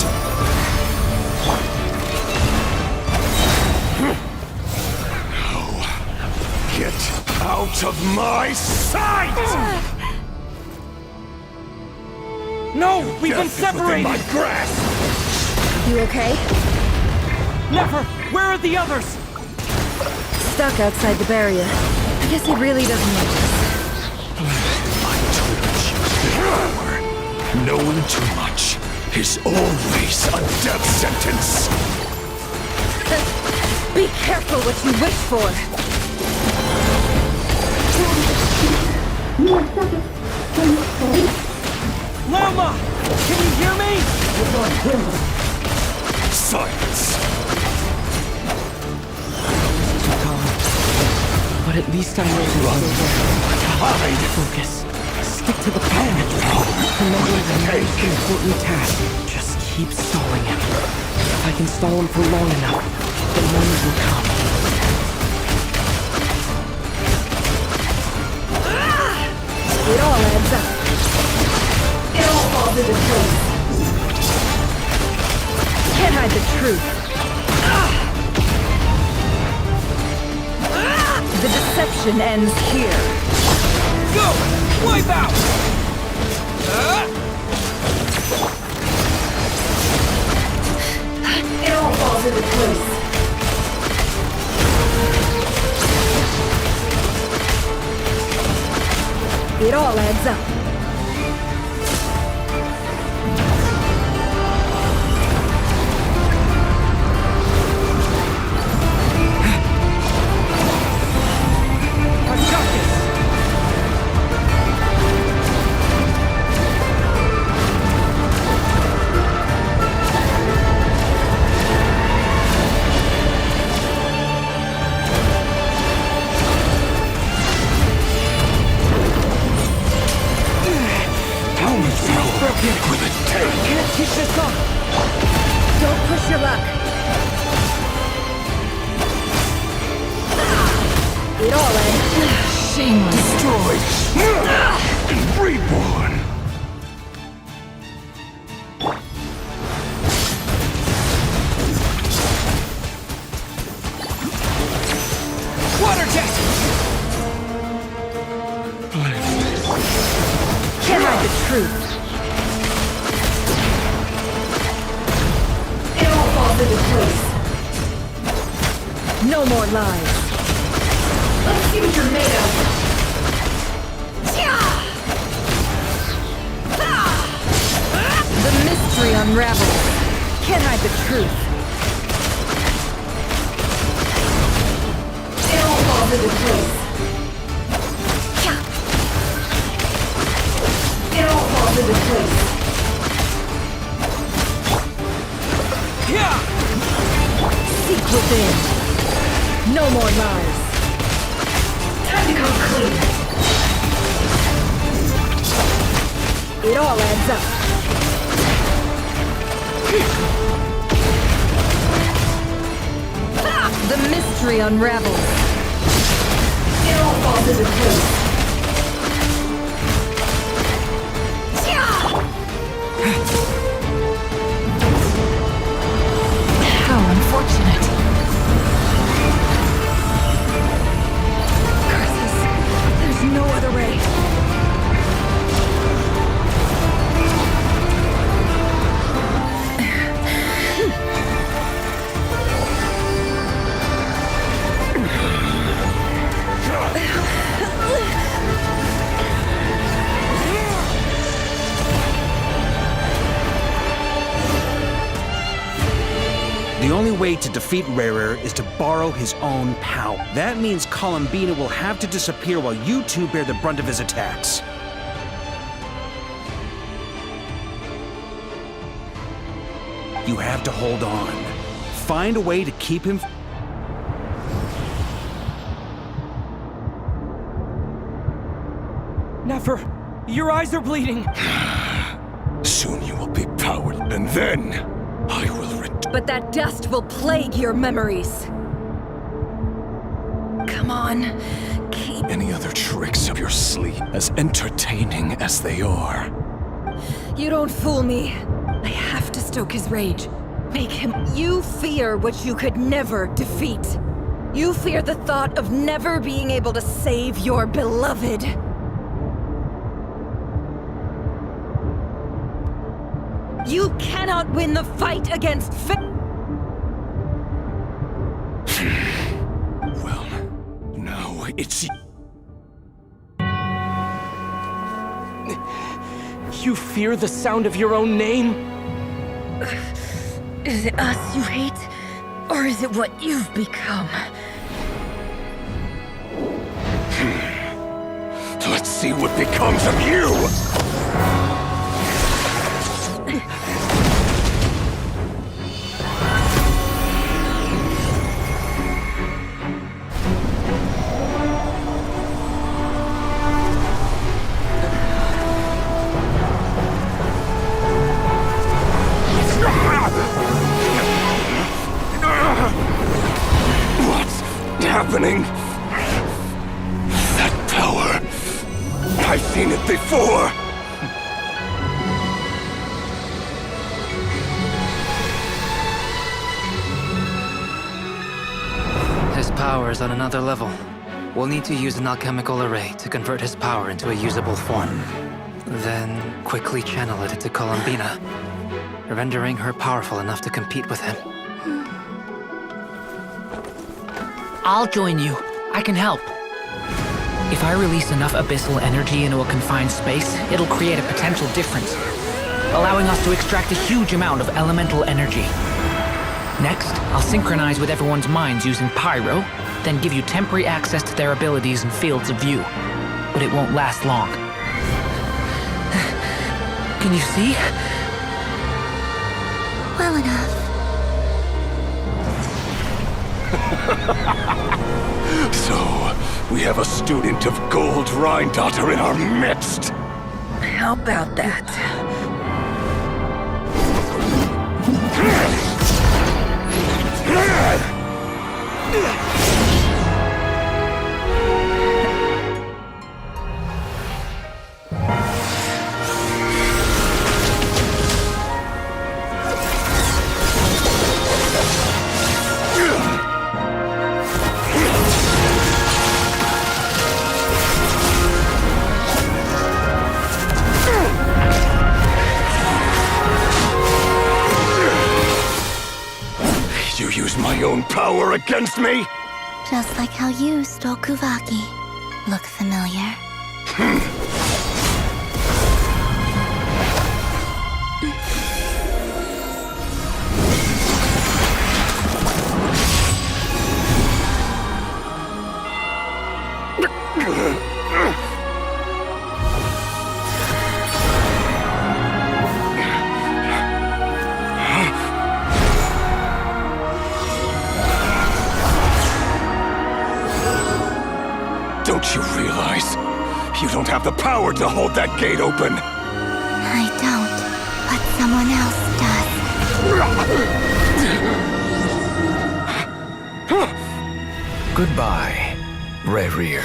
No. Get out of my sight! No! We've been Death is within separated! my grasp! You okay? Never! Where are the others? Stuck outside the barrier. I guess he really doesn't like us. I told you before. Knowing too much is always a death sentence. Be careful what you wish for. Lama! Can you hear me? Silence. But at least I know you're still there. Hide! Focus. Stick to the plan. Remember the most important task. Just keep stalling him. If I can stall him for long enough, the moment will come. It all adds up. It all falls into place. Can't hide the truth. The deception ends here. Go! Wipe out! It all falls into place. It all adds up. Don't push your luck. It all ends. Shameless. Destroyed and reborn. Water jet! Can't hide the truth. It all falls into place. No more lies. Let's see what you're made of. The mystery unravels. Can't hide the truth. It all falls into place. It all falls into place. Seek within. No more lies. Time to come clean. It all adds up. The mystery unravels. It all falls into place. How unfortunate. Curses. There's no other way. The only way to defeat Rarer is to borrow his own power. That means Columbina will have to disappear while you two bear the brunt of his attacks. You have to hold on. Find a way to keep him... Never. Your eyes are bleeding. Soon you will be powered, and then I will But that dust will plague your memories. Come on, keep... Any other tricks up your sleeve, as entertaining as they are. You don't fool me. I have to stoke his rage. Make him... You fear what you could never defeat. You fear the thought of never being able to save your beloved. You cannot win the fight against Well, now it's... You fear the sound of your own name? Is it us you hate? Or is it what you've become? Let's see what becomes of you! Happening? That power. I've seen it before. His power is on another level. We'll need to use an alchemical array to convert his power into a usable form. Then quickly channel it into Columbina, rendering her powerful enough to compete with him. I'll join you. I can help. If I release enough abyssal energy into a confined space, it'll create a potential difference, allowing us to extract a huge amount of elemental energy. Next, I'll synchronize with everyone's minds using Pyro, then give you temporary access to their abilities and fields of view. But it won't last long. Can you see? Well enough. So, we have a student of Gold Rhine-Daughter in our midst. How about that? my own power against me? Just like how you stole Kuvaki. Look familiar? Don't you realize? You don't have the power to hold that gate open! I don't, but someone else does. Goodbye, Rerir.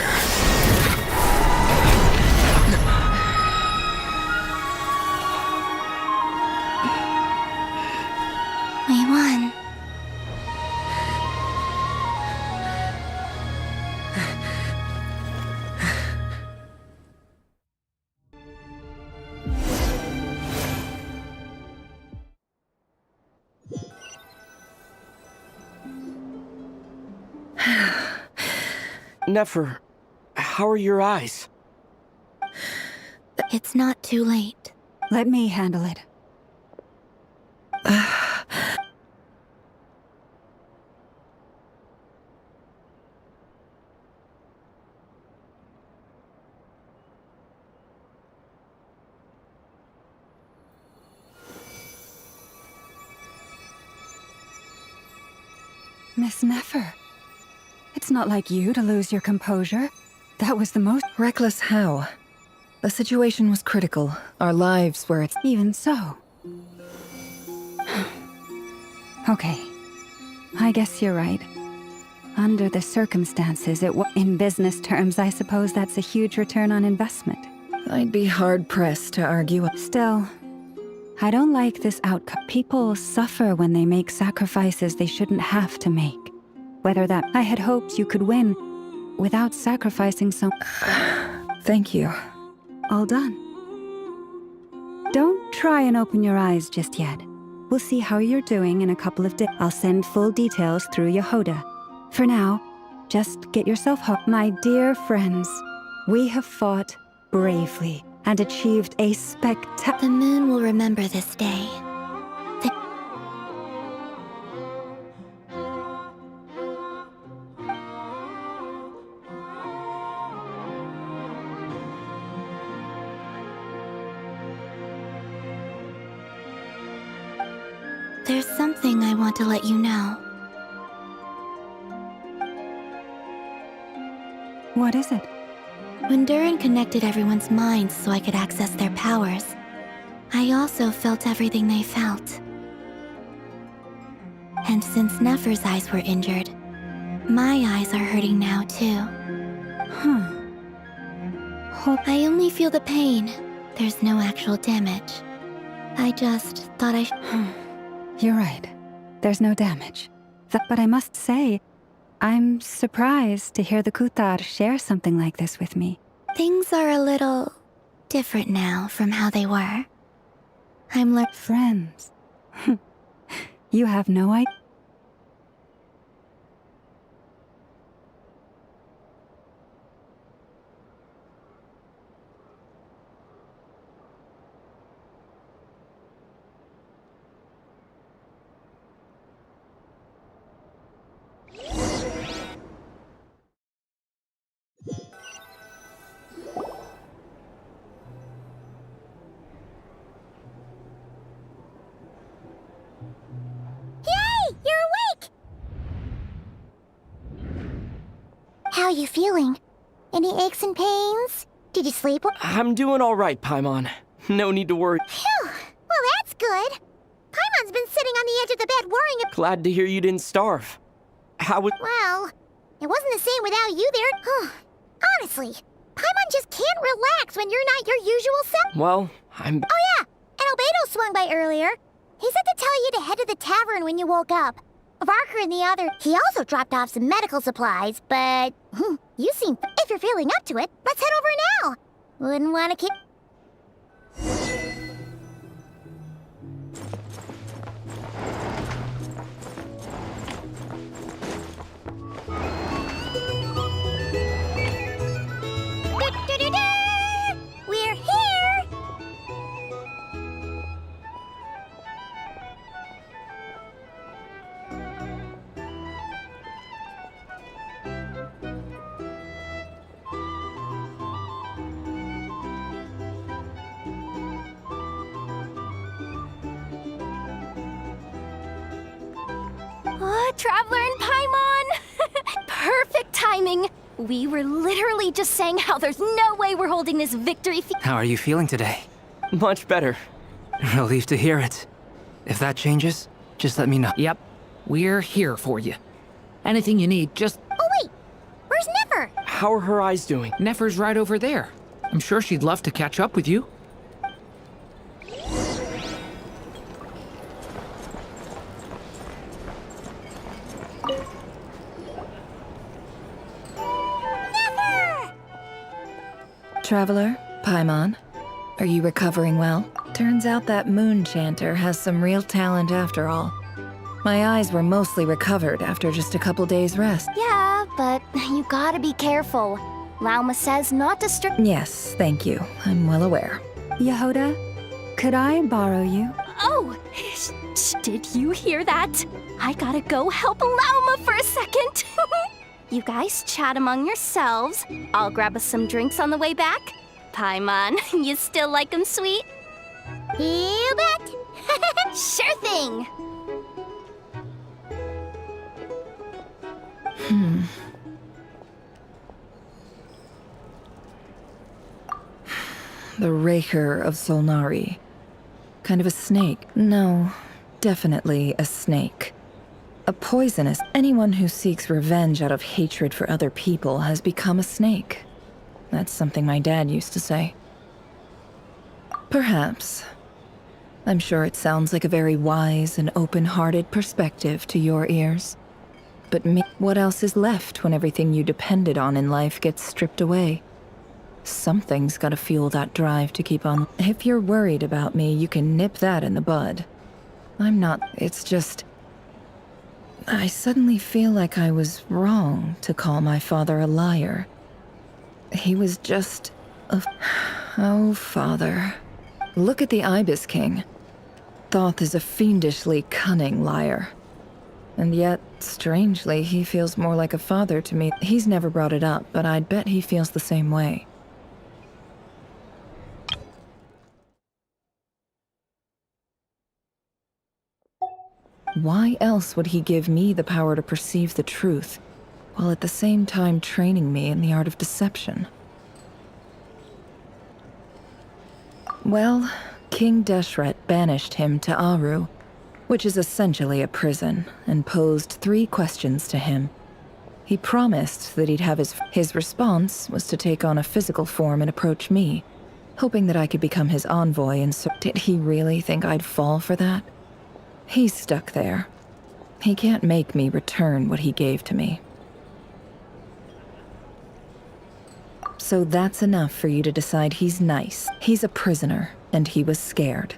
We won. Nefer, how are your eyes? It's not too late. Let me handle it. Miss Nefer. It's not like you to lose your composure. That was the most— Reckless how? The situation was critical. Our lives were at— Even so. Okay. I guess you're right. Under the circumstances, in business terms, I suppose that's a huge return on investment. I'd be hard-pressed to argue. Still, I don't like this outcome. People suffer when they make sacrifices they shouldn't have to make. Whether that— I had hoped you could win without sacrificing so— Thank you. All done. Don't try and open your eyes just yet. We'll see how you're doing in a couple of days. I'll send full details through Yehoda. For now, just get yourself home. My dear friends, we have fought bravely and achieved a spectacular— The moon will remember this day. There's something I want to let you know. What is it? When Durin connected everyone's minds so I could access their powers, I also felt everything they felt. And since Nefer's eyes were injured, my eyes are hurting now too. I only feel the pain. There's no actual damage. I just thought I You're right. There's no damage. But I must say, I'm surprised to hear the Kutar share something like this with me. Things are a little different now from how they were. I'm friends. You have no idea. How you feeling? Any aches and pains? Did you sleep well? I'm doing all right, Paimon. No need to worry. Phew! Well, that's good. Paimon's been sitting on the edge of the bed worrying. Glad to hear you didn't starve. How was— Well, it wasn't the same without you there. Honestly, Paimon just can't relax when you're not your usual self. Well, I'm— Oh yeah, and Albedo swung by earlier. He said to tell you to head to the tavern when you woke up. Varker and the other. He also dropped off some medical supplies, but you seem— If you're feeling up to it, let's head over now. Wouldn't want to keep— Traveler and Paimon! Perfect timing! We were literally just saying how there's no way we're holding this victory How are you feeling today? Much better. Relieved to hear it. If that changes, just let me know. Yep, we're here for you. Anything you need, just... Oh wait! Where's Nefer? How are her eyes doing? Nefer's right over there. I'm sure she'd love to catch up with you. Traveler, Paimon, are you recovering well? Turns out that moon chanter has some real talent after all. My eyes were mostly recovered after just a couple days' rest. Yeah, but you gotta be careful. Lauma says not to Yes, thank you. I'm well aware. Yehoda, could I borrow you? Oh! Did you hear that? I gotta go help Lauma for a second. You guys chat among yourselves. I'll grab us some drinks on the way back. Paimon, you still like 'em sweet? You bet! Sure thing! The Raker of Solnari. Kind of a snake. No, definitely a snake. A poisonous. Anyone who seeks revenge out of hatred for other people has become a snake. That's something my dad used to say. Perhaps. I'm sure it sounds like a very wise and open-hearted perspective to your ears. But what else is left when everything you depended on in life gets stripped away? Something's gotta fuel that drive to keep on. If you're worried about me, you can nip that in the bud. I'm not. It's just... I suddenly feel like I was wrong to call my father a liar. He was just a... Oh, father. Look at the Ibis King. Thoth is a fiendishly cunning liar. And yet, strangely, he feels more like a father to me. He's never brought it up, but I'd bet he feels the same way. Why else would he give me the power to perceive the truth, while at the same time training me in the art of deception? Well, King Deshret banished him to Aru, which is essentially a prison, and posed 3 questions to him. He promised that he'd have his response was to take on a physical form and approach me, hoping that I could become his envoy, and so did he really think I'd fall for that? He's stuck there. He can't make me return what he gave to me. So that's enough for you to decide he's nice. He's a prisoner, and he was scared.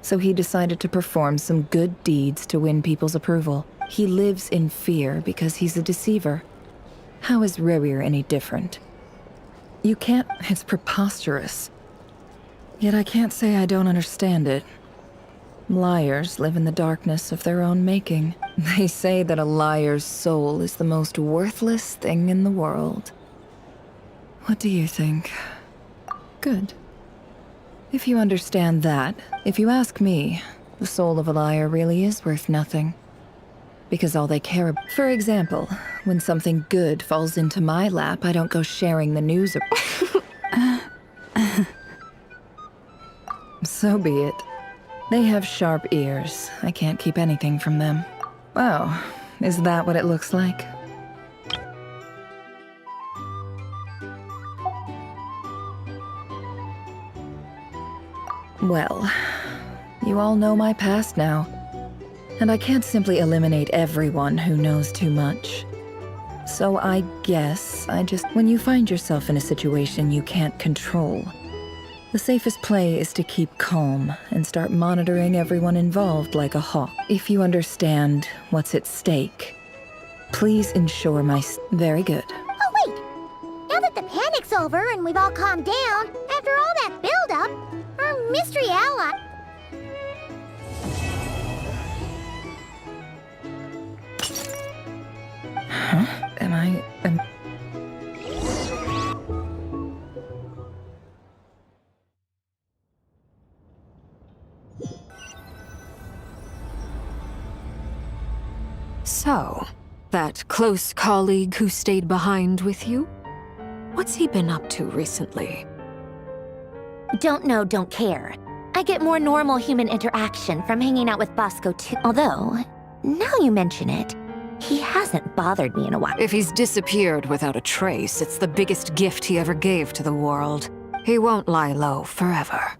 So he decided to perform some good deeds to win people's approval. He lives in fear because he's a deceiver. How is Rerir any different? You can't... It's preposterous. Yet I can't say I don't understand it. Liars live in the darkness of their own making. They say that a liar's soul is the most worthless thing in the world. What do you think? Good. If you understand that, if you ask me, the soul of a liar really is worth nothing. Because all they care about... For example, when something good falls into my lap, I don't go sharing the news So be it. They have sharp ears. I can't keep anything from them. Oh, is that what it looks like? Well, you all know my past now. And I can't simply eliminate everyone who knows too much. So I guess when you find yourself in a situation you can't control, the safest play is to keep calm and start monitoring everyone involved like a hawk. If you understand what's at stake, please ensure Very good. Oh, wait! Now that the panic's over and we've all calmed down, after all that build-up, our mystery ally... Huh? So, that close colleague who stayed behind with you? What's he been up to recently? Don't know, don't care. I get more normal human interaction from hanging out with Bosco too. Although, now you mention it, he hasn't bothered me in a while. If he's disappeared without a trace, it's the biggest gift he ever gave to the world. He won't lie low forever.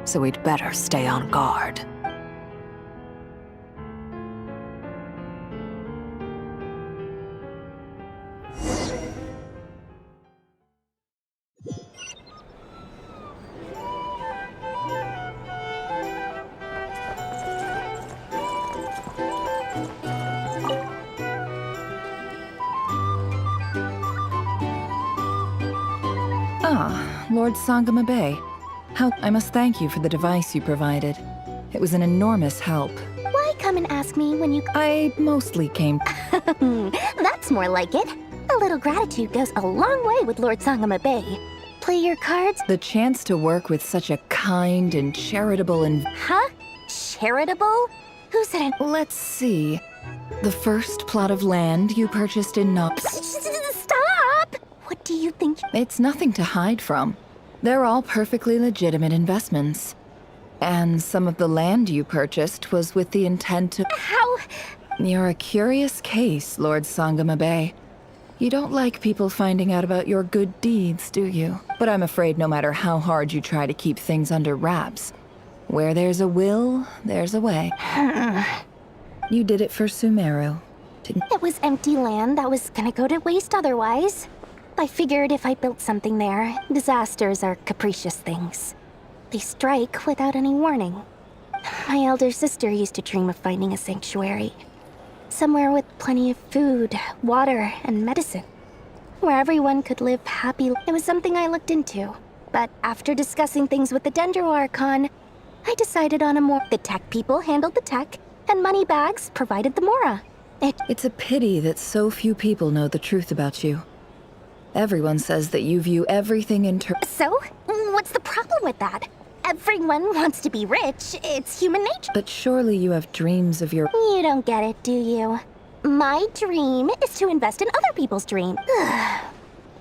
So we'd better stay on guard. Ah, Lord Sangama Bay. I must thank you for the device you provided. It was an enormous help. Why come and ask me when you... I mostly came... That's more like it. A little gratitude goes a long way with Lord Sangama Bay. Play your cards? The chance to work with such a kind and charitable and... Huh? Charitable? Who said it? Let's see. The first plot of land you purchased in Stop! What do you think? It's nothing to hide from. They're all perfectly legitimate investments. And some of the land you purchased was with the intent to... How? You're a curious case, Lord Sangama Bay. You don't like people finding out about your good deeds, do you? But I'm afraid no matter how hard you try to keep things under wraps, where there's a will, there's a way. You did it for Sumeru. It was empty land that was gonna go to waste otherwise. I figured if I built something there, disasters are capricious things. They strike without any warning. My elder sister used to dream of finding a sanctuary. Somewhere with plenty of food, water, and medicine. Where everyone could live happy. It was something I looked into. But after discussing things with the Dendro Archon, I decided on a more... The tech people handled the tech, and Moneybags provided the Mora. It's a pity that so few people know the truth about you. Everyone says that you view everything in terms... So? What's the problem with that? Everyone wants to be rich. It's human nature. But surely you have dreams of your... You don't get it, do you? My dream is to invest in other people's dreams.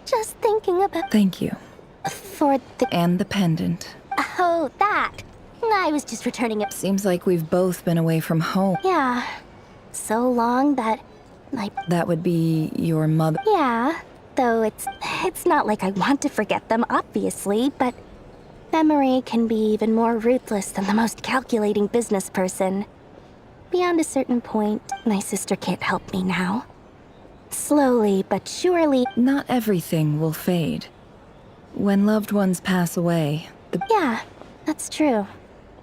Just thinking about... Thank you. For the... And the pendant. Oh, that. I was just returning it. Seems like we've both been away from home. Yeah. So long that... That would be your mother... Yeah. Though it's not like I want to forget them, obviously, but memory can be even more ruthless than the most calculating business person. Beyond a certain point, my sister can't help me now. Slowly but surely... Not everything will fade. When loved ones pass away, Yeah, that's true.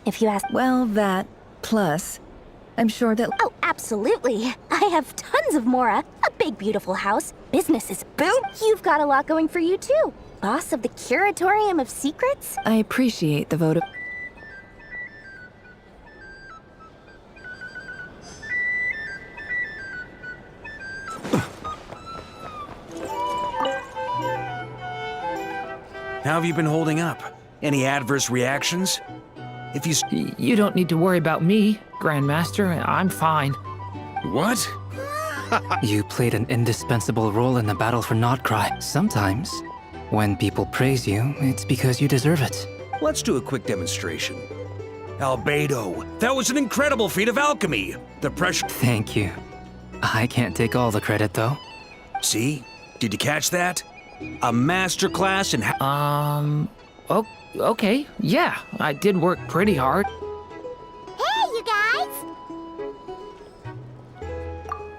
If you ask... Well, that, plus... I'm sure that... Oh, absolutely. I have tons of Mora, a big beautiful house, business is boom. You've got a lot going for you too. Boss of the Curatorium of Secrets? I appreciate the vote of... How have you been holding up? Any adverse reactions? If you... You don't need to worry about me, Grandmaster. I'm fine. What? You played an indispensable role in the battle for Notcry. Sometimes, when people praise you, it's because you deserve it. Let's do a quick demonstration. Albedo, that was an incredible feat of alchemy. The pressure... Thank you. I can't take all the credit, though. See? Did you catch that? A masterclass in... Oh, okay. Yeah, I did work pretty hard. Hey, you guys!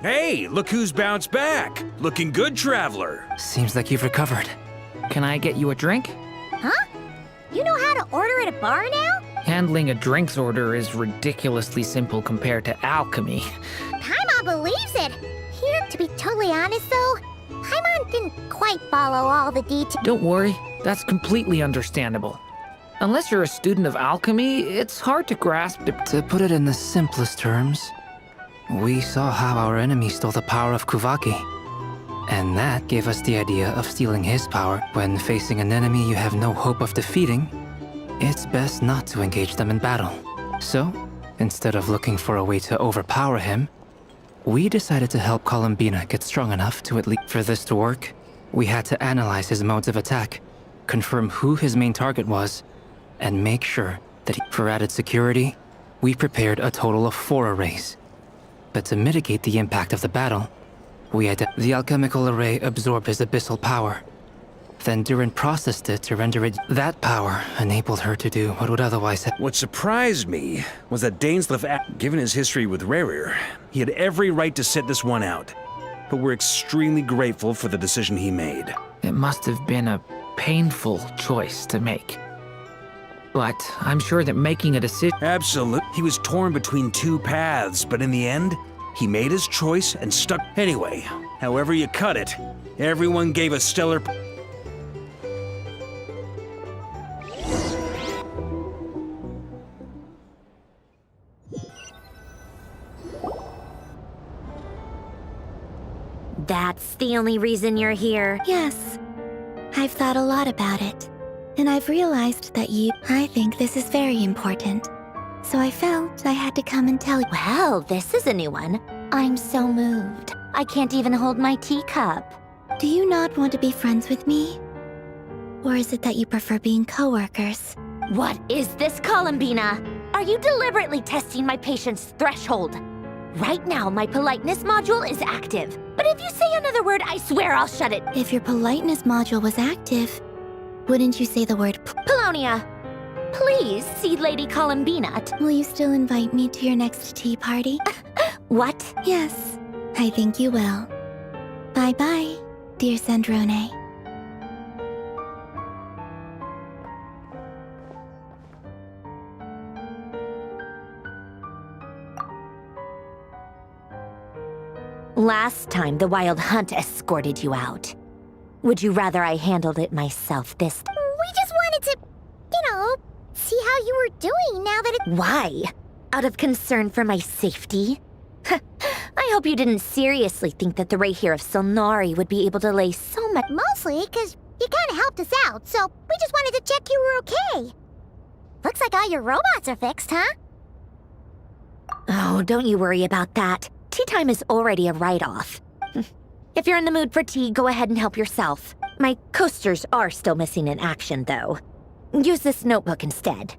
Hey, look who's bounced back. Looking good, Traveler. Seems like you've recovered. Can I get you a drink? Huh? You know how to order at a bar now? Handling a drinks order is ridiculously simple compared to alchemy. Paimon believes it. Here, to be totally honest though, Paimon didn't quite follow all the details. Don't worry, that's completely understandable. Unless you're a student of alchemy, it's hard to grasp it. To put it in the simplest terms, we saw how our enemy stole the power of Kuvaki. And that gave us the idea of stealing his power. When facing an enemy you have no hope of defeating, it's best not to engage them in battle. So, instead of looking for a way to overpower him, We decided to help Columbina get strong enough to at least... For this to work, we had to analyze his modes of attack, confirm who his main target was, and make sure that for added security, we prepared a total of 4 arrays. But to mitigate the impact of the battle, the alchemical array absorbed his abyssal power. Then Durin processed it to render it... That power enabled her to do what would otherwise have... What surprised me was that Dainsleif, given his history with Rerir, he had every right to sit this one out. But we're extremely grateful for the decision he made. It must have been a painful choice to make. But I'm sure that making a decision... Absolutely. He was torn between 2 paths, but in the end, he made his choice and stuck... Anyway, however you cut it, everyone gave a stellar... That's the only reason you're here? Yes. I've thought a lot about it. And I've realized that I think this is very important. So I felt I had to come and tell you. Well, this is a new one. I'm so moved. I can't even hold my teacup. Do you not want to be friends with me? Or is it that you prefer being co-workers? What is this, Columbina? Are you deliberately testing my patience threshold? Right now, my politeness module is active. But if you say another word, I swear I'll shut it. If your politeness module was active, wouldn't you say the word Polonia? Please see Lady Columbina. Will you still invite me to your next tea party? What? Yes, I think you will. Bye-bye, dear Sandrone. Last time, the Wild Hunt escorted you out. Would you rather I handled it myself this time? We just wanted to, see how you were doing now that it... Why? Out of concern for my safety? I hope you didn't seriously think that the Ray here of Solnari would be able to lay so much... Mostly because you kind of helped us out, so we just wanted to check you were okay. Looks like all your robots are fixed, huh? Oh, don't you worry about that. Tea time is already a write-off. If you're in the mood for tea, go ahead and help yourself. My coasters are still missing in action, though. Use this notebook instead.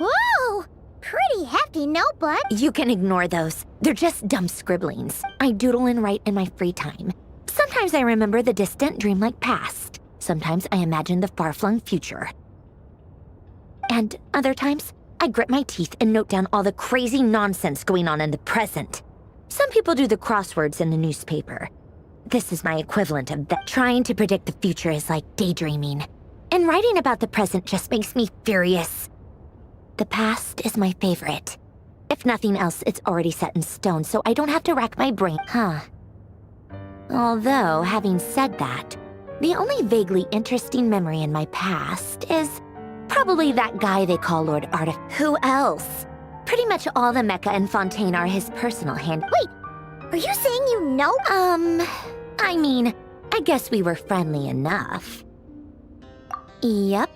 Whoa! Pretty hefty notebook. You can ignore those. They're just dumb scribblings. I doodle and write in my free time. Sometimes I remember the distant, dreamlike past. Sometimes I imagine the far-flung future. And other times, I grit my teeth and note down all the crazy nonsense going on in the present. Some people do the crosswords in the newspaper. This is my equivalent of that. Trying to predict the future is like daydreaming. And writing about the present just makes me furious. The past is my favorite. If nothing else, it's already set in stone, so I don't have to rack my brain. Although, having said that, the only vaguely interesting memory in my past is probably that guy they call Lord Artif. Who else? Pretty much all the Mecha and Fontaine are his personal hand. Wait, are you saying you know? I mean, I guess we were friendly enough. Yep.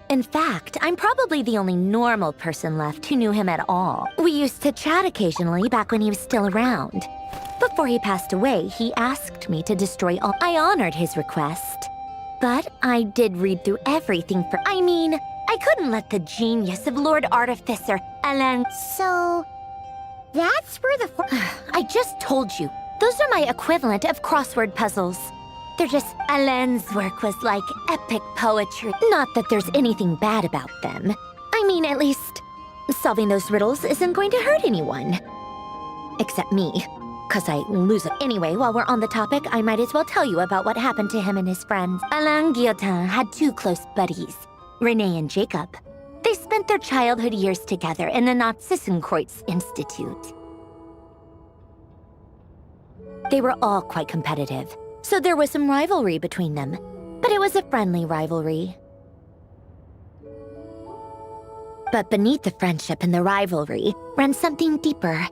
In fact, I'm probably the only normal person left who knew him at all. We used to chat occasionally back when he was still around. Before he passed away, he asked me to destroy all. I honored his request. But I did read through everything for. I couldn't let the genius of Lord Artificer, Alain. So, that's where the. I just told you. Those are my equivalent of crossword puzzles. They're just. Alain's work was like epic poetry. Not that there's anything bad about them. At least, solving those riddles isn't going to hurt anyone. Except me. Cause I lose it. Anyway, while we're on the topic, I might as well tell you about what happened to him and his friends. Alain Guillotin had 2 close buddies, Renee and Jacob. They spent their childhood years together in the Narzissenkreuz Institute. They were all quite competitive, so there was some rivalry between them, but it was a friendly rivalry. But beneath the friendship and the rivalry ran something deeper.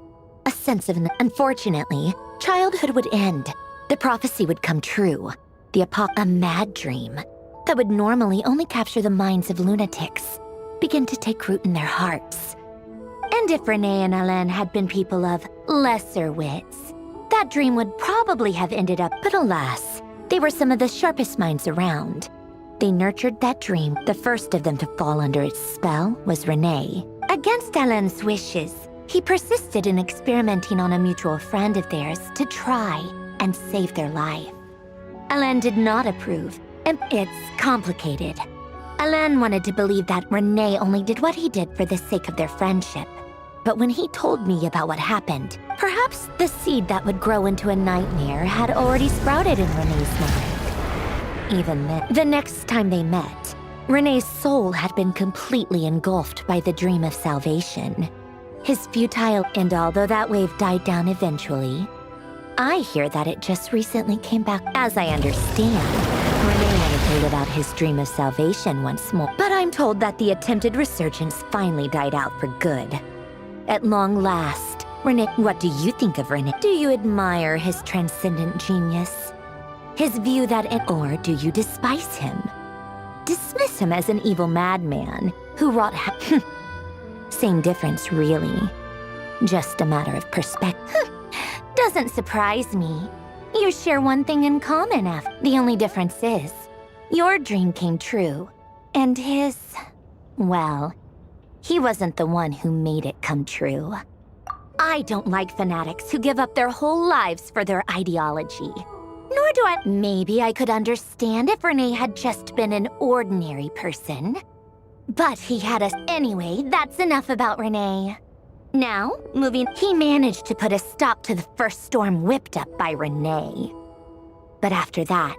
A sense of... Unfortunately, childhood would end. The prophecy would come true. A mad dream that would normally only capture the minds of lunatics begin to take root in their hearts. And if Renee and Alain had been people of lesser wits, that dream would probably have ended up, but alas, they were some of the sharpest minds around. They nurtured that dream. The first of them to fall under its spell was Renee. Against Alain's wishes, he persisted in experimenting on a mutual friend of theirs to try and save their life. Alain did not approve, and it's complicated. Alain wanted to believe that Renee only did what he did for the sake of their friendship. But when he told me about what happened, perhaps the seed that would grow into a nightmare had already sprouted in Renee's mind. Even then, the next time they met, Renee's soul had been completely engulfed by the dream of salvation. His futile, and although that wave died down eventually, I hear that it just recently came back. As I understand, Renee wanted to live out his dream of salvation once more. But I'm told that the attempted resurgence finally died out for good. At long last, Renee, what do you think of Renee? Do you admire his transcendent genius? His view that, or do you despise him? Dismiss him as an evil madman who wrought Same difference, really. Just a matter of perspective. Doesn't surprise me. You share one thing in common, F. The only difference is, your dream came true, and his, well, he wasn't the one who made it come true. I don't like fanatics who give up their whole lives for their ideology. Nor do I. Maybe I could understand if Renee had just been an ordinary person. But he had us. Anyway, that's enough about Renee. Now, he managed to put a stop to the first storm whipped up by Renee. But after that,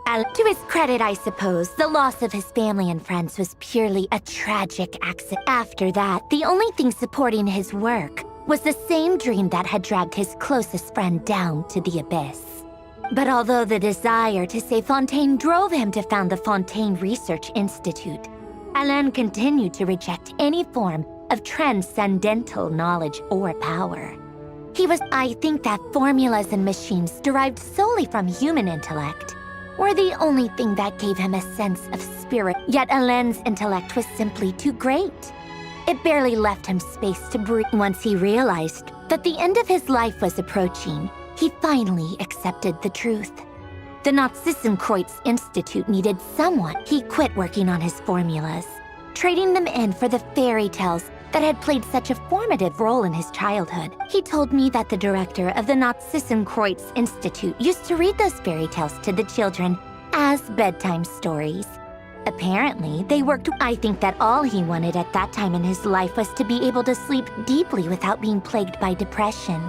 to his credit, I suppose, the loss of his family and friends was purely a tragic accident. After that, the only thing supporting his work was the same dream that had dragged his closest friend down to the abyss. But although the desire to save Fontaine drove him to found the Fontaine Research Institute, Alain continued to reject any form of transcendental knowledge or power. I think that formulas and machines derived solely from human intellect were the only thing that gave him a sense of spirit. Yet Alain's intellect was simply too great. It barely left him space to breathe. Once he realized that the end of his life was approaching, he finally accepted the truth. The Nazissenkreuz Institute needed someone. He quit working on his formulas, trading them in for the fairy tales that had played such a formative role in his childhood. He told me that the director of the Nazissenkreuz Institute used to read those fairy tales to the children as bedtime stories. Apparently, they worked. I think that all he wanted at that time in his life was to be able to sleep deeply without being plagued by depression.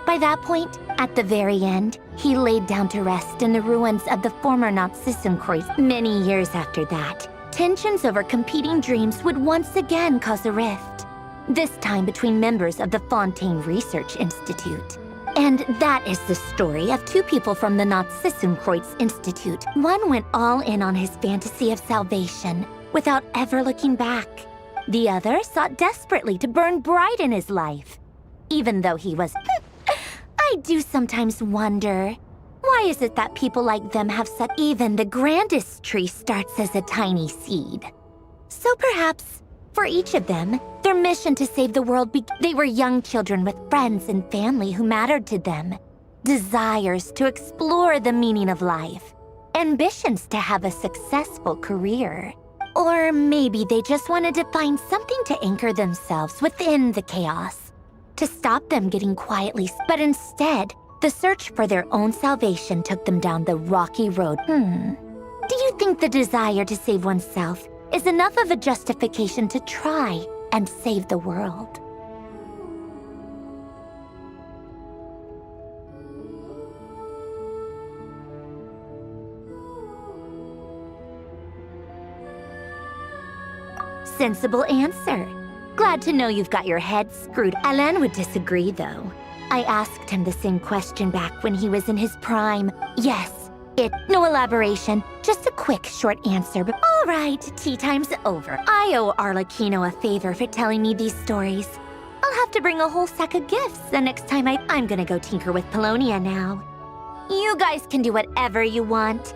By that point, at the very end, he laid down to rest in the ruins of the former Nazissenkreuz. Many years after that, tensions over competing dreams would once again cause a rift, this time between members of the Fontaine Research Institute. And that is the story of two people from the Nazissenkreuz Institute. One went all in on his fantasy of salvation without ever looking back. The other sought desperately to burn bright in his life, even though he was... I do sometimes wonder, why is it that people like them have such... Even the grandest tree starts as a tiny seed. So perhaps, for each of them, their mission to save the world they were young children with friends and family who mattered to them, desires to explore the meaning of life, ambitions to have a successful career. Or maybe they just wanted to find something to anchor themselves within the chaos, to stop them getting quietly, but instead, the search for their own salvation took them down the rocky road. Do you think the desire to save oneself is enough of a justification to try and save the world? Sensible answer. Glad to know you've got your head screwed. Alain would disagree, though. I asked him the same question back when he was in his prime. Yes, no elaboration, just a quick, short answer. But all right, tea time's over. I owe Arlecchino a favor for telling me these stories. I'll have to bring a whole sack of gifts the next time I'm gonna go tinker with Polonia now. You guys can do whatever you want.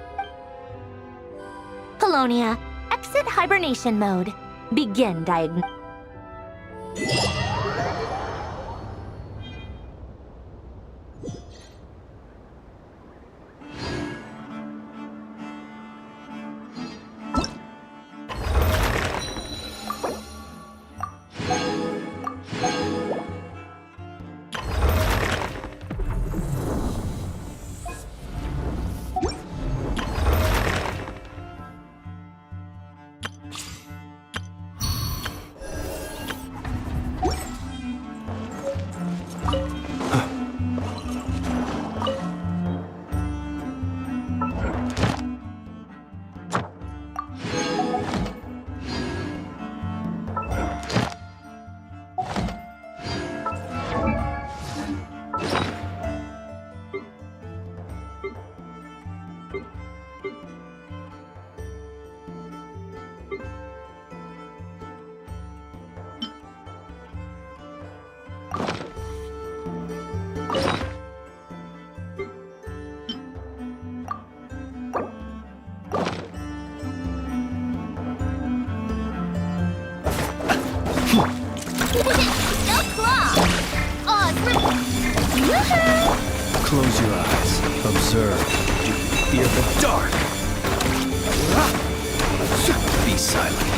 Polonia, exit hibernation mode. Begin diagnosis. Close your eyes. Observe. Do you fear the dark? Be silent.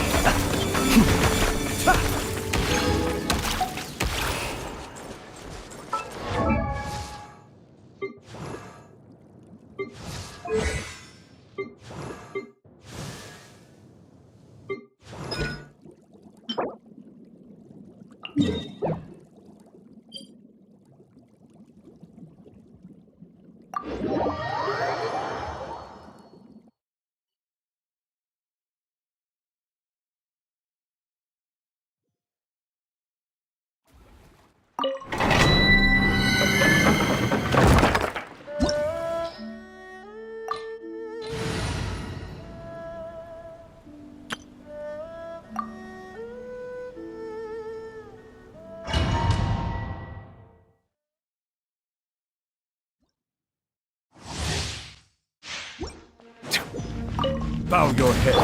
Bow your head.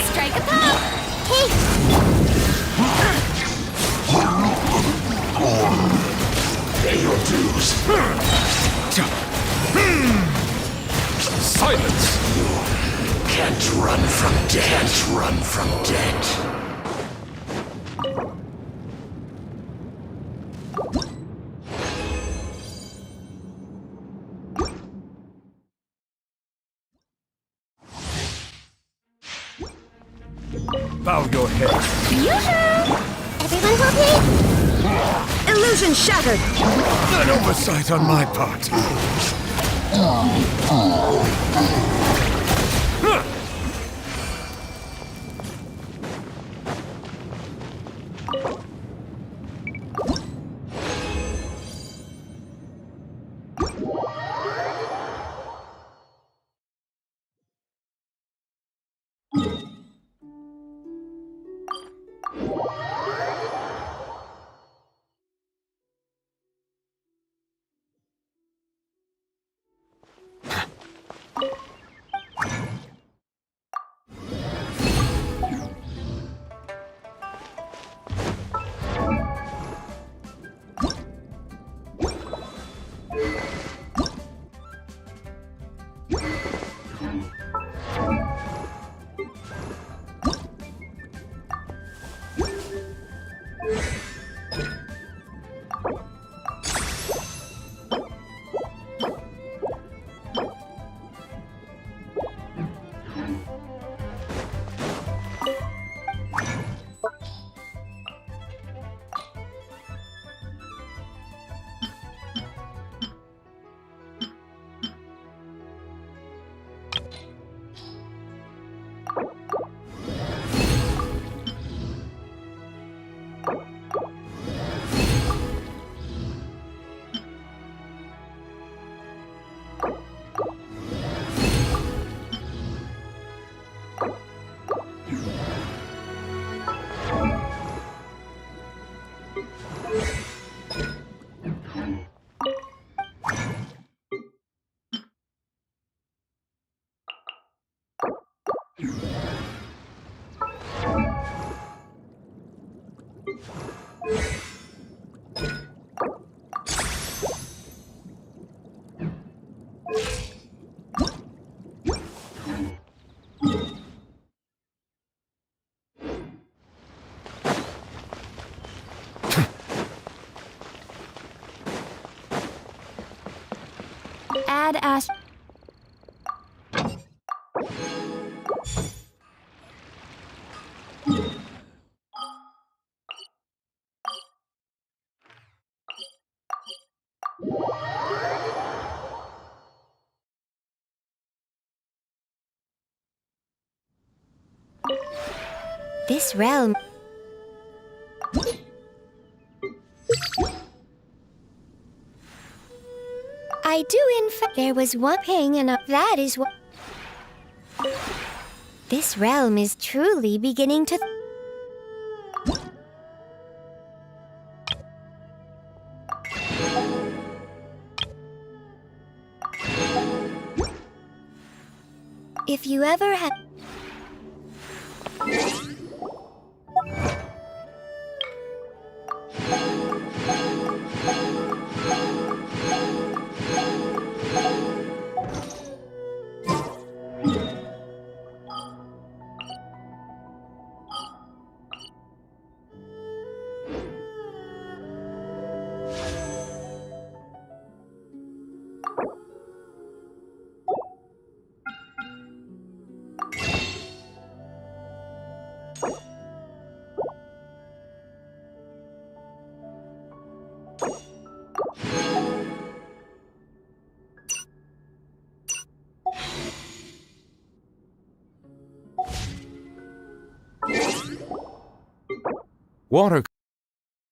Strike a pose! Pay your dues. Silence! You can't run from death. Can't run from death. Bow your head. Everyone will be... Illusion shattered! An oversight on my part. Add Ash. This realm... I do in fact... There was one ping and that is what... This realm is truly beginning to... If you ever have... Water